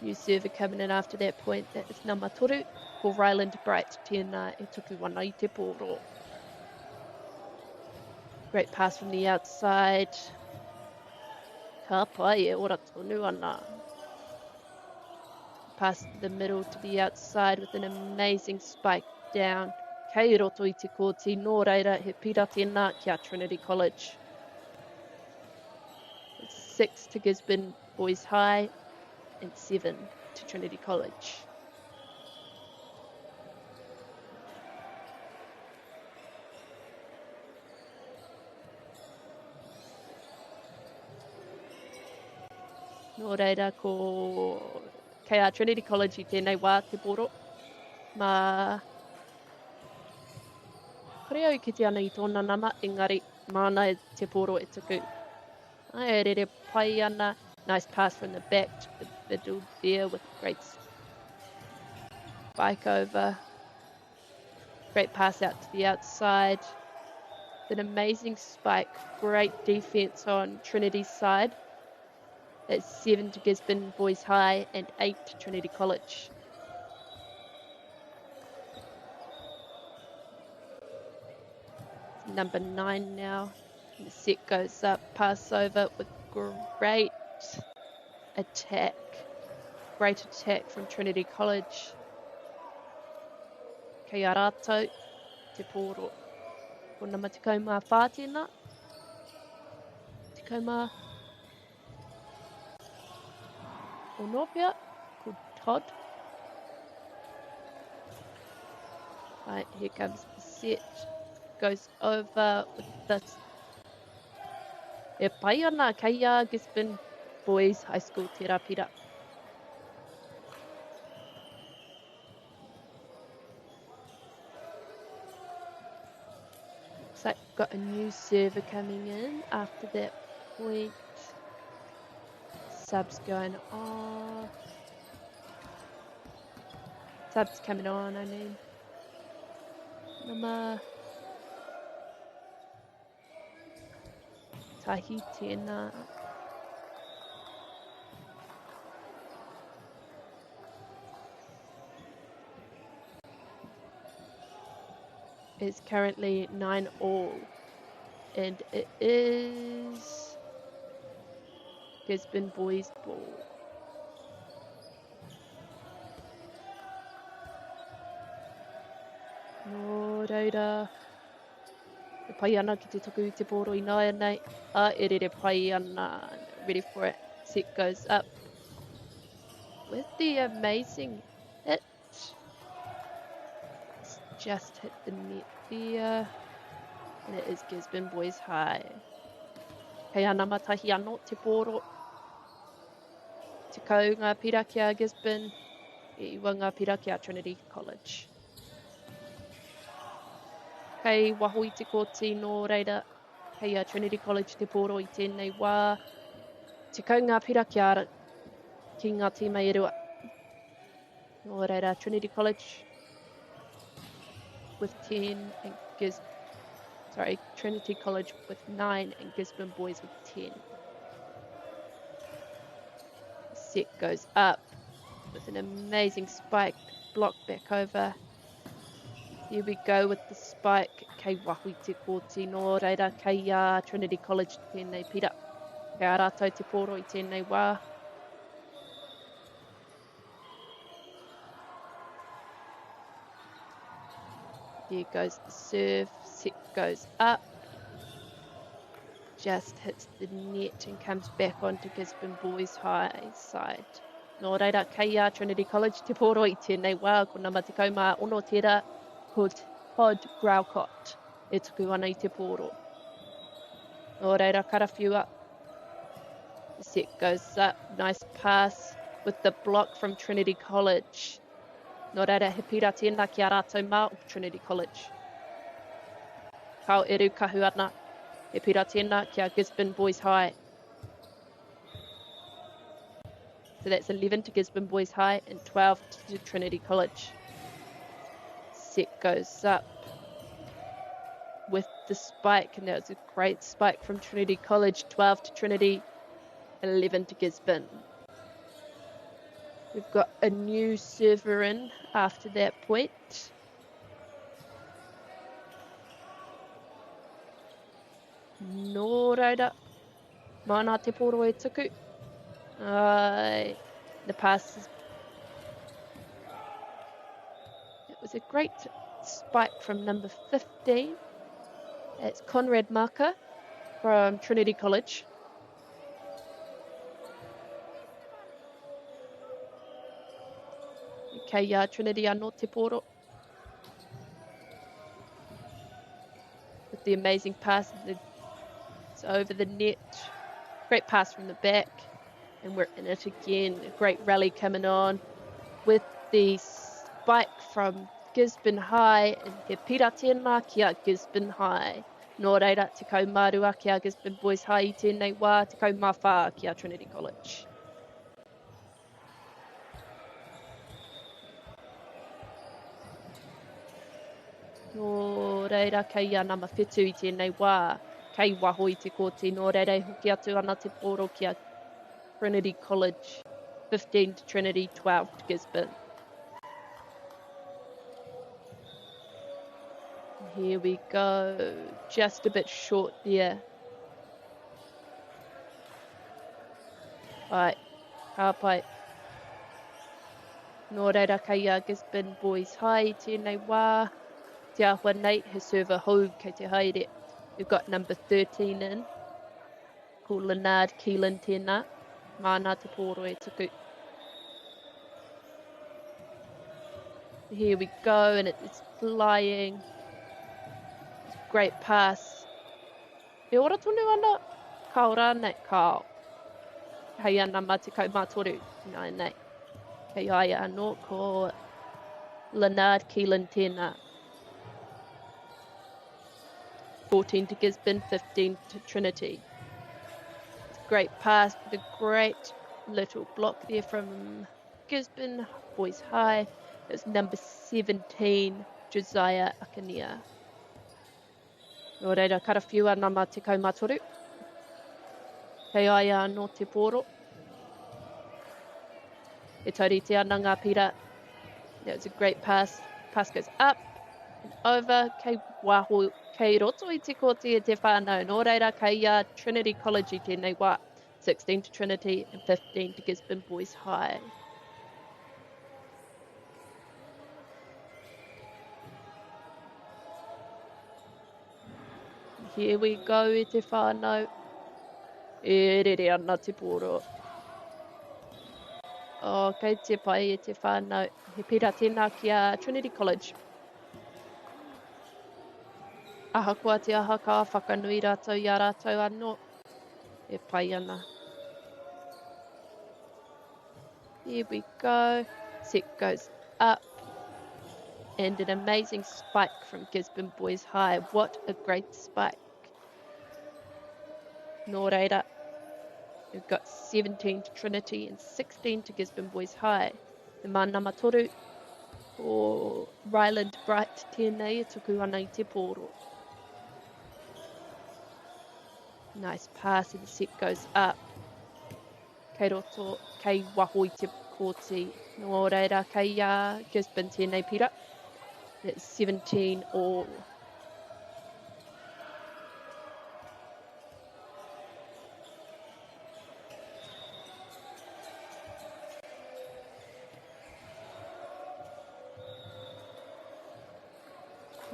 New server coming in after that point. That is number toru. Ko Ryland Bright. Tēnā e tuku wana i te pōro. Great pass from the outside. Ka pai e ora tonu ana. Pass to the middle to the outside with an amazing spike down. Kei roto i te kōti. Nō reira he pira tēnā kia Trinity College. 6 to Gisborne Boys High and 7 to Trinity College. Nō reira ko kei a Trinity College i tēnei wā te pōro. Mā kore au ki te ana i tōna nama, engari māna e te pōro e tuku. E rere pai ana. Nice pass from the back to the middle there with great spike over. Great pass out to the outside. An amazing spike. Great defence on Trinity's side. That's 7 to Gisborne Boys High and 8 to Trinity College. Number 9 now. The set goes up, pass over with great attack. Great attack from Trinity College. Kia rātou, te pōro. Ko nama te kaumā whātena. Te kaumā Onopia, ko Todd. Right, here comes the set. Goes over with this. E pai ana kei a Gisborne Boys High School tērā pira. Looks like we've got a new server coming in after that point. Subs going off. Subs coming on, I mean. Nama tahi tēnā. It's currently 9-all, and it is Gisborne Boys ball. Nō reira. E pai ana ki te tuku te pōro I nāia nei. E rere pai ana. Ready for it. Set goes up. With the amazing hit. It's just hit the net there. And it is Gisborne Boys High. Kei ana matahi anō te pōro. Te kau ngā pira kia Gisborne. I wanga pira ki a Trinity College. Kei waho I te koti nō reira, kei a Trinity College te poro I tēnei wā. Te kau ngā pira ki ngā tīmei e rua. Nō reira, Trinity College with 10 and Trinity College with 9 and Gisborne Boys with 10. Set goes up with an amazing spike, block back over. Here we go with the spike. Kei wahui te kōti nō reira, kei Trinity College tēnei pira. Kei a rātou te poro I tēnei wā. Here goes the serve, set goes up. Just hits the net and comes back onto Gisborne Boys High side. Nō reira, kei Trinity College te poro I tēnei wā, ko nama te kaumā ono tera, Hod Graucott, e tuku ana I te poro. Nō reira, karawhiua. The set goes up, nice pass with the block from Trinity College. Nō reira, he pira tēnā ki a rātou mā o Trinity College. Kau eru kahu ana, he pira tēnā ki a Gisborne Boys High. So that's 11 to Gisborne Boys High and 12 to Trinity College. Set goes up with the spike, and that was a great spike from Trinity College. 12 to Trinity, 11 to Gisborne. We've got a new server in after that point. Nō reira, mana te poro e tuku. The pass is... It was a great spike from number 15. It's Conrad Marker from Trinity College. Kei Trinity anō te poro. With the amazing pass, it's over the net. Great pass from the back. And we're in it again. A great rally coming on with the spike from Gisborne High. And he pira tēnā ki a Gisborne High. Nō reira, te kaumārua ki a Gisborne Boys High I tēnei wā, te kaumawha ki a Trinity College. Nō reira, kei a nama whetū I tēnei wā. Kei waho I te kōti, nō reira, hoki atu ana te poro ki a Trinity College. 15 to Trinity, 12 to Gisborne. Here we go. Just a bit short there. Right, kāpai. Nō reira, kei a Gisborne Boys High tēnei wā. Te ahua nei, he server hou kei te haere. We've got number 13 in. Ko Leonard Keelan tēnā. Mana te poro e tuku. Here we go, and it's flying. Great pass. E ora tonu ana, ka ora nei, ka. Hei ana ma te kaumātoru. Nai nei. Kei aia anō ko Leonard Keelan tēnā. 14 to Gisborne, 15 to Trinity. Great pass with a great little block there from Gisborne Boys High. It's number 17, Josiah Akania. Nō reira, karawhiua nama te kaumātoru. Kei aia no te poro. E taurite ana ngā pira. That was a great pass. Pass goes up and over. Kei waho, kei roto I te kōti e te whānau. Nō reira, kei Trinity College I tēnei wā. 16 to Trinity and 15 to Gisborne Boys High. Here we go e te whānau. E rere ana te poro. O, kei te pai e te whānau. He pira tēnā ki a Trinity College. Aha kua te aha ka whakanui rātou I a rātou anō. E pai ana. Here we go. Set goes up. And an amazing spike from Gisborne Boys High. What a great spike. Nō reira. We've got 17 to Trinity and 16 to Gisborne Boys High. The Mānama Toru o Ryland Bright tēnei e tuku ana I te pōro. Nice pass and the set goes up. Kei roto, kei waho I te kōti. Nō reira, kei Gisborne tēnei pira. It's 17 all.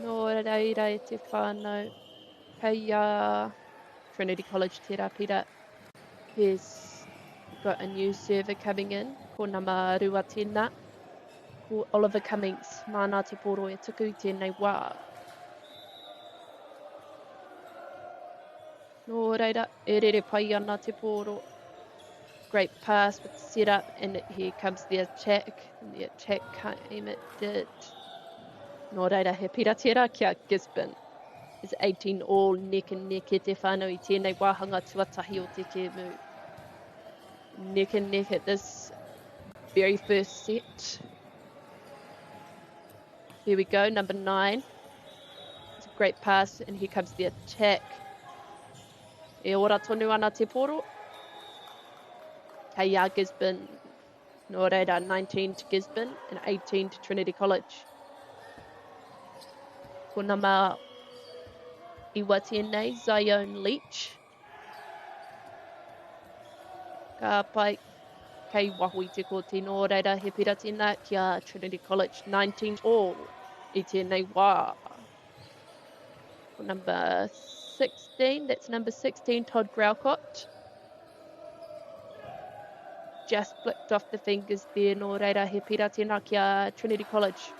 Nō reira e te whānau. Kei Trinity College tērā pira. Here's got a new server coming in. Ko nama rua tēnā. Ko Oliver Cummings, māna te poro e tuku I tēnei wā. Nō reira, e rere pai ana te poro. Great pass with the setup, and here comes the attack. And the attack came, it did. Nō reira, he pira tērā kia Gisborne. It's 18 all, neck and neck e te whānau I tēnei wāhanga tuatahi o te kēmu. Neck and neck at this very first set. Here we go, number 9. It's a great pass, and here comes the attack. E ora tonu ana te poro. Kei Gisborne. Nō reira, 19 to Gisborne and 18 to Trinity College. Ko nama iwa tēnei, Zion Leach. Ka pai. Kei wahui te kōti nō reira he pira tēnā kia Trinity College 19 all I tēnei wā. For number 16, that's number 16, Todd Graucott. Just flicked off the fingers there nō reira he pira tēnā kia Trinity College.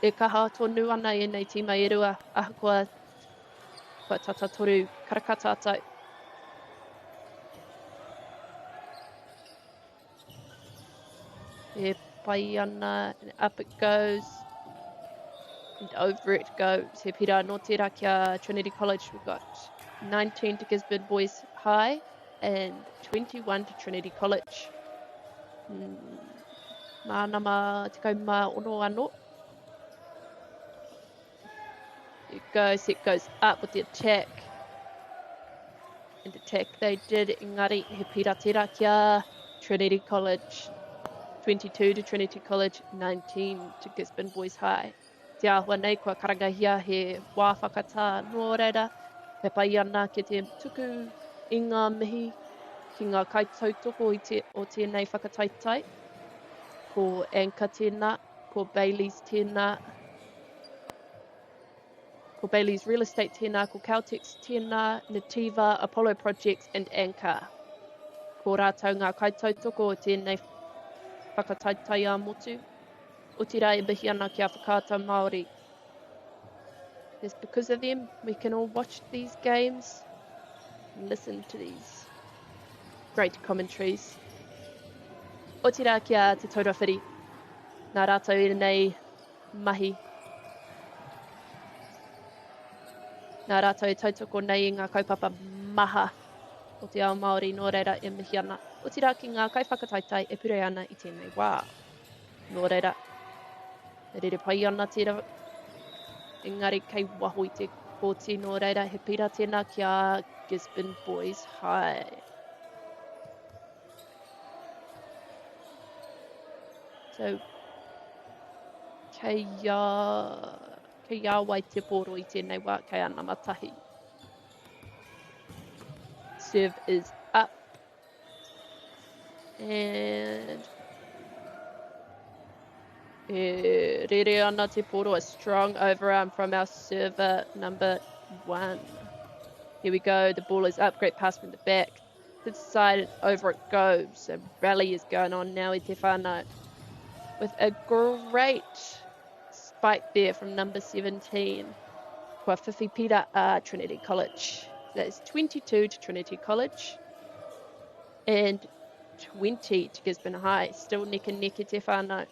E kaha tonu ana e nei tīma e rua, ahakoa tata toru karakatatai. E pai ana, and up it goes, and over it goes. He pira no tērā kia Trinity College. We've got 19 to Gisborne Boys High and 21 to Trinity College. Mānama te kaumā ono anō. It goes up with the attack. And attack they did, engari he pira tērā kia Trinity College. 22 to Trinity College, 19 to Gisborne Boys High. Te āhua nei kua karangahia he wā whakatā nō reira. He pai ana ki te tuku I ngā mihi ki ngā kaitautoko o tēnei whakataitai. Ko Anchor tēnā, ko Bailey's tēnā, ko Bailey's Real Estate tēnā, ko Caltex tēnā, Nativa, Apollo Projects and Anchor. Ko rātau ngā kaitautoko o tēnei whakataitai a motu. O tira e mihi ana kia whakātau Māori. It's because of them we can all watch these games and listen to these great commentaries. O tira kia te taurawhiri. Nā rātau e nei mahi. Nā rātau e tautoko nei I ngā kaupapa maha o te ao Māori nō reira e mihi ana. O tira ki ngā kaiwhakataitai e pure ana I tēnei wā. Nō reira, e rere pai ana tērā, engari kei waho I te kōti nō reira, he pira tēnā kia Gisborne Boys High. So, kei wai te poro I tēnei wā, kei ana matahi. Serve is up. And rere ana te poro, a strong overarm from our server number 1. Here we go, the ball is up, great pass from the back. To the side, over it goes. A rally is going on now I te whānau. With a great spike there from number 17. Kua whiwhi pira Trinity College. That is 22 to Trinity College. And 20 to Gisborne High. Still neck and neck e te whānau.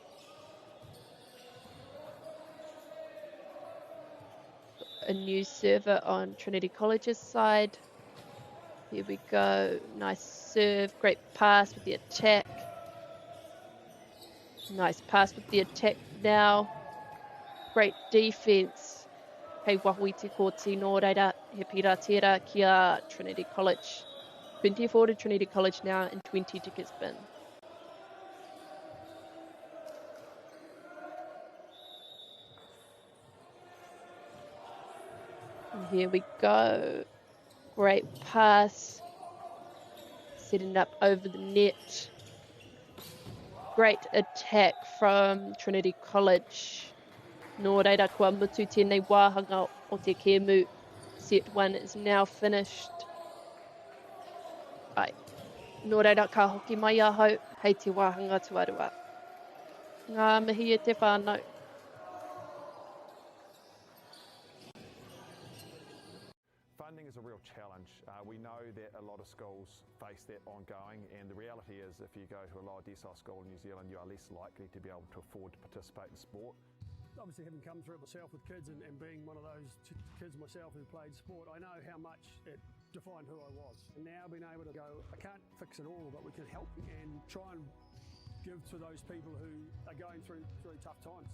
A new server on Trinity College's side. Here we go. Nice serve. Great pass with the attack. Nice pass with the attack now. Great defence. Hei wahui te kōti nō reira. He piratere kia Trinity College. 24 to Trinity College now and 20 to Gisborne. And here we go. Great pass. Setting up over the net. Great attack from Trinity College. Nō reira kua mutu tēnei wāhanga o te kēmu. Set 1 is now finished. Right. Nō reira ka hoki mai ahau, hei te wāhanga tuarua. Ngā mihi e te whānau. Funding is a real challenge. We know that a lot of schools face that ongoing, and the reality is if you go to a lower decile school in New Zealand, you are less likely to be able to afford to participate in sport. Obviously, having come through it myself with kids and being one of those kids myself who played sport, I know how much it defined who I was. And now being able to go, I can't fix it all, but we can help and try and give to those people who are going through really tough times.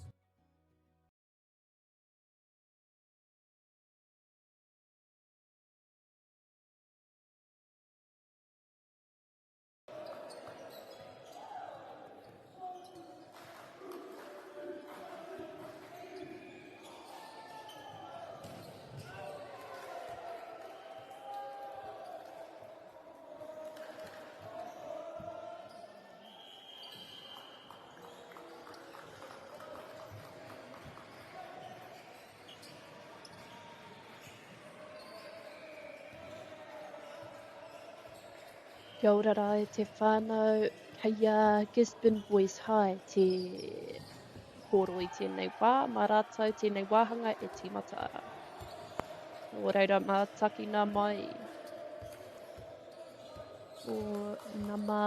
Kia ora rā e te whānau, kei a Gisborne Boys High te koro i tēnei wā, mā rātou tēnei wāhanga e tīmata. O reira mā takina mai. O nā mā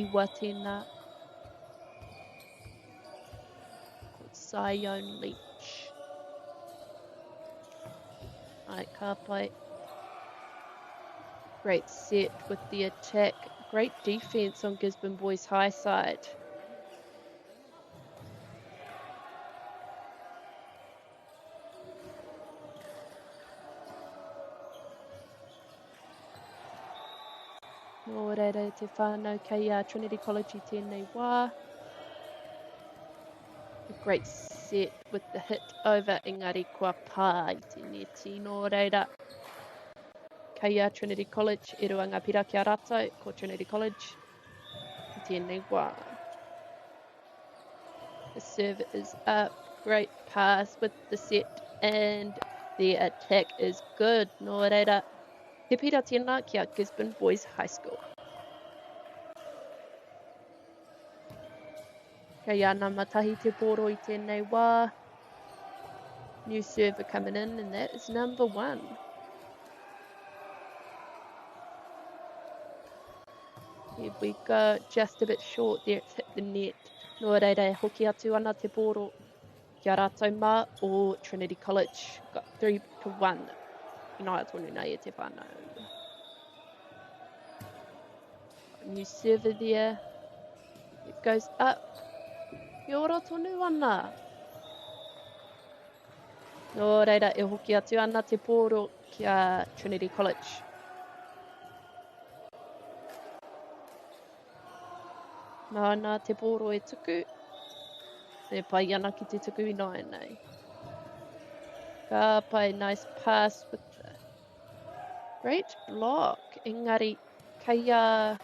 iwa tēnā. Ko Sion Leach. Ai, ka pai. Great set with the attack. Great defence on Gisborne Boys High side. Nō reira te whānau kei a Trinity College i tēnei wā. A great set with the hit over engari kua pā i te neti. Nō reira. Kei a Trinity College, e rua ngā pira kia rātou, ko Trinity College, i tēnei wā. The serve is up, great pass with the set, and the attack is good. Nō reira, he pira tēnā kia Gisborne Boys High School. Kei ana matahi te poro i tēnei wā. New server coming in, and that is number 1. Here we go, just a bit short there, it's hit the net. Nō reira, hoki atu ana te poro. Kia rātou mā o Trinity College, got 3-1. Ina tonu nei e te whānau. New server there, it goes up. Kia ora tonu ana. Nō reira, e hoki atu ana te poro kia Trinity College. Nā te poro e tuku. E pai ana ki te tuku i nai nei. Ka pai, nice pass with the great block. Engari, kei a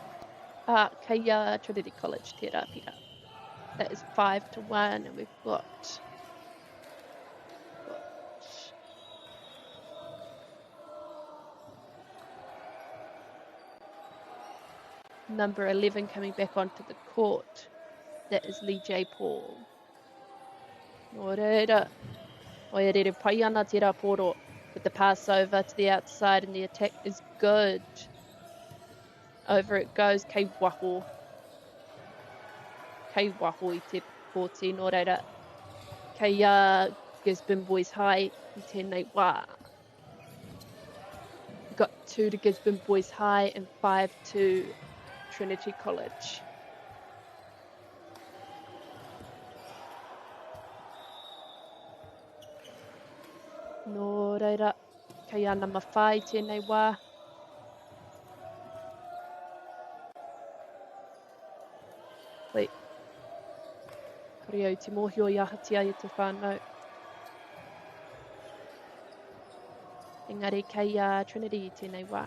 Trinity College te rāpira. That is 5-1, and we've got number 11 coming back onto the court. That is Lee J. Paul. Nō reira. Oia rere pai ana te raporo with the pass over to the outside, and the attack is good. Over it goes, kei waho. Kei waho I te pōti, nō reira. Kei Gisborne Boys High I tēnei wā. Got 2 to Gisborne Boys High and 5 to Trinity College. Nō reira, kei ana mawhai tēnei wā. Wait. Kore au te mōhio I ahatia I te whānau. Engari kei Trinity I tēnei wā.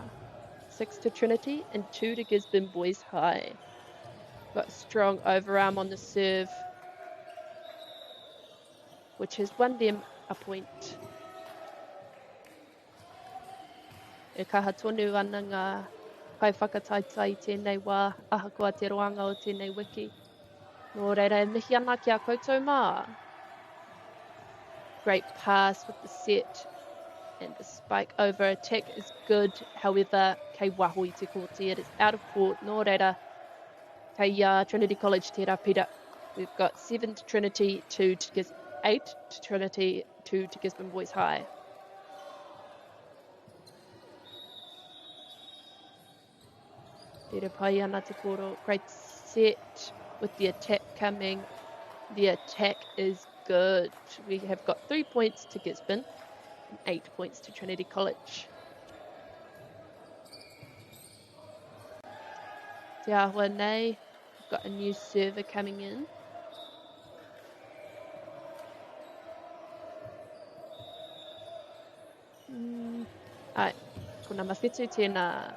6 to Trinity and 2 to Gisborne Boys High. Got strong overarm on the serve, which has won them a point. E kaha tonu ana ngā kaiwhakataitai tēnei wā, ahakoa te roanga o tēnei wiki. Nō reira e mihi ana ki a koutou mā. Great pass with the set and the spike over attack is good. However, kei waho I te kōti, it is out of court. Nō reira, kei Trinity College te rapira. We've got 7 to Trinity, 8 to Trinity, 2 to Gisborne Boys High. Tera pai ana te koro. Great set with the attack coming. The attack is good. We have got 3 points to Gisborne and 8 points to Trinity College. Te ahua nei, we've got a new server coming in. Ai, ko ngā mawhitu tēnā.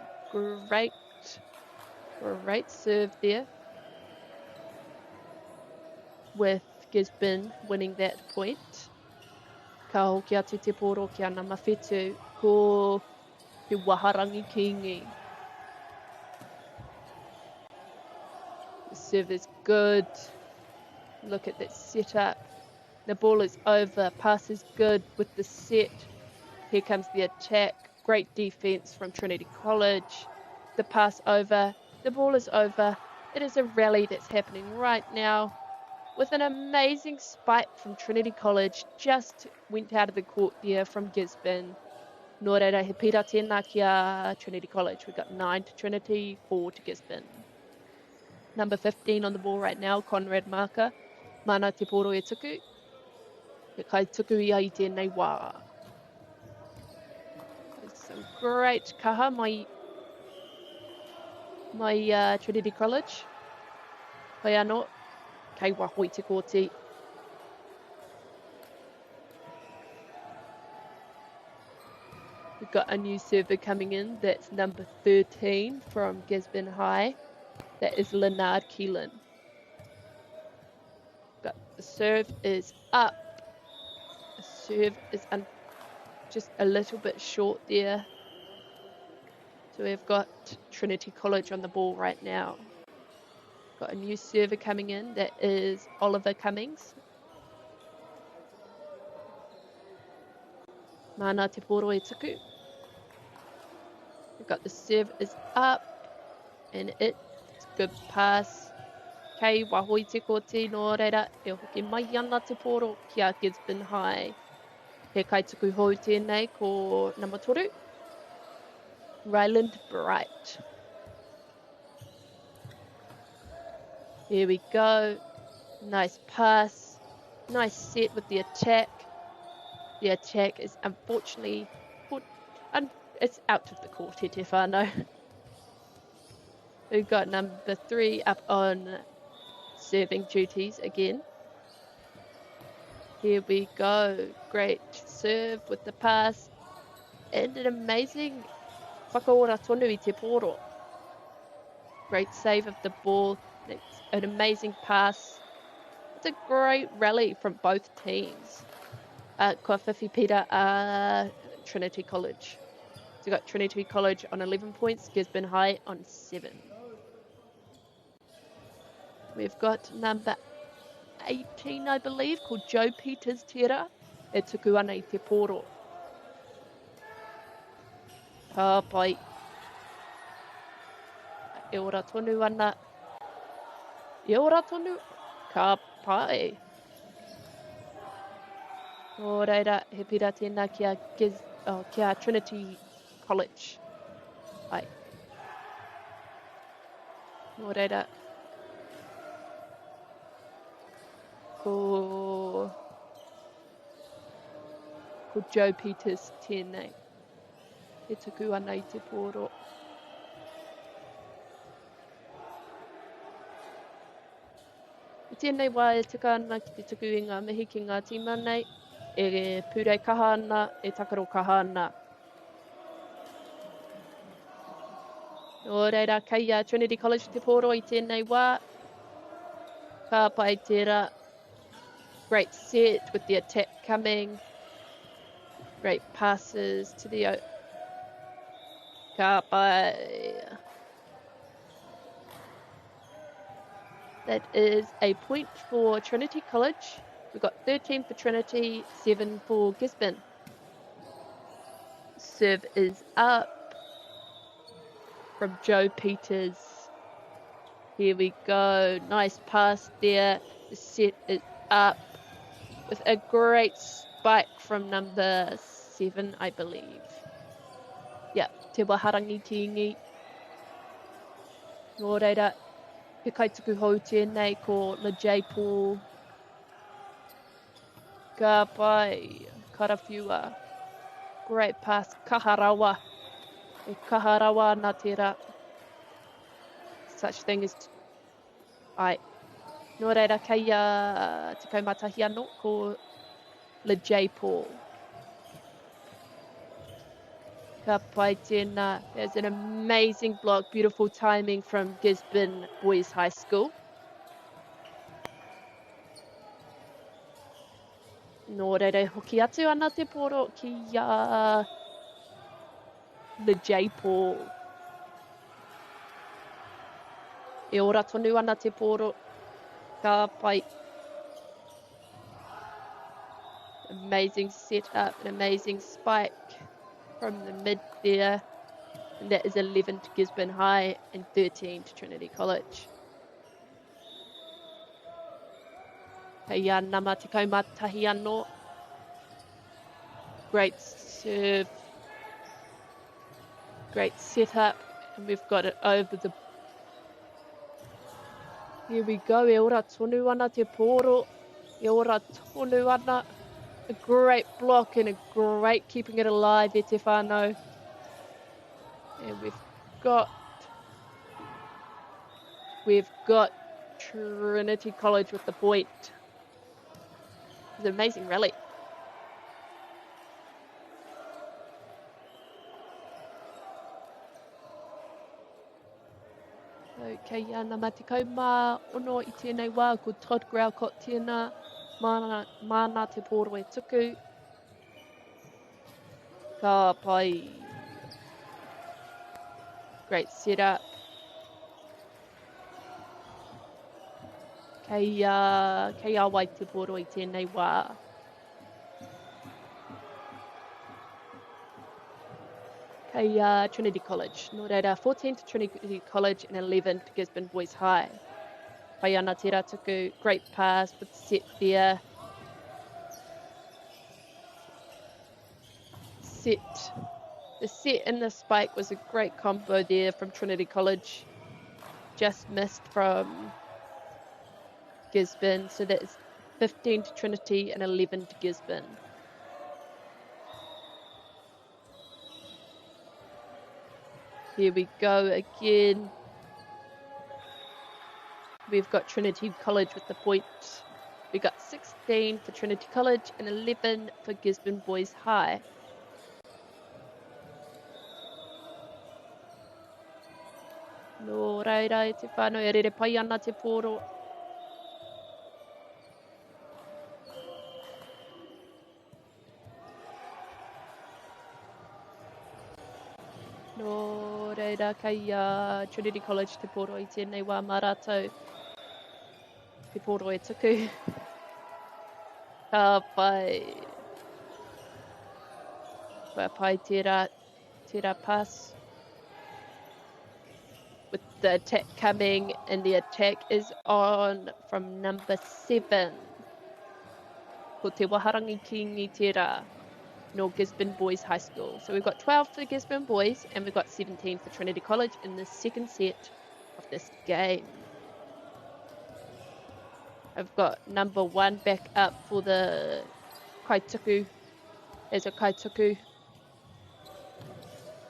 Great serve there, with Gisborne winning that point. Ka hoki atu te poro ki ana mawhitu, ko te waharangi kingi. The serve is good. Look at that setup. The ball is over, pass is good with the set. Here comes the attack. Great defense from Trinity College. The pass over. The ball is over. It is a rally that's happening right now with an amazing spike from Trinity College. Just went out of the court there from Gisborne. Nō reira, he pira tēnā ki a Trinity College. We've got 9 to Trinity, 4 to Gisborne. Number 15 on the ball right now, Conrad Marker. Mana te poro e tuku. He kai tuku ia I tēnei wā. Some great kaha my Trinity College. Pai anō, kei waho I te kōti. We've got a new server coming in. That's number 13 from Gisborne High. That is Leonard Keelan. But the serve is up. The serve is just a little bit short there. So we've got Trinity College on the ball right now. Got a new server coming in. That is Oliver Cummings. Mana te poro e tuku. We've got the serve is up. And it's a good pass. Kei waho I te kōti nō reira. E hoki mai ana te poro ki a Gisborne High. He kai tuku hou tēnei ko number 3. Ryland Bright. Here we go. Nice pass. Nice set with the attack. The attack is unfortunately it's out of the court, he te whānau. We've got number 3 up on serving duties again. Here we go. Great serve with the pass. And an amazing whakaora tonu I te poro. Great save of the ball. It's an amazing pass. It's a great rally from both teams. Kua whiwhi pira Trinity College. So we've got Trinity College on 11 points, Gisborne High on 7. We've got number 18, I believe, called Joe Peters Tera. E tuku ana I te poro. Ka pai. e ora tonu ana. E ora tonu, ka pai. O reira, he pira tēnā kia Trinity College. Ai. O reira, ko Joe Peters tēnei. E tuku ana I te pōro. I tēnei wā e tuka ana ki te tuku I ngā mihi ki ngā tīma nei. E pūrei kaha ana, e takaro kaha ana. O reira, kei Trinity College te pōro I tēnei wā. Ka pai tērā. Great set with the attack coming. Great passes to the... Ka pai. That is a point for Trinity College. We've got 13 for Trinity, 7 for Gisborne. Serve is up from Joe Peters. Here we go. Nice pass there. The set is up with a great spike from number 7, I believe. Yeah, te waharangi tingi. Nō reira, he kaituku hou tēnei ko LeJ Paul. Ka pai, karawhiua. Great pass, kaharawa. E kaharawa nā tērā. Such thing as... Ai. Nō reira, kei te kaumatahi anō ko LeJ Paul. Ka pai tēnā. There's an amazing block, beautiful timing from Gisborne Boys High School. Nō reira, hoki atu ana te pōro ki LeJ Paul. E ora tonu ana te pōro. Ka pai. Amazing setup, an amazing spike from the mid there. And that is 11 to Gisborne High and 13 to Trinity College. Kei nama te kaumatahi anō. Great serve. Great setup. And we've got it over the... Here we go. E ora tonu ana te pōro. E ora tonu ana. A great block and a great keeping it alive e te whānau. And we've got Trinity College with the point. It's an amazing rally. Okay, nā mā te kaumā ono I tēnei wā, ko Todd Graucott tēnā, māna te pōro e tuku. Ka pai. Great setup. Kei awai te pōro I tēnei wā. Kei Trinity College. Nō reira, 14 to Trinity College and 11 to Gisborne Boys High. Pai ana tērā tuku. Great pass with the set there. The set and the spike was a great combo there from Trinity College. Just missed from Gisborne. So that's 15 to Trinity and 11 to Gisborne. Here we go again. We've got Trinity College with the point. We've got 16 for Trinity College and 11 for Gisborne Boys High. Nō reira e te whānau e rere pai ana te pōro. Nō reira kei Trinity College te pōro I tēnei wā mā rātou. Te pōro e tuku. Ka pai. Ka pai tērā pass. with the attack coming, and the attack is on from number 7. Ko te Waharangi Kingi Tera no Gisborne Boys High School. So we've got 12 for Gisborne Boys and we've got 17 for Trinity College in the second set of this game. I've got number 1 back up for the Kaituku as a Kaituku.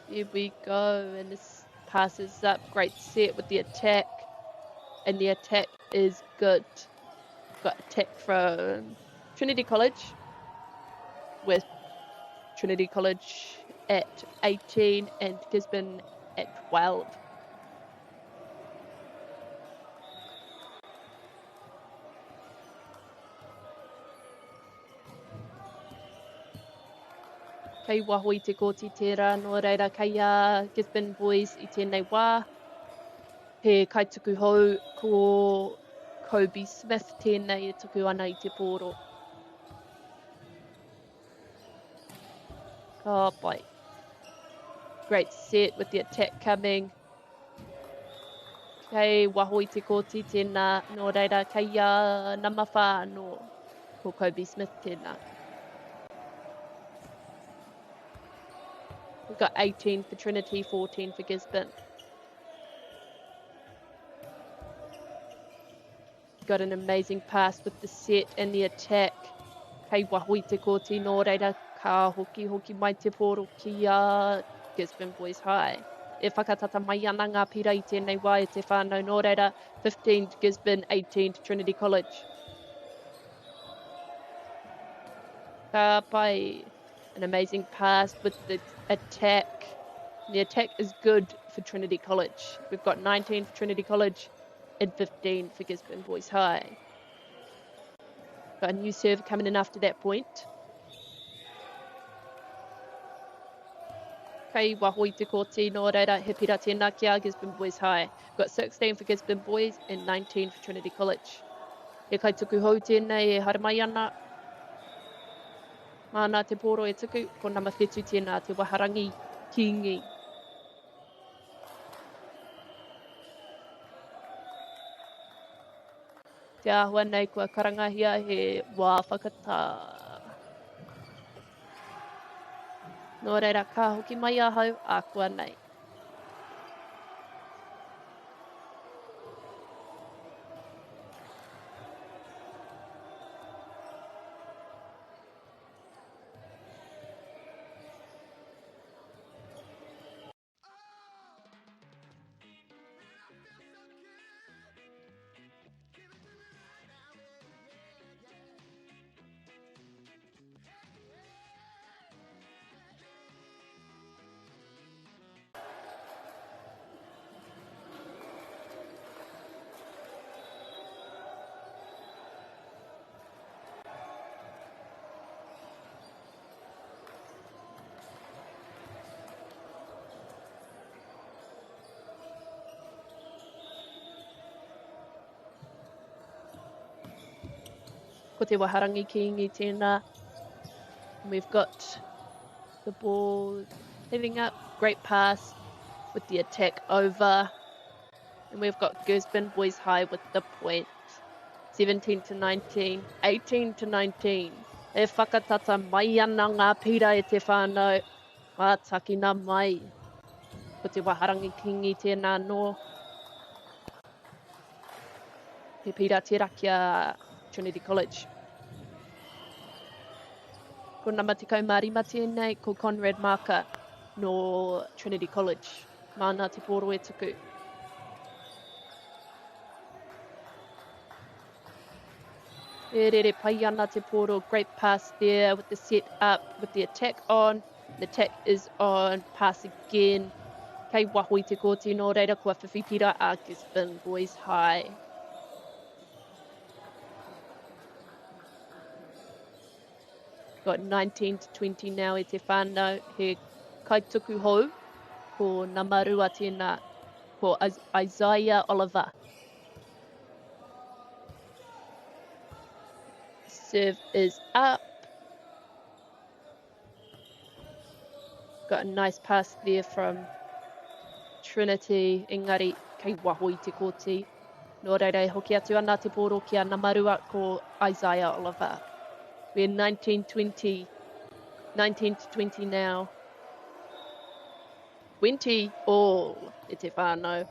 Here we go, and this passes up. Great set with the attack, and the attack is good. Got attack from Trinity College with Trinity College at 18 and Gisborne at 12. Kei wahui te kōti tērā, nō reira kei a Gisborne Boys I tēnei wā. He kaituku hou ko Kobe Smith tēnei e tuku ana I te pōro. Ka pai. Great set with the attack coming. Kei wahui te kōti tēnā, nō reira kei a namawha no ko Kobe Smith tēnā. We've got 18 for Trinity, 14 for Gisborne. Got an amazing pass with the set and the attack. Kei wahui te kōti nō reira ka hoki mai te pōro ki a Gisborne Boys High. E whakatata mai ana ngā pira I tēnei wā e te whānau nō reira 15 to Gisborne, 18 to Trinity College. Ka pai. An amazing pass with the attack. The attack is good for Trinity College. We've got 19 for Trinity College and 15 for Gisborne Boys High. Got a new serve coming in after that point. Kei wahui te kōti nō reira he pira tēnā ki a Gisborne Boys High. Got 16 for Gisborne Boys and 19 for Trinity College. He kaituku hou tēnei e hara mai ana. Mana te pōro e tuku, ko nama whetu tēnā te Waharangi Kingi. Te āhua nei kua karangahia he wā whakata. Nō reira ka hoki mai ahau, a kua nei. Ko te Waharangi Kingi tēnā. We've got the ball heading up. Great pass with the attack over. And we've got Gisborne Boys High with the point. 17 to 19, 18 to 19. E whakatata mai ana ngā pira e te whānau. Mā takina mai. Ko te Waharangi Kingi tēnā no. He pira tērā kia Trinity College. Ko nama tekau marima tēnei, ko Conrad Marker no Trinity College. Mana te pōro e tuku. E rere pai ana te pōro, great pass there with the set up, with the attack on. The attack is on, pass again. Kei wahui te kōti nō reira kua whiwhipira a Gisborne Boys High. Got 19 to 20 now e te whānau. He kaituku hou ko Namarua tēnā, ko Isaiah Oliver. Serve is up. Got a nice pass there from Trinity. Engari kei waho I te kōti. Nō reira hoki atu ana te pōro ki ana marua ko Isaiah Oliver. We're 19 to 20 now. 20 all, e te whānau.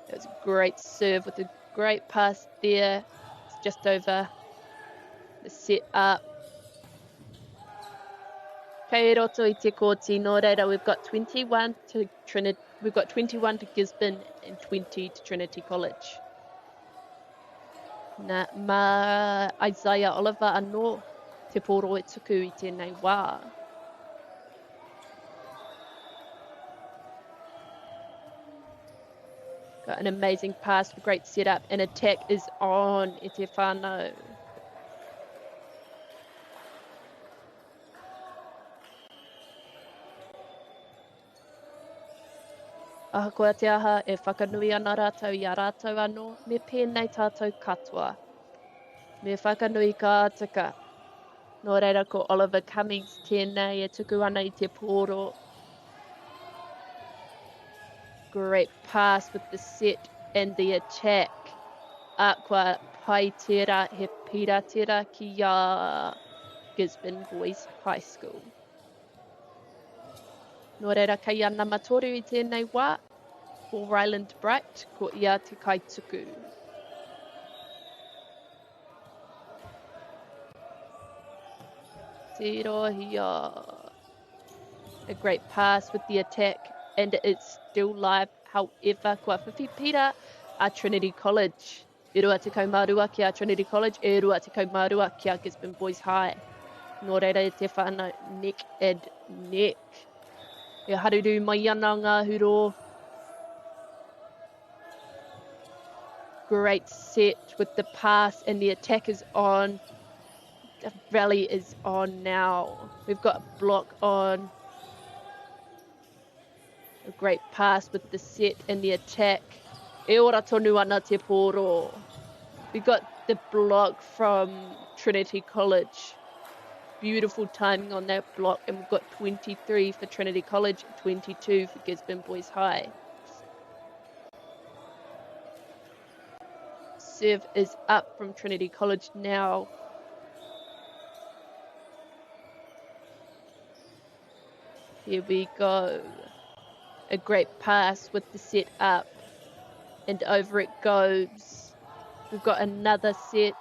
That was a great serve with a great pass there. It's just over the set up. Kei roto I te kōti, nō reira, we've got 21 to Gisborne and 20 to Trinity College. Nā mā Isaiah Oliver anō te pōro e tuku I tēnei wā. Got an amazing pass, a great setup, and attack is on e te whānau. Aha koe te aha e whakanui ana rātou I a rātou anō, me pēnei tātou katoa. Me whakanui ka ataka. Nō reira ko Oliver Cummings tēnei e tuku ana I te pōro. Great pass with the set and the attack. Kua pai tera he pira tera ki a Gisborne Boys High School. Nō reira kei ana matoru I tēnei wā, ko Ryland Bright, ko ia te kaituku. Te rohia. A great pass with the attack, and it's still live. However, kua whiwhi pira a Trinity College. E rua te kaumārua ki a Trinity College, e rua te kaumārua ki a Gisborne Boys High. Nō reira e te whānau neck and neck. E haruru mai ana ngā huro. Great set with the pass and the attack is on. The rally is on now. We've got a block on. A great pass with the set and the attack. E ora tonu ana te pōro. We got the block from Trinity College. Beautiful timing on that block, and we've got 23 for Trinity College, 22 for Gisborne Boys High. Serve is up from Trinity College now. Here we go. A great pass with the set up, and over it goes. We've got another set.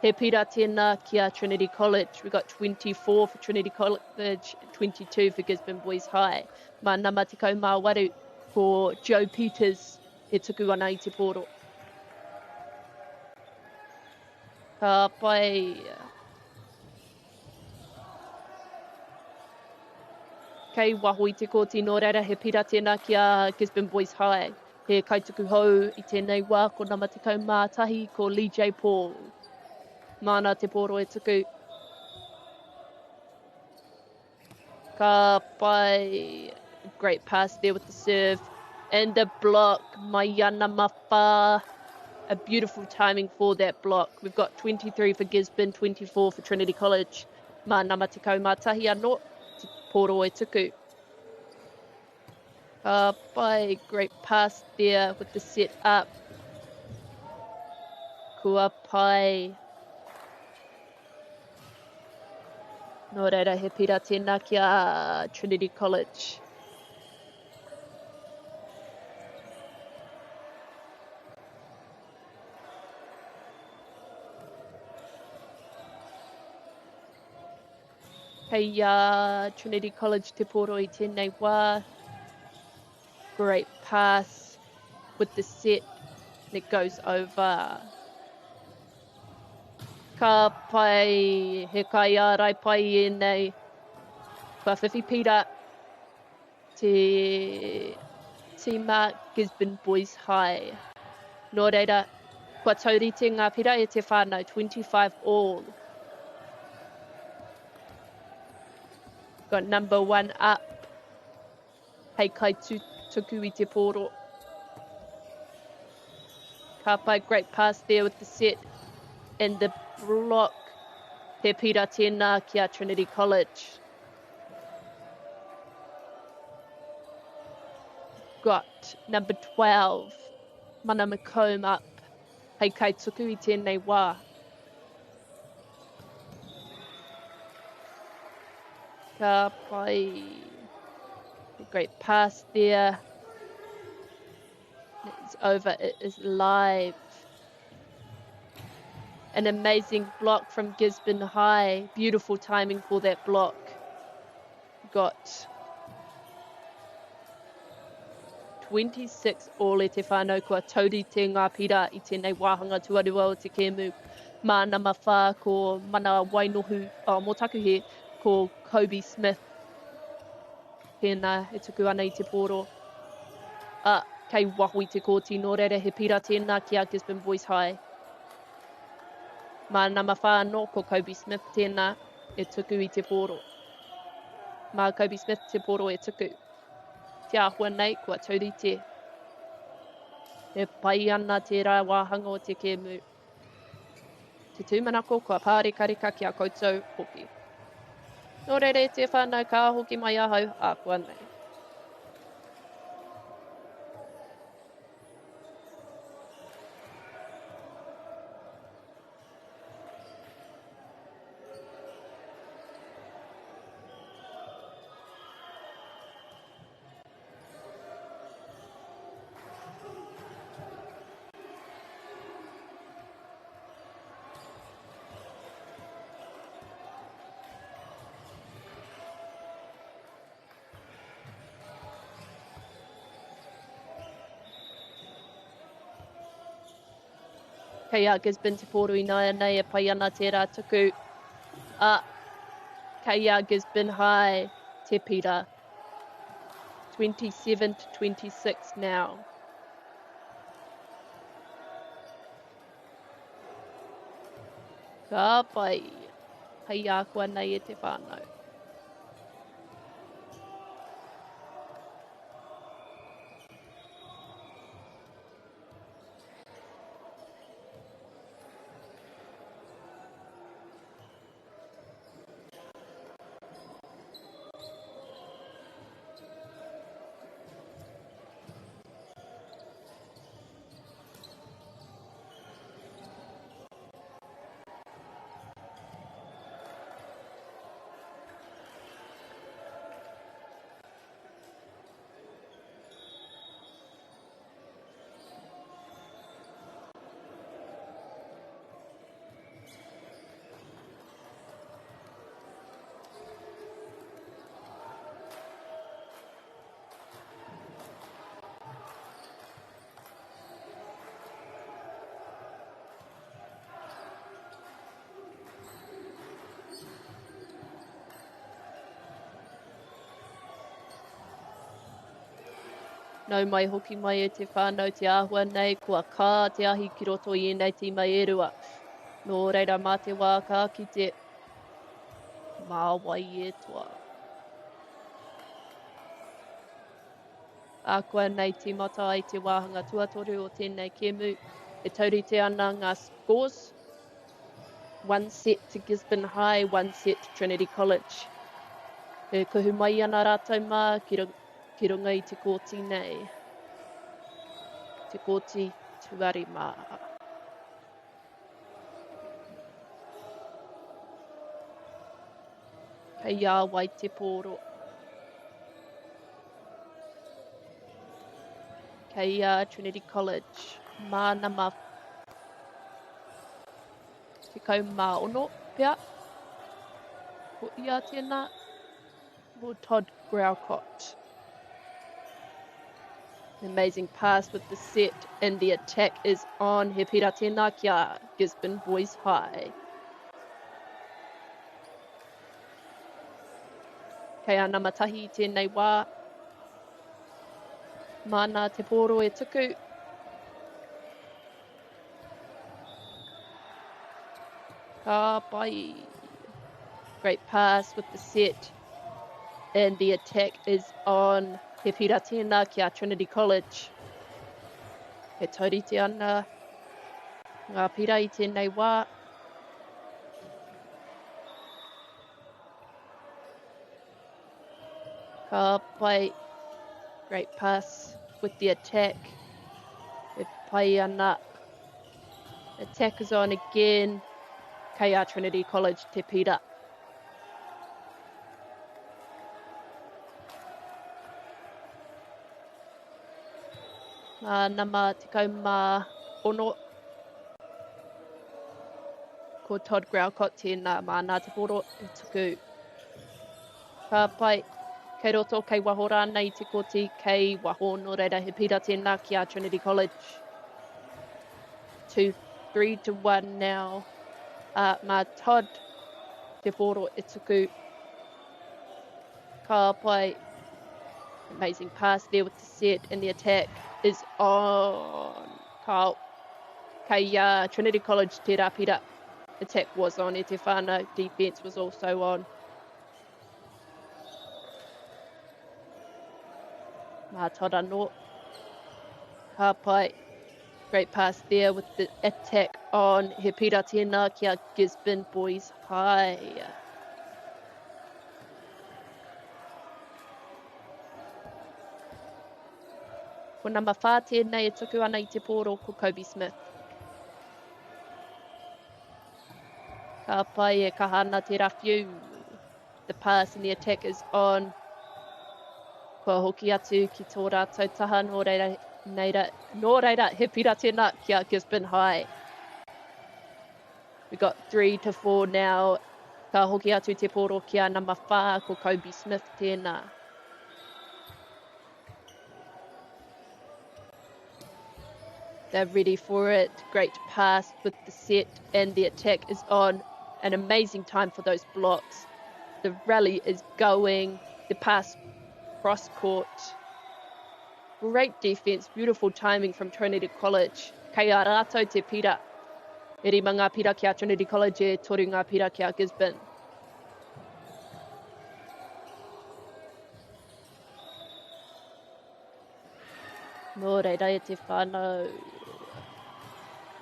He pira tēnā ki a Trinity College. We've got 24 for Trinity College, 22 for Gisborne Boys High. Mā nama te kaumāwaru ko Joe Peters e tuku ana I te pōro. Ka pai. Kei waho I te kōti nō reira he pira tēnā ki a Gisborne Boys High. He kaituku hou I tēnei wā ko nama te kaumātahi ko Lee J. Paul. Mana te pōro e tuku. Ka pai. Great pass there with the serve. And the block. Mai ana mawha. A beautiful timing for that block. We've got 23 for Gisborne, 24 for Trinity College. Mana te kaumātahi anō. Te pōro e tuku. Ka pai. Great pass there with the set up. Kua pai. Nō reira he pira tēnā ki a Trinity College. Kei Trinity College te pōro I tēnei wā. Great pass with the set. It goes over. Ka pai, he kai ārai pai e nei. Kua whiwhi pira te tīma Gisborne Boys High. Nō reira, kua taurite ngā pira e te whānau, 25 all. Got number 1 up. Hei kai tuku I te pōro. Ka pai, great pass there with the set. And the block. He pira tēnā ki a Trinity College. got number 12, Mana McComb up. Hei kai tuku I tēnei wā. Ka pai. A great pass there. It's over. It is live. An amazing block from Gisborne High. Beautiful timing for that block. Got 26 all e te whānau kua tauri te ngā pira I tēnei wāhanga tuarua o te kēmu. Mana mawhā ko mana wainohu, mō taku he, ko Kobe Smith. Tēnā, he tuku ana I te pōro. Kei wahui te kōti nō reira he pira tēnā ki a Gisborne Boys High. Mana mawhā no ko Kobe Smith tēnā, e tuku I te pōro. Mā Kobe Smith te pōro e tuku. Te āhua nei kua tauri te. E pai ana te rā wāhanga o te kēmu. Te tūmanako kua pārekareka ki a koutou hoki. Nō reire te whānau ka hoki mai ahau, ākua nei. Kei a Gisborne te pōru I nāia nei e pai ana te rā tuku. Kei a Gisborne High te pira. 27-26 now. Ka pai. Hei a kua nei e te whānau. Nau mai hoki mai e te whānau te āhua nei, kua kā te ahi ki roto I nei te mai erua. Nō reira mā te wā kā ki te māwai e toa. Ākua nei te mata ai te wāhanga tuatoru o tēnei kēmu. E taurite ana ngā scores. 1 set to Gisborne High, 1 set to Trinity College. E kuhu mai ana rātou mā ki runga I te kōti nei. Te kōti tuari mā. Kei a wai te pōro. Kei a Trinity College. Mana ma. Te kau mā ono pia. Ko ia tēnā. Mo Todd Graucott. Amazing pass with the set and the attack is on. He pira tēnā kia Gisborne Boys High. Kei ana matahi tēnei wā. Mana te pōro e tuku. Ka pai. Great pass with the set and the attack is on. He pira tēnā ki a Trinity College. He taurite ana ngā pira I tēnei wā. Ka pai. Great pass. with the attack. E pai ana. Attack is on again. KR Trinity College te pira. Nama te kauma ono. Ko Todd Graucott tēnā mana te poro e tuku. Ka pai, kei roto kei waho rānei te koti, kei waho no reira he pira tēnā ki a Trinity College. 3-1 now. Ma Todd te poro e tuku. Ka pai, amazing pass there with the set, and the attack is on. Kei Trinity College te rapira. Attack was on e te whānau, defence was also on. Mā tora no. Ka pai. Great pass there with the attack on. He pira tēnā kia Gisborne boys high. Ko number 4 tēnei e tuku ana I te poro ko Kobe Smith. Ka pai e kahana te rawhiu. The pass and the attack is on. Kua hoki atu ki tō rātou taha nō reira he pira tēnā kia Gisborne High. We got 3-4 now. Ka hoki atu te poro kia number 4 ko Kobe Smith tēnā. They're ready for it. Great pass with the set and the attack is on. An amazing time for those blocks. The rally is going. The pass cross court. Great defense. Beautiful timing from Trinity College. Kei a rātou te pira. E rima ngā pira ki a Trinity College e toru ngā pira ki a Gisborne. Nō reira e te whānau.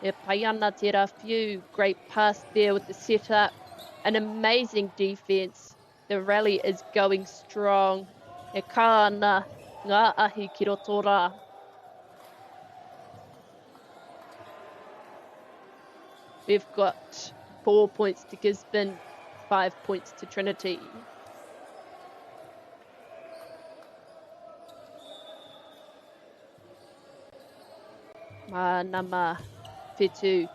E pai ana te rāwhiu. Great pass there with the setup. An amazing defense. The rally is going strong. E kā ana ngā ahi ki roto rā. We've got 4 points to Gisborne, 5 points to Trinity. Mā nama whetū.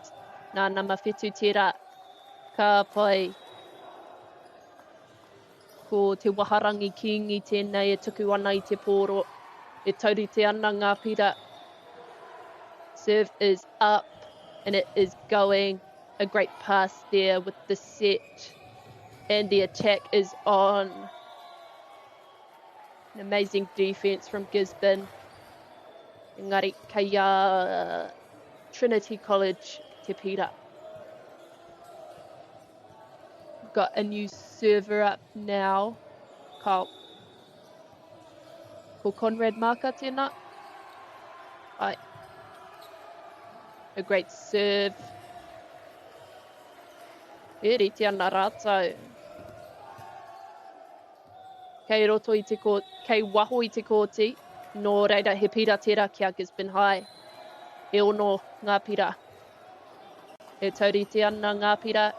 Nā nama whetū tērā. Ka pai. Ko te waharangi kingi tēnei e tuku ana I te poro. E taurite ana ngā pira. Serve is up and it is going. A great pass there with the set. And the attack is on. An amazing defense from Gisborne. Engari, kei Trinity College te pira. Got a new server up now. Ko Conrad Marker tēnā. Ai. A great serve. E rite ana rātou. Kei roto I te kōti, kei waho I te kōti. Nō reira he pira tērā ki a Gisborne High. E ono ngā pira. E taurite ana ngā pira.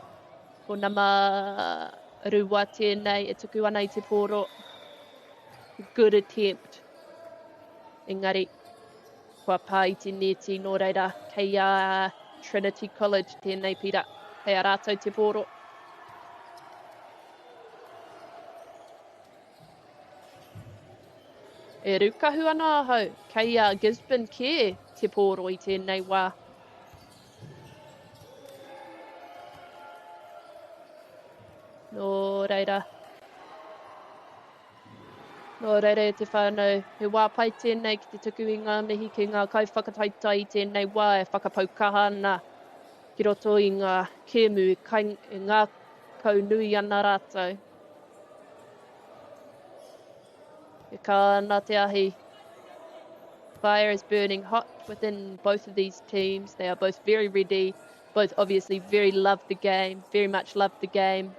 Ko nama rua tēnei e tuku ana I te poro. Good attempt. Engari, kua pā I te neti nō reira kei a Trinity College tēnei pira. Kei a rātou te poro. E rukahu ana ahau. Kei a Gisborne ke te poro I tēnei wā. Nō reira. Nō reira e te whānau. He wā pai tēnei ki te tuku I ngā mihi ki ngā kauwhakataitai I tēnei wā e whakapaukaha ana. Ki roto I ngā kēmu e ngā kaunui ana rātou. E kā ana te ahi. Fire is burning hot within both of these teams. They are both very ready. Both obviously very love the game. Very much love the game.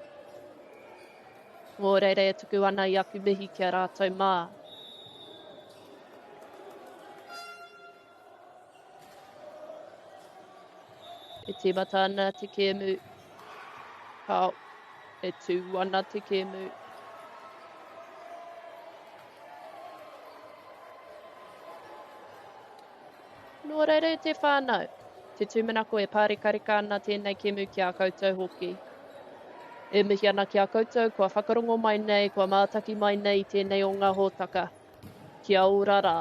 Mō reire e tuku ana I aku mihi ki a rātou mā. E tīmata ana te kēmu. Pau. E tū ana te kēmu. Nō reire te whānau. Te tūmanako e pārekareka ana tēnei kēmu ki a koutou hoki. E mihi ana ki a koutou, kua whakarongo mai nei, kua mātaki mai nei tēnei o ngā hōtaka. Kia ora rā.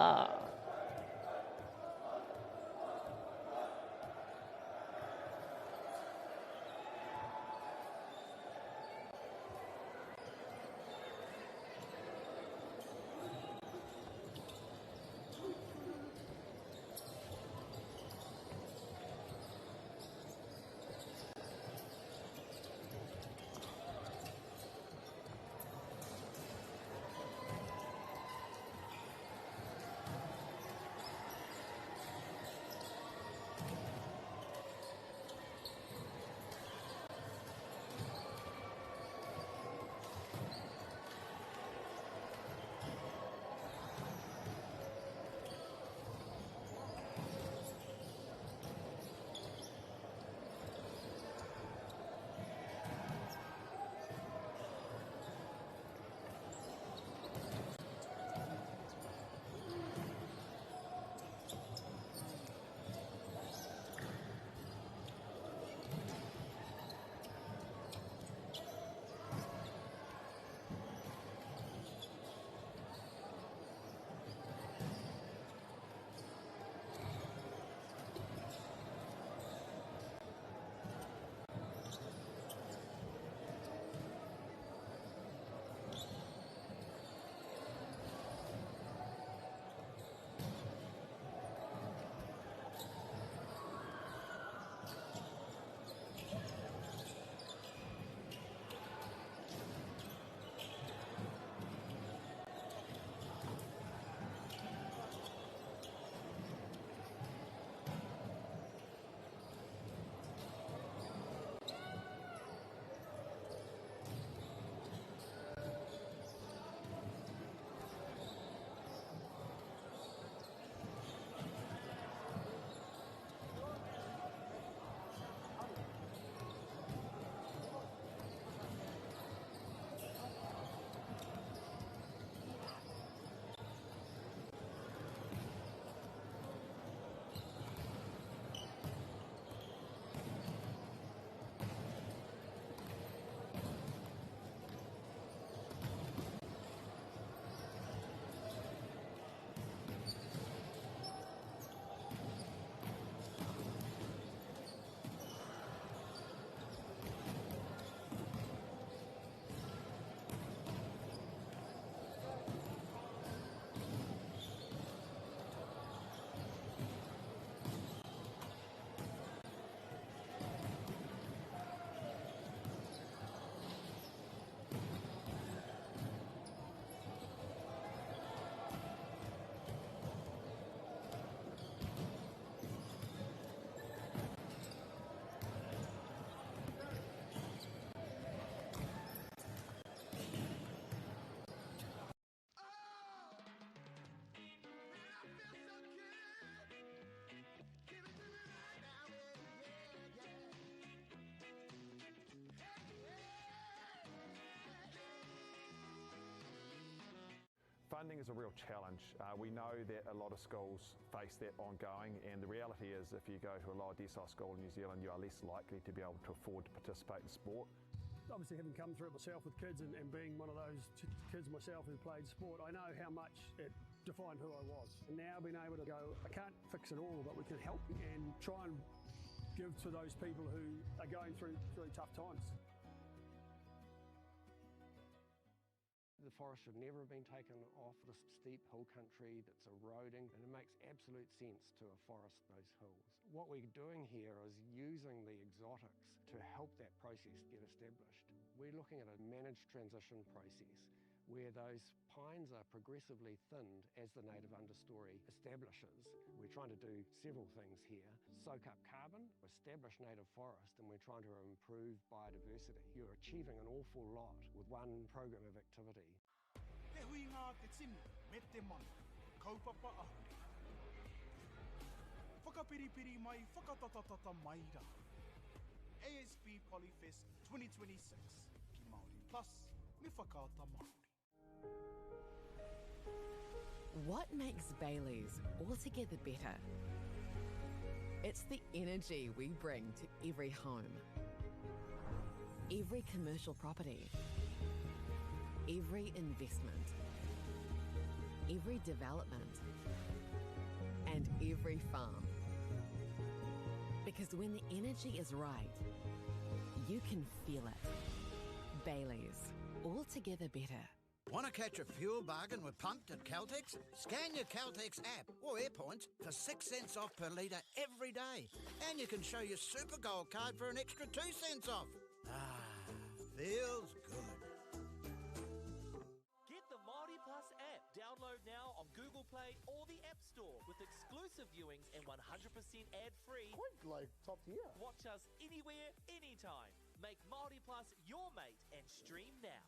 Funding is a real challenge. We know that a lot of schools face that ongoing, and the reality is if you go to a lower decile school in New Zealand, you are less likely to be able to afford to participate in sport. Obviously, having come through it myself with kids and being one of those kids myself who played sport, I know how much it defined who I was. And now being able to go, I can't fix it all, but we can help and try and give to those people who are going through really tough times. The forest should never have been taken off this steep hill country that's eroding, and it makes absolute sense to afforest those hills. What we're doing here is using the exotics to help that process get established. We're looking at a managed transition process where those pines are progressively thinned as the native understory establishes. We're trying to do several things here. Soak up carbon, establish native forest, and we're trying to improve biodiversity. You're achieving an awful lot with one program of activity. Te hui ngā te tini, me te mana, kaupapa ahuri. Whakapiripiri mai, whakatatatata mai rā. ASB Polyfest 2026. Ki Māori Plus, me whakaata Māori. What makes Bailey's altogether better? It's the energy we bring to every home, every commercial property, every investment, every development, and every farm. Because when the energy is right, you can feel it. Bailey's, altogether better. Want to catch a fuel bargain with Pumped at Caltex? Scan your Caltex app or AirPoints for 6 cents off per litre every day. And you can show your Super Gold card for an extra 2 cents off. Ah, feels good. Get the Māori Plus app. Download now on Google Play or the App Store with exclusive viewings and 100% ad-free. Quite like top tier. Watch us anywhere, anytime. Make Māori Plus your mate and stream now.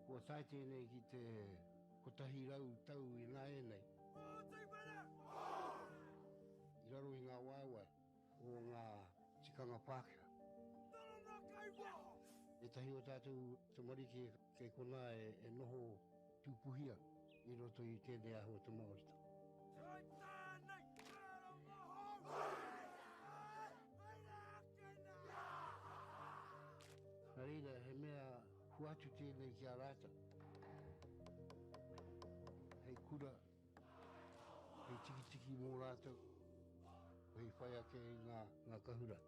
Ko tai tēnei ki te kotahi rau tau I nā e nei. I raro I ngā waiwai o ngā tikanga Pākehā. E tahi o tātou te marike kei kona e noho tūpuhia I roto I tēnei aho te Māorita. Nā reira, he mea huatu tēnei ki a rāta. Hei kura, hei tiki mō rātou, hei whai ake I ngā kahura.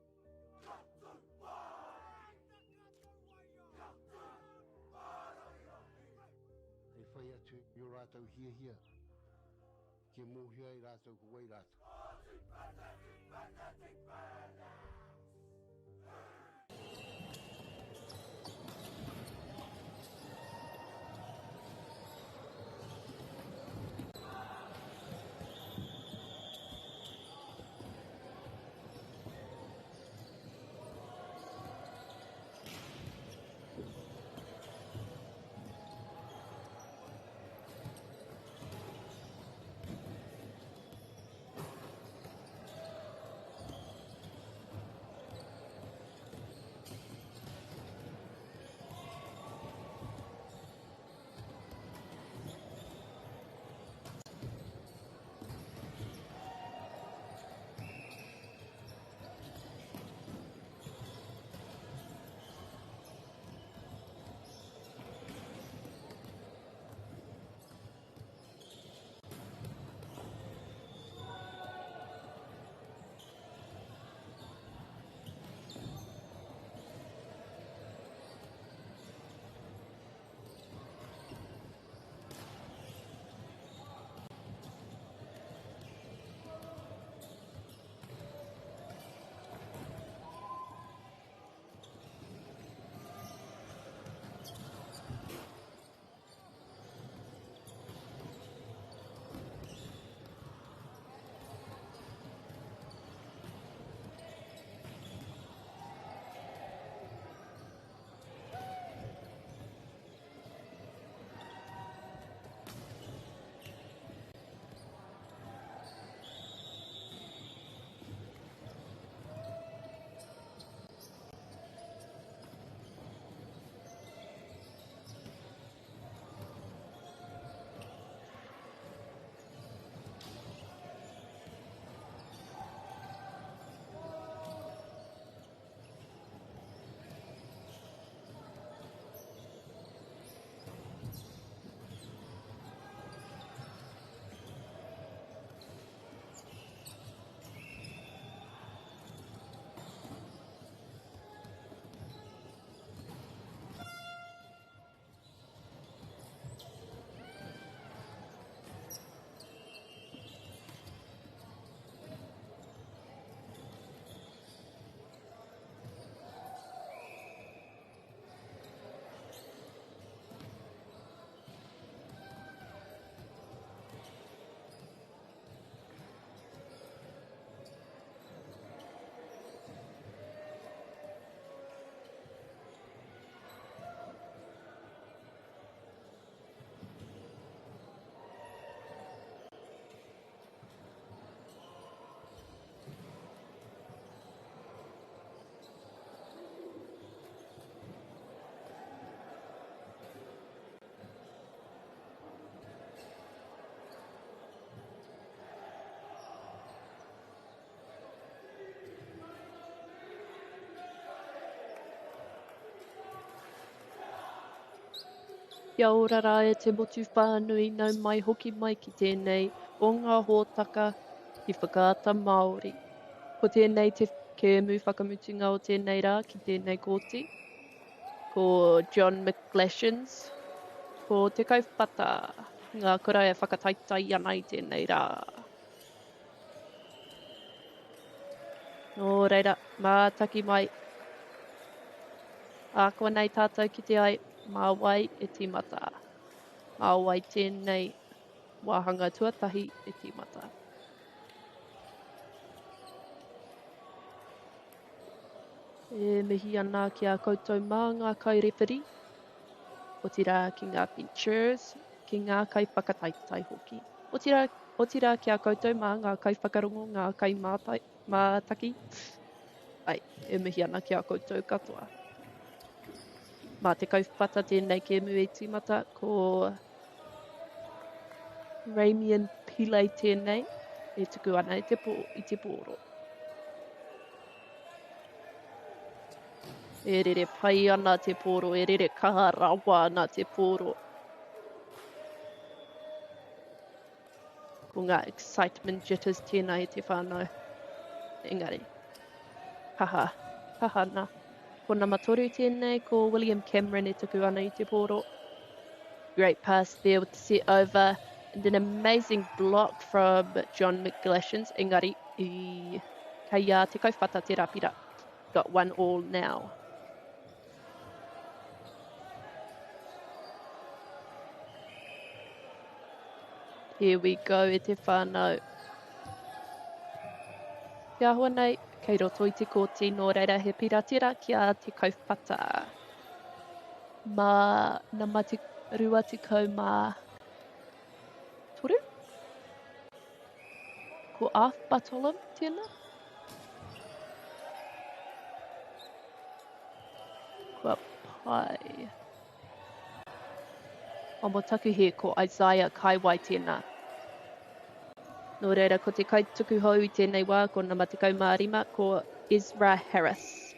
Hei whai atu I o rātou hia, ke mōhia I rātou ko wai rātou. Kia ora rā e te motu whānui nau mai hoki mai ki tēnei o ngā hōtaka ki whakaata Māori. Ko tēnei te kēmu whakamutunga o tēnei rā ki tēnei kōti. Ko John McGlashans, ko te kaupata, ngā kura e whakataitai ana i tēnei rā. Nō reira, mātaki mai. Ākua nei tātou ki te ai, māwai e tīmata. Māwai tēnei wāhanga tuatahi e tīmata. E mihi ana ki a koutou mā ngā kairewhiri. O tira ki ngā features, ki ngā kai whakataitai hoki. O tira ki a koutou mā ngā kai whakarongo, ngā kai mātaki. Ai, e mihi ana ki a koutou katoa. Mā te kaupata tēnei kēmu e tīmata, ko Ramian Pillay tēnei, e tuku ana i te pōro. E rere pai ana te pōro, e rere kaha rawa ana te pōro. Ko ngā excitement jitters tēnei te whānau. Engari, haha nā. Ko Namatoru tēnei, ko William Cameron e tuku ana i te pōro. Great pass there with the set over. And an amazing block from John McGlashans. Engari, kei te kaupata te rapira. Got 1-1 now. Here we go e te whānau. Kia hoa nei, kei roto i te kōti nō reira he piratira kia te kaupata. Mā na mati rua tikau mā toru. Ko Arf Batolam tēnā. Kua pai. Omo taku he ko Isaiah Kaiwai tēnā. Nō reira, ko te kaituku hou i tēnei wā, ko ngā matikau mārima, ko Ezra Harris.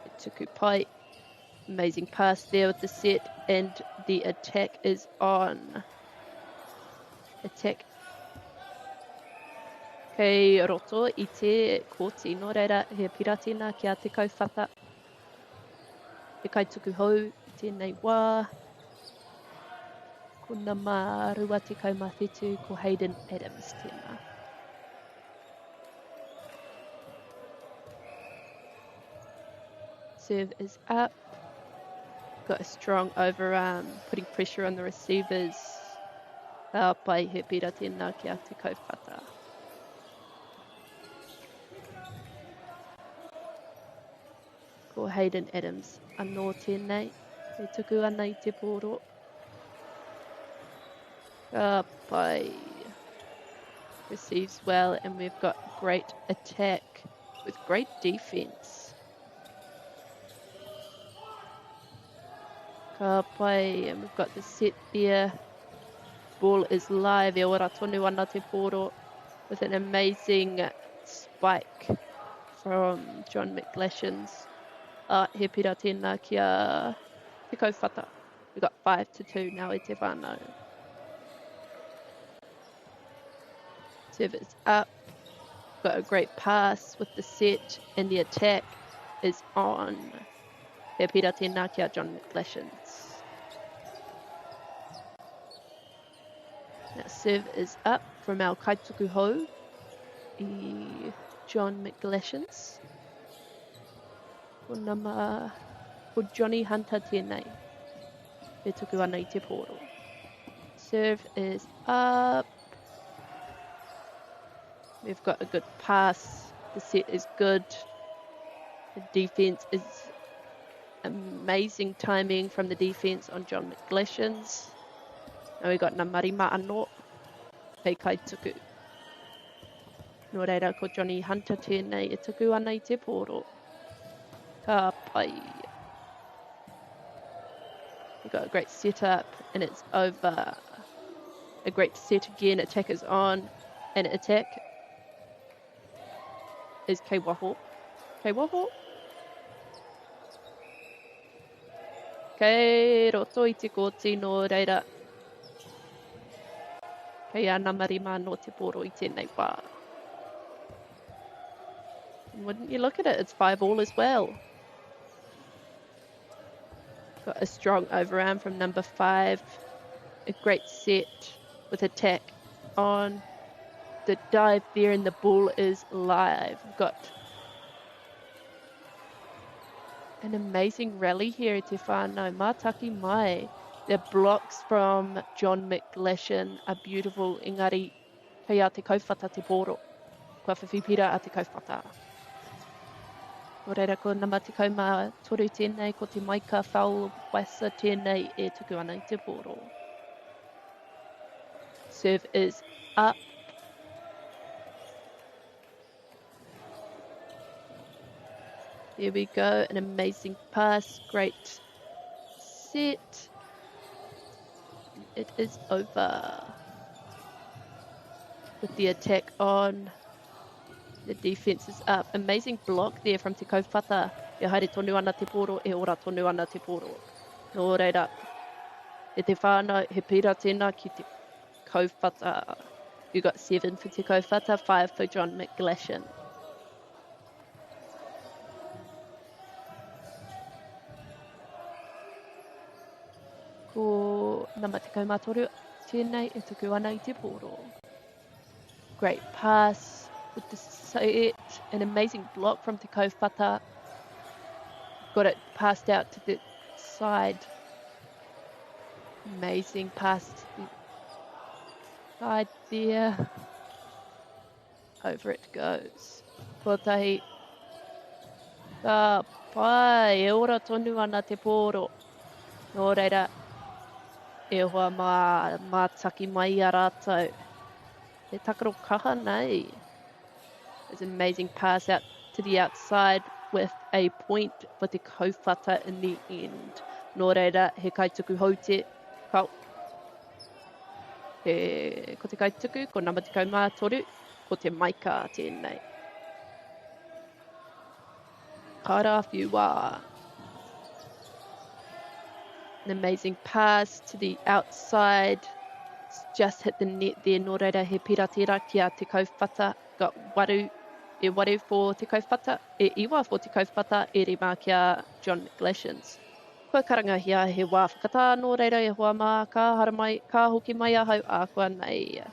E tuku pai. Amazing pass there with the set, and the attack is on. Attack. Kei roto i te kōti. Nō reira, he pira tēnā kia te kauwhata. Te kaituku hou i tēnei wā. Ko ngā mārua te kaumawhetu, ko Hayden Adams tēnā. Serve is up. Got a strong overarm, putting pressure on the receivers. Ka pai he pira tēnā kia te kaupata. Ko Hayden Adams anō tēnei. E tuku ana i te pōro. Ka pai. Receives well, and we've got great attack with great defense. Ka pai, and we've got the set there. Ball is live. E ora tonu ana te pōro with an amazing spike from John McGlashans. He pira tēnā kia te kauwhata. We've got 5-2 now i te whānau. Serve is up. Got a great pass with the set, and the attack is on. He pira tēnā kia John McGlashans. Now serve is up from our kaituku hou, John McGlashans. Ko Johnny Hunter tēnei. E tuku ana i te pōro. Serve is up. We've got a good pass. The set is good. The defense is amazing timing from the defense on John McGlashans. Now we've got Marima anō. Hei kaituku. Nō reira ko Johnny Hunter tēnei. E tuku ana i te pōro. Ka pai. We've got a great setup, and it's over. A great set again. Attack is on, and attack is Kei Waho. Kei Waho. Kei roto I te kōti nō reira. Kei ana marima no te poro I tēnei wā. And wouldn't you look at it, it's 5-all as well. Got a strong overarm from number 5. A great set with attack on. The dive there and the ball is live. We've got an amazing rally here at Te Whānau. Mātaki mai. The blocks from John McGlashan are beautiful. Engari, kei a te kauwhata te poro. Kua whiwhipira a te kauwhata. Ko reira ko nama te kauma toru tēnei, ko te maika whau wasa tēnei e tuku ana I te poro. Serve is up. There we go, an amazing pass, great set. It is over. With the attack on, the defense is up. Amazing block there from te kauwhata. E haere tonu ana te poro, e ora tonu ana te poro. Nō reira, e te whānau, he pira tēnā ki te kauwhata. You got 7 for te kauwhata, 5 for John McGlashan. Ko nama te kaumatoru tēnei e tuku ana I te poro. Great pass with the set, an amazing block from te kauwhata. Got it passed out to the side. Amazing pass to the side there. Over it goes. Kotahi. Ka pai, e ora tonu ana te poro. Nō reira, e hoa mā taki mai a rātou. E takaro kaha nei. It's an amazing pass out to the outside with a point for te kauwhata in the end. Nō reira, he kaituku haute. Ko te kaituku, ko nama te kaumātoru, ko te maika tēnei. Karawhiua. An amazing pass to the outside. It's just hit the net there. Nō reira he pira tērā kia te kauwhata. Got waru, e waru for te kauwhata. E iwa for te kauwhata. E rima kia John McGlashan's. Kua karangahia he wā whakatā. Nō reira e hoa mā ka haramai, ka hoki mai ahau a kua nei.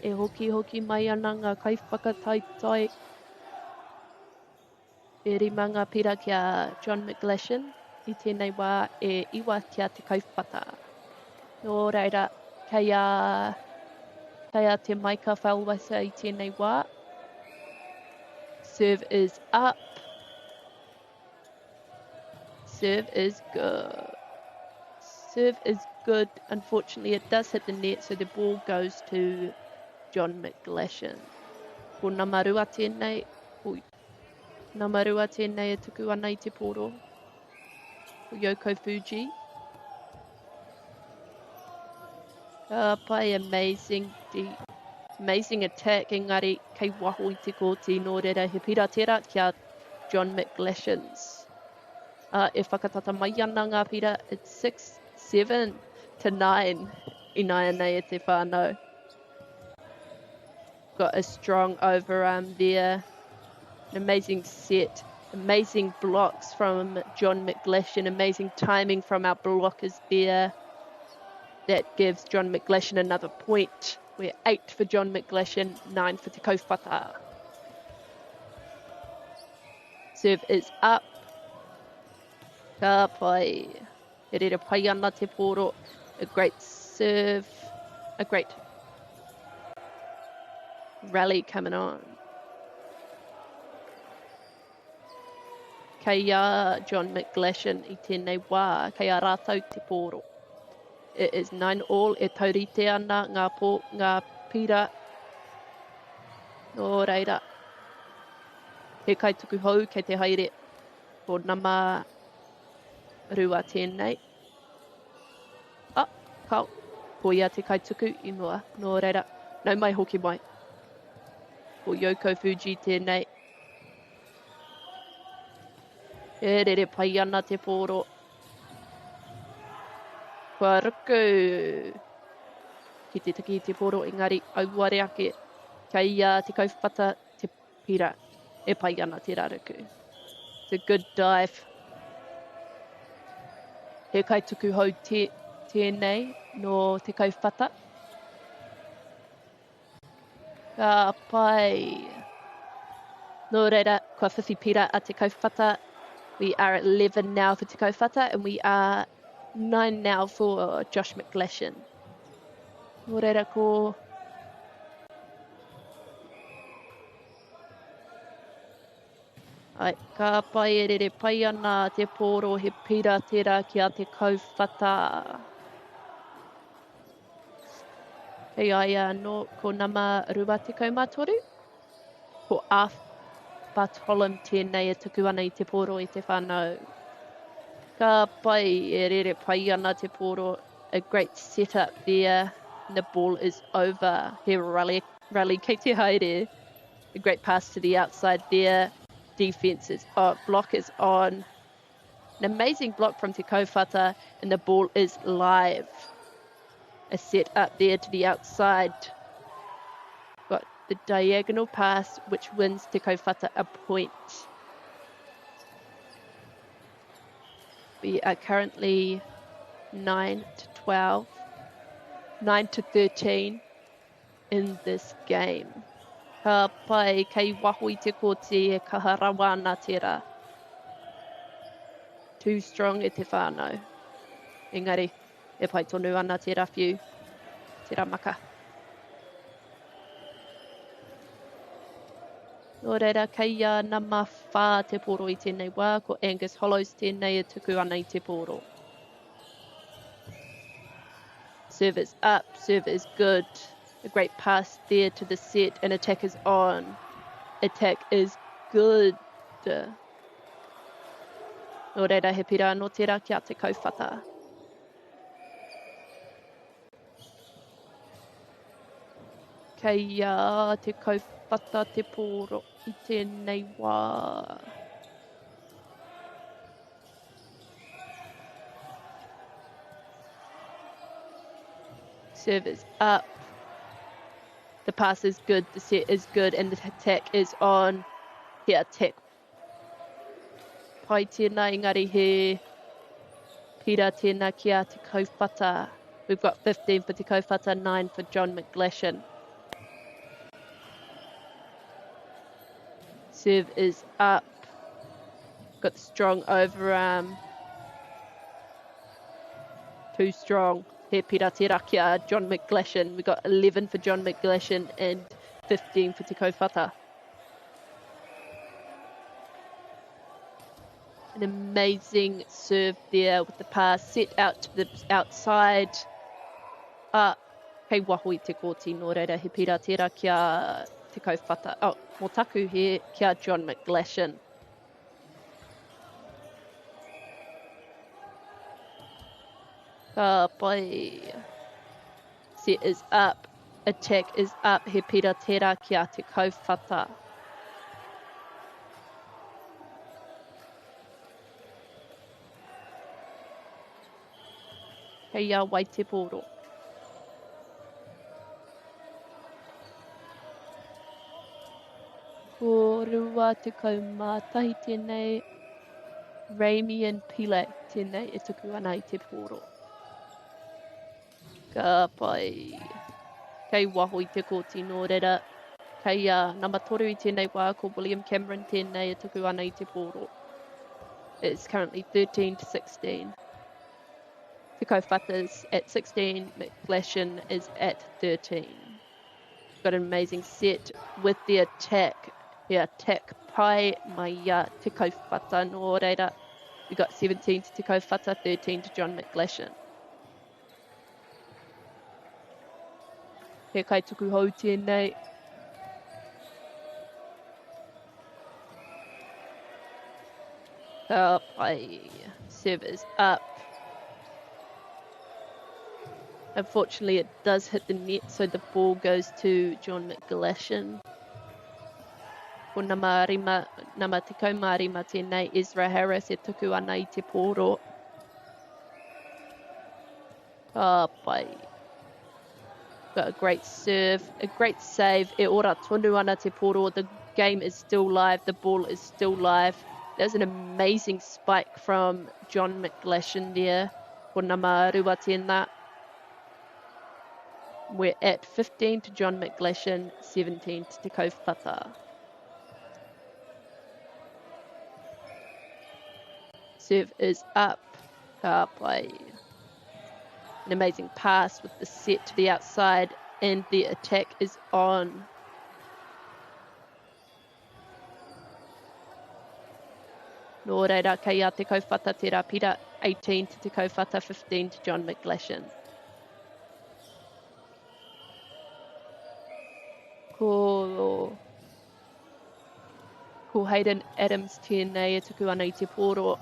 E hoki mai ana ngā kaiwhakataitai. E rima ngā pira kia John McGlashan. I tēnei wā e iwa kia te kauwhata. Nō reira, kei a te maika whauwasa I tēnei wā. Serve is up. Serve is good. Serve is good. Unfortunately, it does hit the net, so the ball goes to John McGlashan. Ko nā marua tēnei, nā marua tēnei e tuku ana I te poro. Ko Yoko Fuji. Ka pai amazing attack, engari kei waho I te kōti nō reira he pira tērā kia John McGlashan's. E whakatata mai ana ngā pira, it's 6-7 to 9 I nai nei e te whānau. Got a strong overarm there. An amazing set. Amazing blocks from John McGlashan. Amazing timing from our blockers there. That gives John McGlashan another point. We're 8 for John McGlashan, 9 for te kauwhata. Serve is up. Ka pai. E rere pai ana te poro. A great serve. A great rally coming on. kei John McGlashan I tēnei wā, kei a rātau te pōro. It is 9-all, e taurite ana ngā pira. Nō reira. He kaituku hou kei te haere. Ko nama rua tēnei. Kau. Ko ia te kaituku I mua. Nō reira. Nau mai hoki mai. Ko Yoko Fuji tēnei. E rere pai ana te pōro. Kua ruku. Ki te taki te pōro engari auare ake. Kei te kauwhata te pira. E pai ana te raruku. It's a good dive. He kaituku hou tēnei no te kauwhata. Ka pai. Nō reira, kua whiwhi pira a te kauwhata. We are at 11 now for te kauwhata, and we are 9 now for Josh McGlashan. Nō reira ko... Ai, ka pai e rere pai ana te pōro he pira tērā ki a te kauwhata. Hei ai anō, ko nama rua te kaumatoru. Ko Bartolom tēnei e tuku ana I te pōro I te whanau. Ka pai e rere pai ana te pōro. A great setup there. The ball is over. He rally kei te haere. A great pass to the outside there. Defense is block is on. An amazing block from te kauwhata, and the ball is live. A set up there to the outside. Got the diagonal pass, which wins te kauwhata a point. We are currently 9-12, 9-13 in this game. Ka pai kei waho I te kōti e kaharawa ana tērā. Too strong e te whānau. Engari, e pai tonu ana tērā whiu. Tērā maka. Nō reira, kei nā mawhā te pōro I tēnei wā, ko Angus Hollows tēnei e tuku ana I te pōro. Serve is up, serve is good. A great pass there to the set, and attack is on. Attack is good. Nō reira, he pira anō tērā ki a te kauwhata. Kei te kauwhata te pōro I tēnei wā. Serve is up. The pass is good, the set is good, and the attack is on. He attack. Pai tēnā engari he pira tēnā ki a te kauwhata. We've got 15 for te kauwhata, 9 for John McGlashan. Serve is up. Got the strong overarm. Too strong. He pira tērā ki a John McGlashan. We got 11 for John McGlashan and 15 for te kauwhata. An amazing serve there with the pass set out to the outside. Kei waho I te kōti nō reira he pira tērā ki a te kauwhata. Oh, mō taku he ki a John McGlashan. Ka pai. Set is up. Attack is up. He pira tērā ki a te kauwhata. Kei a wai te pōro. Ko rua te kaumātahi tēnei. Raimi and Pile tēnei e tuku ana I te pōro. Ka pai. Kei waho I te kōti nō reira. Kei nama toru I tēnei wā ko William Cameron tēnei e tuku ana I te pōro. It's currently 13-16. Te kauwhata's at 16, McGlashan is at 13. Got an amazing set with the attack. The attack pai mai te kauwhata nō reira. We got 17 to te kauwhata, 13 to John McGlashan. He kai tuku hou tēnei. Ka pai, serve is up. Unfortunately, it does hit the net, so the ball goes to John McGlashan. Ko na tekau marima tēnei, Ezra Harris e tuku ana I te pōro. Ka pai. Got a great serve, a great save. E ora tonu ana te pōro. The game is still live, the ball is still live. There's an amazing spike from John McGlashan there. Ko na mārua tēnā. We're at 15 to John McGlashan, 17 to te kauwhata. Serve is up. Ka pai. An amazing pass with the set to the outside, and the attack is on. Nō reira, kei a te kauwhata te rapira, 18 to te kauwhata, 15 to John McGlashan. Ko Hayden Adams tēnei e tuku ana I te pōro.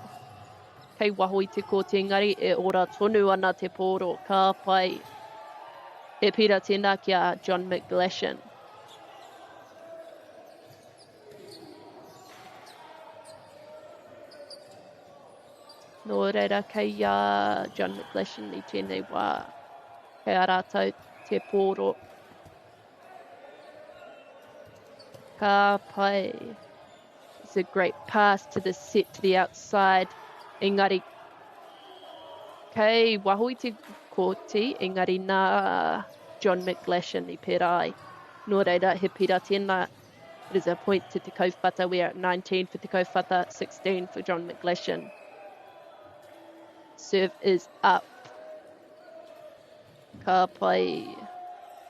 Kei waho I te ko te ngari e ora tonu ana te pōro. Ka pai. E pira tēnā kia John McGlashan. Nō reira kei John McGlashan I tēnei wā. Kei a rātou te pōro. Ka pai. It's a great pass to the set to the outside. Engari, kei waho I te kōti, engari nā John McGlashan I perai. Nō reira, he pira tēnā. It is a point to te kauwhata. We are at 19 for te kauwhata, 16 for John McGlashan. Serve is up. Ka pai.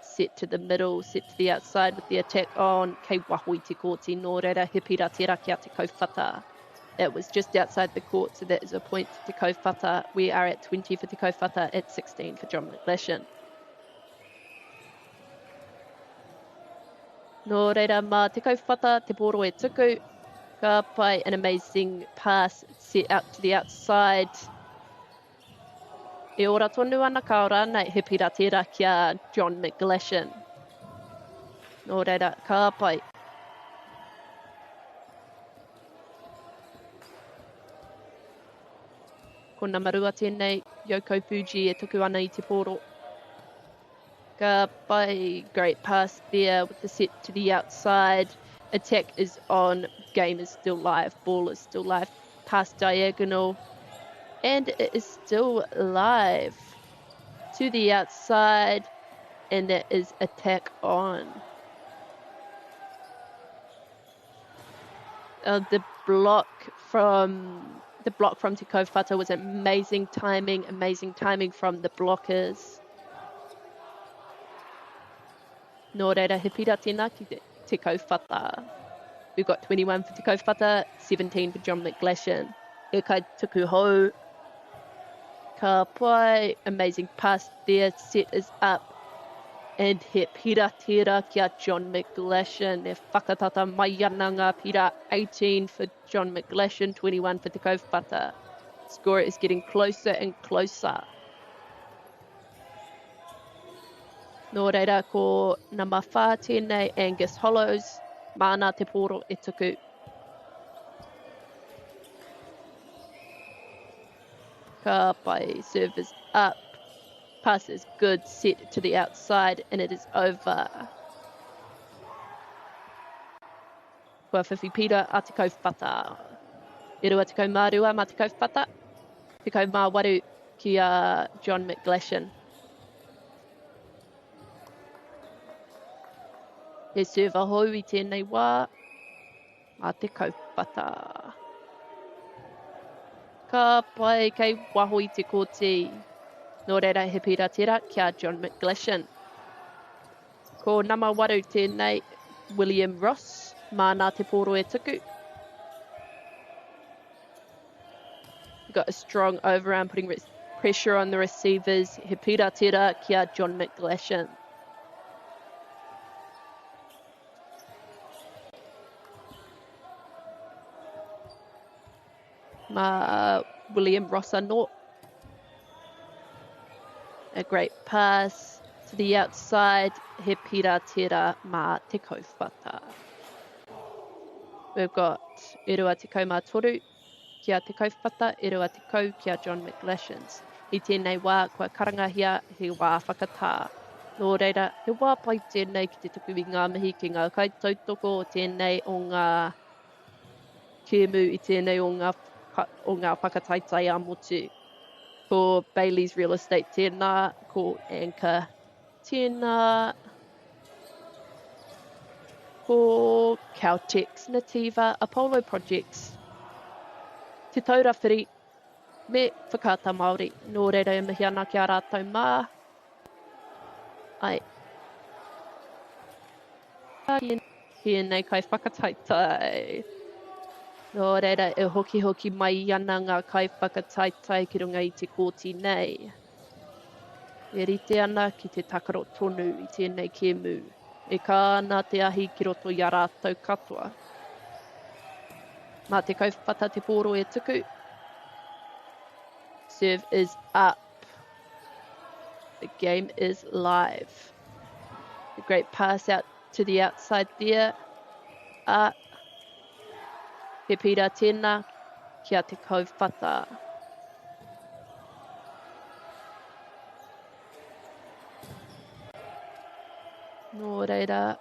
Set to the middle, set to the outside with the attack on. Kei waho I te kōti, nō reira, he pira tērā kia te kauwhata. That was just outside the court, so that is a point to te kauwhata. We are at 20 for te kauwhata, at 16 for John McGlashan. Nō reira, mā te kauwhata, te pōro e tuku. Ka pai, an amazing pass set out to the outside. E ora tonu ana ka ora nei he pira tērā kia John McGlashan. Nō reira, ka pai. Ko na marua tēnei, Yoko Fuji e tuku ana I te pōro. Ka pai, great pass there with the set to the outside. Attack is on, game is still live, ball is still live. Pass diagonal. And it is still live to the outside, and there is attack on. The block from te kauwhata was amazing timing from the blockers. Nō reira, he pira tēnā ki te kauwhata. We've got 21 for te kauwhata, 17 for John McGlashan. E kai tuku hou. Ka pai, amazing pass there, set is up. And he pira tērā kia John McGlashan. E whakatata mai ana ngā pira, 18 for John McGlashan, 21 for te kauwhata. Score is getting closer and closer. Nō reira, ko na mawhā tēnei Angus Hollows, māna te pōro e tuku. Ka pai, serve is up. Pass is good, set to the outside, and it is over. Kua whiwhi pira a te kauwhata. E rua te kaumārua ma te kauwhata. Te kaumāwaru ki a John McGlashan. He serve a hou I tēnei wā. A te kauwhata. Ka pai kei waho I te kōti. Nō reira he pira tērā kia John McGlashan. Ko nama waru tēnei William Ross, māna te pōro e tuku. We've got a strong overround, putting pressure on the receivers. He pira tira kia John McGlashan. William Rossa-North. A great pass to the outside. He pira tira mā te kauwhata. We've got e rua te kau mā toru kia te kauwhata, e rua te kau kia John McGlashans. I tēnei wā kua karangahia he wā whakatā. Nō reira, he wā pai tēnei ki te tuku i ngā mihi ki ngā kaitautoko o tēnei o ngā kēmu i tēnei o ngā whakataitai amotu. Ko Bailey's Real Estate tēnā, ko Anchor tēnā, ko Caltex, Nativa, Apollo Projects. Te taurawhiri, me whakata Māori. Nō reira e mihi ana ki a rātou mā. Ai. Hēnei kai whakataitai. Nō reira e hoki mai ana ngā kai whakataitai ki runga i te kōti nei. E rite ana ki te takaro tonu i tēnei kēmu. E kāna te ahi ki roto i a rātou katoa. Mā te kauwhata te pōro e tuku. Serve is up. The game is live. A great pass out to the outside there. Up. He pira tēnā kia te kauwhata. Nō reira.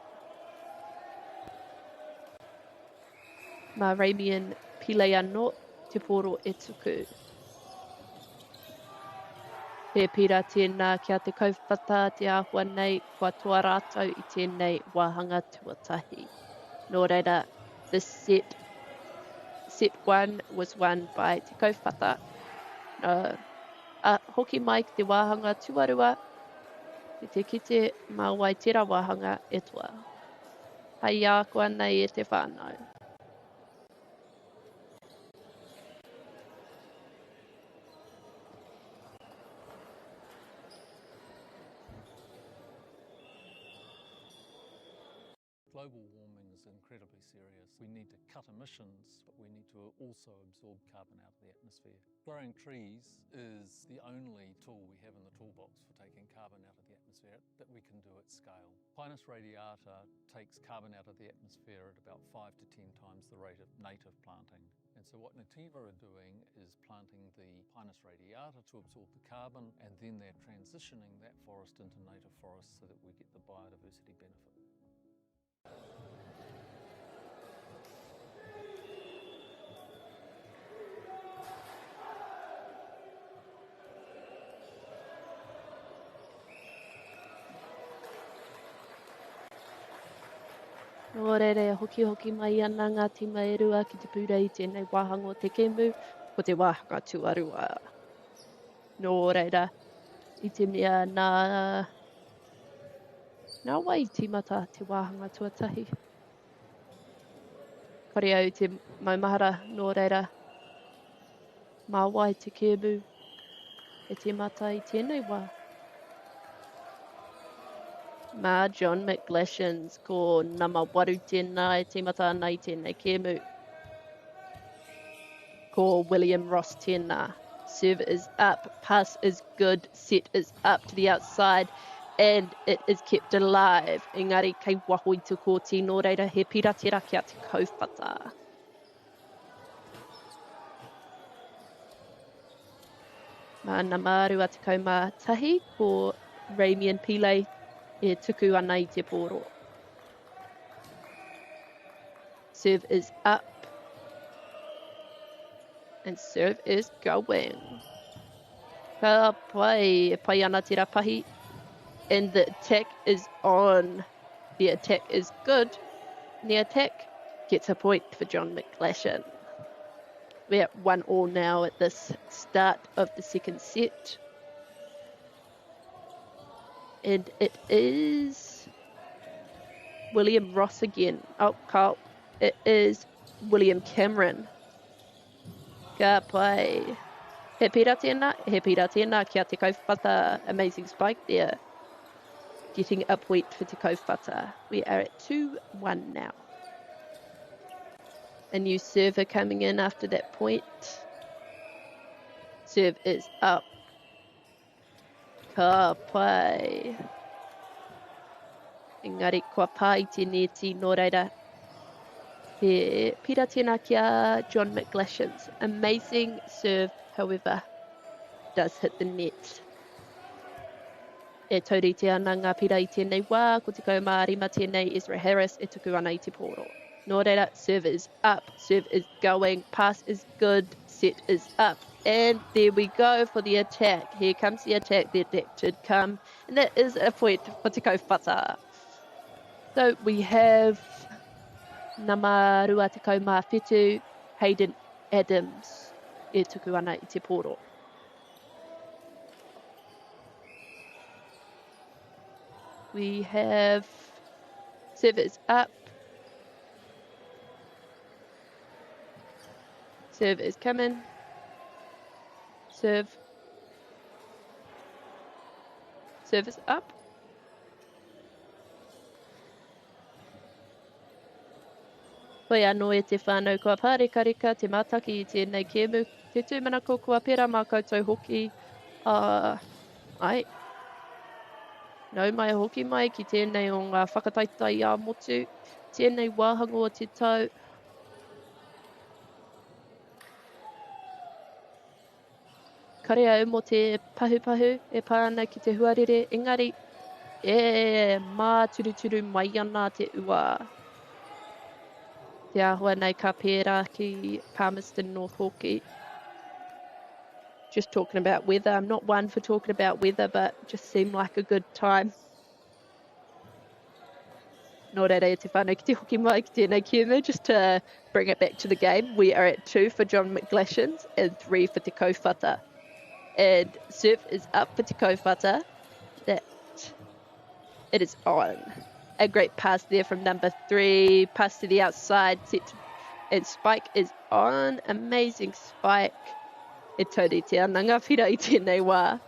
Mā Ramian Pilei anō te pōro e tuku. He pira tēnā kia te kauwhata te āhua nei kua toa rātou i tēnei wāhanga tuatahi. Nō reira, the set 1 was won by te kauwhata. Hoki mai ki te wāhanga tuarua, i te kite mā Waitera wāhanga e toa. Hai a koa nei e te whānau. Global warming is incredibly serious. We need to cut emissions, but we need to also absorb carbon out of the atmosphere. Growing trees is the only tool we have in the toolbox for taking carbon out of the atmosphere that we can do at scale. Pinus radiata takes carbon out of the atmosphere at about 5 to 10 times the rate of native planting. And so what Nativa are doing is planting the Pinus radiata to absorb the carbon, and then they're transitioning that forest into native forest so that we get the biodiversity benefit. Nō reire, hoki mai ana ngā tima e rua ki te pūra i tēnei wāhanga o te kēmu, ko te wāhanga tuarua. Nō reira, i te mea nā wai tīmata te wāhanga tuatahi. Kore au te maumahara, nō reira, mā wai te kēmu, e tīmata i tēnei wā. Mā John McGlashans ko nama waru tēnā e tīmata ana i tēnei kēmu. Ko William Ross tēnā. Serve is up, pass is good, set is up to the outside, and it is kept alive. Engari, kei waho i te kōti, nō reira he pira tera kia te kauwhata. Mā ngā mārua te kaumā tahi ko Ramian Pilei e tuku ana i te pōro. Serve is up. And serve is going. Ka pai ana te rapahi. And the attack is on. The attack is good. And the attack gets a point for John McGlashan. We're at 1-1 now at this start of the second set. And it is William Ross again. Oh, Carl. It is William Cameron. Ka pai. He pira tēnā kia te kauwhata. Amazing spike there. Getting a point for te kauwhata. We are at 2-1 now. A new server coming in after that point. Serve is up. Ka pai. Engari kua pai te neti nō reira. He pira tēnā kia John McGlashan's. Amazing serve, however, does hit the net. E taurite ana ngā pira I tēnei wā, ko te kaumārima tēnei Ezra Harris, e tuku ana I te pōro. Nō reira, serve is up, serve is going, pass is good, set is up. And there we go for the attack. Here comes the attack, the attack should come. And that is a point for te kauwhata. So we have Nama Rua te kaumāwhetu, Hayden Adams, e tuku ana I te pōro. We have serve is up. Serve is coming. Serve. Serve is up. Hoi anō e te whānau kua pārekareka, te mātaki I tēnei kēmu. Te tūmana ko kua pera mā koutou hoki. Ai. Nau mai hoki mai ki tēnei o ngā whakataitai a motu. Tēnei wāhanga o te tau. Kare au mo te pahupahu e pāna ki te huarere. Engari, mā turuturu mai ana te ua. Te āhua nei ka pērā ki Palmerston North hoki. Just talking about weather. I'm not one for talking about weather, but just seemed like a good time. Nō reira e te whānau ki te hoki mai ki tēnei kēmu. Just to bring it back to the game, we are at 2 for John McGlashan's and 3 for te kauwhata. And serve is up for te kauwhata. That it is on. A great pass there from number 3. Pass to the outside. Set and spike is on. Amazing spike. E taurite ana ngā whira I tēnei wā.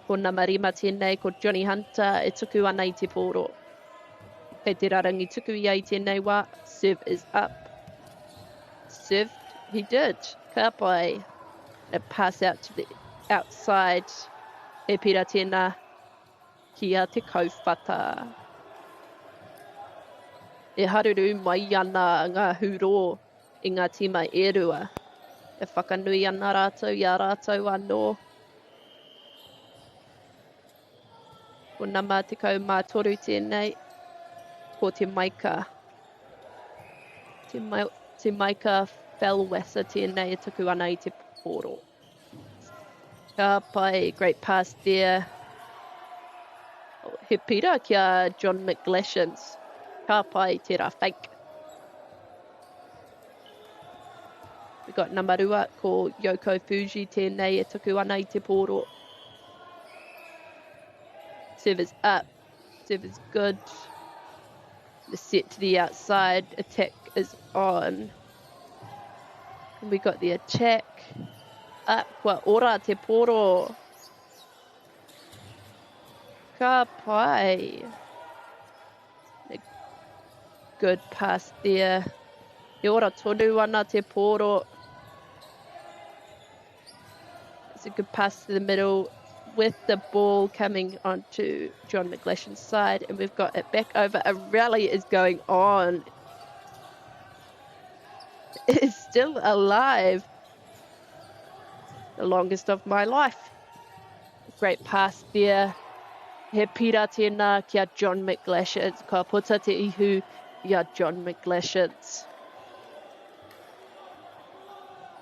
Ko Namarima tēnei, ko Johnny Hunter, e tuku ana I te pōro. Kei te rarangi tuku ia I tēnei wā. Serve is up. Serve, he did. Ka pai. A pass out to the outside. E pira tēnā kia te kauwhata. E haruru mai ana ngā huro. I ngā tima e rua. E whakanui ana rātou, ia rātou anō. Ko nama te kaumātoru tēnei. Ko te maika. Te maika Whelwasa tēnei e tuku ana I te pōro. Ka pai, great pass there. He pira kia John McGlashan's. Ka pai te rā fake. We got Namarua ko Yoko Fuji tēnei e tuku ana I te pōro. Serve is up. Serve is good. The set to the outside. Attack is on. And we got the attack. Up. Kua ora te pōro. Ka pai. A good pass there. He ora tonu ana te pōro. It's a good pass to the middle with the ball coming onto John McGlashan's side. And we've got it back over. A rally is going on. It's still alive. The longest of my life. Great pass there. He pira tēnā kia John McGlashan's. Ka puta te ihu ia John McGlashan's.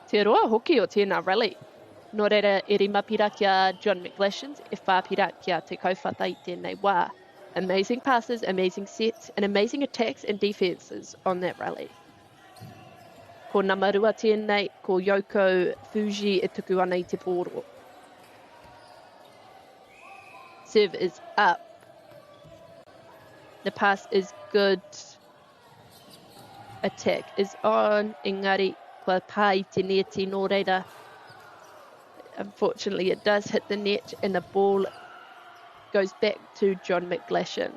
Te roa hoki o tēnā rally. Nō reira e rima pira kia John McGlashan's, e whāpira kia te kauwhata I tēnei wā. Amazing passes, amazing sets, and amazing attacks and defences on that rally. Ko Namarua tēnei, ko Yoko Fuji e tuku ana I te pōro. Serve is up. The pass is good. Attack is on. Engari, kua pai te neti nō reira. Unfortunately, it does hit the net and the ball goes back to John McGlashan.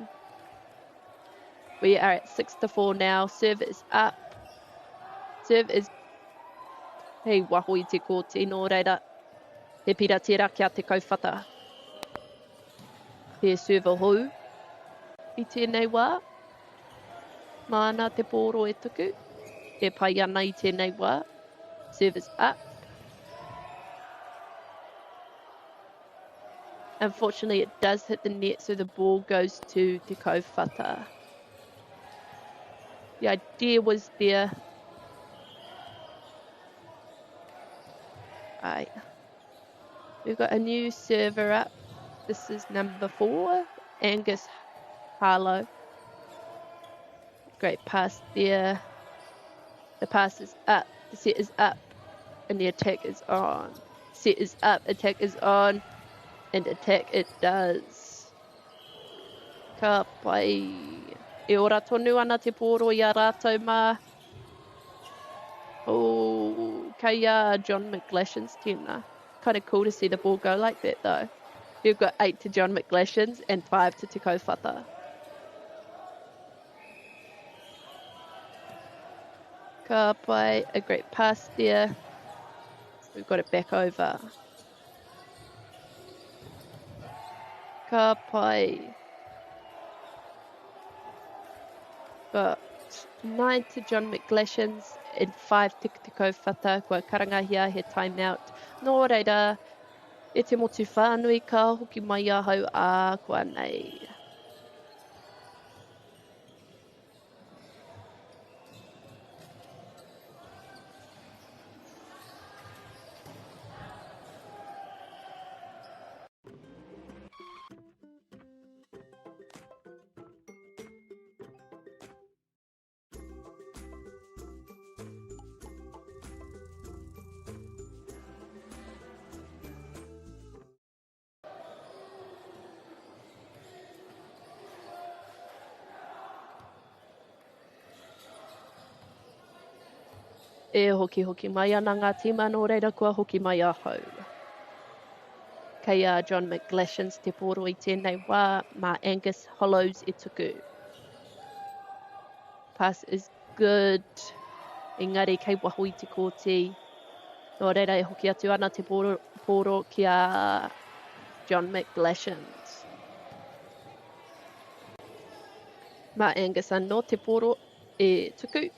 We are at 6-4 now. Serve is up. Serve is... Hei waho I te kōti nō reira. He pira tērā kia te kauwhata. He serve hou. I tēnei wā. Mana te pōro e tuku. He pai ana I tēnei wā. Serve is up. Unfortunately, it does hit the net, so the ball goes to te kauwhata. The idea was there. Right. We've got a new server up. This is number 4, Angus Harlow. Great pass there. The pass is up. The set is up. And the attack is on. Set is up. Attack is on. And attack it does. Ka pai. E ora tonu ana te pōro I a rātou mā. Oh, kaya John McGlashan's tēnā. Kind of cool to see the ball go like that though. You've got 8 to John McGlashan's and 5 to Te Kauwhata. Ka pai, a great pass there. We've got it back over. Ka pai. Got 9 to John McGlashan's and 5 to Te Kauwhata. Kua karangahia he timeout. Nō reira, e te motu whānui ka hoki mai ahau a kua nei. E hoki mai ana ngā tima nō reira kua hoki mai ahau. Kei a John McGlashan's te pōro I tēnei wā, mā Angus Hollows e tuku. Pass is good. Engari kei waho I te kōti. Nō reira e hoki atu ana te pōro ki a John McGlashan's. Mā Angus anō te pōro e tuku.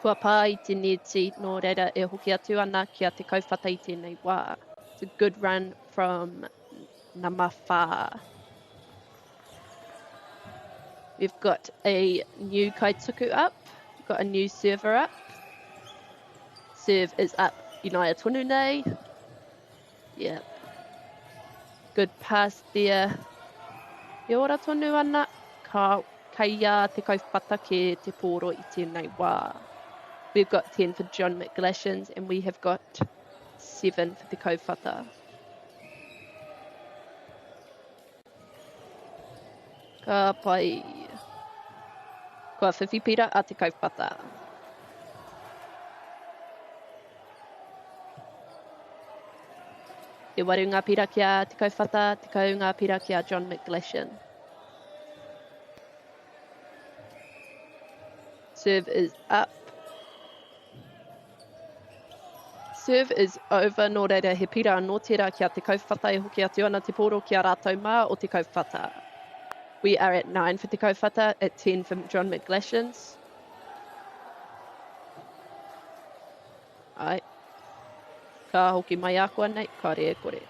Kua pā I te neti nō reira e hoki atu ana kia te kauwhata I tēnei wā. It's a good run from Namawha. We've got a new kaituku up. We've got a new server up. Serve is up. Inaia tonu nei. Yep. Good pass there. E ora tonu ana. Kaia te kauwhata ke te pōro I tēnei wā. We've got 10 for John McGlashan's and we have got 7 for the kauwhata. Ka pai. Kua whiwhipira a te kauwhata. E waru ngā pira kia te kauwhata, te kau ngā pira kia John McGlashan. Serve is up. Serve is over, nō reira he pira anō tērā kia te kauwhata e hoki atu ana te pōro kia rātou mā o te kauwhata. We are at 9 for te kauwhata, at 10 for John McGlashan's. Ai. Ka hoki mai a koa nei, ka rea kore.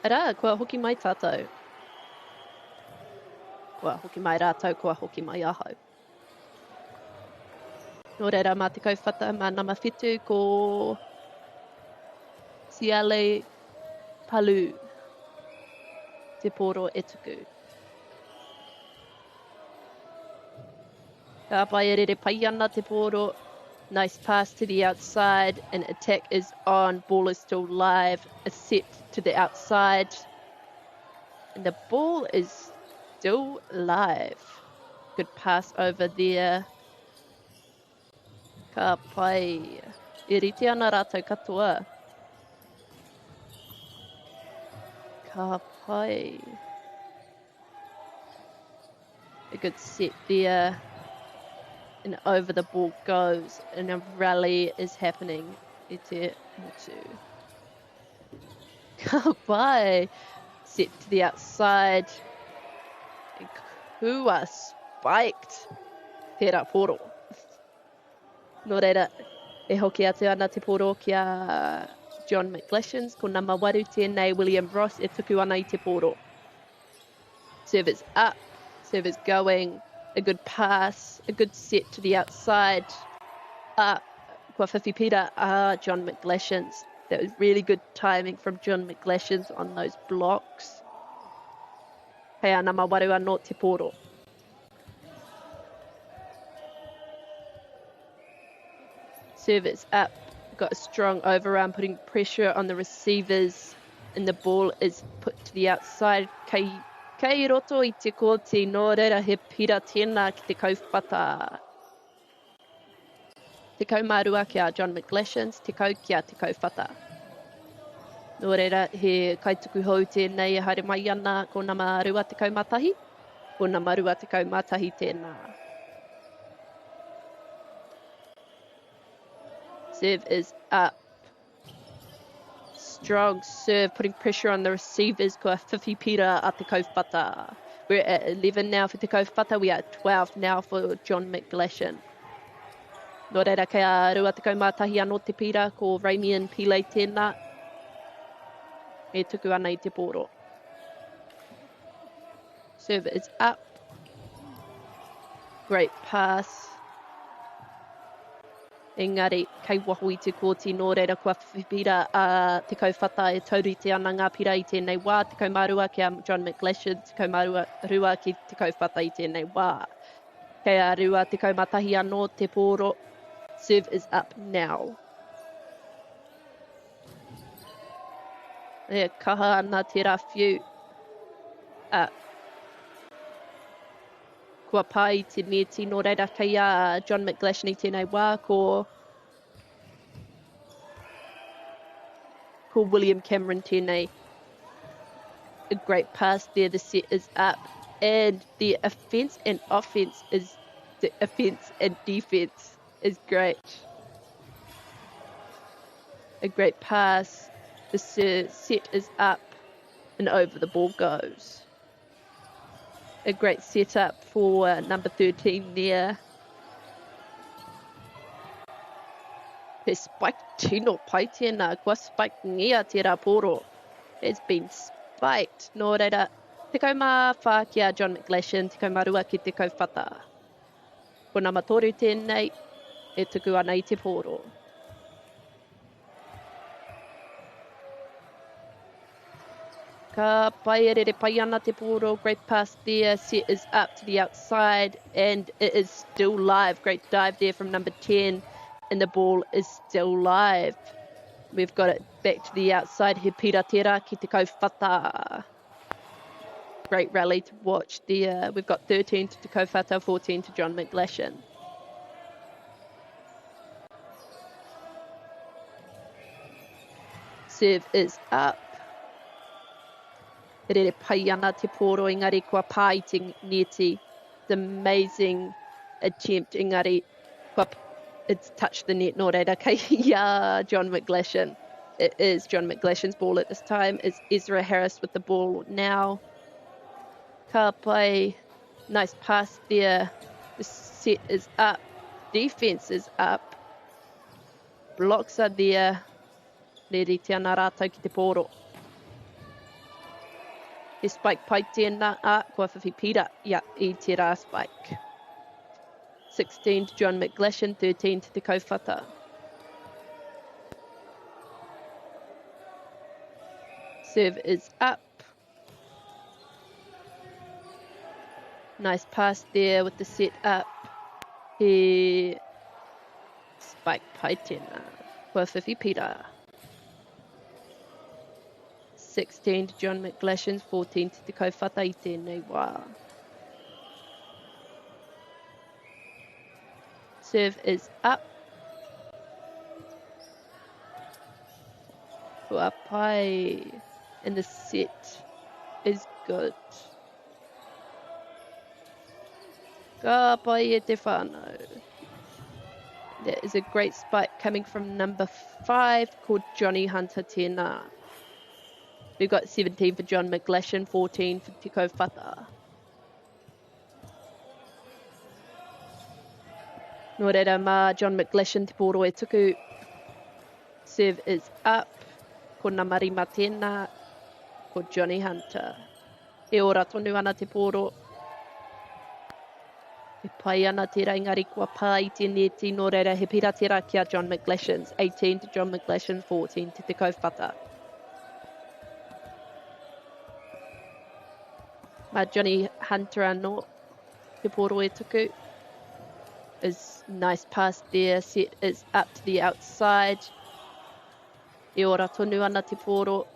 Ara, kua hoki mai tātou. Kua hoki mai rātou, kua hoki mai ahau. Nō reira mā te kauwhata, mā nama whetū ko Siale Palu. Te poro e tuku. Ka pai re pai ana te poro. Nice pass to the outside. An attack is on. Ball is still live. A set to the outside. And the ball is still live. Good pass over there. Ka pai. I rite ana rātou katoa. Ka pai. A good set there. And over the ball goes. And a rally is happening. I te motu. Ka pai. Set to the outside. And Kua spiked. Tērā poro. Nō reira, e hoki atu ana te poro kia John McGlashans, ko nama waru tēnei William Ross, e tuku ana I te poro. Serve is up, serve is going, a good pass, a good set to the outside. Kua whiwhi pira, John McGlashans. That was really good timing from John McGlashans on those blocks. Hei ana mawaru anō te poro. Serve is up. Got a strong overarm, putting pressure on the receivers, and the ball is put to the outside. Kei roto I te kōti, nō reira he pira tēnā ki te kauwhata. Te kaumārua kia John McGlashans, te kau kia te kauwhata. Nō reira he kaituku hou tēnei e haere mai ana ko nama rua te kaumatahi, ko nama rua te kaumatahi tēnā. Serve is up. Strong serve, putting pressure on the receivers. Kua whiwhi pira a te kauwhata. We're at 11 now for te kauwhata. We are at 12 now for John McGlashan. Nō reira kei a rua te kaumatahi anō te pira ko Ramian Pile tēnā. E tuku ana I te poro. Serve is up. Great pass. Engari, kei waho I te kōti nō reira kua whiwhipira te kauwhata e taurite ana ngā pira I tēnei wā, te kaumārua kia John McGlashan, te kaumārua ki te kauwhata I tēnei wā. Kei a rua te kaumatahi anō te pōro. Serve is up now. E kaha ana te rāwhiu. Kua pai te neti nō reira kei a John McGlashan I tēnei wā ko William Cameron tēnei. A great pass there, the set is up. And the offence and defence is great. A great pass, the set is up and over the ball goes. A great setup for number 13 there. He spiked tino pai tēnā, kua spike ngia te raporo. It's been spiked. Nō reira, te kaumā whā kia John McGlashan, te kaumarua ki te kauwhata. Ko nama toru tēnei, e tuku ana I te poro. Ka pai re pai ana te poro, great pass there, set is up to the outside and it is still live. Great dive there from number 10 and the ball is still live. We've got it back to the outside, he pira tera ki te kauwhata. Great rally to watch there. We've got 13 to te kauwhata, 14 to John McGlashan. Serve is up. Re pai ana te poro, engari kua pai te neti. It's amazing attempt, engari it's touched the net, nō reira kei John McGlashan. It is John McGlashan's ball at this time. It's Ezra Harris with the ball now. Ka pai, nice pass there. The set is up. Defence is up. Blocks are there. Re rite ana rātou ki te poro. He spike pai tēnā, kua whiwhi pira, I te rā spike. 16 to John McGlashan, 13 to te kauwhata. Serve is up. Nice pass there with the set up. He spike pai tēnā. Kua whiwhi pira. 16 to John McGlashan, 14 to Te Kauwhata I tēnei wā. Serve is up. Kua pai. And the set is good. Ka pai e te whānau. There is a great spike coming from number 5 called Johnny Hunter tēnā. We've got 17 for John McGlashan, 14 for Te Kauwhata. Nō reira mā John McGlashan te pōro e tuku. Serve is up. Ko nā marima tēnā. Ko Johnny Hunter. E ora tonu ana te pōro. E pai ana tērā engari kua pai te neti nō reira he pira tērā kia John McGlashan's. 18 to John McGlashan, 14 to Te Kauwhata. Mā Johnny Hunter anō te pōro e tuku. Is nice pass there. Set is up to the outside. E ora tonu ana te pōro.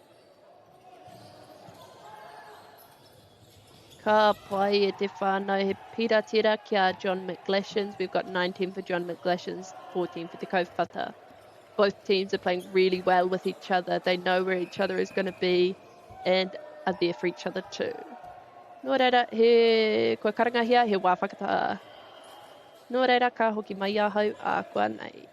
Ka pai e te whānau he pira tira kia John McGlashan's. We've got 19 for John McGlashan's, 14 for Te Kauwhata. Both teams are playing really well with each other. They know where each other is going to be and are there for each other too. Nō reira, he koe karangahia, he wā whakata. Nō reira, ka hoki mai ahau a kua nei.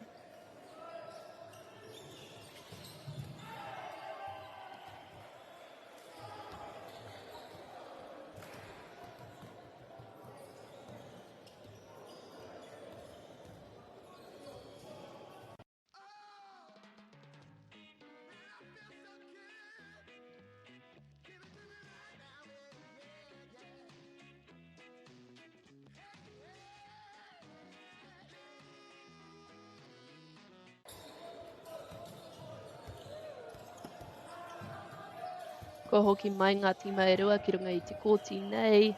Ko hoki mai ngā tīma e rua ki runga I te kōti nei.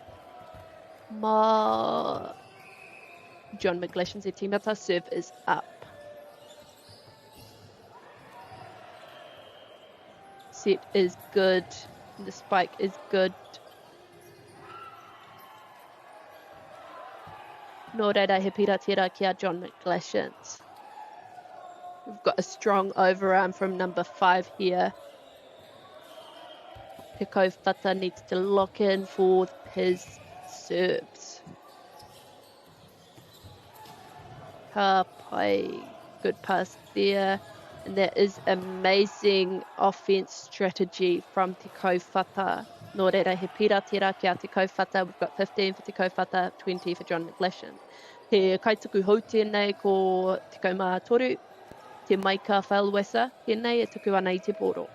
Mā John McGlashan's e tīmata. Serve is up. Set is good. The spike is good. Nō reira he pira tira kia John McGlashan's. We've got a strong overarm from number 5 here. Te Kauwhata needs to lock in for his serves. Ka pai. Good pass there. And there is amazing offense strategy from Te Kauwhata. Nō reira he pira tira kia Te Kauwhata. We've got 15 for Te Kauwhata, 20 for John McGlashan. He kaituku hou tēnei ko Te Kaumātoru. Te Maika Whalwesa tēnei e tuku ana I te pōro.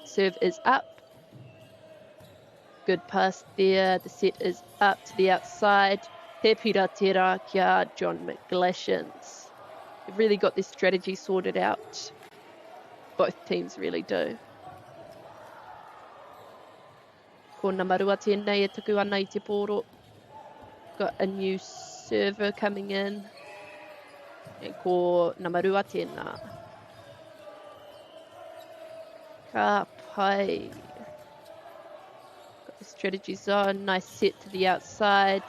Serve is up. Good pass there. The set is up to the outside. He pira tira kia John McGlashan's. They've really got this strategy sorted out. Both teams really do. Ko nā marua tēnei e tuku ana I te pōro. Got a new server coming in. E ko nā marua tēnā. Ka pai. Got the strategy zone. Nice set to the outside.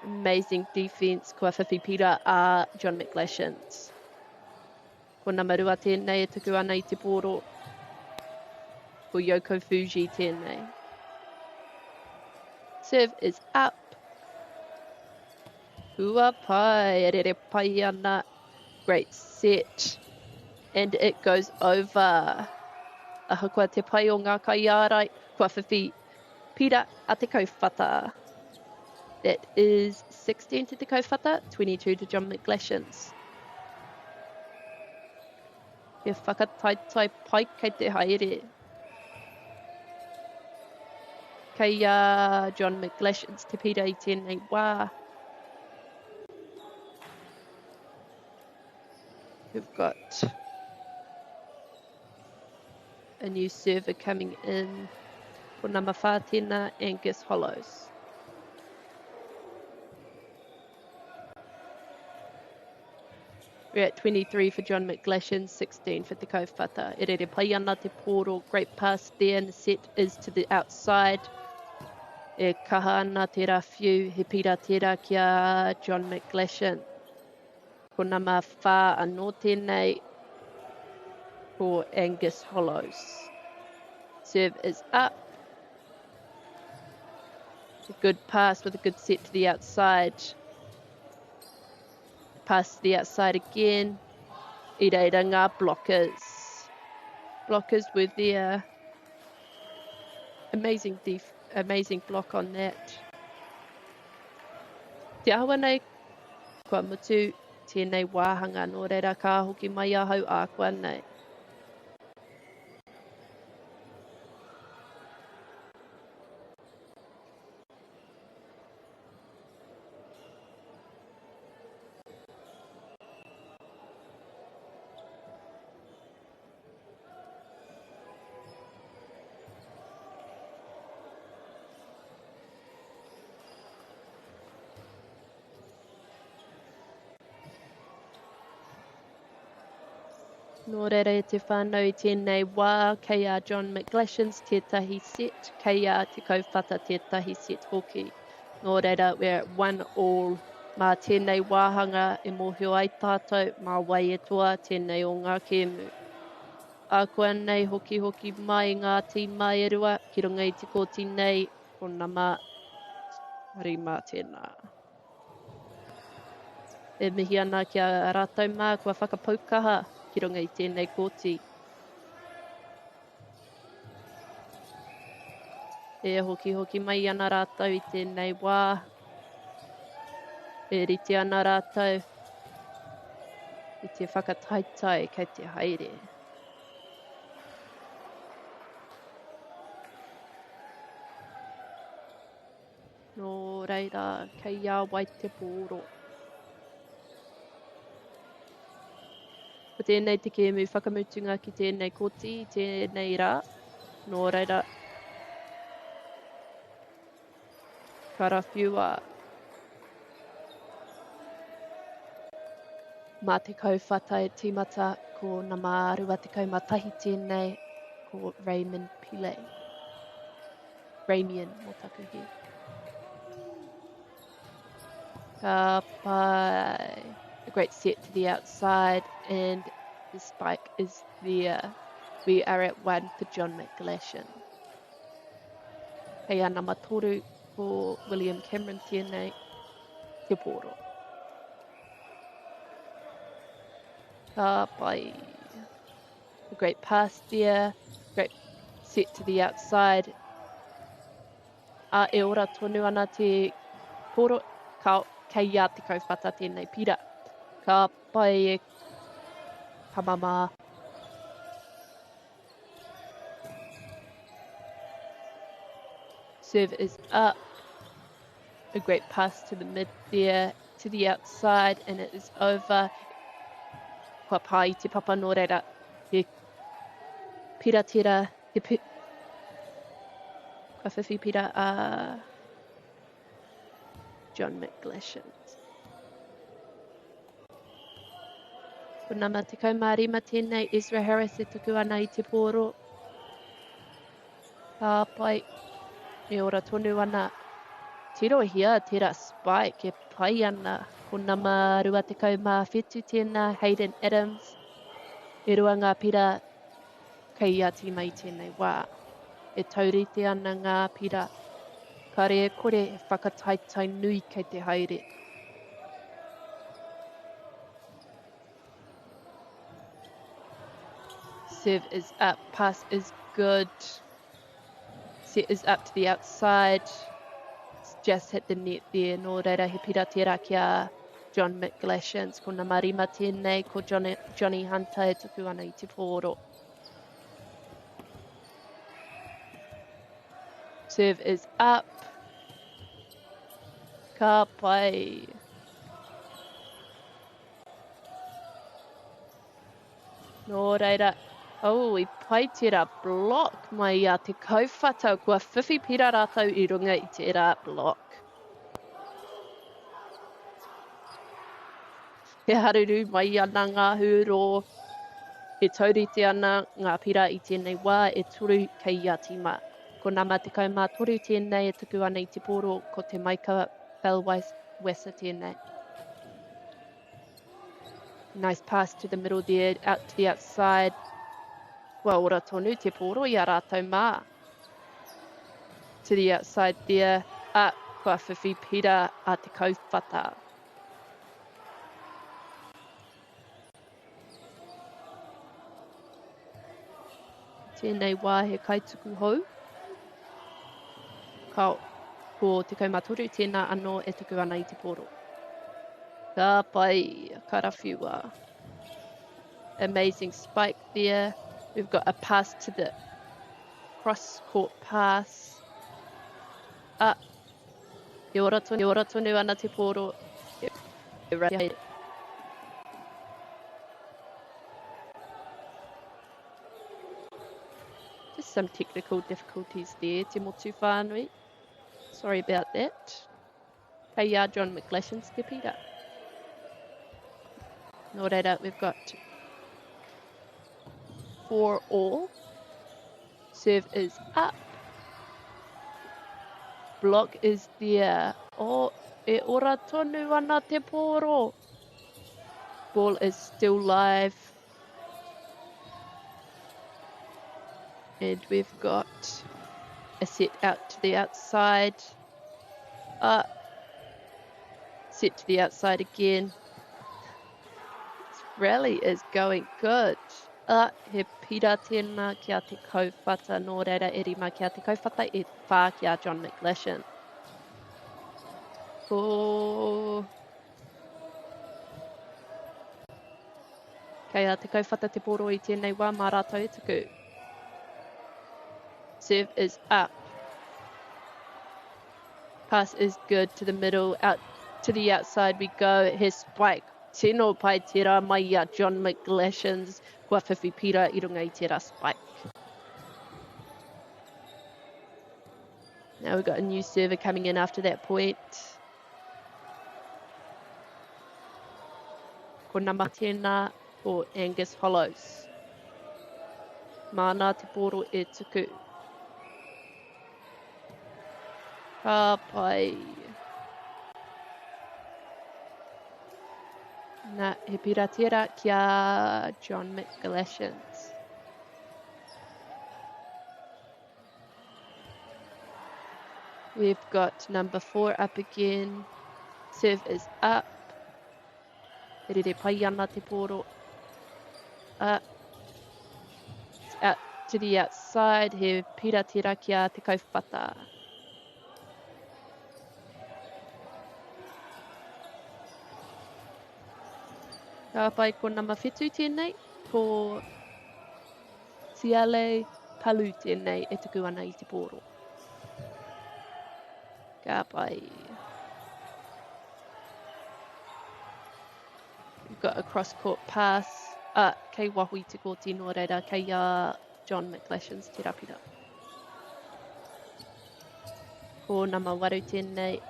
Amazing defense. Kua whiwhi pira a John McGlashan's. Ko nā marua tēnei e tuku ana I te pōro. Ko Yoko Fuji tēnei. Serve is up. Kua pai. Rere pai ana. Great set. And it goes over. Aha kua te pai o ngā kai ārai. Kua whiwhi pira a Te Kauwhata. That is 16 to Te Kauwhata, 22 to John McGlashan's. He whakataitai pai kei te haere. Kei John McGlashan's te pira I tēnei wā. We've got a new server coming in for number 14, Angus Hollows. We're at 23 for John McGlashan, 16 for Te Kaupata. E rere pai ana te poro, great pass there, and the set is to the outside. E kaha ana te rawhiu, he pira tera kia John McGlashan. Ko nama wha anō tēnei for Angus Hollows. Serve is up. A good pass with a good set to the outside. Pass to the outside again. I reira ngā blockers. Blockers with their amazing block on that. Te ahawa nei, kua mutu tēnei wāhanga nō reira ka hoki mai ahau a koa nei. Nō reira e te whānau I tēnei wā, kei a John McGlashan's tētahi set, kei a te Kaupata tētahi set hoki. Nō reira, we're at 1-1. Mā tēnei wāhanga e mōhio ai tātou, mā wai e toa tēnei o ngā kēmu. A koa nei hoki mai ngā tīma e rua, ki runga I te kōti nei, ko nama rima tēnā. E mihi ana kia rātou mā, kua whakapaukaha. Ki runga I tēnei kōti. E hoki mai ana rātou I tēnei wā. E rite ana rātou. I te whakataitai kei te haere. Nō reira, kei a wai te pōro. Ko tēnei te kēmu whakamutunga ki tēnei koti, tēnei rā. Nō reira. Karawhiua. Mā te kauwhata e tīmata ko nā mārua te kaumatahi tēnei ko Raymond Pile. Ramian mō taku he. Ka pai. A great set to the outside and the spike is there. We are at 1 for John McGlashan. Hei ana matoru for William Cameron tēnei te pōro. Ka pai. A great pass there. Great set to the outside. A e ora tonu ana te pōro. Kei a te kauwhata tēnei pira. Ka pai e kamama. Serve is up. A great pass to the mid there, to the outside, and it is over. Kua pai te papa nō reira. He pira tira. Kua whiwhi pira a John McGlashan. Ko nama te kaumārima tēnei, Ezra Harris e tuku ana I te pōro. Ka pai, e ora tonu ana. Tiro hia, tera spike, e pai ana. Ko nama rua te kaumāwhetu tēnā, Hayden Adams. E rua ngā pira, kei ati mai tēnei wā. E taurite ana ngā pira. Ka rea kore e whakataitai nui kei te haere. Serve is up, pass is good. Set is up to the outside. It's just hit the net there. Nō reira he pira tērā kia John McGlashan. Ko nā marima tēnei, ko Johnny Hunter e tuku ana I te pōro. Serve is up. Ka pai. Nō reira, Oh, I pai tērā block mai a te kauwhata kua whiwhi pira rātou I runga I tērā block. He haruru mai ana ngā hūro, he taurite ana ngā pira I tēnei wā e turu kei ia tima. Ko nama te kaumātoru tēnei e tuku ana I te poro ko te maika Palmerston tēnei. Nice pass to the middle there, out to the outside. Wa ora tonu te poro I a rātou mā. To the outside there, kua whiwhi pira a te kauwhata. Tēnei wā he kaituku hou. Ko te kaumātoru tēnā anō e tuku ana I te poro. Ka pai, karawhiua. Amazing spike there. We've got a pass to the cross-court pass. E ora tonu ana te poro. Just some technical difficulties there, te motu whānui. Sorry about that. Kei ia John McGlashan's te pira. Nō reira, we've got 4-all. Serve is up. Block is there. Oh, e ora tonu ana te poro. Ball is still live. And we've got a set out to the outside. Set to the outside again. This rally is going good. He pira tēnā kia te kauwhata nō reira e rima kia te kauwhata e whā kia John McGlashan. Kei te kauwhata te poro I tēnei wā mā rātou e tuku. Serve is up. Pass is good to the middle, out to the outside we go. His spike. Tēnō pai tērā mai a John McGlashan's kua whiwhi pira I runga I tērā spike. Now we've got a new server coming in after that point. Ko nama tēnā o Angus Hollows. Mana te poro e tuku. Ka pai. Nā he pira tērā kia John McGlashan's. We've got number 4 up again. Serve is up. Rere pai ana te poro. It's out to the outside. He pira tērā kia te kauwhata. Ka pai ko nama whetū tēnei, ko Siale Palu tēnei e tuku ana I te poro. Ka pai. We've got a cross-court pass. Kei wahui te kōti nō reira, kei John McGlashan's te rapira. Ko nama waru tēnei,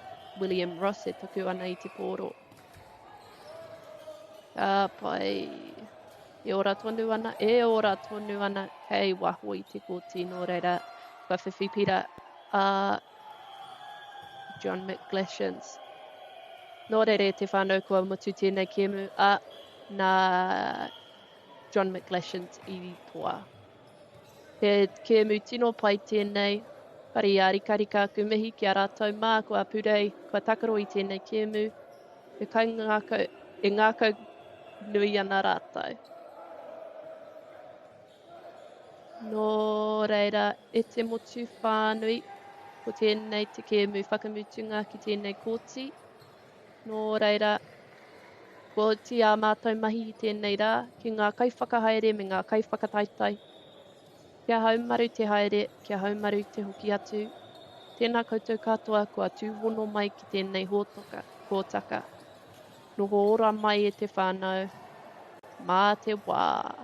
William Ross e tuku ana I te poro. Ka pai. E ora tonu ana, kei wahoi te kōti nō reira, kua whiwhi pira John McGlashan's. Nō reira te whānau kua mutu tēnei kēmu nā John McGlashan's I toa. He kēmu tino pai tēnei, pari a rika ku mihi ki a rātou mā, kua purei, kua takaro I tēnei kēmu, e kaingako, e ngākau nui ana rātou. Nō reira, e te motu whānui, ko tēnei te kēmu whakamutunga ki tēnei kōti. Nō reira, ko ti a mātou mahi I tēnei rā, ki ngā kaiwhakahaere me ngā kaiwhakataitai. Kia haumaru te haere, kia haumaru te hoki atu. Tēnā koutou katoa kua tūhono mai ki tēnei hōtaka. Noho ora mai e te whānau, mā te wā.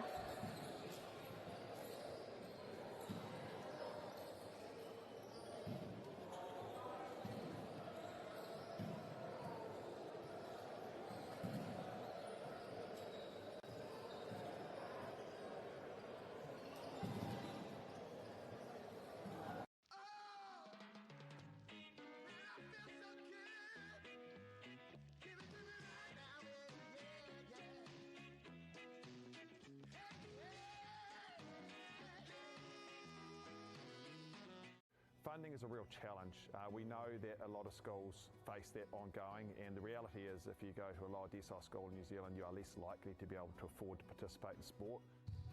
Funding is a real challenge. We know that a lot of schools face that ongoing, and the reality is if you go to a lower decile school in New Zealand, you are less likely to be able to afford to participate in sport.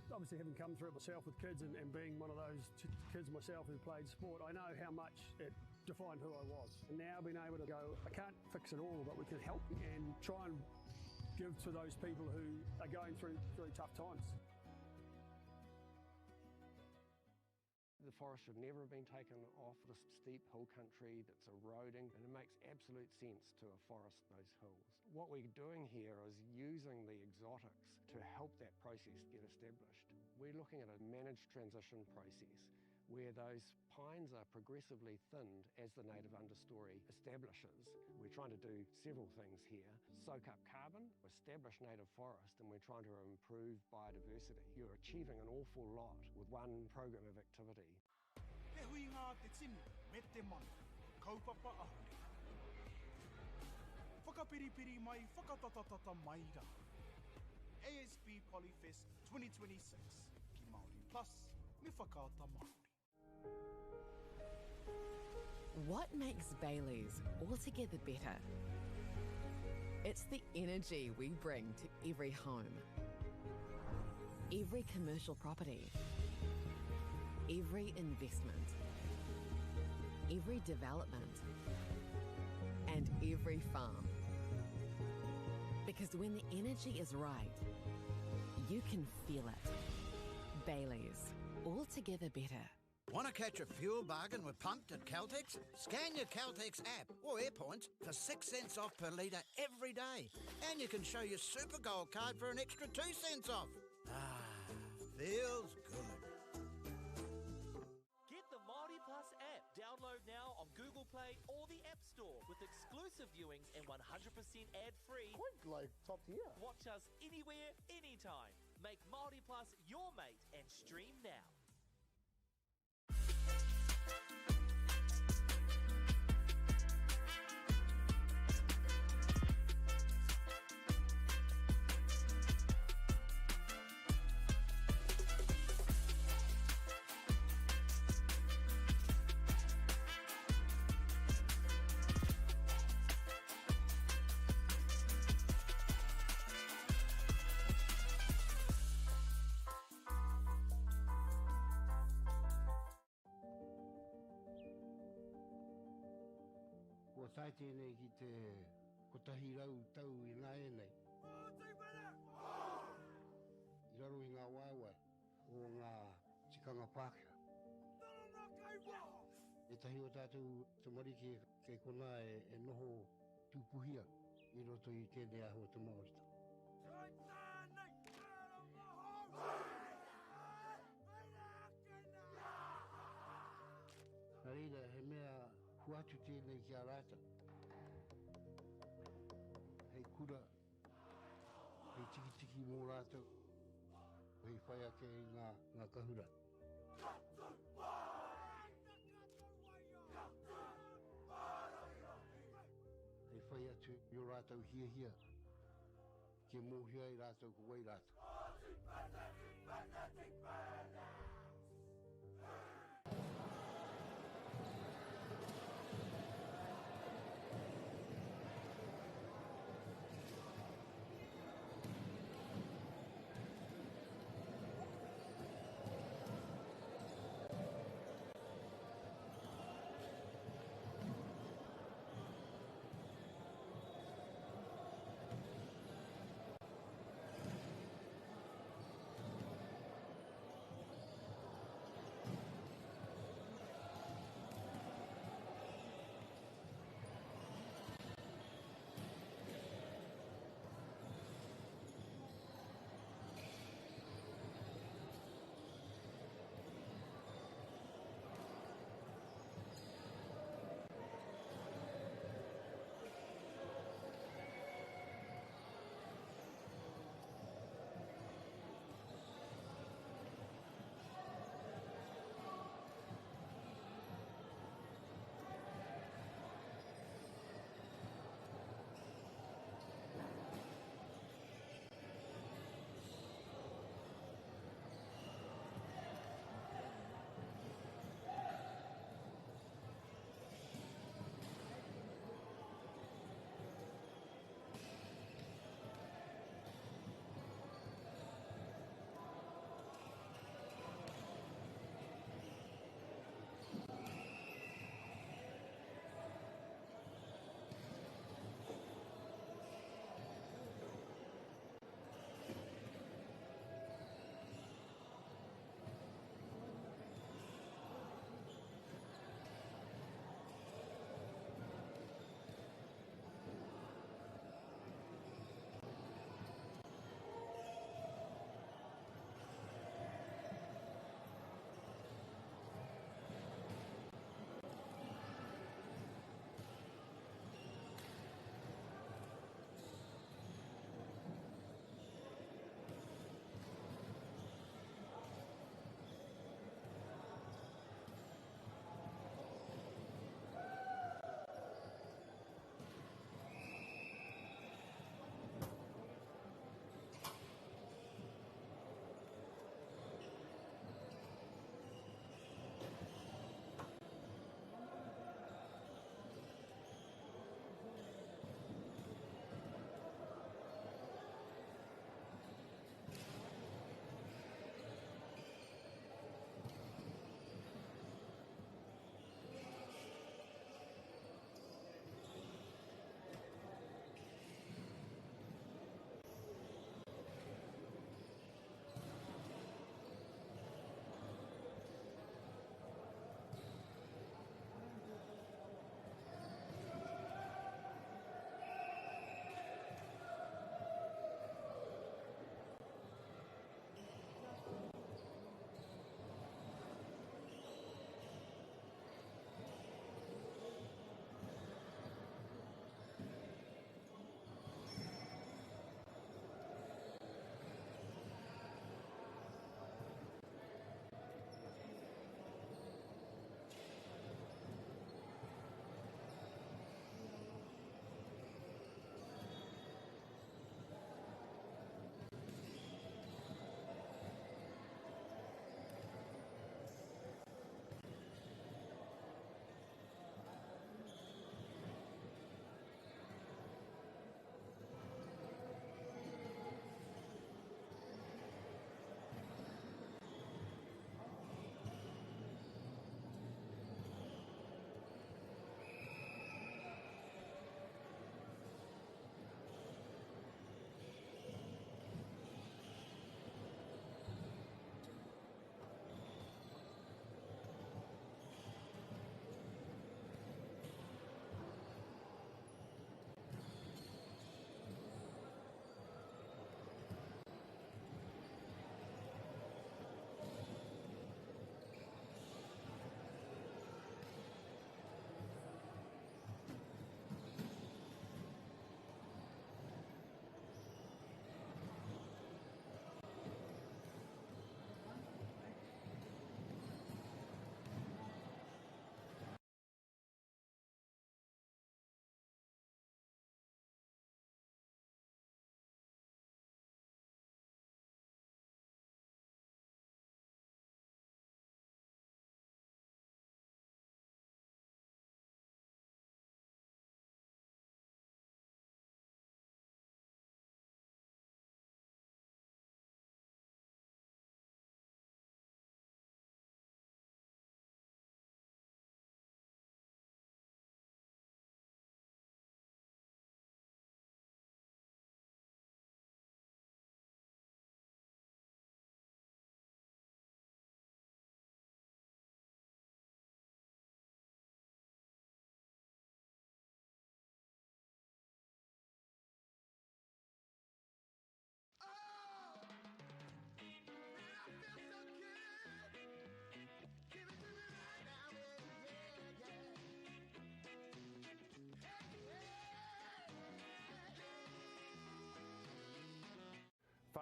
Obviously, having come through it myself with kids and being one of those kids myself who played sport, I know how much it defined who I was. And now being able to go, I can't fix it all, but we can help and try and give to those people who are going through really tough times. The forest should never have been taken off this steep hill country that's eroding, and it makes absolute sense to afforest those hills. What we're doing here is using the exotics to help that process get established. We're looking at a managed transition process where those pines are progressively thinned as the native understory establishes. We're trying to do several things here. Soak up carbon, establish native forest, and we're trying to improve biodiversity. You're achieving an awful lot with one program of activity. Te hui ngā te tini, me te mana, kaupapa ahuri. Whakapiripiri mai, whakatatatata mai rā. ASB Polyfest 2026, ki Māori Plus, me whakaata Māori. What makes Bailey's altogether better? It's the energy we bring to every home, every commercial property, every investment, every development, and every farm. Because when the energy is right, you can feel it. Bailey's, altogether better. Want to catch a fuel bargain with Pumped at Caltex? Scan your Caltex app or AirPoints for 6 cents off per litre every day. And you can show your Super Gold card for an extra 2 cents off. Ah, feels good. Get the Māori Plus app. Download now on Google Play or the App Store with exclusive viewings and 100% ad-free. Quite like top tier. Watch us anywhere, anytime. Make Māori Plus your mate and stream now. Ko tai tēnei ki te kotahi rau tau I ngā e nei. I raro I ngā waiwai o ngā tikanga Pākehā. E tahi o tātou te marike kei kona e noho tūpuhia I roto I tēnei aho te Māorita. Nā reira, he mea huatu tēnei ki a rāta. Hei kura, hei tiki mō rātou, hei whai ake I ngā kahura. Hei whai atu I o rātou hia, ke mōhia I rātou ko wai rātou.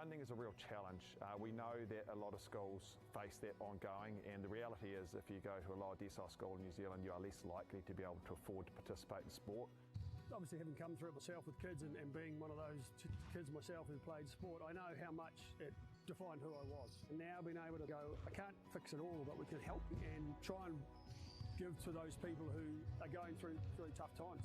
Funding is a real challenge. We know that a lot of schools face that ongoing, and the reality is if you go to a lower decile school in New Zealand, you are less likely to be able to afford to participate in sport. Obviously, having come through it myself with kids and being one of those kids myself who played sport, I know how much it defined who I was. And now being able to go, I can't fix it all, but we can help and try and give to those people who are going through really tough times.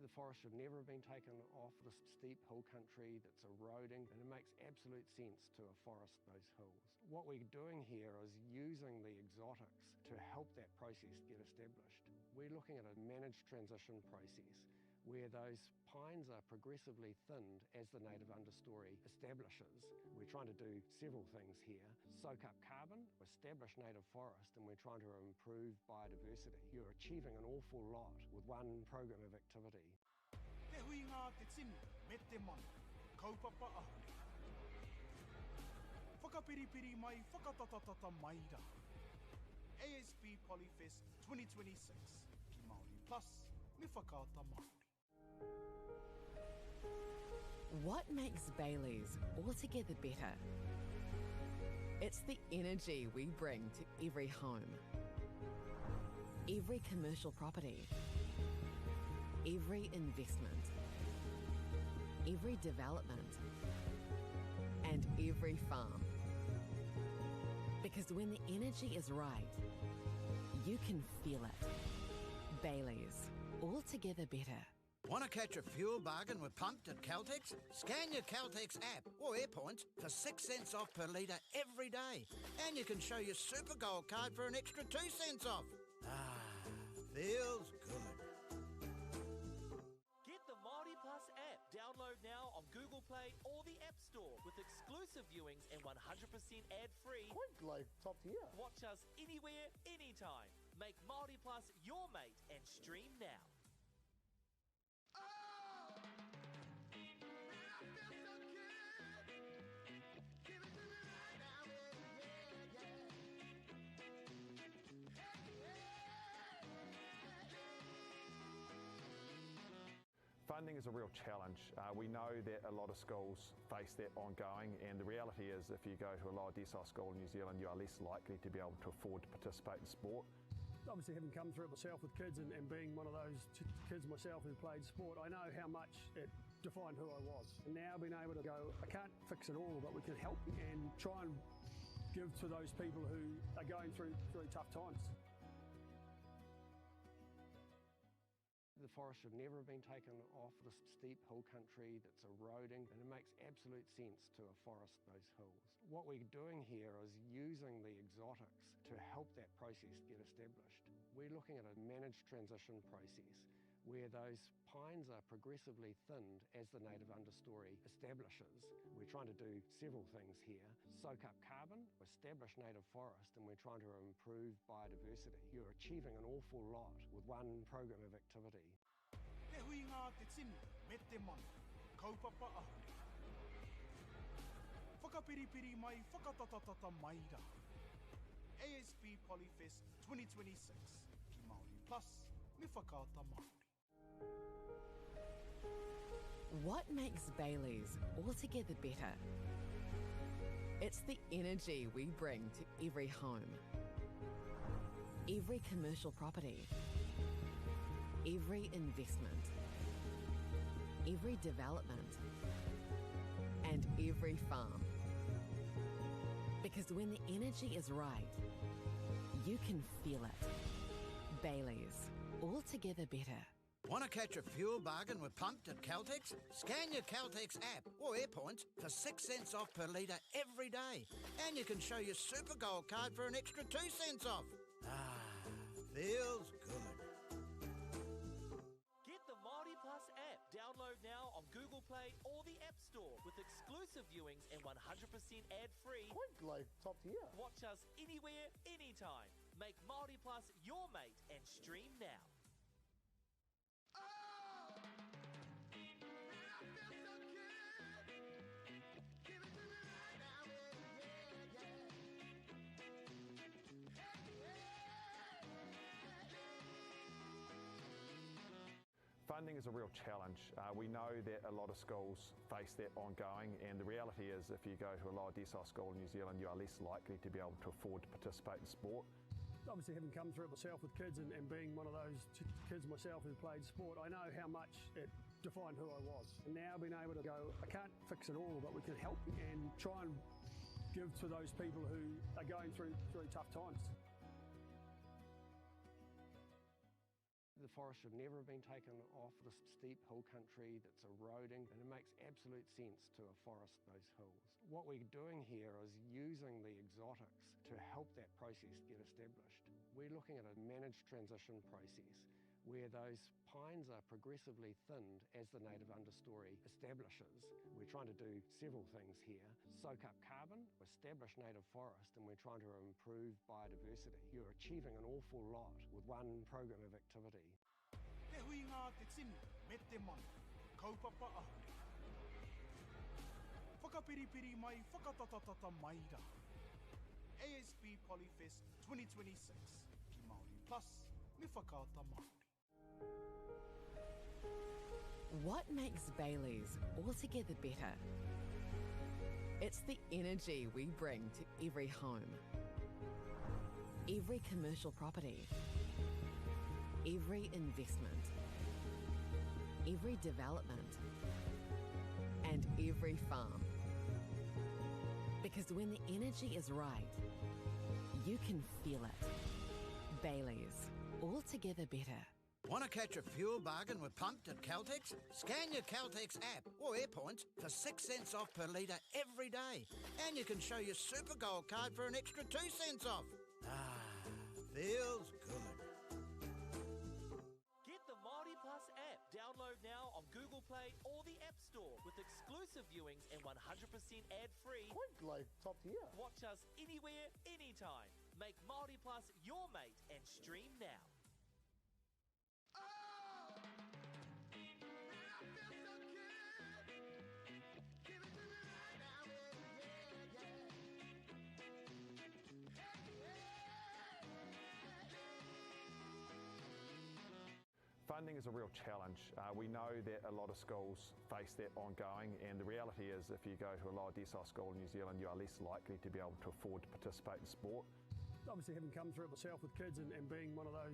The forest should never have been taken off this steep hill country that's eroding, and it makes absolute sense to afforest those hills. What we're doing here is using the exotics to help that process get established. We're looking at a managed transition process where those pines are progressively thinned as the native understory establishes. We're trying to do several things here. Soak up carbon, establish native forest, and we're trying to improve biodiversity. You're achieving an awful lot with one program of activity. Te hui ngā te tinu, me te mana, kaupapa ahuri. Whakapiripiri mai, whakatatatata mai rā. ASB Polyfest 2026, ki Māori Plus, me whakaata Māori. What makes Bailey's altogether better? It's the energy we bring to every home, every commercial property, every investment, every development, and every farm. Because when the energy is right, you can feel it. Bailey's, altogether better. Want to catch a fuel bargain with Pumped at Caltex? Scan your Caltex app or AirPoints for 6 cents off per litre every day. And you can show your Super Gold card for an extra 2 cents off. Ah, feels good. Get the Māori Plus app. Download now on Google Play or the App Store with exclusive viewings and 100% ad-free. Quite like top tier. Watch us anywhere, anytime. Make Māori Plus your mate and stream now. Funding is a real challenge. We know that a lot of schools face that ongoing, and the reality is if you go to a lower decile school in New Zealand, you are less likely to be able to afford to participate in sport. Obviously, having come through it myself with kids and being one of those kids myself who played sport, I know how much it defined who I was. And now being able to go, I can't fix it all, but we can help and try and give to those people who are going through really tough times. The forest should never have been taken off this steep hill country that's eroding, and it makes absolute sense to afforest those hills. What we're doing here is using the exotics to help that process get established. We're looking at a managed transition process where those pines are progressively thinned as the native understory establishes. We're trying to do several things here. Soak up carbon, establish native forest, and we're trying to improve biodiversity. You're achieving an awful lot with one program of activity. Te hui ngā te tinu, me te mana, kaupapa ahuri. Whakapiripiri mai, whakatatatata mai rā. ASB Polyfest 2026, ki Māori Plus, me whakaata Māori. What makes Bailey's altogether better? It's the energy we bring to every home, every commercial property, every investment, every development, and every farm. Because when the energy is right, you can feel it. Bailey's, altogether better. Want to catch a fuel bargain with Pumped at Caltex? Scan your Caltex app or AirPoints for 6 cents off per litre every day. And you can show your Super Gold card for an extra 2 cents off. Ah, feels good. Get the Māori Plus app. Download now on Google Play or the App Store with exclusive viewings and 100% ad-free. Quite like top tier. Watch us anywhere, anytime. Make Māori Plus your mate and stream now. Funding is a real challenge. We know that a lot of schools face that ongoing, and the reality is if you go to a lower decile school in New Zealand, you are less likely to be able to afford to participate in sport. Obviously, having come through it myself with kids and being one of those kids myself who played sport, I know how much it defined who I was. And now being able to go, I can't fix it all, but we can help and try and give to those people who are going through tough times. The forest should never have been taken off this steep hill country that's eroding, and it makes absolute sense to afforest those hills. What we're doing here is using the exotics to help that process get established. We're looking at a managed transition process where those pines are progressively thinned as the native understory establishes. We're trying to do several things here. Soak up carbon, establish native forest, and we're trying to improve biodiversity. You're achieving an awful lot with one program of activity. Te hui ngā te tini, me te mana, kaupapa ahuri. Whakapiripiri mai, whakatatatata mai rā. ASB Polyfest 2026, ki Māori Plus, me whakaata Māori. What makes Bailey's altogether better? It's the energy we bring to every home, every commercial property, every investment, every development, and every farm. Because when the energy is right, you can feel it. Bailey's, altogether better. Want to catch a fuel bargain with Pumped at Caltex? Scan your Caltex app or AirPoints for 6 cents off per litre every day. And you can show your Super Gold card for an extra 2 cents off. Ah, feels good. Get the Māori Plus app. Download now on Google Play or the App Store with exclusive viewings and 100% ad-free. Quite like top tier. Watch us anywhere, anytime. Make Māori Plus your mate and stream now. Funding is a real challenge. We know that a lot of schools face that ongoing, and the reality is if you go to a lower decile school in New Zealand, you are less likely to be able to afford to participate in sport. Obviously, having come through it myself with kids and being one of those